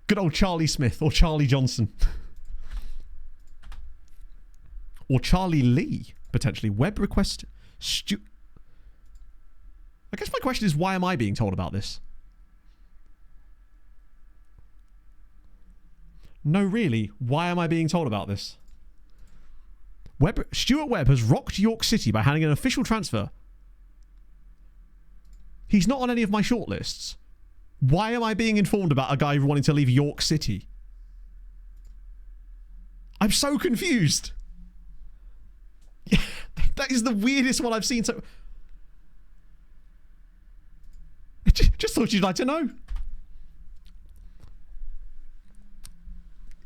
Good old Charlie Smith or Charlie Johnson. Or Charlie Lee, potentially. Web request. I guess my question is, why am I being told about this? No, really. Why am I being told about this? Stuart Webb has rocked York City by handing an official transfer. He's not on any of my shortlists. Why am I being informed about a guy wanting to leave York City? I'm so confused. That is the weirdest one I've seen. So, just thought you'd like to know.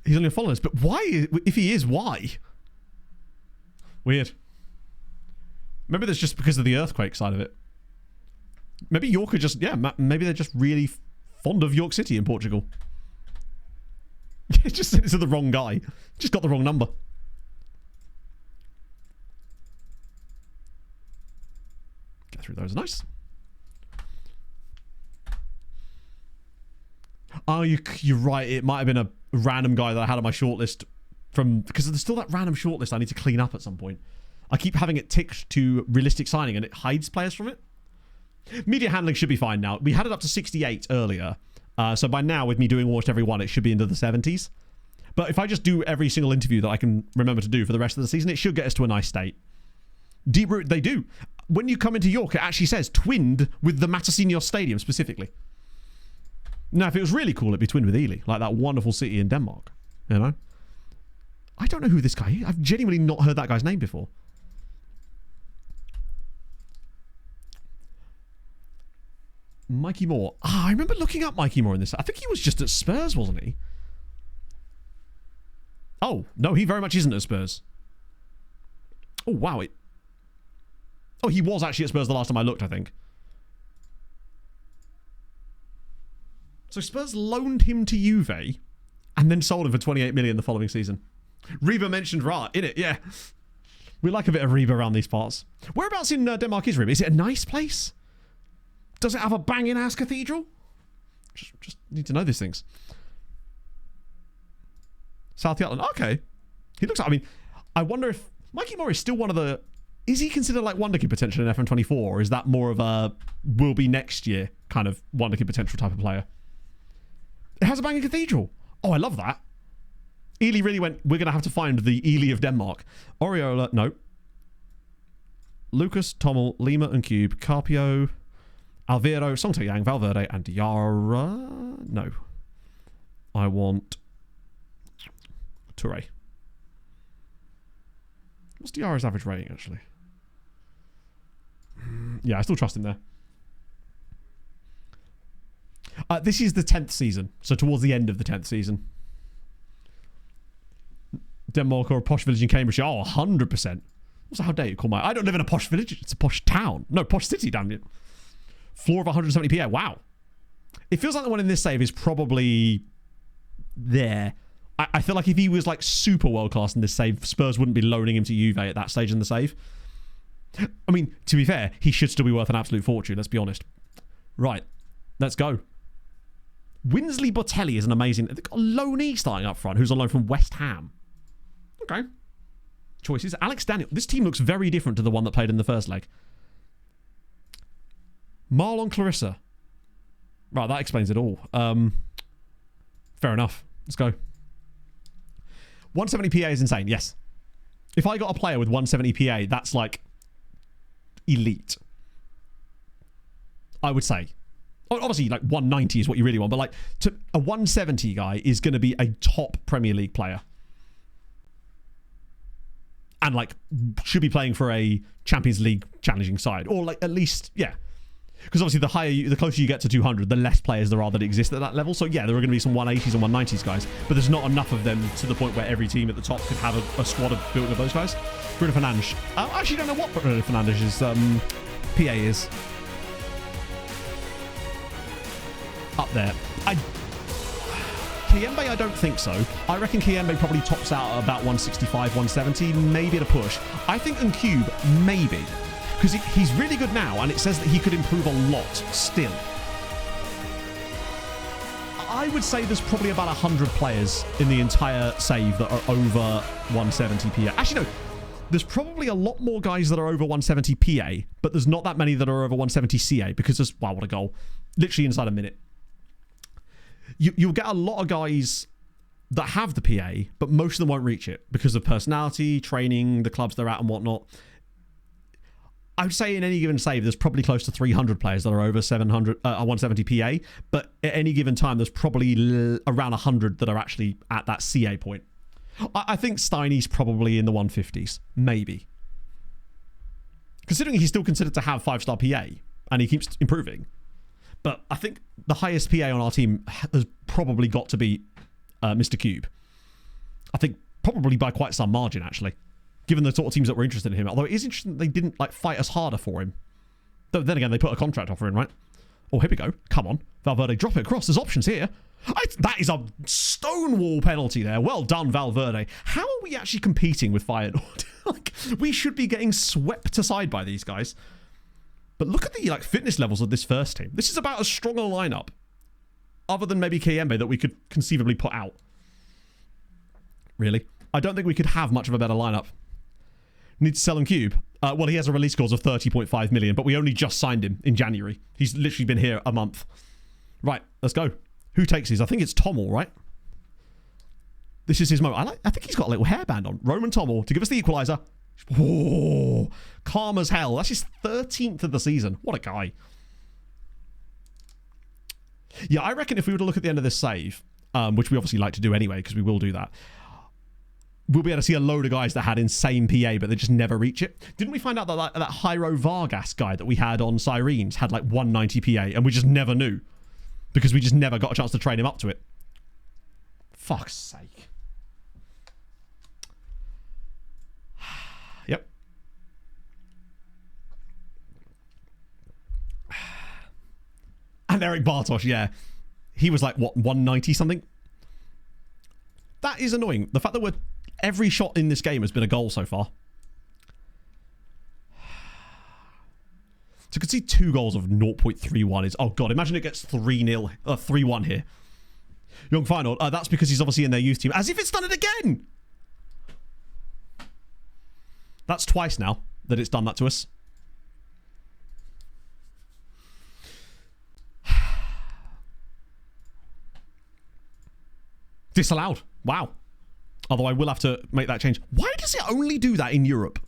He's only following us, but why? If he is, why? Weird. Maybe that's just because of the earthquake side of it. Maybe York are just, yeah, maybe they're just really fond of York City in Portugal. Just sent it to the wrong guy. Just got the wrong number. Get through those. Nice. Oh, you're right. It might have been a random guy that I had on my shortlist from, because there's still that random shortlist I need to clean up at some point. I keep having it ticked to realistic signing and it hides players from it. Media handling should be fine now. We had it up to 68 earlier. So by now, with me doing almost every one, it should be into the 70s. But if I just do every single interview that I can remember to do for the rest of the season, it should get us to a nice state. Deep root, they do. When you come into York, it actually says twinned with the Matasinos Stadium specifically. Now, if it was really cool, it'd be twinned with Ely, like that wonderful city in Denmark. You know? I don't know who this guy is. I've genuinely not heard that guy's name before. Mikey Moore. I remember looking up Mikey Moore in this. I think he was just at Spurs, wasn't he? Oh, no, he very much isn't at Spurs. Oh, wow. Oh, he was actually at Spurs the last time I looked, I think. So Spurs loaned him to Juve and then sold him for 28 million the following season. Reba mentioned Ra, innit? Yeah. We like a bit of Reba around these parts. Whereabouts in Denmark is Reba? Is it a nice place? Does it have a banging-ass cathedral? Just need to know these things. South Jutland. Okay. He looks like, I mean, I wonder if Mikey Moore is still one of the... Is he considered like Wonderkid potential in FM24? Or is that more of a will be next year kind of Wonderkid potential type of player? It has a banging cathedral. Oh, I love that. Ely really went, we're going to have to find the Ely of Denmark. Oriola, no. Lucas, Tommel, Lima and Cube, Carpio, Alviro, Songte Yang, Valverde, and Yara. No. I want Toure. What's Diarra's average rating, actually? Yeah, I still trust him there. This is the 10th season, so towards the end of the 10th season. Denmark or a posh village in Cambridgeshire? Oh, 100%. Also, how dare you call my... I don't live in a posh village. It's a posh town. No, posh city, damn it. Floor of 170 PA. Wow. It feels like the one in this save is probably there. I feel like if he was like super world class in this save, Spurs wouldn't be loaning him to Juve at that stage in the save. I mean, to be fair, he should still be worth an absolute fortune, let's be honest. Right. Let's go. Winsley Botelli is an amazing... They've got a loanee starting up front who's on loan from West Ham. Okay. Choices. Alex Daniel. This team looks very different to the one that played in the first leg. Marlon Clarissa. Right, that explains it all. Fair enough. Let's go. 170 PA is insane, yes. If I got a player with 170 PA, that's like elite. I would say. Obviously, like 190 is what you really want, but like a 170 guy is going to be a top Premier League player. And like should be playing for a Champions League challenging side. Or like at least, yeah. Because obviously the closer you get to 200, the less players there are that exist at that level. So yeah, there are going to be some 180s and 190s guys, but there's not enough of them to the point where every team at the top could have a squad of built of those guys. Bruno Fernandes. I actually don't know what Bruno Fernandes' PA is. Up there. Kiembe, I don't think so. I reckon Kiembe probably tops out at about 165, 170, maybe at a push. I think Cube maybe. Because he's really good now, and it says that he could improve a lot still. I would say there's probably about 100 players in the entire save that are over 170 PA. Actually, no. There's probably a lot more guys that are over 170 PA, but there's not that many that are over 170 CA, because there's, wow, what a goal. Literally inside a minute. You'll get a lot of guys that have the PA, but most of them won't reach it because of personality, training, the clubs they're at and whatnot. I would say in any given save, there's probably close to 300 players that are over 170 PA, but at any given time, there's probably around 100 that are actually at that CA point. I think Steiny's probably in the 150s, maybe. Considering he's still considered to have 5-star PA, and he keeps improving. But I think the highest PA on our team has probably got to be Mr. Cube. I think probably by quite some margin, actually. Given the sort of teams that were interested in him. Although it is interesting that they didn't like fight us harder for him. Though then again, they put a contract offer in, right? Oh, here we go. Come on. Valverde, drop it across. There's options here. That is a stonewall penalty there. Well done, Valverde. How are we actually competing with Feyenoord? Like, we should be getting swept aside by these guys. But look at the like fitness levels of this first team. This is about as strong a lineup, other than maybe Kiembe, that we could conceivably put out. Really? I don't think we could have much of a better lineup. Need to sell him Cube. Well, he has a release clause of 30.5 million, but we only just signed him in January. He's literally been here a month. Right, let's go. Who takes these? I think it's Tommel, right? This is his moment. I think he's got a little hairband on. Roman Tommel to give us the equaliser. Oh, calm as hell. That's his 13th of the season. What a guy. Yeah, I reckon if we were to look at the end of this save, which we obviously like to do anyway, because we will do that, we'll be able to see a load of guys that had insane PA, but they just never reach it. Didn't we find out that that Jairo Vargas guy that we had on Syrenes had like 190 PA, and we just never knew? Because we just never got a chance to train him up to it. Fuck's sake. Yep. And Eric Bartosz, yeah. He was like, what, 190 something? That is annoying. The fact that every shot in this game has been a goal so far. So you can see 2 goals of 0.31 is... Oh, God. Imagine it gets 3-0... 3-1 here. Young Feyenoord. That's because he's obviously in their youth team. As if it's done it again! That's twice now that it's done that to us. Disallowed. Wow. Although I will have to make that change. Why does it only do that in Europe?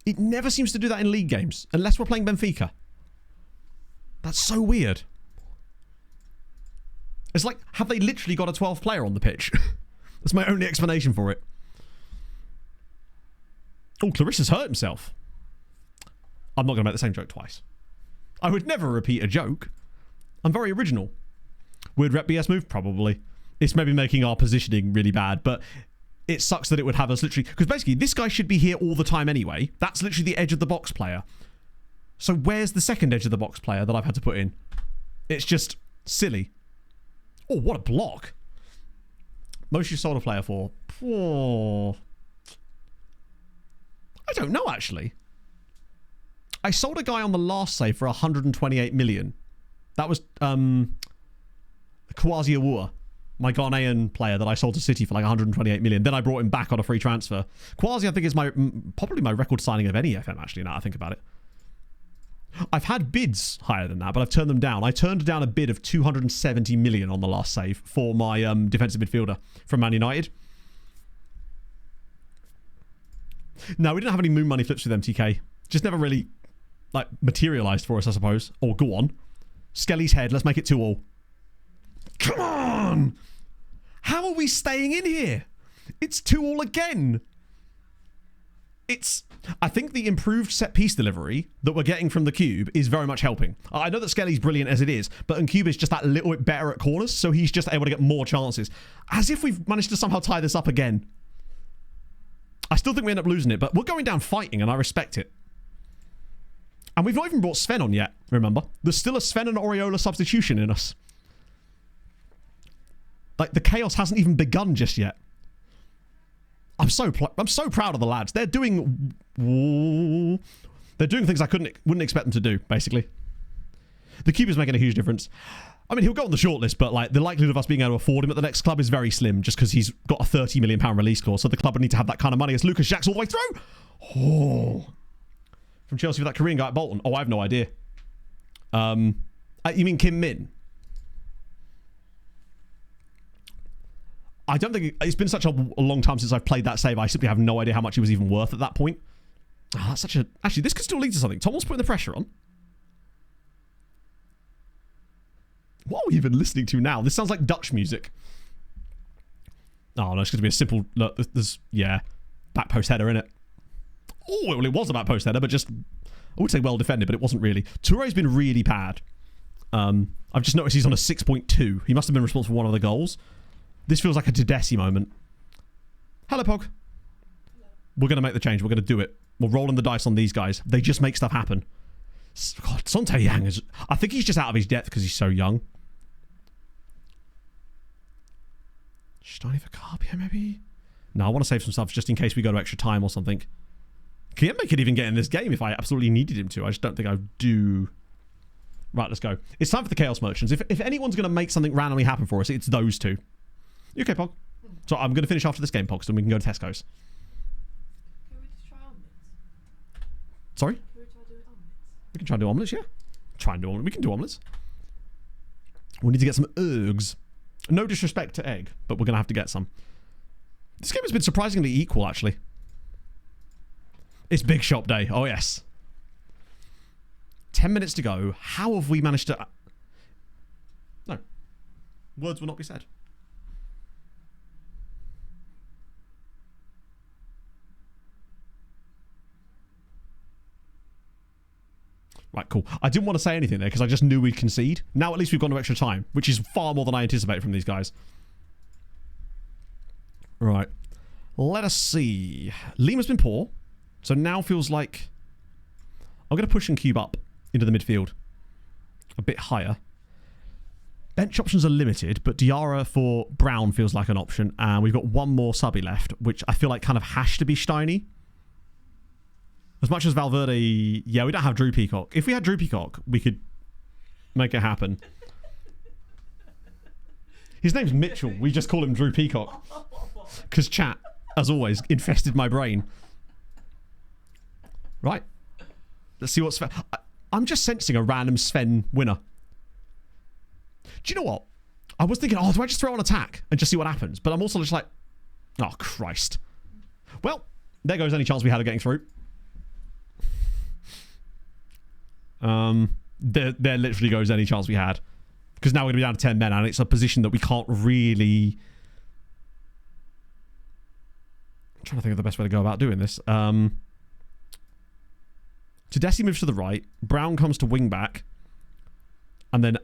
It never seems to do that in league games, unless we're playing Benfica. That's so weird. It's like, have they literally got a 12th player on the pitch? That's my only explanation for it. Oh, Clarissa's hurt himself. I'm not going to make the same joke twice. I would never repeat a joke. I'm very original. Weird rep BS move? Probably. It's maybe making our positioning really bad, but it sucks that it would have us literally... Because basically, this guy should be here all the time anyway. That's literally the edge of the box player. So where's the second edge of the box player that I've had to put in? It's just silly. Oh, what a block. Most you sold a player for? Oh. I don't know, actually. I sold a guy on the last save for 128 million. That was Kwasi Awua, my Ghanaian player that I sold to City for like 128 million. Then I brought him back on a free transfer. Kwasi, I think, is probably my record signing of any FM, actually, now I think about it. I've had bids higher than that, but I've turned them down. I turned down a bid of 270 million on the last save for my defensive midfielder from Man United. No, we didn't have any moon money flips with MTK. Just never really, like, materialised for us, I suppose. Or go on. Skelly's head. Let's make it 2-all. Come on! How are we staying in here? It's 2-all again. I think the improved set-piece delivery that we're getting from the Cube is very much helping. I know that Skelly's brilliant as it is, but Cube is just that little bit better at corners, so he's just able to get more chances. As if we've managed to somehow tie this up again. I still think we end up losing it, but we're going down fighting, and I respect it. And we've not even brought Sven on yet, remember? There's still a Sven and Oriola substitution in us. Like, the chaos hasn't even begun just yet. I'm so proud of the lads. They're doing things I wouldn't expect them to do, basically. The Cube is making a huge difference. I mean, he'll go on the shortlist, but like the likelihood of us being able to afford him at the next club is very slim, just because he's got a £30 million release clause. So the club would need to have that kind of money. As Lucas Jacks all the way through. Oh, from Chelsea with that Korean guy at Bolton. Oh, I have no idea. You mean Kim Min? I don't think it's been such a long time since I've played that save. I simply have no idea how much he was even worth at that point. Oh, that's such a... Actually, this could still lead to something. Tom's putting the pressure on. What are we even listening to now? This sounds like Dutch music. Oh, no, it's going to be a simple... Look, there's... Yeah. Back post header, innit? Oh, well, it was a back post header, but just... I would say well defended, but it wasn't really. Touré's been really bad. I've just noticed he's on a 6.2. He must have been responsible for one of the goals. This feels like a Tedeschi moment. Hello, Pog. Hello. We're going to make the change. We're going to do it. We're rolling the dice on these guys. They just make stuff happen. God, Sontae Yang is... I think he's just out of his depth because he's so young. Steiny for Carpia, maybe? No, I want to save some subs just in case we go to extra time or something. Kiembe could even get in this game if I absolutely needed him to. I just don't think I do... Right, let's go. It's time for the Chaos Merchants. If anyone's going to make something randomly happen for us, it's those two. You okay, Pog? So I'm going to finish after this game, Pog, so then we can go to Tesco's. Can we just try omelets? Sorry? Can we try doing omelets? We can try and do omelets, yeah. Try and do omelets. We can do omelets. We need to get some eggs. No disrespect to egg, but we're going to have to get some. This game has been surprisingly equal, actually. It's Big Shop Day. Oh, yes. 10 minutes to go. How have we managed to... No. Words will not be said. Right, cool. I didn't want to say anything there because I just knew we'd concede. Now at least we've gone to extra time, which is far more than I anticipated from these guys. Right. Let us see. Lima's been poor, so now feels like... I'm going to push and cube up into the midfield. A bit higher. Bench options are limited, but Diarra for Brown feels like an option. And we've got one more subby left, which I feel like kind of has to be Steiny. As much as Valverde... Yeah, we don't have Drew Peacock. If we had Drew Peacock, we could make it happen. His name's Mitchell. We just call him Drew Peacock. Because chat, as always, infested my brain. Right. Let's see what Sven... I'm just sensing a random Sven winner. Do you know what? I was thinking, do I just throw on attack and just see what happens? But I'm also just like, oh, Christ. Well, there goes any chance we had of getting through. There literally goes any chance we had. Because now we're going to be down to 10 men, and it's a position that we can't really... I'm trying to think of the best way to go about doing this. Tedeschi moves to the right. Brown comes to wing back. And then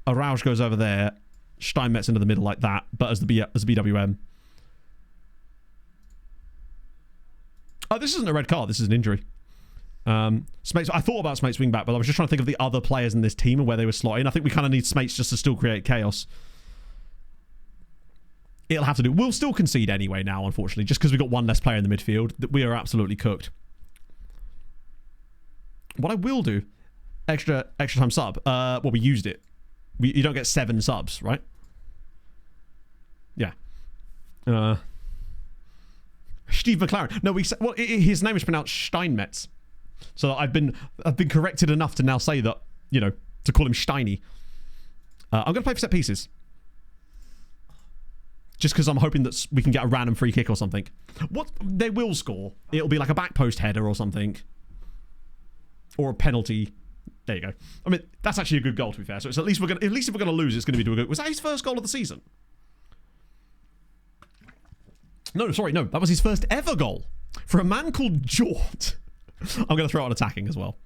Araujo goes over there. Steinmetz into the middle like that, but as the BWM. Oh, this isn't a red card. This is an injury. Smates, I thought about Smates wing back, but I was just trying to think of the other players in this team and where they were slotting. I think we kind of need Smates just to still create chaos. It'll have to do. We'll still concede anyway now, unfortunately, just because we've got one less player in the midfield. We are absolutely cooked. What I will do, extra time sub. Well, we used it. You don't get 7 subs, right? Yeah. Steve McLaren. No, his name is pronounced Steinmetz. So I've been corrected enough to now say that, to call him Steiny. I'm going to play for set pieces. Just because I'm hoping that we can get a random free kick or something. What? They will score. It'll be like a back post header or something. Or a penalty. There you go. I mean, that's actually a good goal, to be fair. So it's at least if we're gonna lose, it's gonna be to a good. Was that his first goal of the season? No, sorry, no. That was his first ever goal for a man called Jort. I'm gonna throw out attacking as well.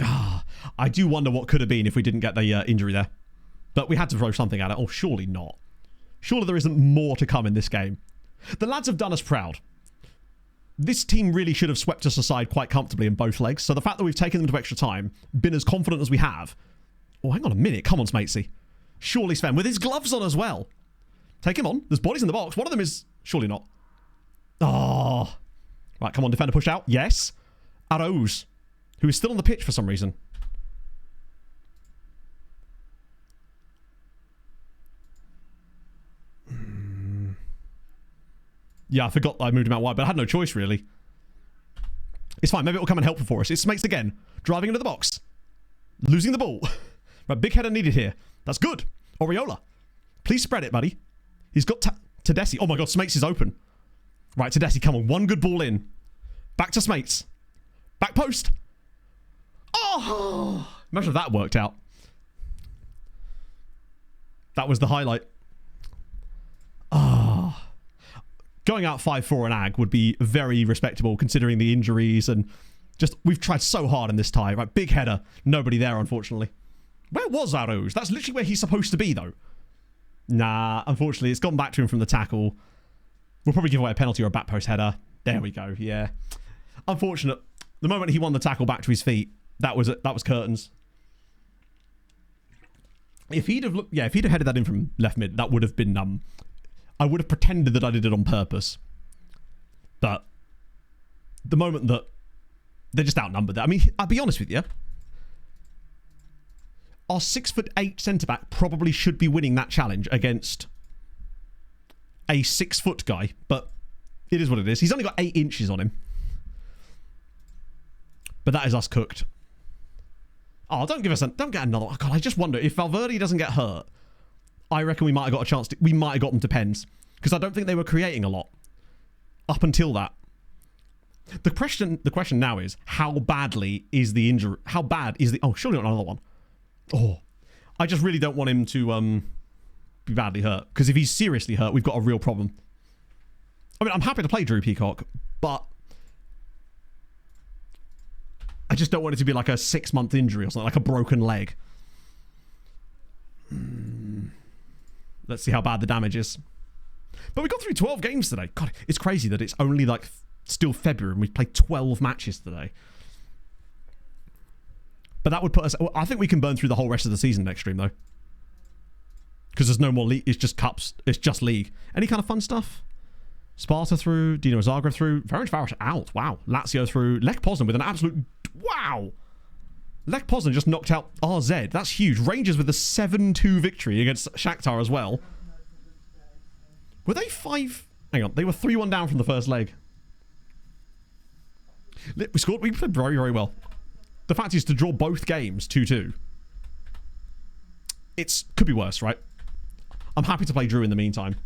I do wonder what could have been if we didn't get the injury there. But we had to throw something at it. Oh, surely not. Surely there isn't more to come in this game. The lads have done us proud. This team really should have swept us aside quite comfortably in both legs. So the fact that we've taken them to extra time, been as confident as we have. Oh, hang on a minute. Come on, Smatesy. Surely Sven, with his gloves on as well. Take him on. There's bodies in the box. One of them is... Surely not. Oh. Right, come on, defender push out. Yes. Arrows, who is still on the pitch for some reason. Yeah, I forgot I moved him out wide, but I had no choice, really. It's fine. Maybe it'll come and help for us. It's Smates again. Driving into the box. Losing the ball. Right, big header needed here. That's good. Oriola. Please spread it, buddy. He's got Tedeschi. Oh, my God. Smates is open. Right, Tedeschi, come on. One good ball in. Back to Smates. Back post. Oh! Imagine if that worked out. That was the highlight. Ah. Going out 5-4 an ag would be very respectable considering the injuries and just we've tried so hard in this tie. Right, big header. Nobody there, unfortunately. Where was Arrows? That's literally where he's supposed to be, though. Nah, unfortunately, it's gone back to him from the tackle. We'll probably give away a penalty or a back post header. There we go, yeah. Unfortunate. The moment he won the tackle back to his feet, that was curtains. If he'd have headed that in from left mid, that would have been I would have pretended that I did it on purpose. But the moment that they're just outnumbered. I mean, I'll be honest with you. Our 6'8" centre-back probably should be winning that challenge against a 6-foot guy, but it is what it is. He's only got 8 inches on him. But that is us cooked. Oh, don't get another one. Oh, God, I just wonder if Valverde doesn't get hurt. I reckon we might have got a chance we might have got them to pens. Because I don't think they were creating a lot. Up until that. The question now is, how badly is the injury? How bad is the... Oh, surely not another one. Oh. I just really don't want him to be badly hurt. Because if he's seriously hurt, we've got a real problem. I mean, I'm happy to play Drew Peacock, but... I just don't want it to be like a 6-month injury or something, like a broken leg. Let's see how bad the damage is. But we got through 12 games today. God, it's crazy that it's only like still February and we've played 12 matches today. But that would put us... I think we can burn through the whole rest of the season next stream, though. Because there's no more league. It's just cups. It's just league. Any kind of fun stuff? Sparta through. Dino Zagreb through. Ferencváros out. Wow. Lazio through. Lech Poznan with an absolute... Wow. Lech Poznan just knocked out RZ. That's huge. Rangers with a 7-2 victory against Shakhtar as well. Were they 5... Hang on. They were 3-1 down from the first leg. We scored. We played very, very well. The fact is to draw both games 2-2. Could be worse, right? I'm happy to play Drew in the meantime.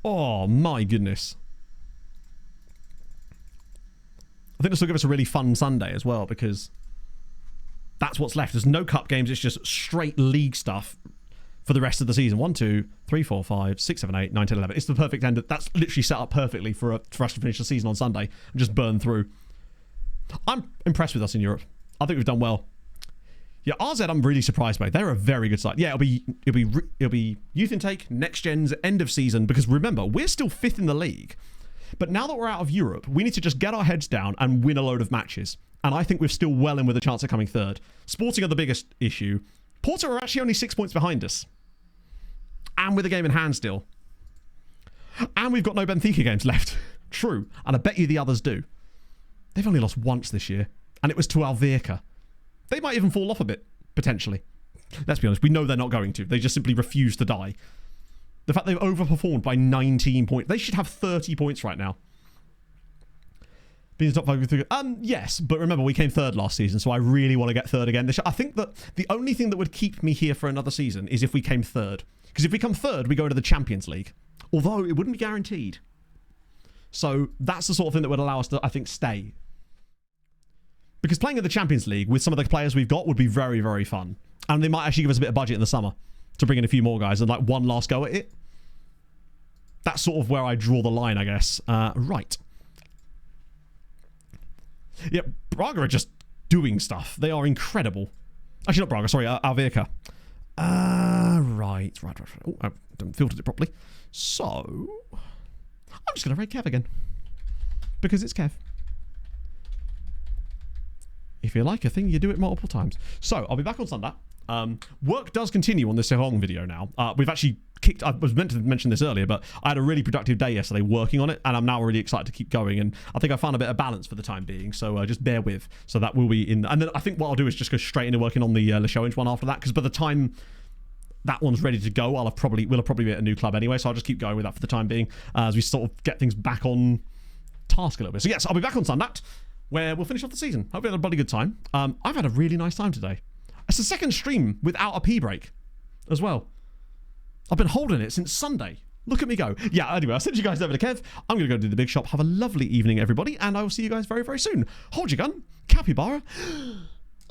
Oh, my goodness. I think this will give us a really fun Sunday as well, because that's what's left. There's no cup games. It's just straight league stuff for the rest of the season. 1, 2, 3, 4, 5, 6, 7, 8, 9, 10, 11. It's the perfect end. That's literally set up perfectly for us to finish the season on Sunday and just burn through. I'm impressed with us in Europe. I think we've done well. Yeah, RZ, I'm really surprised by. They're a very good side. Yeah, it'll be youth intake, next gen's end of season, because remember, we're still 5th in the league. But now that we're out of Europe, we need to just get our heads down and win a load of matches. And I think we're still well in with a chance of coming 3rd. Sporting are the biggest issue. Porto are actually only 6 points behind us. And with a game in hand still. And we've got no Benfica games left. True. And I bet you the others do. They've only lost once this year. And it was to Alverca. They might even fall off a bit, potentially. Let's be honest, we know they're not going to. They just simply refuse to die. The fact they've overperformed by 19 points. They should have 30 points right now. Being top 5 yes, but remember we came third last season, so I really want to get third again. I think that the only thing that would keep me here for another season is if we came third. Because if we come third, we go into the Champions League. Although it wouldn't be guaranteed. So that's the sort of thing that would allow us to, I think, stay. Because playing in the Champions League with some of the players we've got would be very, very fun. And they might actually give us a bit of budget in the summer to bring in a few more guys and like one last go at it. That's sort of where I draw the line, I guess. Right. Yeah, Braga are just doing stuff. They are incredible. Actually, not Braga, sorry, Alverca. Right. Oh, I haven't filtered it properly. So, I'm just going to rate Kev again. Because it's Kev. If you like a thing, you do it multiple times. So, I'll be back on Sunday. Work does continue on this Sehong video now. We've actually I was meant to mention this earlier, but I had a really productive day yesterday working on it, and I'm now really excited to keep going, and I think I found a bit of balance for the time being, so just bear with. So that will be in, and then I think what I'll do is just go straight into working on the Leixões one after that, because by the time that one's ready to go, we'll have probably be at a new club anyway, so I'll just keep going with that for the time being, as we sort of get things back on task a little bit. So yes, I'll be back on Sunday, where we'll finish off the season. Hope you had a bloody good time. I've had a really nice time today. It's the second stream without a pee break as well. I've been holding it since Sunday. Look at me go. Yeah, anyway, I'll send you guys over to Kev. I'm going to go do the big shop. Have a lovely evening, everybody, and I will see you guys very, very soon. Hold your gun. Capybara.